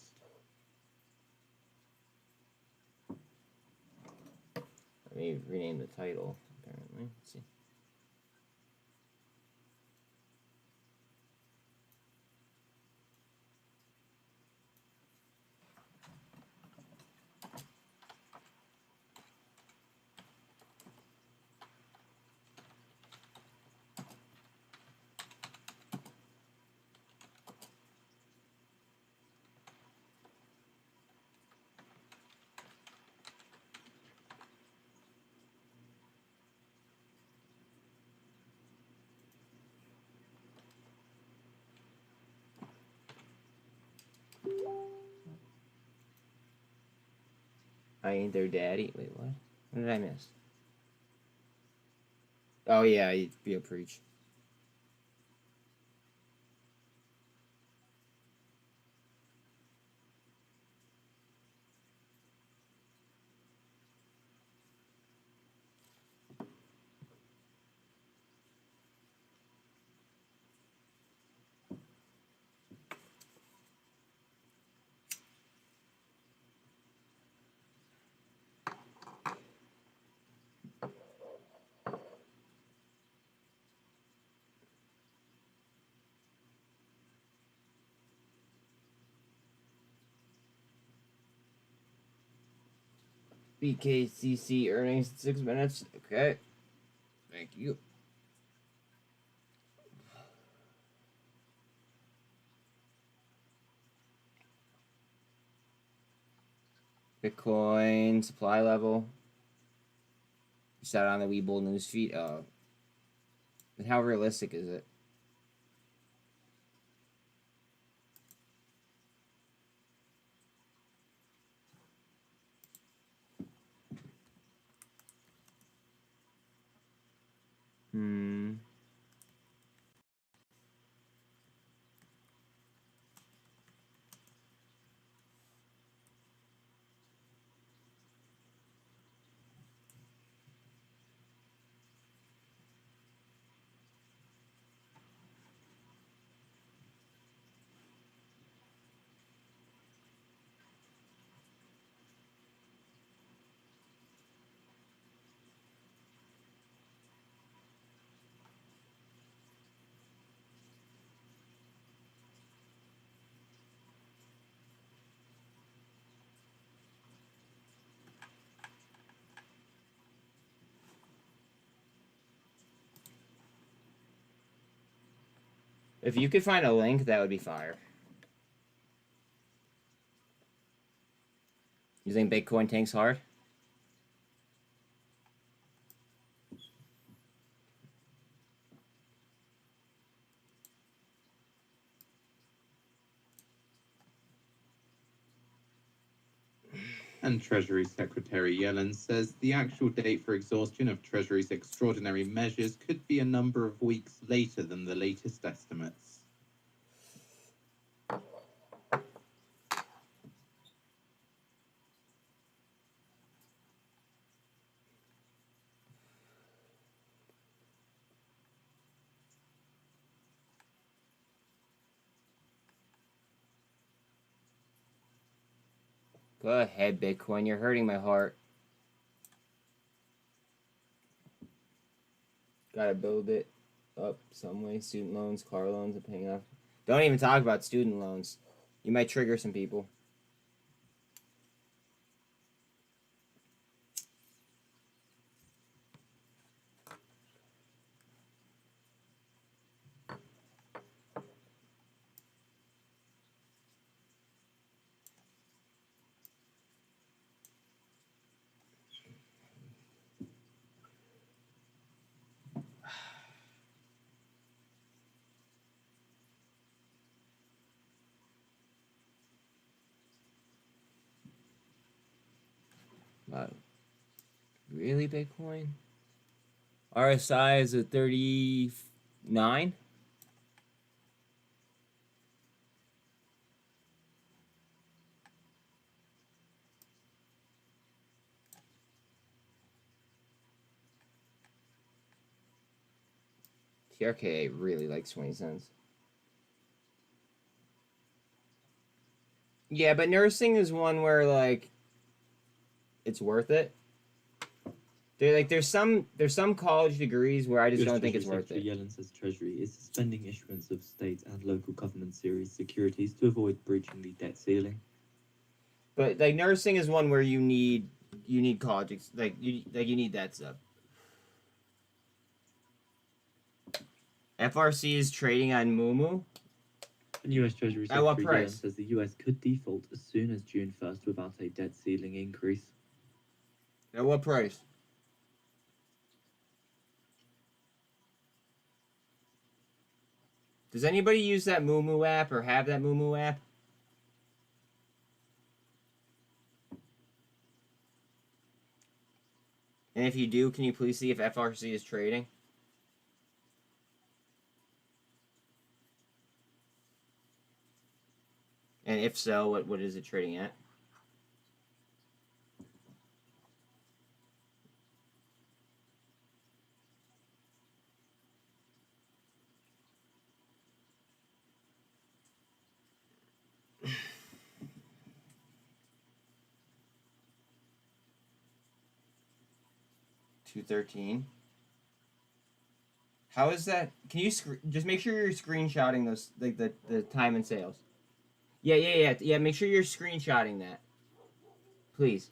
Let me rename the title, apparently. Let's see. I ain't their daddy. Wait, what? What did I miss? Oh, yeah, you preach. BKCC earnings in 6 minutes. Okay. Thank you. Bitcoin supply level. Just out on the Webull newsfeed. But how realistic is it? If you could find a link, that would be fire. You think Bitcoin tanks hard? And Treasury Secretary Yellen says the actual date for exhaustion of Treasury's extraordinary measures could be a number of weeks later than the latest estimates. Go ahead, Bitcoin. You're hurting my heart. Gotta build it up some way. Student loans, car loans, and paying off. Don't even talk about student loans. You might trigger some people. Wow. Really, Bitcoin? RSI is at 39? TRKA really likes 20 cents. Yeah, but nursing is one where, like, it's worth it. There's some college degrees where I just US don't think Treasury it's worth Secretary it. Yellen says Treasury is suspending issuance of state and local government series securities to avoid breaching the debt ceiling. But like nursing is one where you need college you need that stuff. FRC is trading on Moomoo. And US Treasury At what Secretary Yellen price? says the US could default as soon as June 1st without a debt ceiling increase. At what price? Does anybody use that Moomoo app or have that Moomoo app? And if you do, can you please see if FRC is trading? And if so, what is it trading at? $213. How is that? Can you just make sure you're screenshotting those, like the time and sales? Yeah. Make sure you're screenshotting that, please.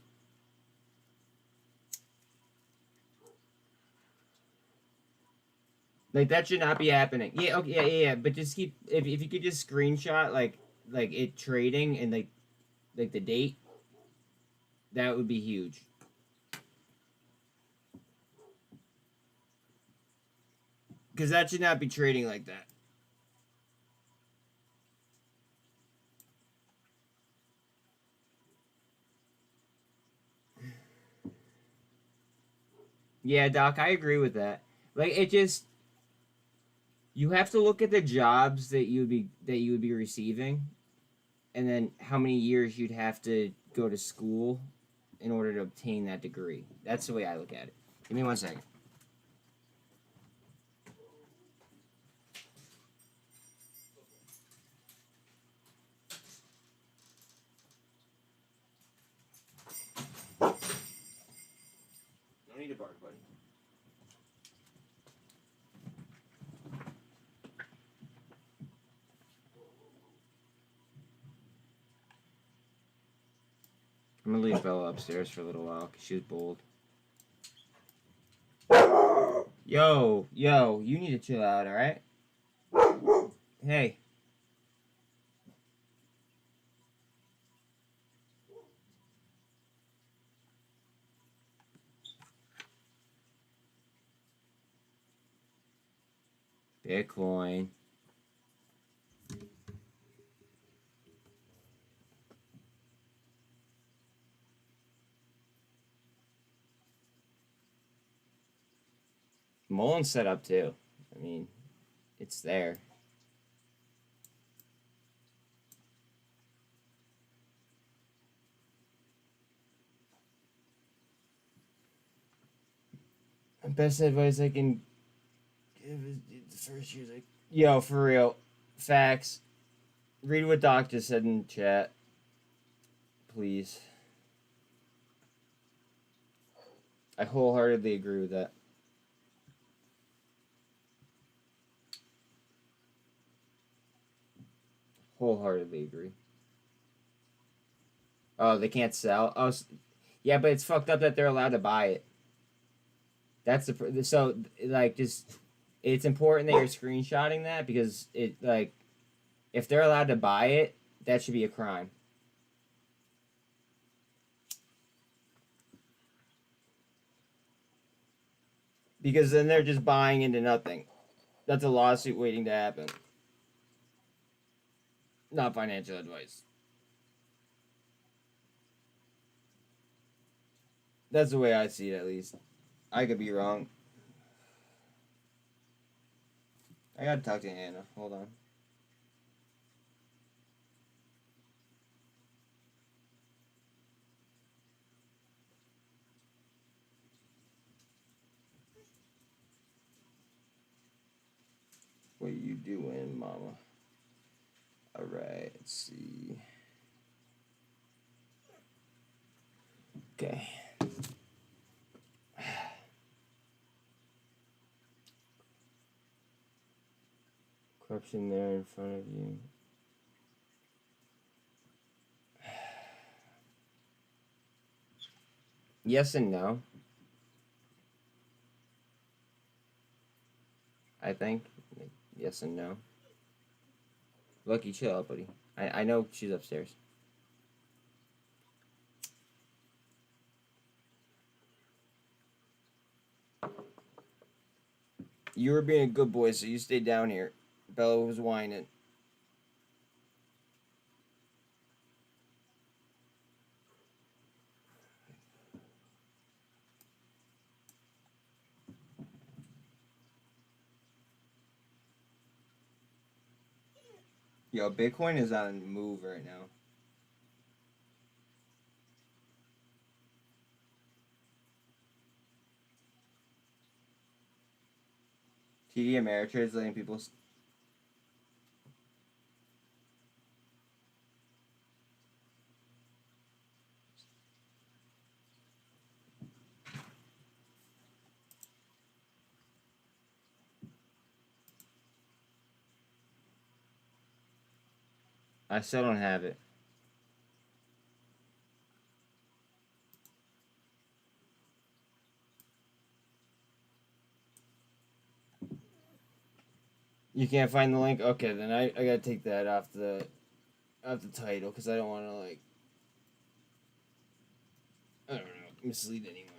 Like that should not be happening. Yeah, okay, yeah. But just keep if you could just screenshot like it trading and like the date, that would be huge. Because that should not be trading like that. Yeah, Doc, I agree with that. Like it just you have to look at the jobs that you would be receiving, and then how many years you'd have to go to school in order to obtain that degree. That's the way I look at it. Give me 1 second. No need to bark, buddy. I'm gonna leave Bella upstairs for a little while because she was bold. Yo, you need to chill out, alright? Hey. Bitcoin. Mullen's set up too. I mean, it's there. Best advice I can give is the first year's like, yo, for real. Facts. Read what Doc just said in chat. Please. I wholeheartedly agree with that. wholeheartedly agree. Oh, they can't sell? Oh, yeah, but it's fucked up that they're allowed to buy it. That's the... So, like, just... It's important that you're screenshotting that because it, like... If they're allowed to buy it, that should be a crime. Because then they're just buying into nothing. That's a lawsuit waiting to happen. Not financial advice. That's the way I see it, at least. I could be wrong. I gotta talk to Anna. Hold on. What you doing, mama? Alright, let's see. Okay. Corruption there in front of you. Yes and no. I think. Yes and no. Lucky, chill out, buddy. I know she's upstairs. You were being a good boy, so you stayed down here. Bella was whining. Yo, Bitcoin is on the move right now. TD Ameritrade is letting people... I still don't have it. You can't find the link? Okay, then I gotta take that off the title because I don't want to, like... I don't know, mislead anyone.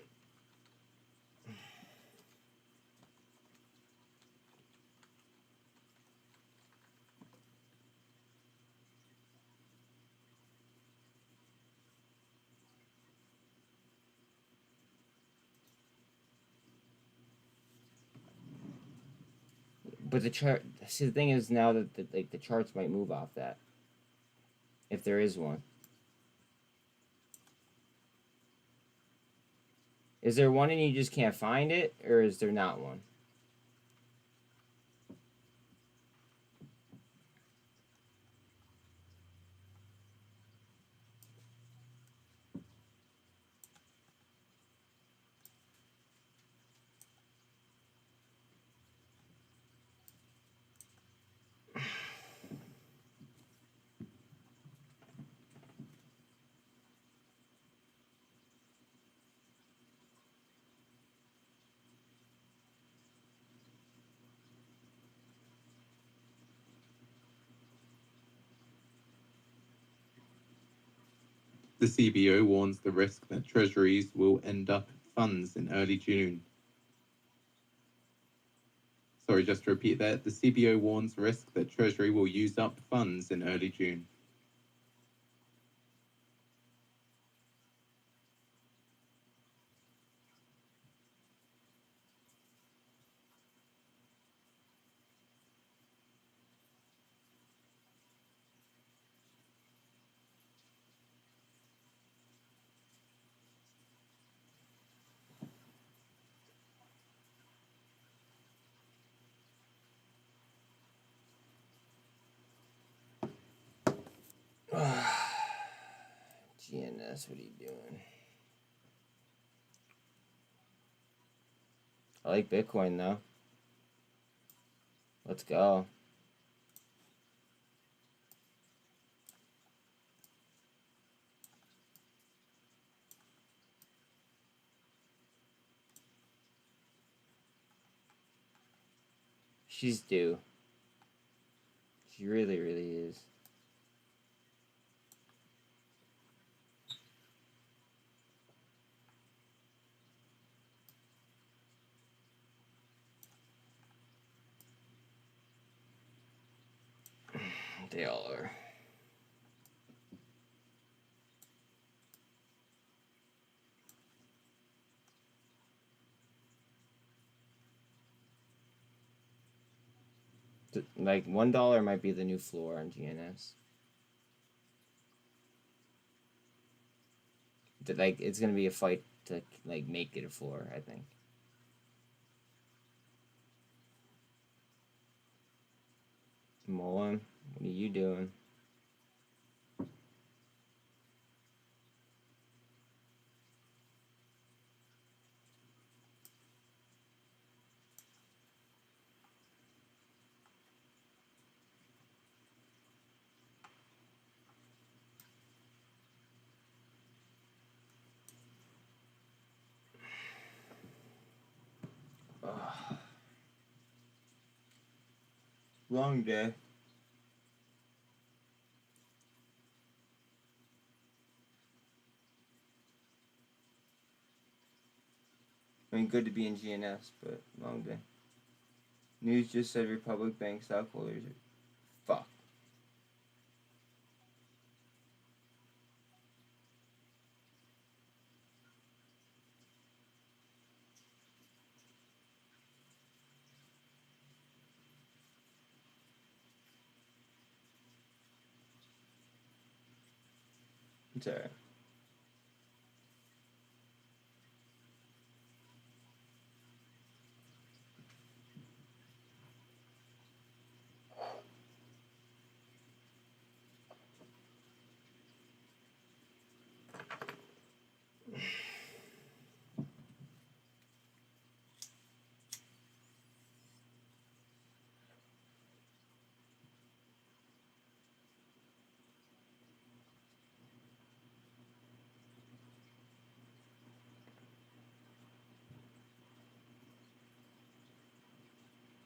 But the chart... See, the thing is now that the charts might move off that. If there is one. Is there one and you just can't find it? Or is there not one? The CBO warns the risk that treasuries will end up funds in early June. Sorry, just to repeat that, the CBO warns risk that Treasury will use up funds in early June. GNS, what are you doing? I like Bitcoin, though. Let's go. She's due. She really, really is. They all are. Like $1 might be the new floor on GNS. Like it's gonna be a fight to like make it a floor, I think. Mullen, what are you doing? Ugh. Long day. I mean, good to be in GNS, but long day. News just said Republic Bank stockholders are fucked. It's alright.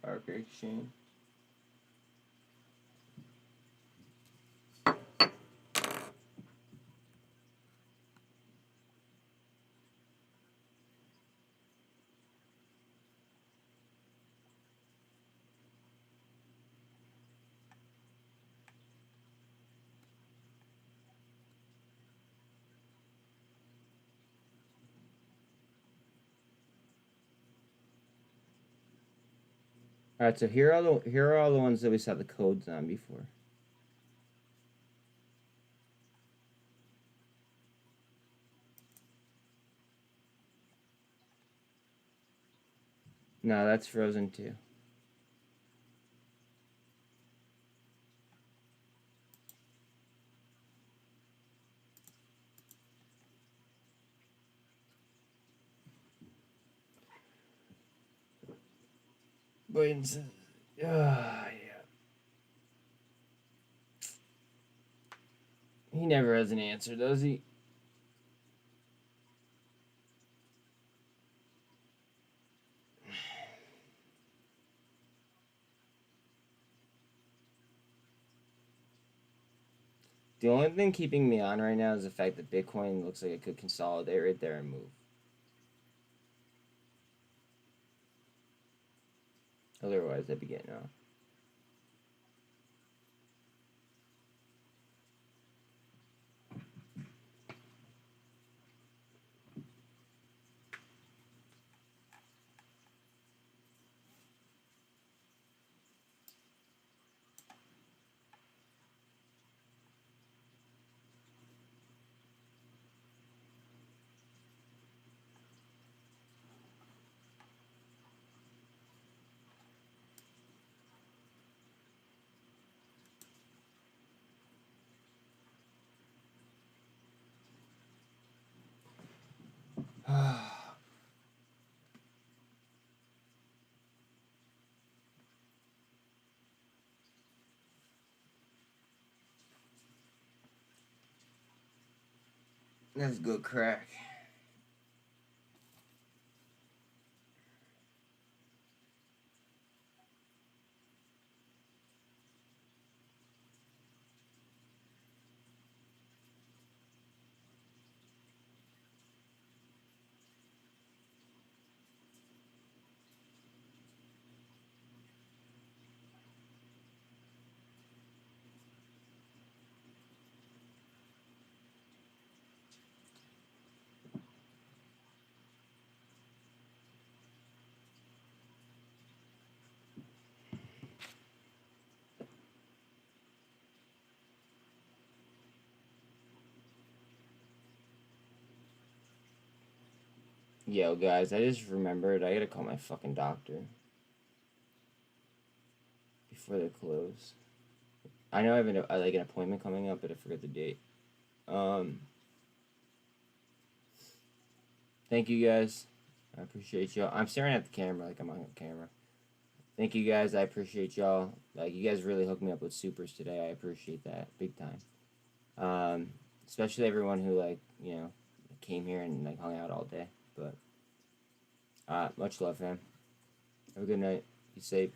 Arc exchange. Alright, so here are all the ones that we saw the codes on before. No, that's frozen too. But yeah. He never has an answer, does he? The only thing keeping me on right now is the fact that Bitcoin looks like it could consolidate right there and move. Otherwise, I'd be getting off. That's good crack. Yo, guys, I just remembered I gotta call my fucking doctor before they close. I know I have an appointment coming up, but I forgot the date. Thank you guys. I appreciate y'all. I'm staring at the camera like I'm on camera. Thank you guys. I appreciate y'all. Like, you guys really hooked me up with supers today. I appreciate that big time. Especially everyone who, like, you know, came here and like hung out all day. But much love, fam. Have a good night. Be safe.